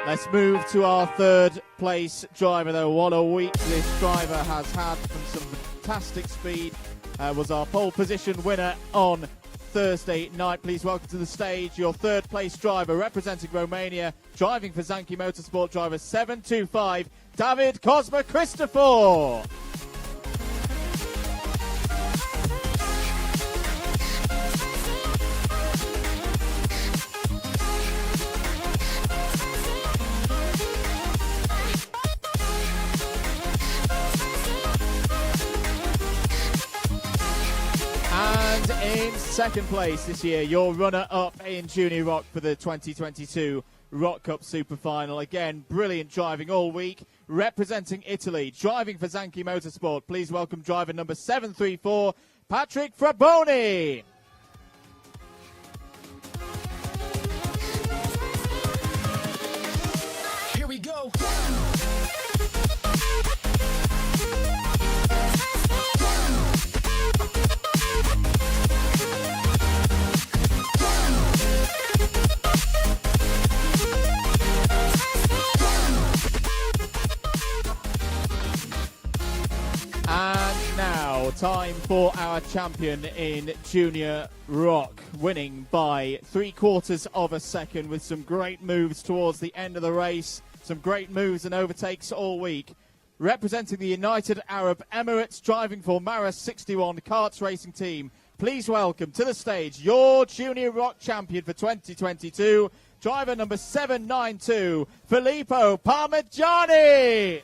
Let's move to our 3rd place driver though. What a week this driver has had from some fantastic speed. Was our pole position winner on Thursday night. Please welcome to the stage your 3rd place driver representing Romania, driving for Zanki Motorsport, driver 725, David Cosma Christopher. And in 2nd place this year, your runner-up in Junior ROK for the 2022 ROK Cup Superfinal. Again, brilliant driving all week, representing Italy, driving for Zanki Motorsport. Please welcome driver number 734, Patrick Fraboni. Here we go. time for our champion in Junior ROK, winning by 3/4 of a second with some great moves towards the end of the race, some great moves and overtakes all week. Representing the United Arab Emirates, driving for Maras 61 Karts Racing Team, please welcome to the stage your Junior ROK champion for 2022, driver number 792, Filippo Parmigiani.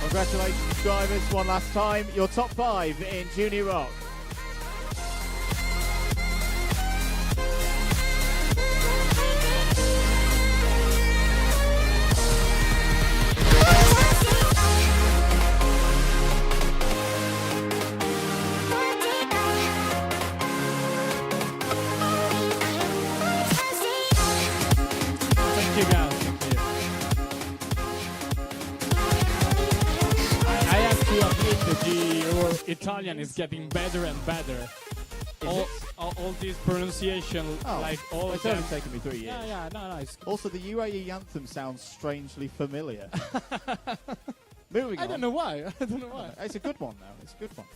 Congratulations, drivers, one last time. Your top 5 in Junior ROK. Thank you, guys. Thank you. I have to admit that your Italian is getting better and better. All this pronunciation, like all it's of only them. taken me 3 years. Yeah, no, it's Also, the UAE anthem sounds strangely familiar. Moving on. I don't know why. It's a good one, though. It's a good one.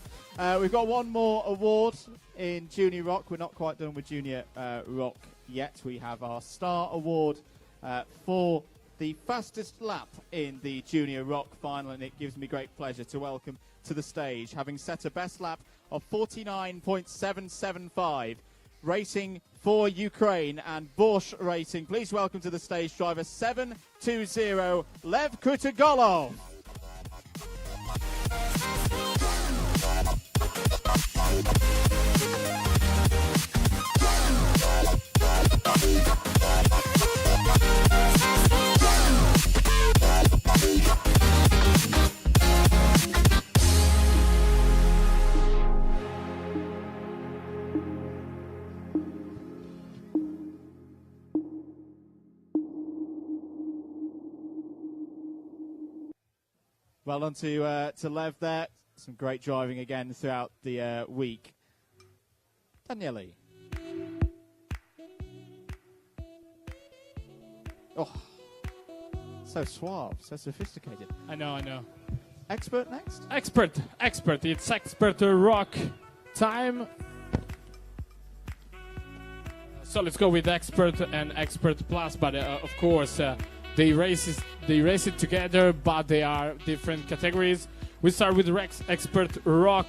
We've got one more award in Junior ROK. We're not quite done with Junior ROK yet. We have our Star Award for the fastest lap in the Junior ROK final, and it gives me great pleasure to welcome to the stage, having set a best lap of 49.775, racing for Ukraine and Bosch Racing. Please welcome to the stage driver 720, Lev Kutagolov. Well done to Lev there. Some great driving again throughout the week. Daniele. Oh, so suave, so sophisticated. I know. Expert next? Expert. It's Expert ROK time. So let's go with Expert and Expert Plus, but of course they race it together, but they are different categories. We start with Expert ROK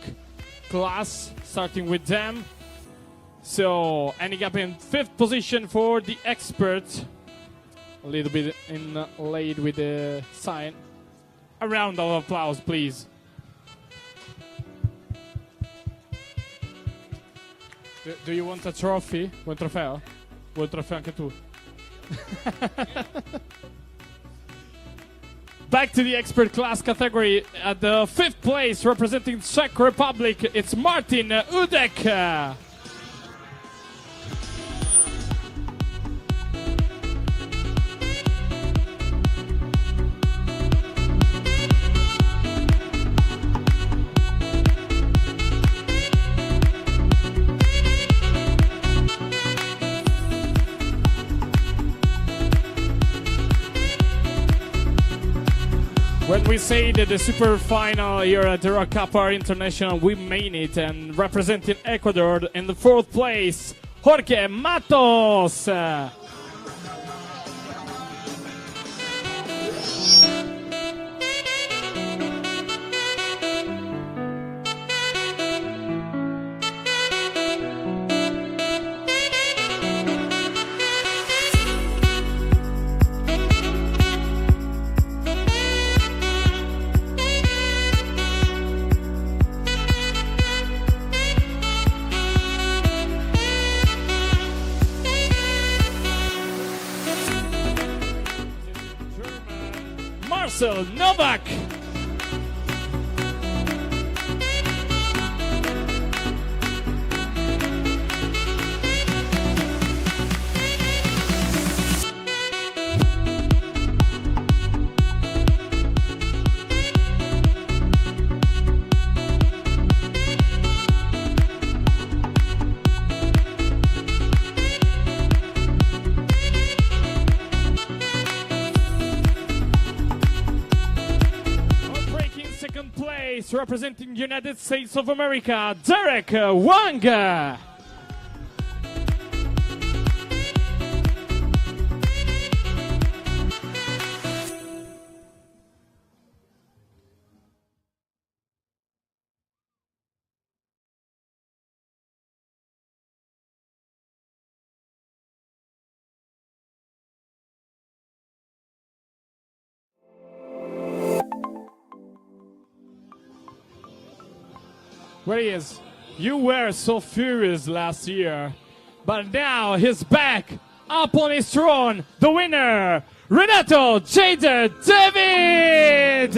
class, starting with them. So ending up in 5th position for the Expert. A little bit inlaid with the sign. A round of applause, please. Do you want a trophy? Vuoi un trofeo? Vuoi un trofeo anche tu? Back to the Expert class category. At the 5th place, representing Czech Republic, it's Martin Udek. When we say that the Superfinal here at the ROK Cup International, we mean it. And representing Ecuador in the 4th place, Jorge Matos. Russell Novak. Representing United States of America, Derek Wang. Where he is. You were so furious last year, but now he's back up on his throne. The winner, Renato Jader David.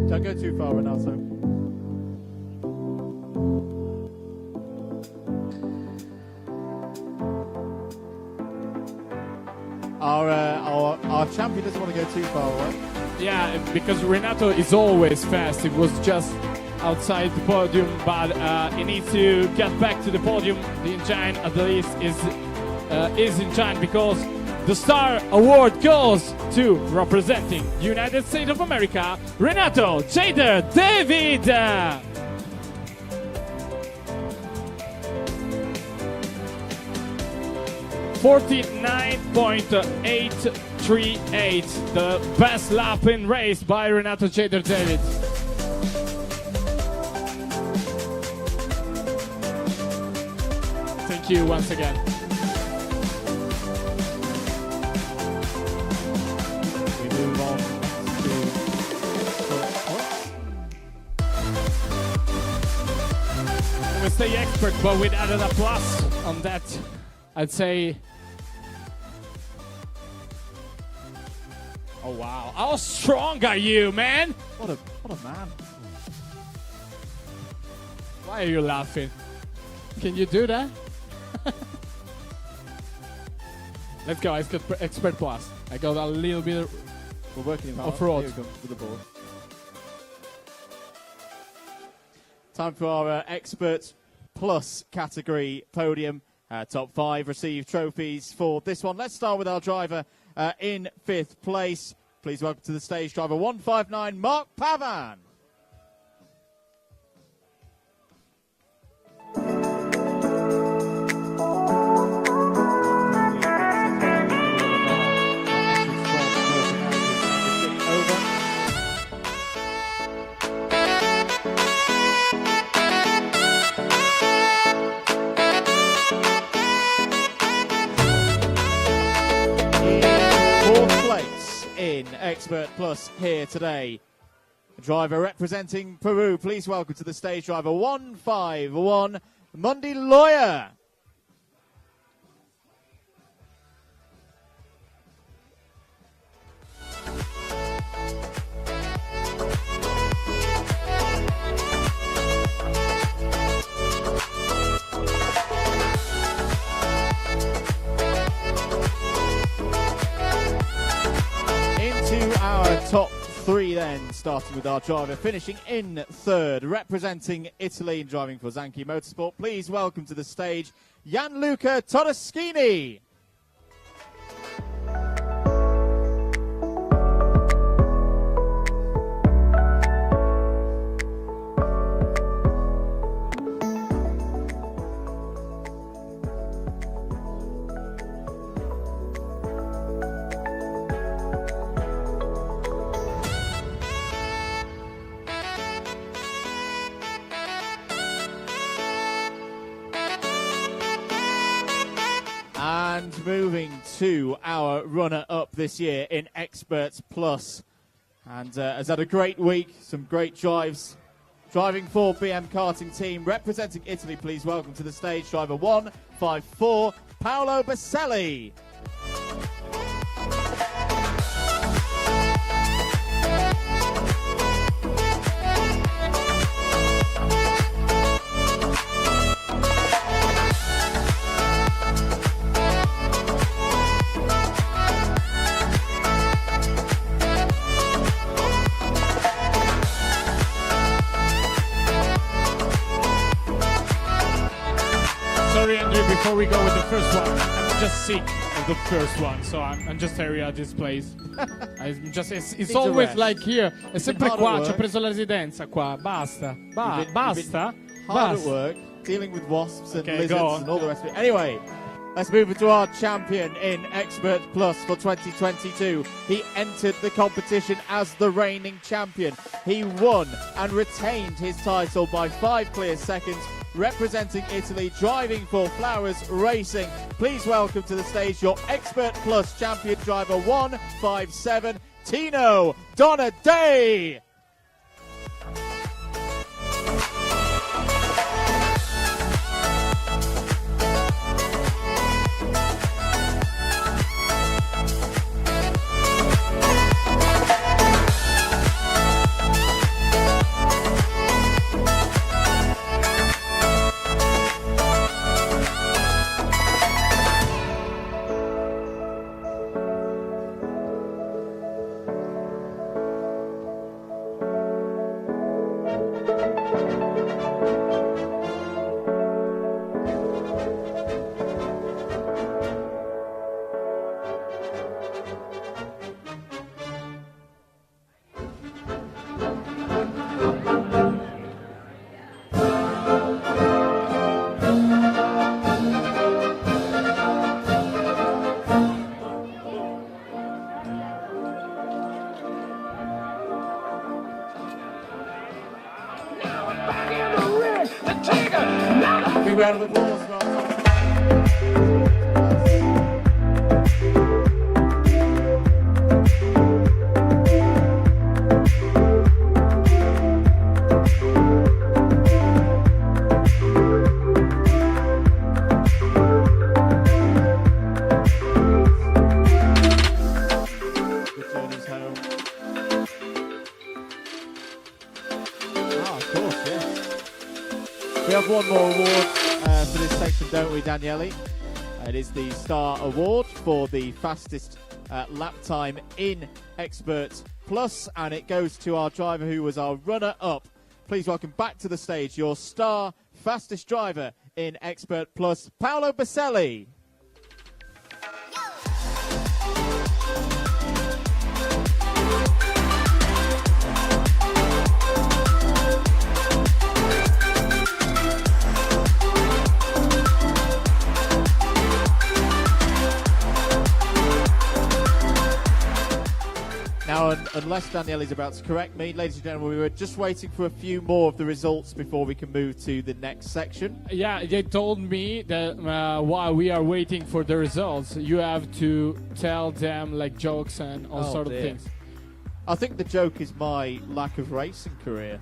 Don't go too far, Renato. Our champion doesn't want to go too far away. Yeah, because Renato is always fast. It was just outside the podium, but he needs to get back to the podium. The engine at least is engine, because the Star Award goes to, representing United States of America, Renato Jader David. 49.838, the best lap in race by Renato Jader David. Thank you once again. We move on to we stay expert, but with added a plus on that, I'd say. Oh wow! How strong are you, man? What a man! Why are you laughing? Can you do that? Let's go, expert plus. I got a little bit. We're working hard. Off-road. Here we go with the board. Time for our expert plus category podium. Top 5 receive trophies for this one. Let's start with our driver in 5th place. Please welcome to the stage driver 159, Mark Pavan. Expert Plus here today. A driver representing Peru, please welcome to the stage driver 151, Mundi Lawyer. Our top three then, starting with our driver finishing in third, representing Italy and driving for Zanchi Motorsport. Please welcome to the stage Gianluca Todeschini. And moving to our runner-up this year in Experts Plus. And has had a great week, some great drives. Driving for BM Karting Team, representing Italy, please welcome to the stage driver 154, Paolo Baselli. Sorry, Andrew, before we go with the first one, I'm just sick of the first one, so I'm just area at this place. It's always like here. È sempre qua, ci ho preso la residenza qua. Basta. Basta. Hard at work, dealing with wasps and lizards and all the rest of it. Anyway, let's move into our champion in Expert Plus for 2022. He entered the competition as the reigning champion. He won and retained his title by 5 clear seconds, representing Italy, driving for Flowers Racing. Please welcome to the stage your Expert Plus champion driver 157, Tino Donadei. Big round of applause. We have one more award for this section, don't we, Daniele? It is the Star Award for the fastest lap time in Expert Plus, and it goes to our driver who was our runner-up. Please welcome back to the stage your star fastest driver in Expert Plus, Paolo Baselli. Now, unless Danielle is about to correct me, ladies and gentlemen, we were just waiting for a few more of the results before we can move to the next section. Yeah, they told me that while we are waiting for the results, you have to tell them like jokes and all sort of things. I think the joke is my lack of racing career.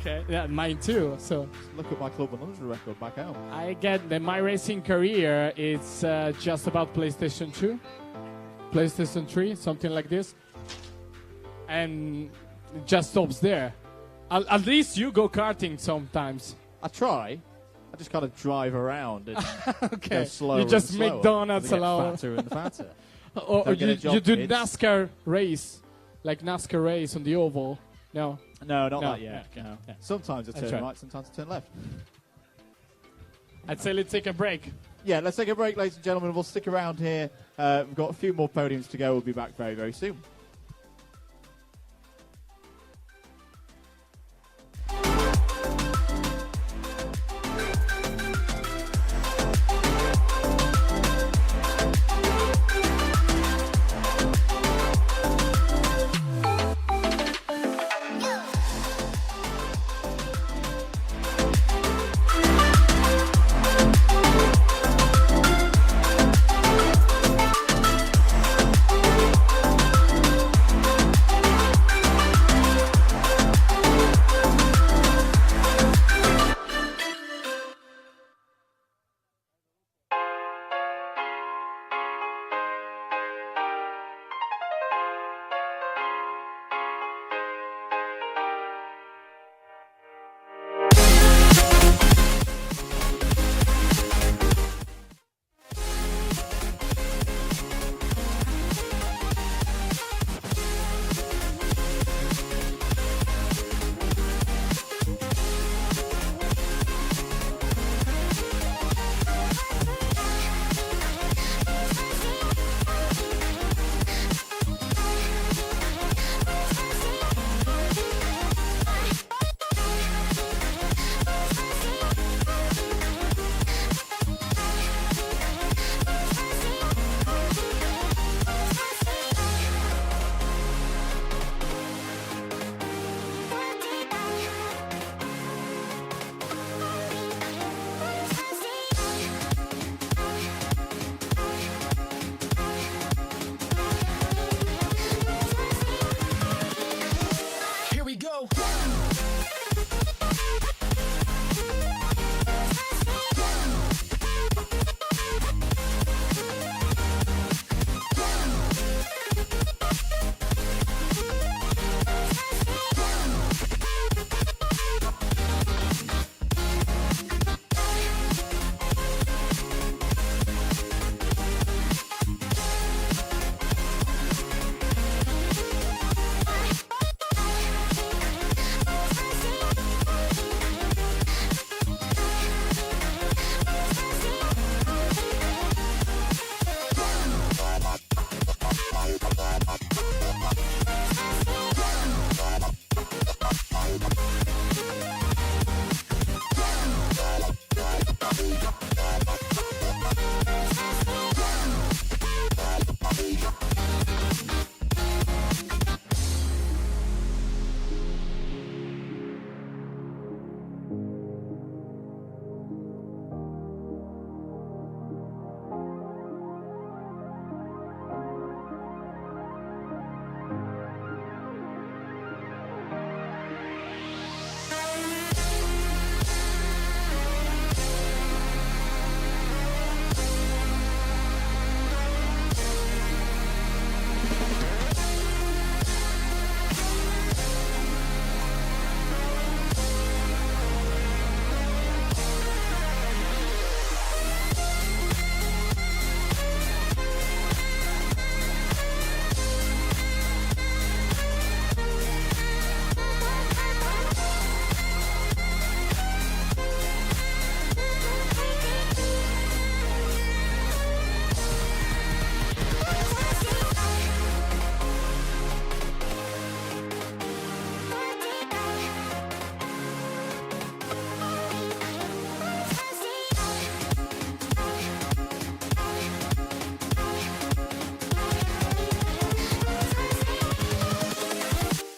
Okay, yeah, mine too. So look at my Club 100 record back home. I get that my racing career is just about PlayStation 2, PlayStation 3, something like this, and it just stops there. At least you go karting sometimes. I try. I just kind of drive around and Okay, go slower. you just and make slower donuts as I get alone. fatter and fatter. Or Don't get a you job, do kids. NASCAR race, like NASCAR race on the oval. No, No, not that yet. Yeah, okay, No. yeah. Sometimes I That's turn right. right, sometimes I turn left. I'd say let's take a break. Yeah, let's take a break, ladies and gentlemen. We'll stick around here. We've got a few more podiums to go. We'll be back very, very soon.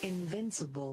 Invincible.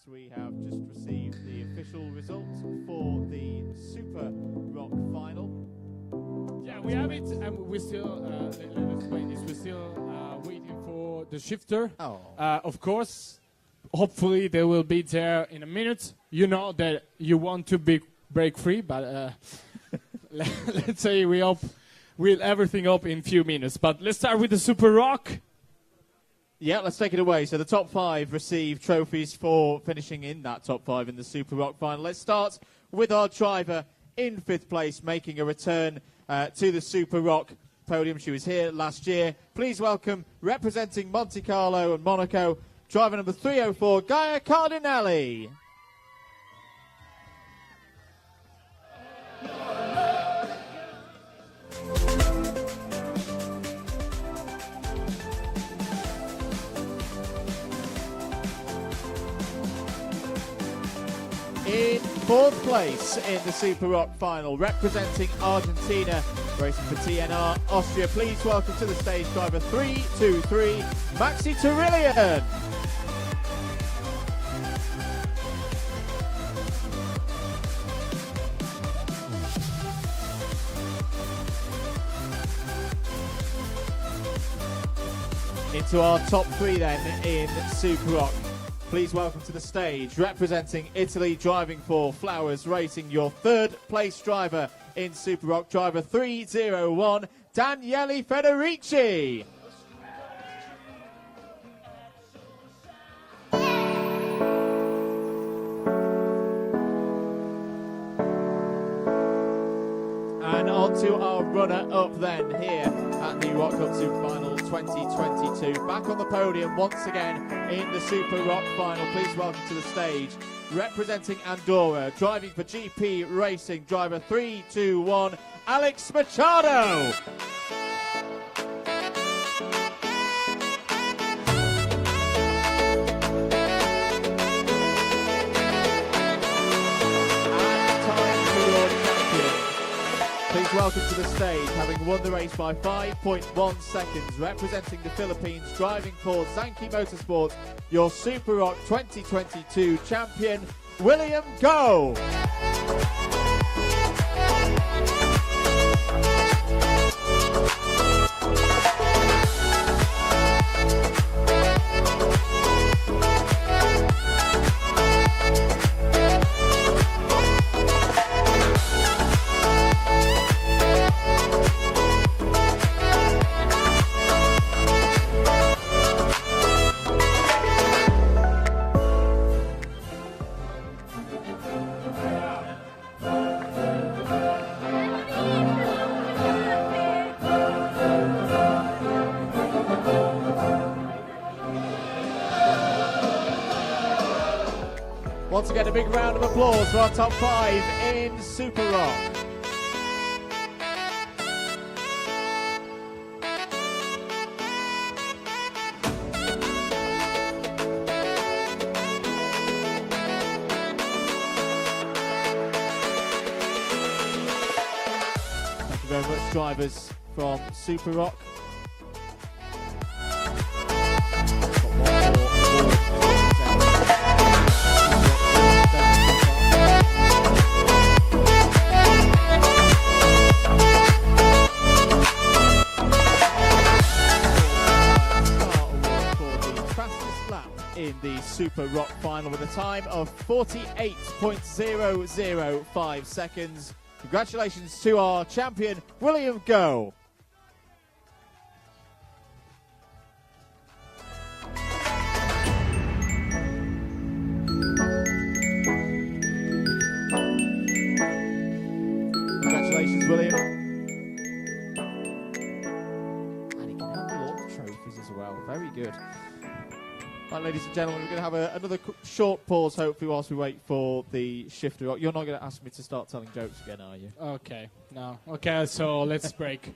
we have just received the official results for the Super Rock final. Yeah, we have it, and we still, let's explain this, we're still waiting for the shifter. Of course, hopefully they will be there in a minute. You know that you want to be break free, but let's say we'll everything up in a few minutes. But let's start with the Super Rock. Yeah, let's take it away. So the top 5 receive trophies for finishing in that top 5 in the Super Rock final. Let's start with our driver in 5th place, making a return to the Super Rock podium. She was here last year. Please welcome, representing Monte Carlo and Monaco, driver number 304, Gaia Cardinelli. In 4th place in the Super Rock final, representing Argentina, racing for TNR Austria. Please welcome to the stage driver 323, Maxi Turillian. Into our top 3 then in Super Rock. Please welcome to the stage, representing Italy, driving for Flowers Racing, your 3rd place driver in Super Rock, driver 301, Daniele Federici. And on to our runner-up then here at the Rock Club Superfinal 2022. Back on the podium once again in the Super Rock final. Please welcome to the stage, representing Andorra, driving for GP Racing, driver 321, Alex Machado. Please welcome to the stage, having won the race by 5.1 seconds, representing the Philippines, driving for Zanki Motorsport, your Super Rock 2022 champion, William Go. Once again, a big round of applause for our top 5 in Super Rock. Thank you very much, drivers from Super Rock. In the Super Rock final with a time of 48.005 seconds. Congratulations to our champion, William Go. Congratulations, William. And he can handle all the trophies as well. Very good. Right, ladies and gentlemen, we're going to have another short pause, hopefully, whilst we wait for the shifter. You're not going to ask me to start telling jokes again, are you? Okay, no. Okay, so let's break.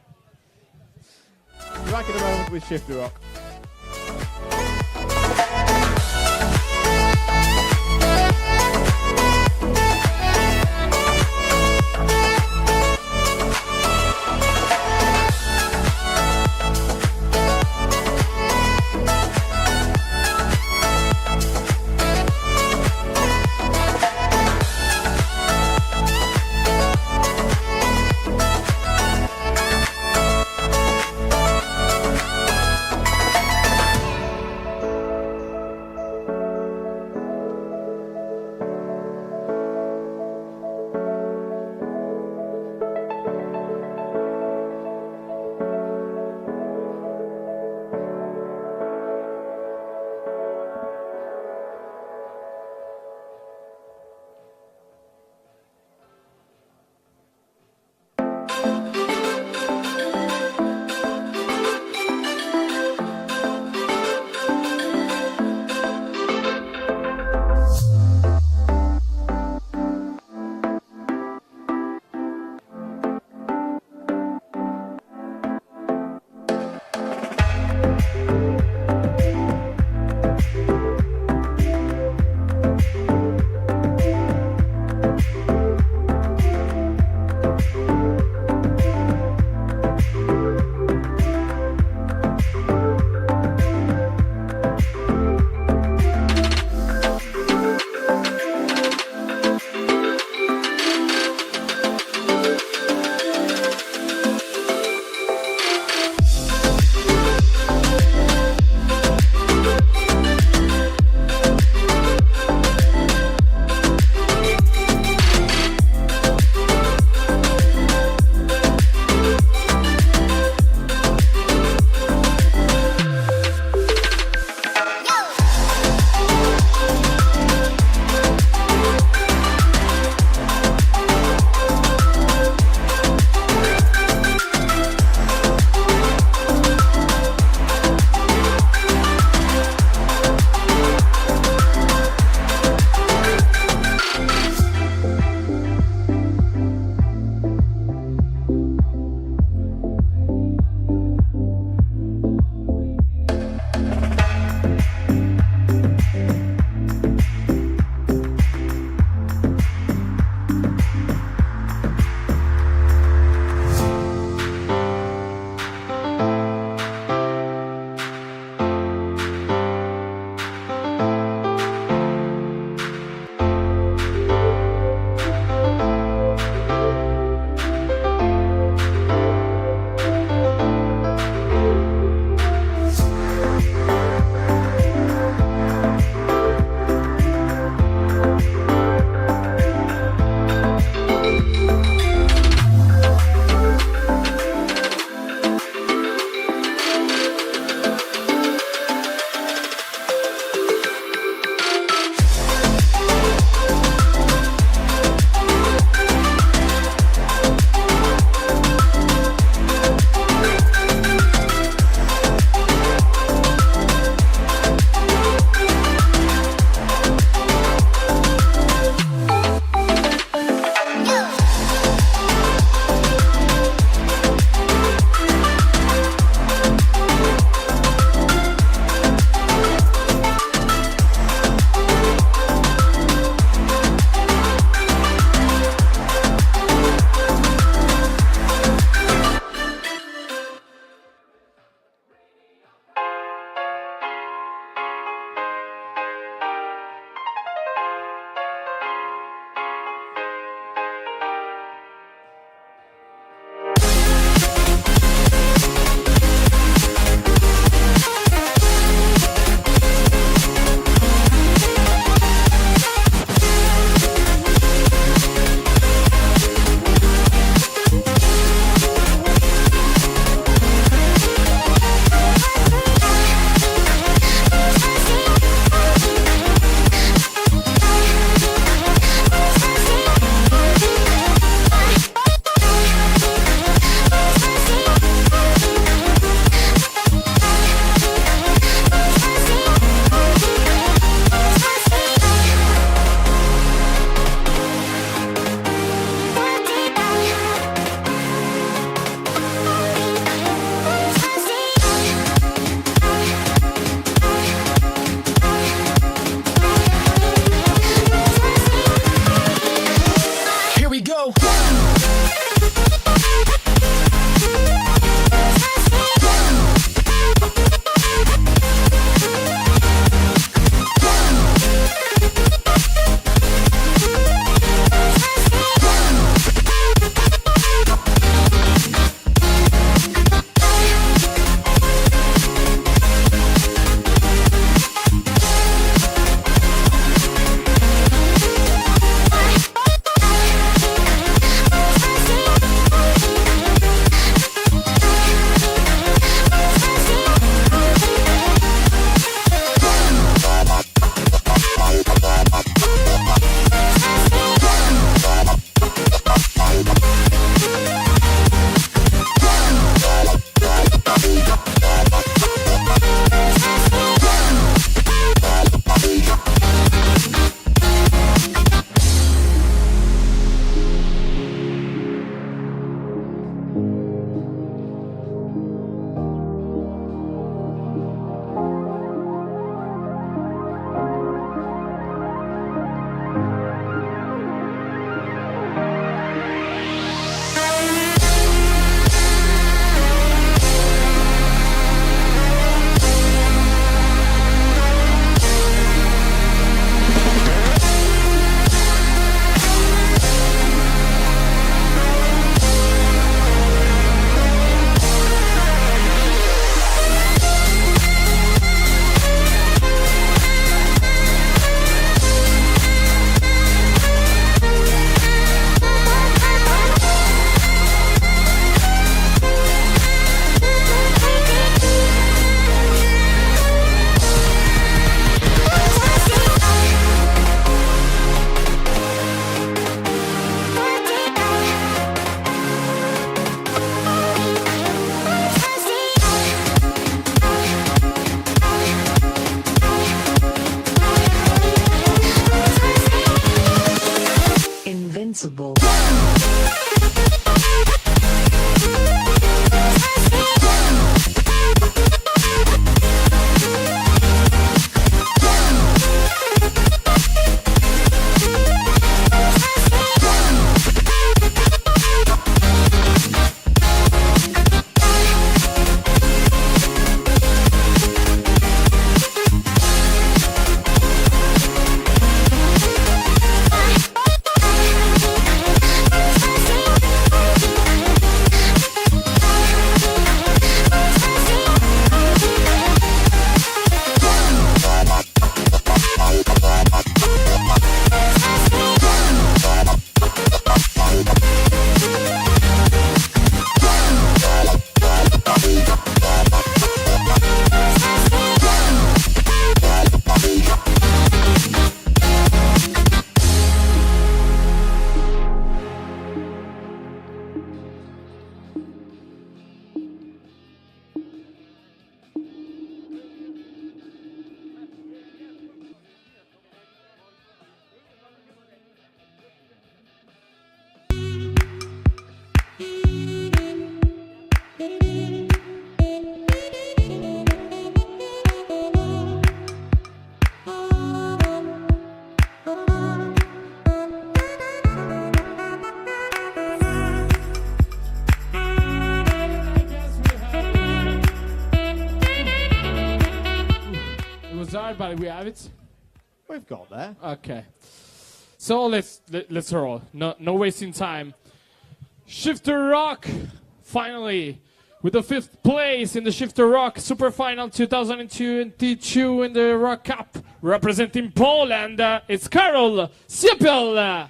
Back in a moment with Shifter Rock. desired, but we have it. We've got there. Okay. So let's roll. No wasting time. Shifter ROK, finally, with the 5th place in the Shifter ROK Superfinal 2022 in the ROK Cup, representing Poland. It's Karol Siepel.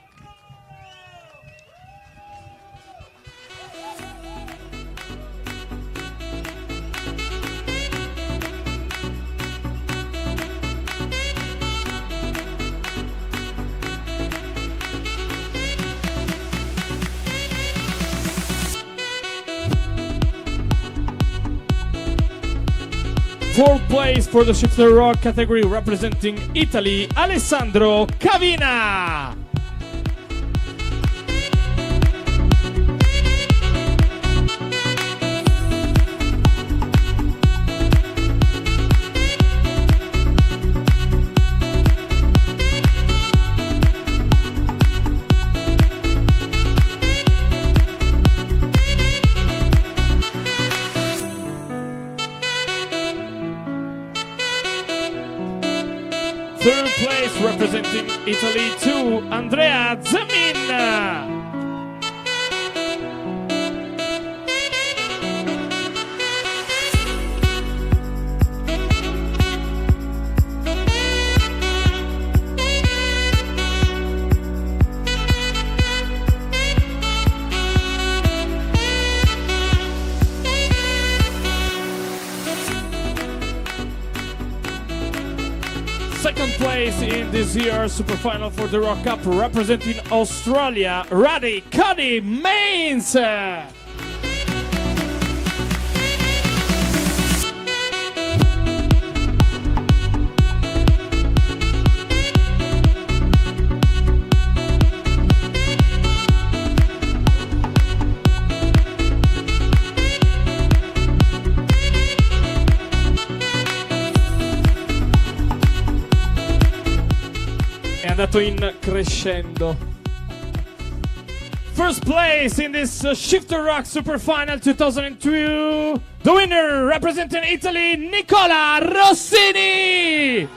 Fourth place for the Shifter ROK category, representing Italy, Alessandro Cavina. Third place, representing Italy, to Andrea Zamin. Second place in this year's Superfinal for the ROK Cup, representing Australia, Radhi Cuddy Mains. È andato in crescendo. First place in this Shifter ROK Superfinal 2002. The winner, representing Italy, Nicola Rossini.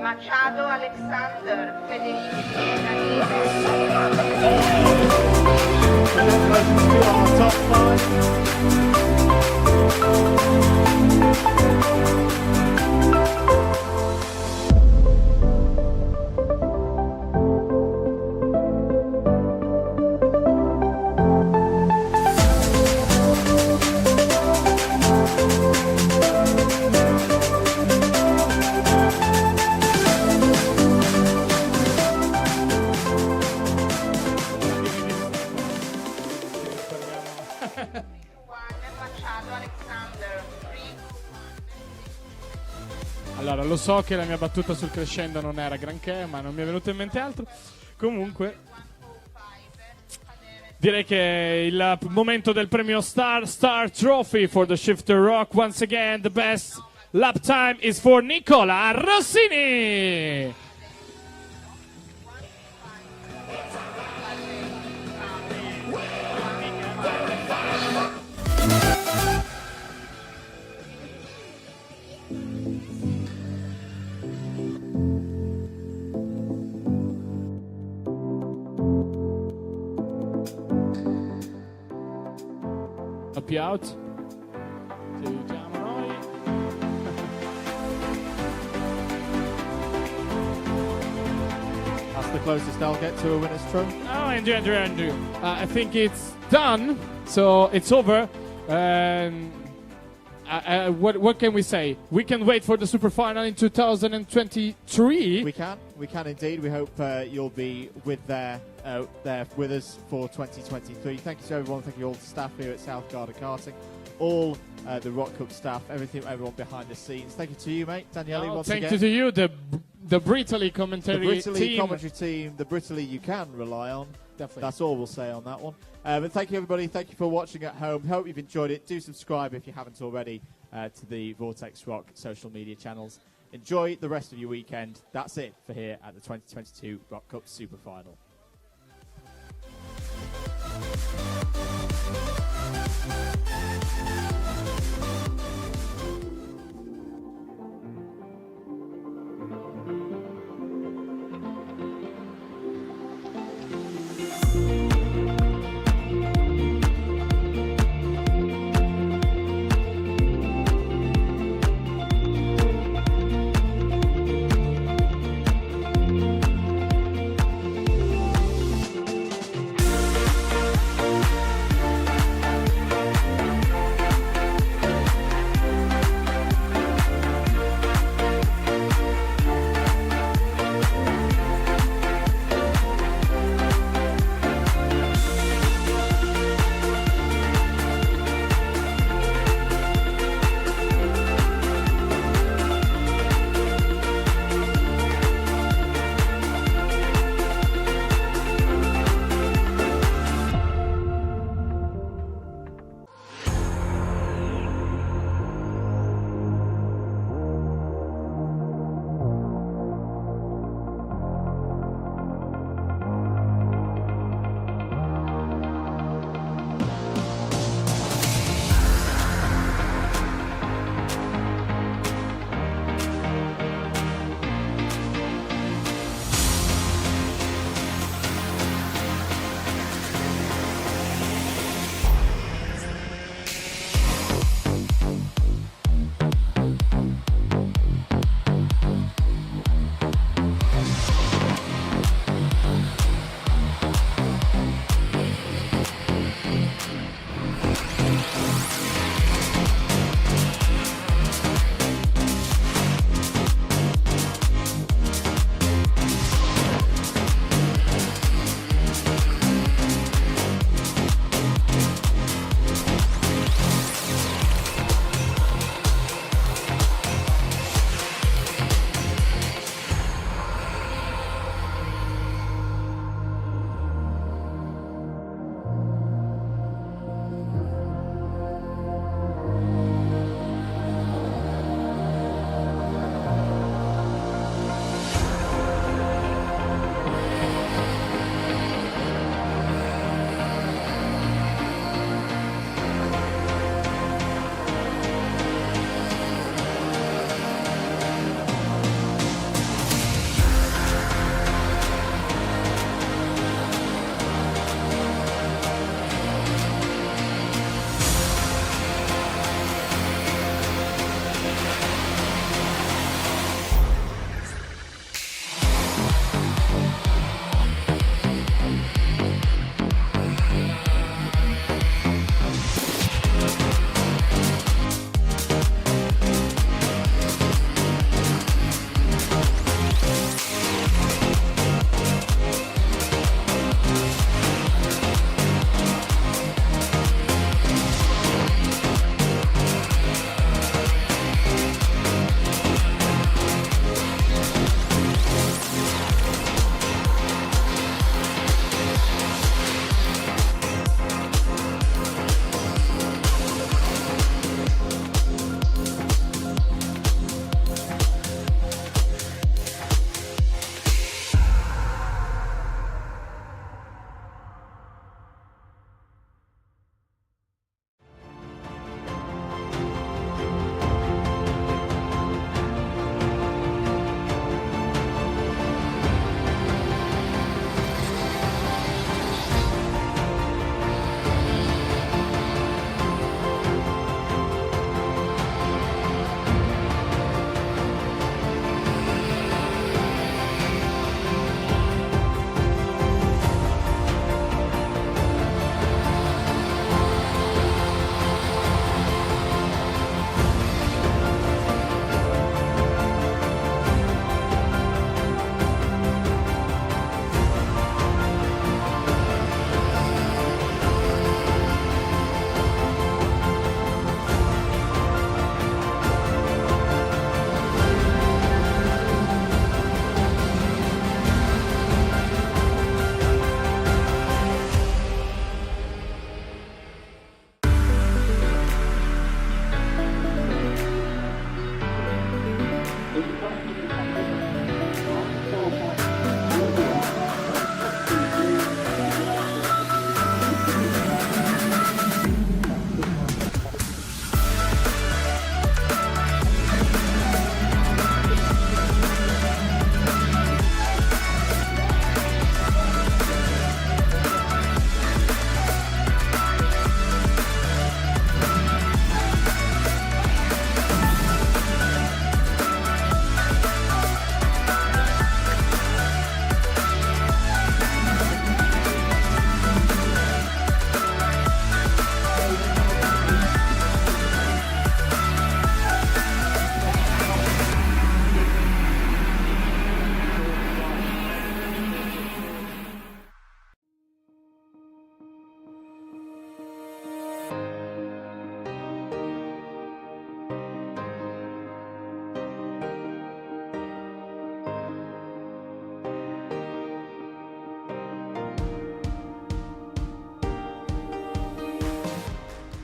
Machado Alexander, Federici Allora, lo so che la mia battuta sul crescendo non era granché, ma non mi è venuto in mente altro. Comunque, direi che è il momento del premio Star Trophy for the Shifter ROK. Once again, the best lap time is for Nicola Rossini. Up you out. Ci aiutiamo noi. That's the closest they'll get to a winner's trophy. Oh, Andrew. I think it's done. So it's over. what can we say? We can wait for the Superfinal in 2023. We can indeed. We hope you'll be there with us for 2023. Thank you to everyone. Thank you all the staff here at South Garda Karting, all the ROK Cup staff, everyone behind the scenes. Thank you to you, mate, Daniele. Once thank again. you to you, the Brittany commentary team, the Brittany you can rely on. Definitely. That's all we'll say on that one. But thank you, everybody. Thank you for watching at home. Hope you've enjoyed it. Do subscribe if you haven't already to the Vortex ROK social media channels. Enjoy the rest of your weekend. That's it for here at the 2022 ROK Cup Superfinal.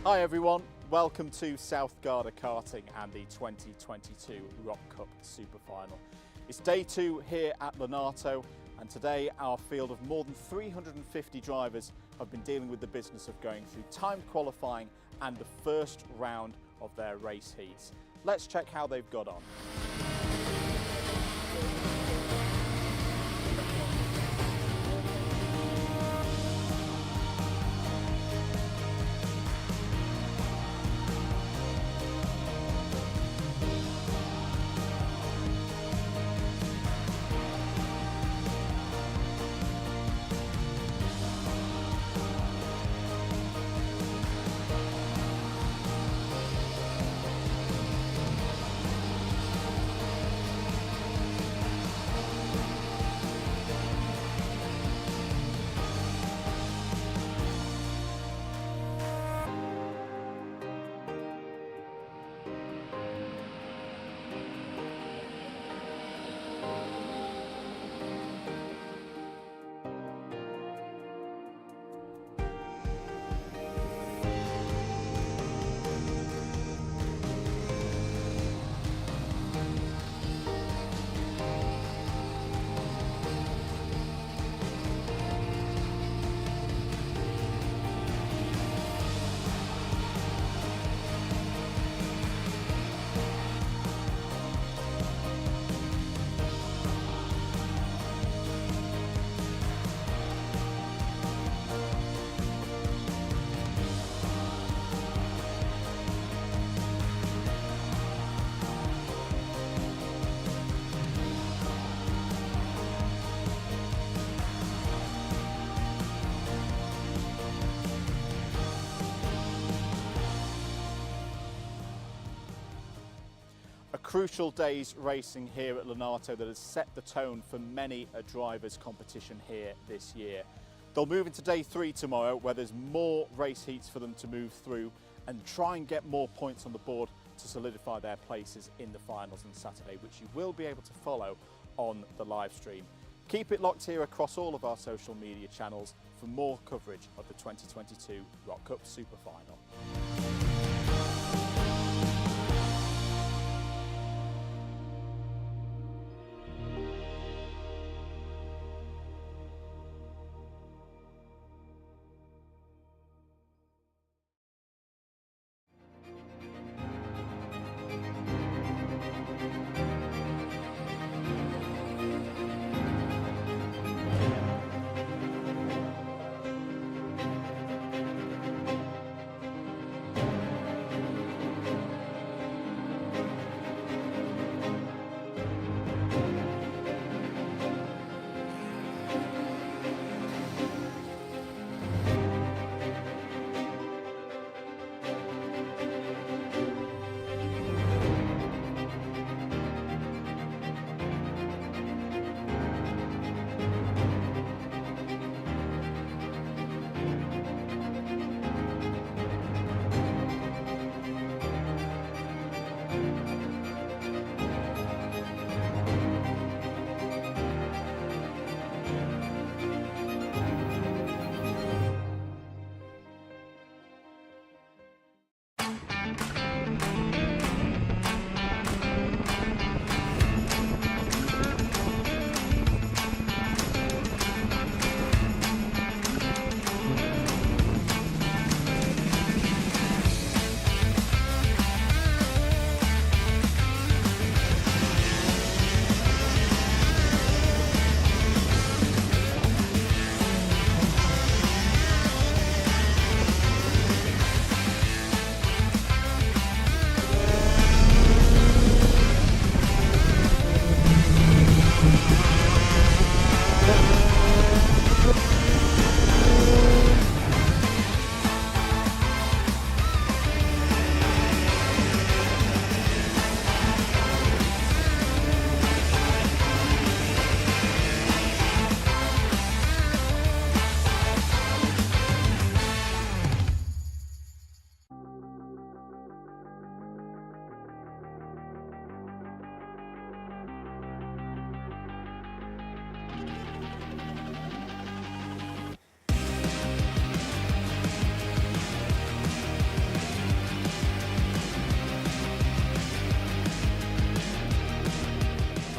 Hi everyone, welcome to South Garda Karting and the 2022 ROK Cup Superfinal. It's day 2 here at Lonato, and today our field of more than 350 drivers have been dealing with the business of going through time qualifying and the first round of their race heats. Let's check how they've got on. A crucial day's racing here at Lonato that has set the tone for many a driver's competition here this year. They'll move into day 3 tomorrow, where there's more race heats for them to move through and try and get more points on the board to solidify their places in the finals on Saturday, which you will be able to follow on the live stream. Keep it locked here across all of our social media channels for more coverage of the 2022 ROK Cup Superfinal.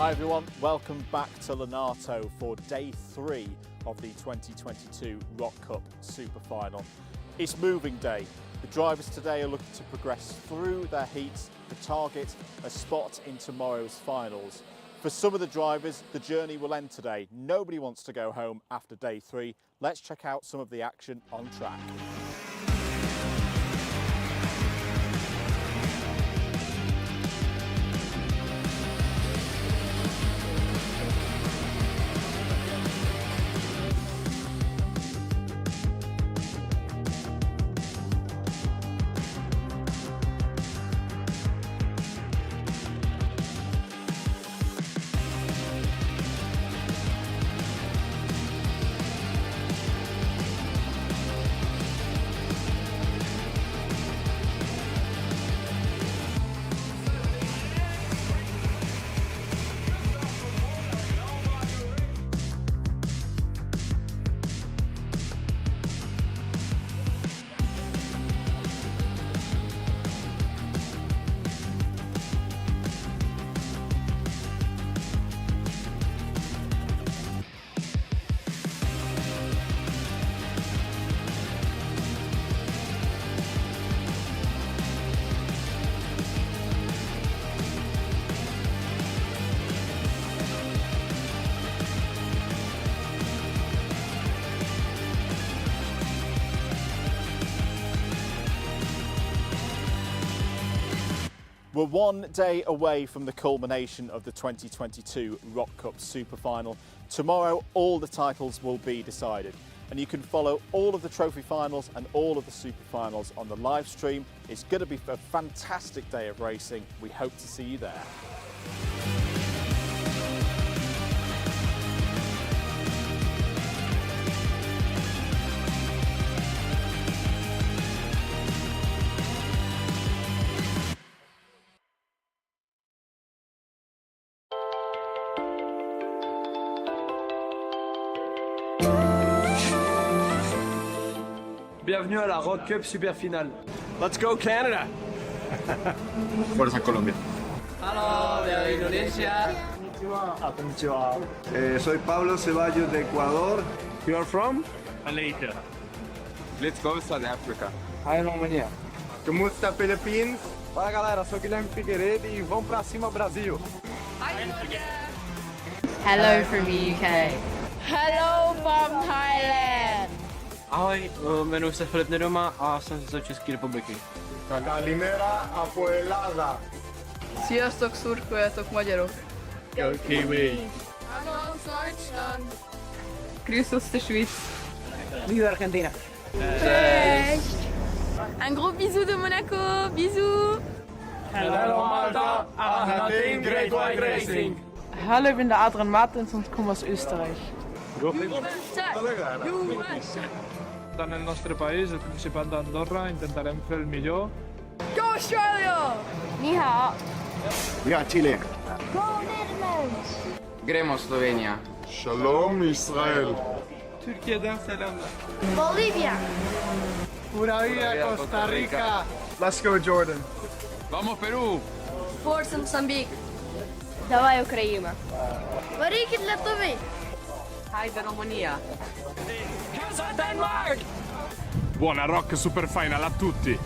Hi everyone, welcome back to Lonato for day 3 of the 2022 ROK Cup Superfinal. It's moving day. The drivers today are looking to progress through their heats to target a spot in tomorrow's finals. For some of the drivers, the journey will end today. Nobody wants to go home after day 3. Let's check out some of the action on track. We're one day away from the culmination of the 2022 ROK Cup Superfinal. Tomorrow, all the titles will be decided. And you can follow all of the trophy finals and all of the Superfinals on the live stream. It's going to be a fantastic day of racing. We hope to see you there. Bienvenue à la ROK Cup Superfinal. Let's go Canada! Fuerza Colombia. Hello, de Indonesia. Konnichiwa. Soy Pablo Ceballos de Ecuador. You are from? Malaysia. Let's go South Africa. Hi, Romania. Kamusta, Philippines? Fala galera, sou Guilherme Figueiredo e vamos pra cima, Brasil! Hello from the UK. Hello from Thailand. Ahoj, jmenuji se Filip Nedoma a jsem z České republiky. Kalimera apoelada. Sziasztok, szurkoljatok magyarok! Go Kiwi! Hallo aus Deutschland. Grüß aus der Schweiz! Viva Argentina! Cześć. Un gros bisou de Monaco. Bisous. Hello Malta, Argentin Great White Racing. Hallo, ich bin der Adrian Martins und komme aus Österreich. Nel nostro paese, il Principato d'Andorra, intentarem fer el millor. Go Australia. Ni hao. Ja, Chile. Go Netherlands. Gremo Slovenia. Shalom Israel. Türkiye'den selamlar. Bolivia. Pura vida Costa Rica. Let's go Jordan. Vamos Perú! Forza Mozambique. Давай Україна. Варіки для тобі. Хайде Румунія. Casa Denmark! Buona ROK Superfinal a tutti!